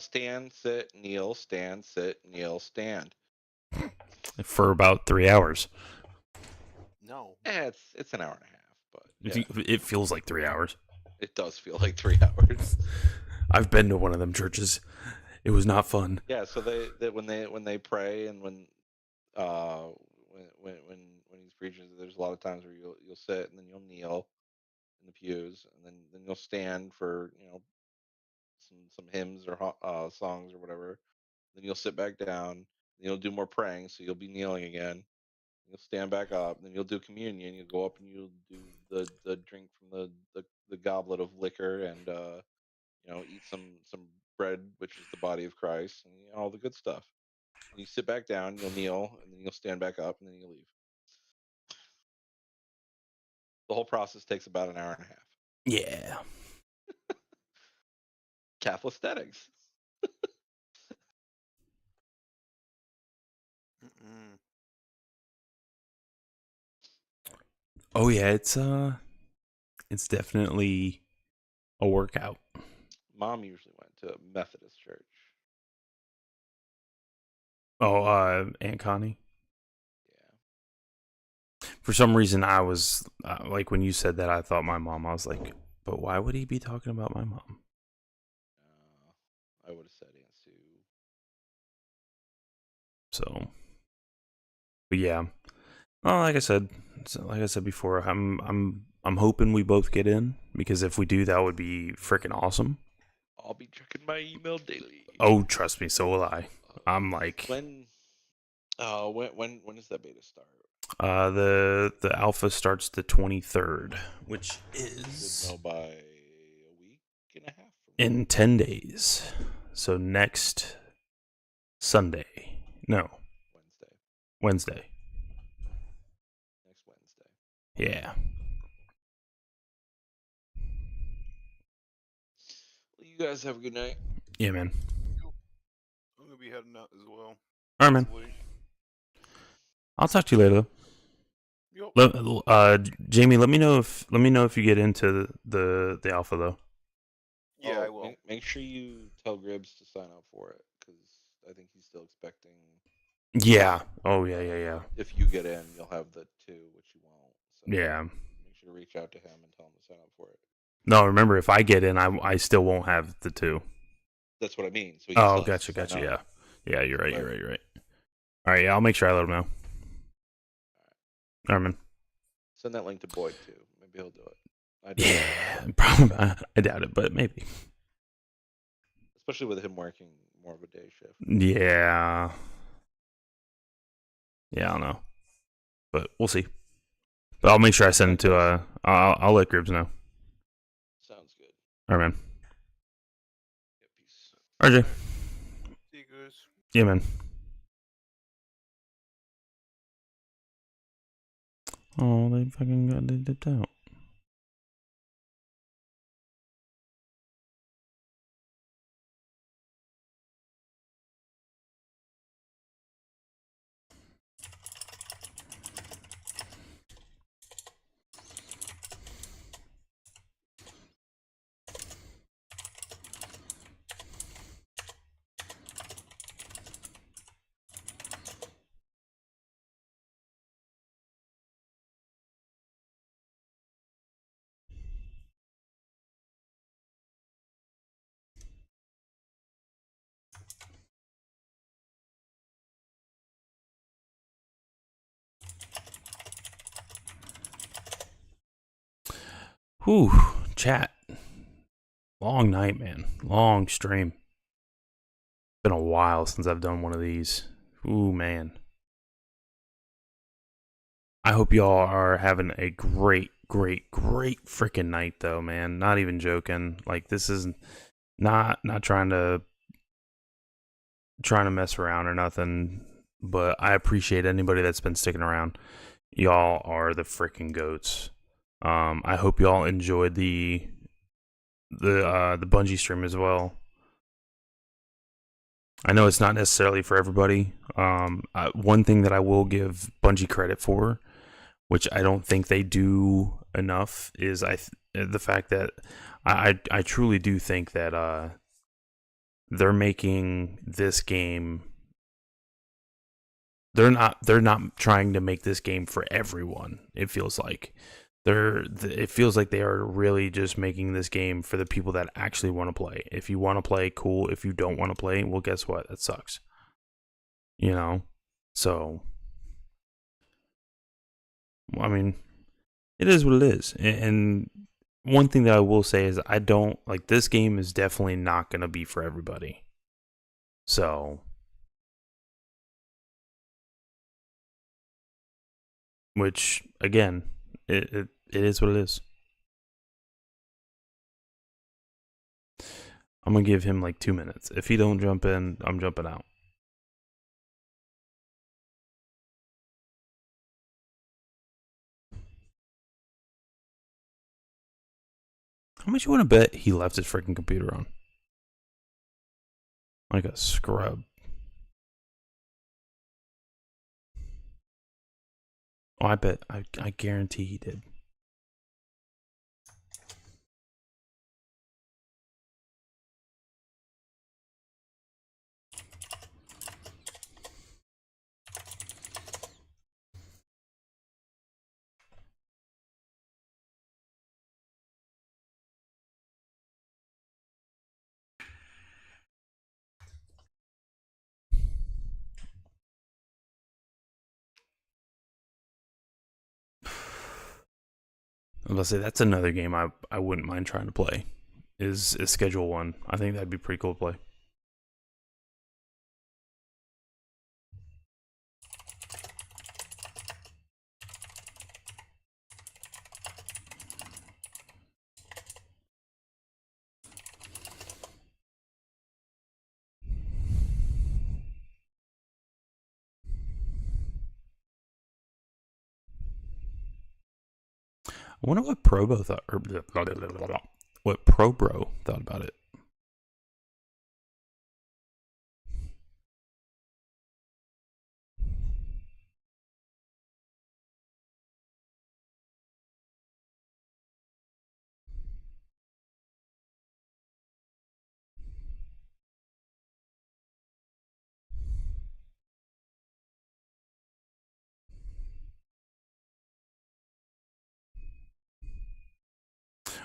Stand, sit, kneel, stand, sit, kneel, stand. For about 3 hours. No. It's an hour and a half, but yeah. It feels like 3 hours. It does feel like 3 hours. I've been to one of them churches. It was not fun. Yeah, so when they pray and when he's preaching, there's a lot of times where you'll sit and then you'll kneel in the pews and then you'll stand for some hymns or songs or whatever. Then you'll sit back down. And you'll do more praying, so you'll be kneeling again. You'll stand back up. Then you'll do communion. You'll go up and you'll do the drink from the goblet of liquor and eat some bread, which is the body of Christ, and all the good stuff. And you sit back down. You'll kneel, and then you'll stand back up, and then you leave. The whole process takes about an hour and a half. Yeah. Catholicstetics. Oh yeah, it's definitely a workout. Mom usually went to a Methodist church. Oh, Aunt Connie. Yeah. For some reason, I was like when you said that, I thought my mom. I was like, but why would he be talking about my mom? I would have said Aunt Sue. So, but yeah. Well, like I said before, I'm hoping we both get in because if we do, that would be freaking awesome. I'll be checking my email daily. Oh, trust me, so will I. I'm like when does that beta start? The alpha starts the 23rd, which is know by a week and a half. In 10 days. So next Sunday. No. Wednesday. Next Wednesday. Yeah. Well, you guys have a good night. Yeah, man. I'm gonna be heading out as well. All right, man. I'll talk to you later. Jamie, let me know if you get into the alpha though. Yeah, I will. Make sure you tell Gribbs to sign up for it because I think he's still expecting. Yeah. Oh yeah. If you get in, you'll have the 2, which you won't. So Yeah. Make sure to reach out to him and tell him to sign up for it. No, remember if I get in, I still won't have the 2. That's what I mean. So Oh, gotcha. Yeah. Yeah, you're right. All right, yeah, I'll make sure I let him know. All right, man. Send that link to Boyd too. Maybe he'll do it. Probably. I doubt it, but maybe. Especially with him working more of a day shift. Yeah. Yeah, I don't know, but we'll see. But I'll make sure I send it to. I'll let Gribbs know. Sounds good. All right, man. Yeah, peace. RJ. See you guys. Yeah, man. Oh, they dipped out. Whew, chat. Long night, man. Long stream. Been a while since I've done one of these. Ooh, man. I hope y'all are having a great freaking night, though, man. Not even joking. Like, this is not trying to mess around or nothing, but I appreciate anybody that's been sticking around. Y'all are the freaking goats. I hope y'all enjoyed the Bungie stream as well. I know it's not necessarily for everybody. One thing that I will give Bungie credit for, which I don't think they do enough, is the fact that I truly do think that they're making this game. They're not trying to make this game for everyone. It feels like it feels like they are really just making this game for the people that actually want to play. If you want to play, cool. If you don't want to play, well, guess what? That sucks. You know? So, I mean, it is what it is. And one thing that I will say is I don't like this game is definitely not going to be for everybody. So, which again, it is what it is. I'm gonna give him like 2 minutes. If he don't jump in, I'm jumping out. How much you want to bet he left his freaking computer on? Like a scrub. Oh, I bet. I guarantee he did. I was about to say that's another game I wouldn't mind trying to play. Is Schedule 1. I think that'd be pretty cool to play. I wonder what Probro thought, or what Probro thought about it.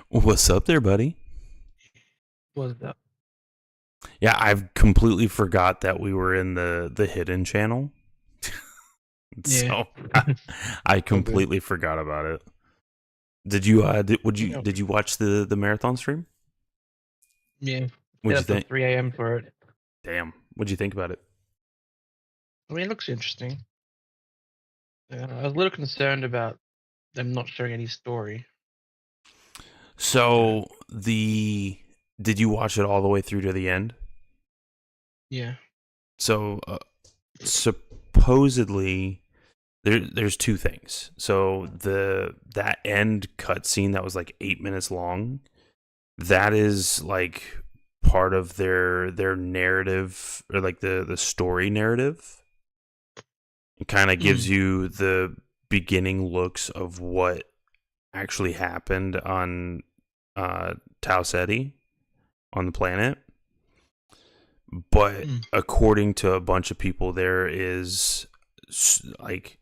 What's up there, buddy? What's up? Yeah, I've completely forgot that we were in the hidden channel. So I completely forgot about it. Did you did you watch the marathon stream? Yeah. What'd you think? 3 a.m. for it. Damn. What'd you think about it? I mean, it looks interesting. I was a little concerned about them not showing any story. So did you watch it all the way through to the end? Yeah. So supposedly there's two things. So that end cutscene that was like 8 minutes long, that is like part of their narrative, or like the story narrative. It kind of gives you the beginning looks of what actually happened on Tau Ceti, on the planet. But according to a bunch of people, there is like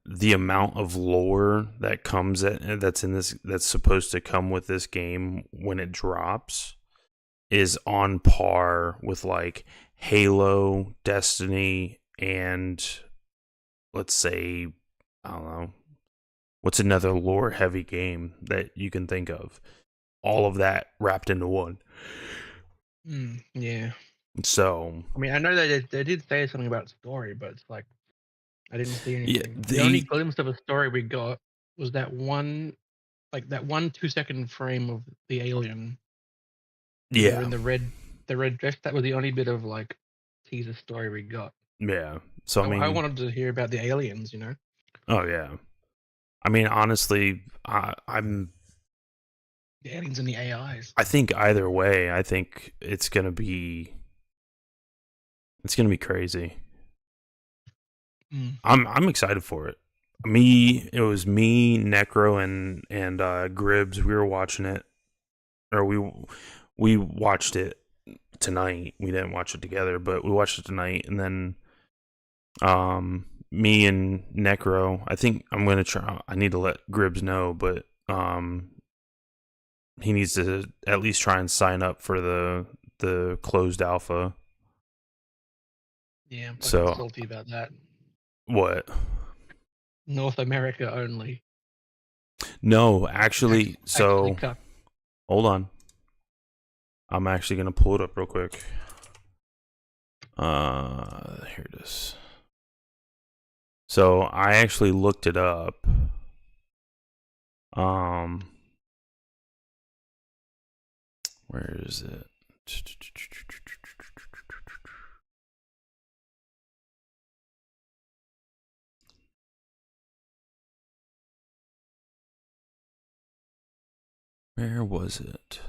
the amount of lore that comes that's supposed to come with this game when it drops is on par with like Halo, Destiny, and let's say, I don't know, what's another lore heavy game that you can think of? All of that wrapped into one. Yeah. So I mean, I know they did say something about story, but it's like I didn't see Yeah, anything. The only glimpse of a story we got was that one, like that 1 2-second frame of the alien. When they were yeah, in the red dress. That was the only bit of like teaser story we got. yeah. So I I mean, wanted to hear about the aliens, you know. oh yeah. I mean, honestly, I'm. The aliens and the AIs. I think either way, I think it's gonna be crazy. Mm. I'm excited for it. It was me, Necro, and Gribbs. We were watching it, or we watched it tonight. We didn't watch it together, but we watched it tonight, and then me and Necro. I think I'm gonna try. I need to let Gribbs know, but he needs to at least try and sign up for the closed alpha. Yeah, I'm so salty about that. What? North America only. No, actually, so hold on. I'm actually gonna pull it up real quick. Here it is. So I actually looked it up. Where is it? Where was it?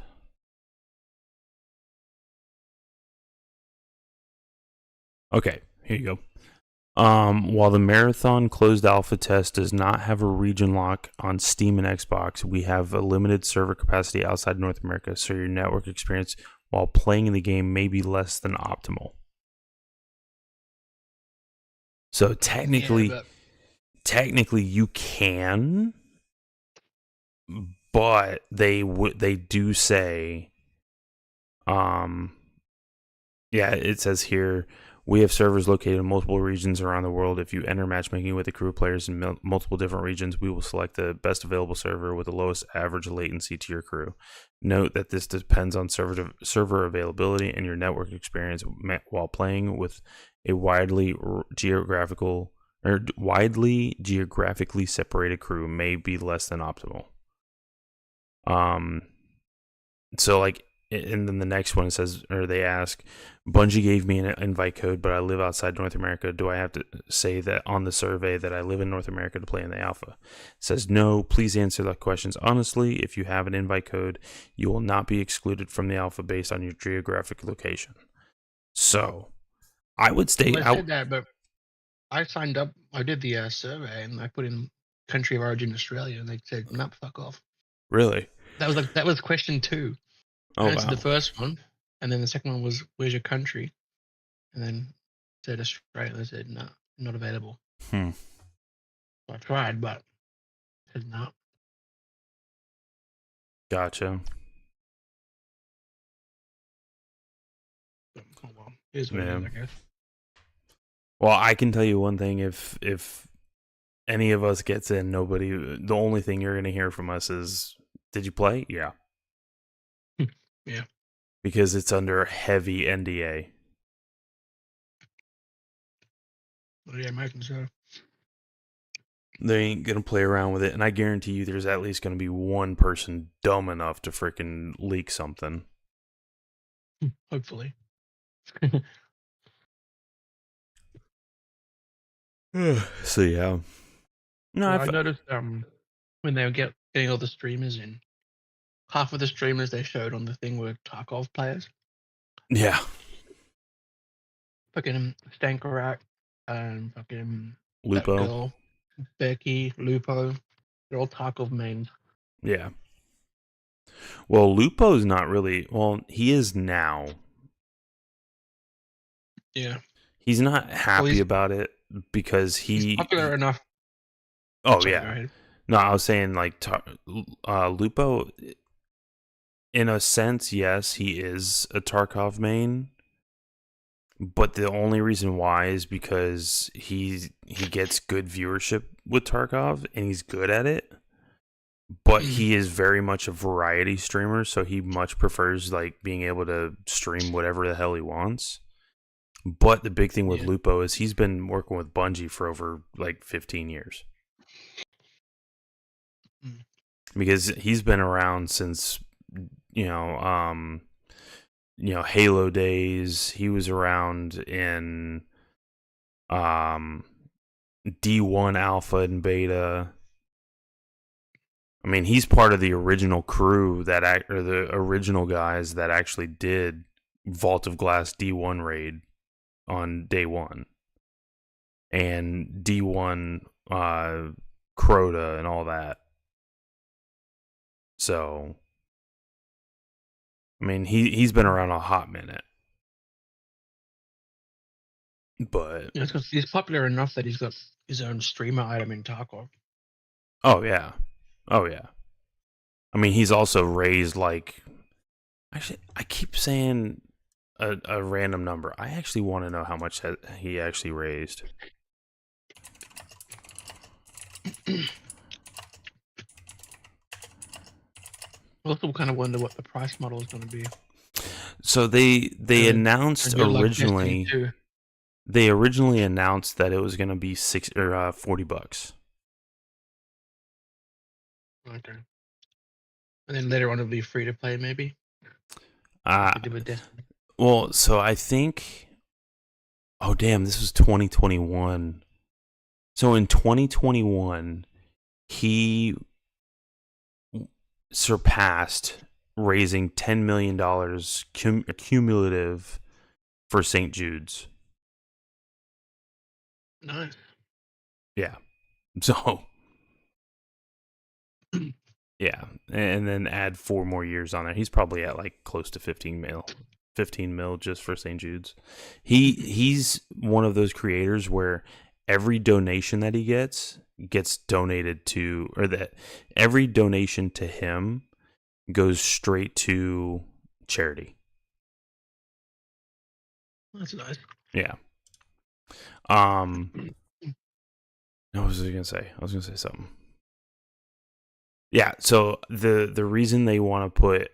Okay, here you go. While the Marathon closed alpha test does not have a region lock on Steam and Xbox, we have a limited server capacity outside North America, so your network experience while playing the game may be less than optimal. So technically, you can, but they do say, yeah, it says here, we have servers located in multiple regions around the world. If you enter matchmaking with a crew of players in multiple different regions, we will select the best available server with the lowest average latency to your crew. Note that this depends on server availability and your network experience while playing with a widely geographically separated crew may be less than optimal. So like, and then the next one says, or they ask, Bungie gave me an invite code, but I live outside North America. Do I have to say that on the survey that I live in North America to play in the alpha? It says no. Please answer the questions honestly. If you have an invite code, you will not be excluded from the alpha based on your geographic location. So, I would stay I out. said that, but I signed up. I did the survey, and I put in country of origin Australia, and they said, "No, fuck off." Really? That was question 2. I answered the first one, and then the second one was, "Where's your country?" And then said Australia. They said, "No, not available." So I tried, but said no. Gotcha. Oh well, here's what it is, I guess. Well, I can tell you one thing: if any of us gets in, the only thing you're going to hear from us is, "Did you play?" Yeah. Yeah. Because it's under heavy NDA. Well, yeah, I imagine so. They ain't gonna play around with it, and I guarantee you, there's at least gonna be one person dumb enough to freaking leak something. Hopefully. So yeah. No, I noticed when they were getting all the streamers in, half of the streamers they showed on the thing were Tarkov players. Yeah. Fucking Stankorak and fucking Lupo. that girl, Becky, Lupo. They're all Tarkov mains. Yeah. Well, Lupo's not really. Well, he is now. Yeah. He's not happy about it because he's popular enough. Oh, Sorry, yeah. go ahead. No, I was saying like Lupo. In a sense, yes, he is a Tarkov main. But the only reason why is because he gets good viewership with Tarkov and he's good at it. But he is very much a variety streamer, so he much prefers like being able to stream whatever the hell he wants. But the big thing with Lupo is he's been working with Bungie for over like 15 years. Because he's been around since Halo days. He was around in D1 alpha and beta. I mean, he's part of the original crew or the original guys that actually did Vault of Glass D1 raid on day one, and D1 Crota and all that. So, I mean, he's been around a hot minute, but he's popular enough that he's got his own streamer item in Tarkov. Oh yeah. I mean, he's also raised like. Actually, I keep saying a random number. I actually want to know how much he actually raised. I also kind of wonder what the price model is going to be. So they announced originally. They originally announced that it was going to be $40. Okay. And then later on it'll be free to play, maybe. Well, so I think. Oh damn! This was 2021. So in 2021, he surpassed raising $10 million cumulative for St. Jude's. Nice. Yeah. So. Yeah, and then add 4 more years on there. He's probably at like close to 15 mil just for St. Jude's. He's one of those creators where every donation that he gets donated to, or that every donation to him goes straight to charity. That's nice. Yeah. What was I gonna say? I was gonna say something. Yeah, so the reason they want to put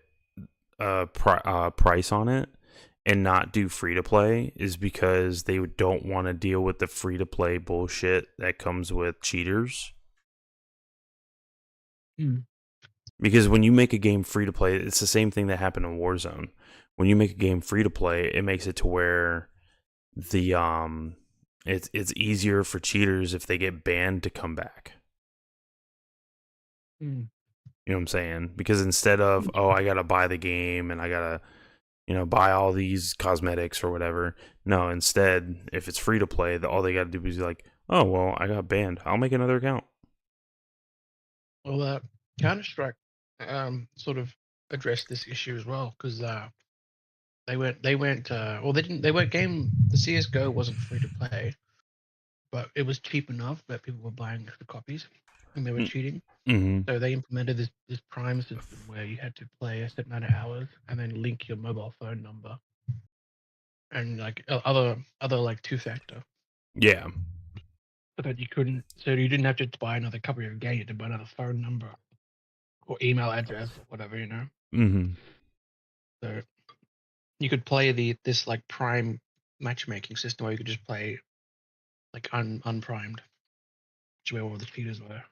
a price on it and not do free to play is because they don't want to deal with the free to play bullshit that comes with cheaters. Because when you make a game free to play, it's the same thing that happened in Warzone. When you make a game free to play, it makes it to where the it's easier for cheaters if they get banned to come back. You know what I'm saying? Because instead of, I gotta buy the game and I gotta, buy all these cosmetics or whatever. No, instead, if it's free to play, all they gotta do is like, oh, well, I got banned. I'll make another account. Well, Counter-Strike sort of addressed this issue as well, because the CSGO wasn't free to play, but it was cheap enough that people were buying extra copies and they were cheating. Mm-hmm. So they implemented this Prime system where you had to play a certain amount of hours and then link your mobile phone number and like other like 2-factor. Yeah. So that you didn't have to buy another copy of the game, you had to buy another phone number or email address or whatever, Mm-hmm. So you could play this like Prime matchmaking system where you could just play like unprimed, which is where all the cheaters were.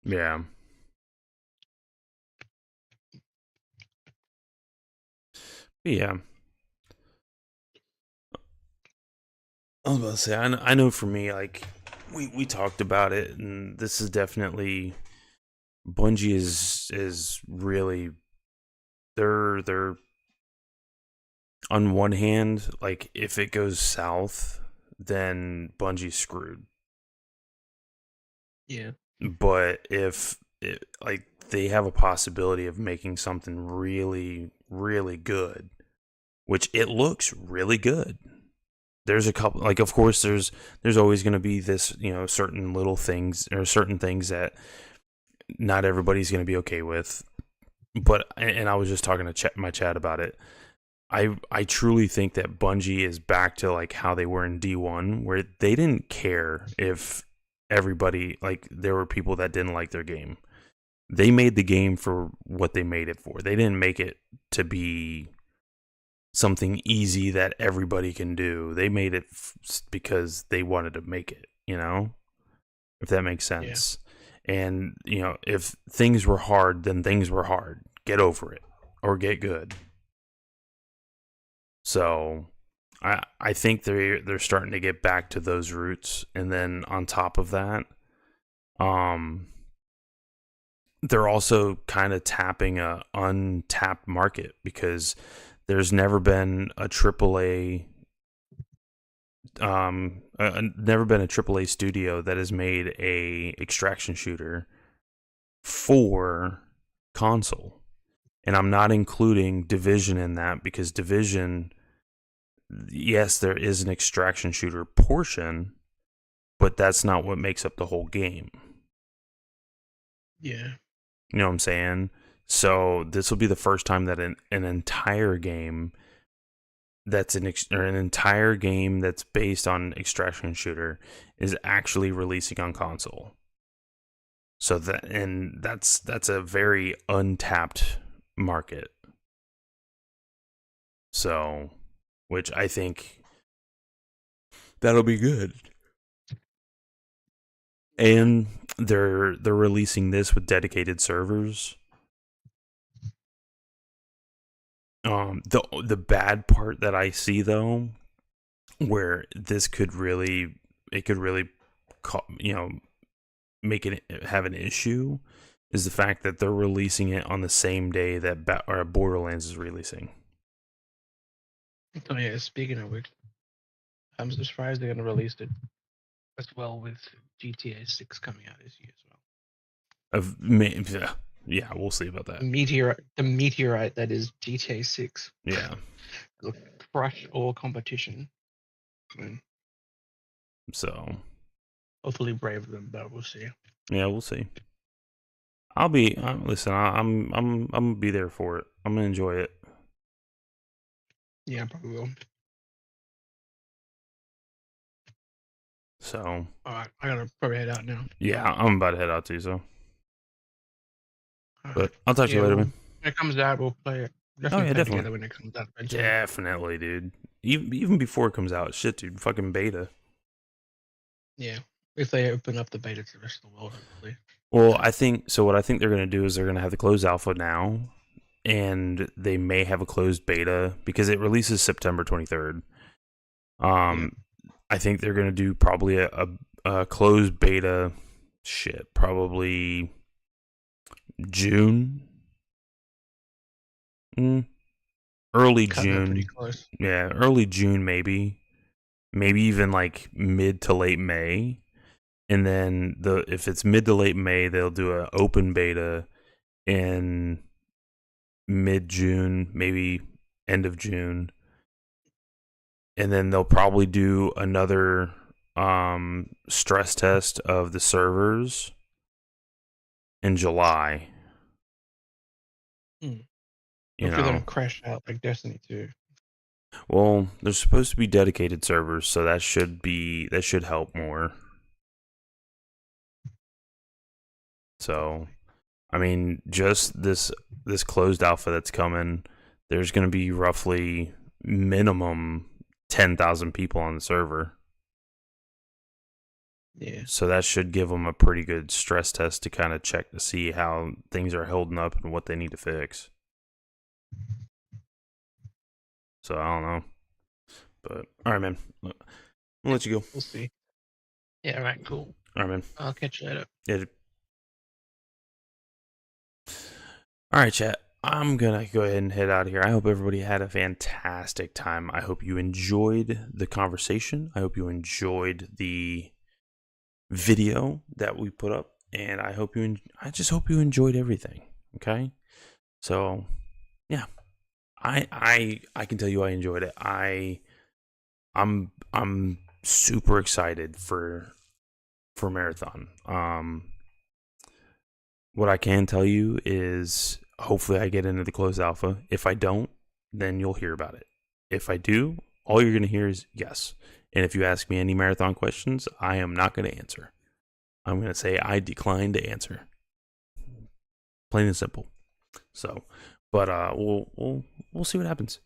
Yeah. Yeah. I was about to say, I know for me, like, we talked about it, and this is definitely, Bungie is really, they're on one hand, like, if it goes south, then Bungie's screwed. Yeah. But if they have a possibility of making something really, really good, which it looks really good. There's a couple, like, of course, there's always going to be this, certain little things or certain things that not everybody's going to be okay with. But, and I was just talking to my chat about it. I truly think that Bungie is back to like how they were in D1, where they didn't care if everybody, like, there were people that didn't like their game. They made the game for what they made it for. They didn't make it to be something easy that everybody can do. They made it because they wanted to make it, you know, if that makes sense. And, you know, if things were hard, then things were hard. Get over it or get good. So I think they're starting to get back to those roots. And then on top of that, they're also kind of tapping a untapped market because there's never been a AAA studio that has made a extraction shooter for console. And I'm not including Division in that because Division, yes, there is an extraction shooter portion, but that's not what makes up the whole game. Yeah. You know what I'm saying? So this will be the first time that an entire game that's an entire game that's based on extraction shooter is actually releasing on console. So that's a very untapped market. So, which I think that'll be good. And they're releasing this with dedicated servers. The bad part that I see though, where this could really make it have an issue, is the fact that they're releasing it on the same day that Borderlands is releasing. Oh yeah, speaking of which, I'm surprised they're gonna release it as well with GTA 6 coming out this year as well. Yeah, we'll see about that. The meteorite that is GTA 6. Yeah. It'll crush all competition. So hopefully brave them, but we'll see. Yeah, we'll see. I'll be listen. I'm gonna be there for it. I'm gonna enjoy it. Yeah, I probably will. So. All right, I gotta probably head out now. Yeah, I'm about to head out too. So. But I'll talk to you later, man. When it comes out, we'll play it. Definitely play together when it comes out. Eventually. Definitely, dude. Even before it comes out, shit, dude. Fucking beta. Yeah, if they open up the beta to the rest of the world, hopefully. Well, I think so. What I think they're gonna do is they're gonna have the closed alpha now, and they may have a closed beta because it releases September 23rd. I think they're gonna do probably a closed beta. Shit, probably June. Early June. Yeah, early June maybe. Maybe even like mid to late May. And then if it's mid to late May, they'll do an open beta in mid-June, maybe end of June. And then they'll probably do another stress test of the servers in July. You know, they don't crash out like Destiny 2. Well, there's supposed to be dedicated servers, so that should help more. So, I mean, just this closed alpha that's coming, there's going to be roughly minimum 10,000 people on the server. Yeah. So that should give them a pretty good stress test to kind of check to see how things are holding up and what they need to fix. So I don't know. But all right, man. I'll let you go. We'll see. Yeah, all right, cool. All right, man. I'll catch you later. Yeah. All right, chat. I'm going to go ahead and head out of here. I hope everybody had a fantastic time. I hope you enjoyed the conversation. I hope you enjoyed the video that we put up. And I just hope you enjoyed everything. Okay? So, yeah. I can tell you I enjoyed it. I'm super excited for Marathon. What I can tell you is hopefully I get into the closed alpha. If I don't, then you'll hear about it. If I do, all you're going to hear is yes. And if you ask me any Marathon questions, I am not going to answer. I'm going to say I decline to answer. Plain and simple. So, but we'll see what happens.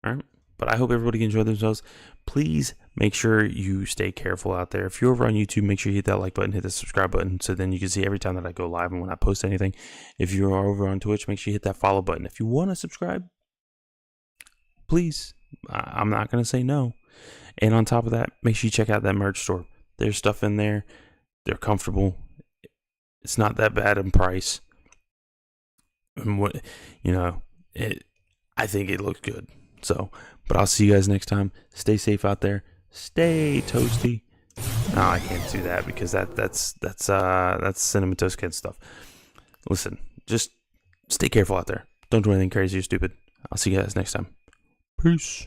All right. But I hope everybody can enjoy themselves. Please make sure you stay careful out there. If you're over on YouTube, make sure you hit that like button, hit the subscribe button, so then you can see every time that I go live and when I post anything. If you're over on Twitch, make sure you hit that follow button. If you want to subscribe, please. I'm not going to say no. And on top of that, make sure you check out that merch store. There's stuff in there. They're comfortable. It's not that bad in price. And what, I think it looks good. So, but I'll see you guys next time. Stay safe out there. Stay toasty. No, I can't do that because that's Cinnamon Toast Kid stuff. Listen, just stay careful out there. Don't do anything crazy or stupid. I'll see you guys next time. Peace.